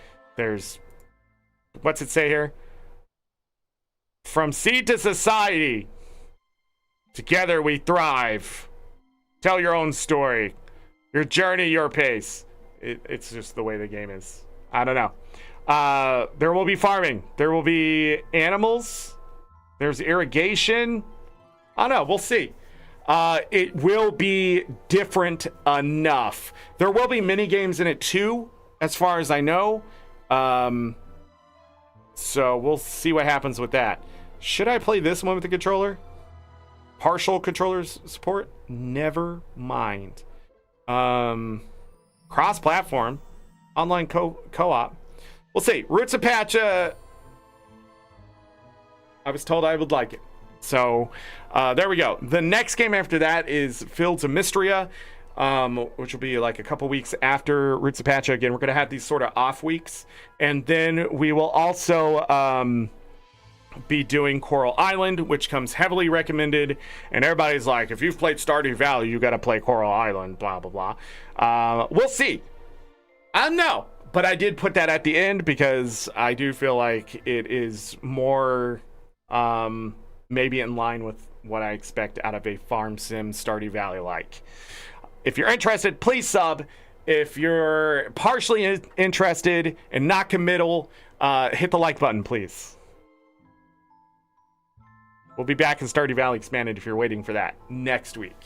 what's it say here? From seed to society, together we thrive. Tell your own story. Your journey, your pace. It's just the way the game is. I don't know. There will be farming. There will be animals. There's irrigation. I don't know. We'll see. It will be different enough. There will be mini games in it too, as far as I know. So we'll see what happens with that. Should I play this one with the controller? Partial controller support? Never mind. Cross-platform. Online co-op. We'll see. Roots of Pacha. I was told I would like it. So there we go. The next game after that is Fields of Mystria, which will be like a couple weeks after Roots of Pacha. Again, we're going to have these sort of off weeks. And then we will also be doing Coral Island, which comes heavily recommended. And everybody's like, if you've played Stardew Valley, you got to play Coral Island, blah, blah, blah. We'll see. I don't know. But I did put that at the end because I do feel like it is more maybe in line with what I expect out of a farm sim Stardew Valley-like. If you're interested, please sub. If you're partially interested and not committal, hit the like button, please. We'll be back in Stardew Valley Expanded if you're waiting for that next week.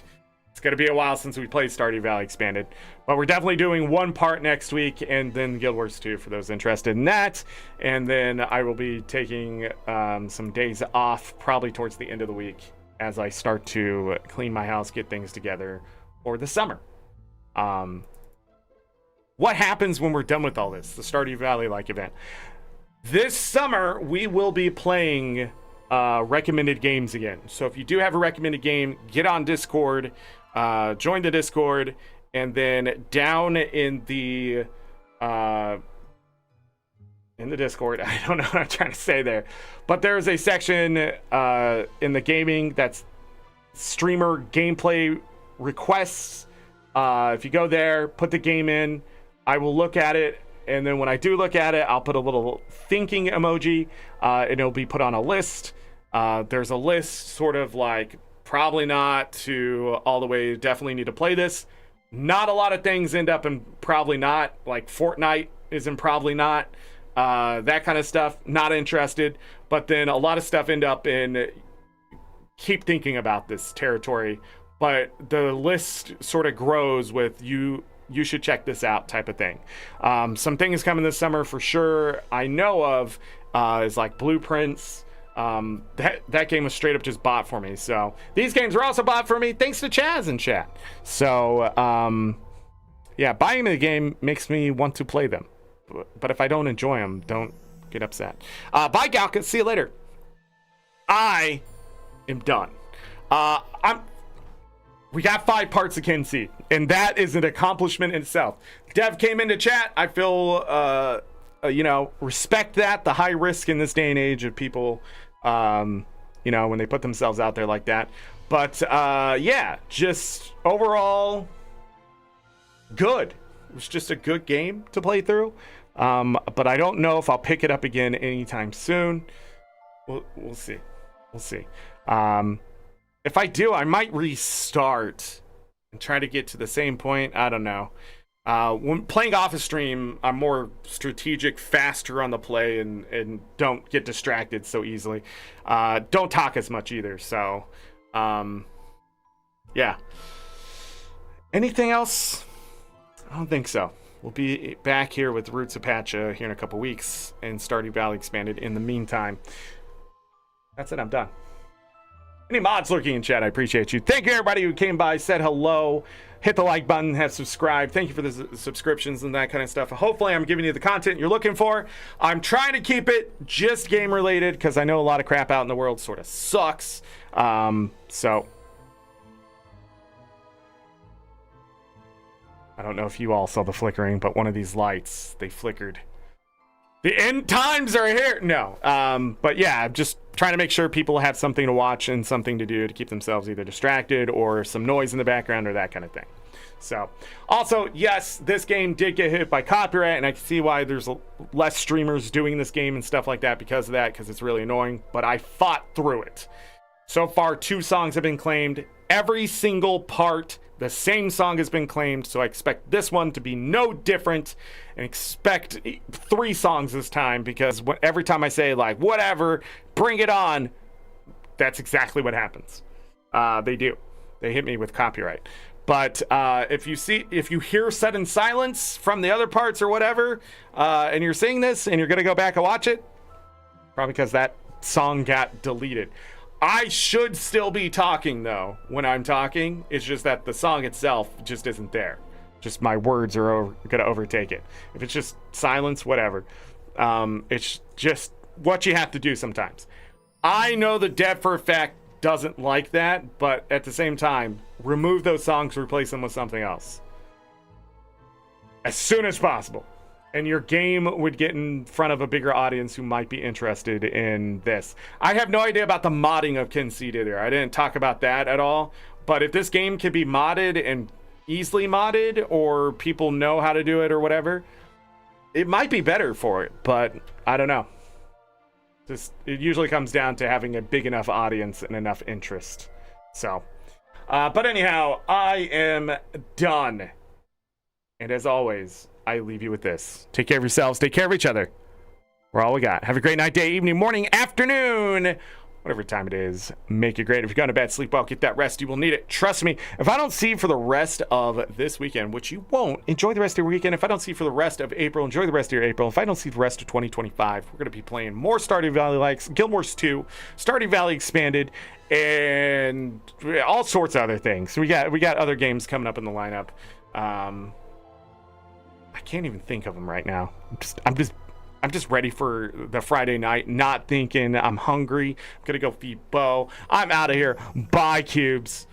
It's going to be a while since we played Stardew Valley Expanded, but we're definitely doing one part next week, and then Guild Wars 2 for those interested in that. And then I will be taking some days off, probably towards the end of the week, as I start to clean my house, get things together for the summer. What happens when we're done with all this, the Stardew Valley-like event? This summer, we will be playing recommended games again. So if you do have a recommended game, get on Discord, join the Discord, and then down in the Discord, I don't know what I'm trying to say there, but there's a section in the gaming that's streamer gameplay requests. If you go there, put the game in, I will look at it, and then when I do look at it, I'll put a little thinking emoji, and it'll be put on a list. There's a list sort of like probably not to all the way definitely need to play this. Not a lot of things end up in probably not, like Fortnite is in probably not, that kind of stuff, not interested. But then a lot of stuff end up in keep thinking about this territory, but the list sort of grows with you should check this out type of thing. Some things coming this summer for sure I know of is like Blueprints. That game was straight up just bought for me. So these games were also bought for me thanks to Chaz in chat. So yeah, buying the game makes me want to play them. But if I don't enjoy them, don't get upset. Bye, Galka. See you later. I am done. We got 5 parts of Kynseed, and that is an accomplishment in itself. Dev came into chat. I feel, respect that. The high risk in this day and age of people, when they put themselves out there like that. But yeah, just overall good. It was just a good game to play through. But I don't know if I'll pick it up again anytime soon. We'll see. We'll see. If I do, I might restart and try to get to the same point. I don't know. When playing off a stream, I'm more strategic, faster on the play, and don't get distracted so easily. Don't talk as much either. So, yeah. Anything else? I don't think so. We'll be back here with Roots of Pacha here in a couple weeks and Stardew Valley Expanded. In the meantime, that's it. I'm done. Any mods lurking in chat, I appreciate you. Thank you, everybody who came by, said hello, hit the like button, have subscribed. Thank you for the subscriptions and that kind of stuff. Hopefully, I'm giving you the content you're looking for. I'm trying to keep it just game related because I know a lot of crap out in the world sort of sucks. So I don't know if you all saw the flickering, but one of these lights, they flickered. The end times are here. No. But yeah, I'm just trying to make sure people have something to watch and something to do to keep themselves either distracted or some noise in the background or that kind of thing. So, also, yes, this game did get hit by copyright, and I can see why there's less streamers doing this game and stuff like that because of that, because it's really annoying. But I fought through it. So far, 2 songs have been claimed. Every single part, the same song has been claimed, so I expect this one to be no different, and expect 3 songs this time, because every time I say, like, whatever, bring it on, that's exactly what happens. They do. They hit me with copyright. But if you hear sudden silence from the other parts or whatever, and you're seeing this, and you're going to go back and watch it, probably because that song got deleted. I should still be talking, though, when I'm talking. It's just that the song itself just isn't there. Just my words are going to overtake it. If it's just silence, whatever. It's just what you have to do sometimes. I know the dev for a fact doesn't like that, but at the same time, remove those songs, replace them with something else. As soon as possible. And your game would get in front of a bigger audience who might be interested in this. I have no idea about the modding of Kynseed either. I didn't talk about that at all. But if this game can be modded and easily modded, or people know how to do it or whatever, it might be better for it. But I don't know. It usually comes down to having a big enough audience and enough interest. So, but anyhow, I am done. And as always, I leave you with this. Take care of yourselves. Take care of each other. We're all we got. Have a great night, day, evening, morning, afternoon. Whatever time it is, make it great. If you're going to bed, sleep well, get that rest. You will need it. Trust me. If I don't see you for the rest of this weekend, which you won't, enjoy the rest of your weekend. If I don't see you for the rest of April, enjoy the rest of your April. If I don't see the rest of 2025, we're going to be playing more Stardew Valley-likes, Guild Wars 2, Stardew Valley Expanded, and all sorts of other things. We got other games coming up in the lineup. I can't even think of them right now. I'm just ready for the Friday night, not thinking. I'm hungry. I'm gonna go feed Bo. I'm out of here. Bye, cubes.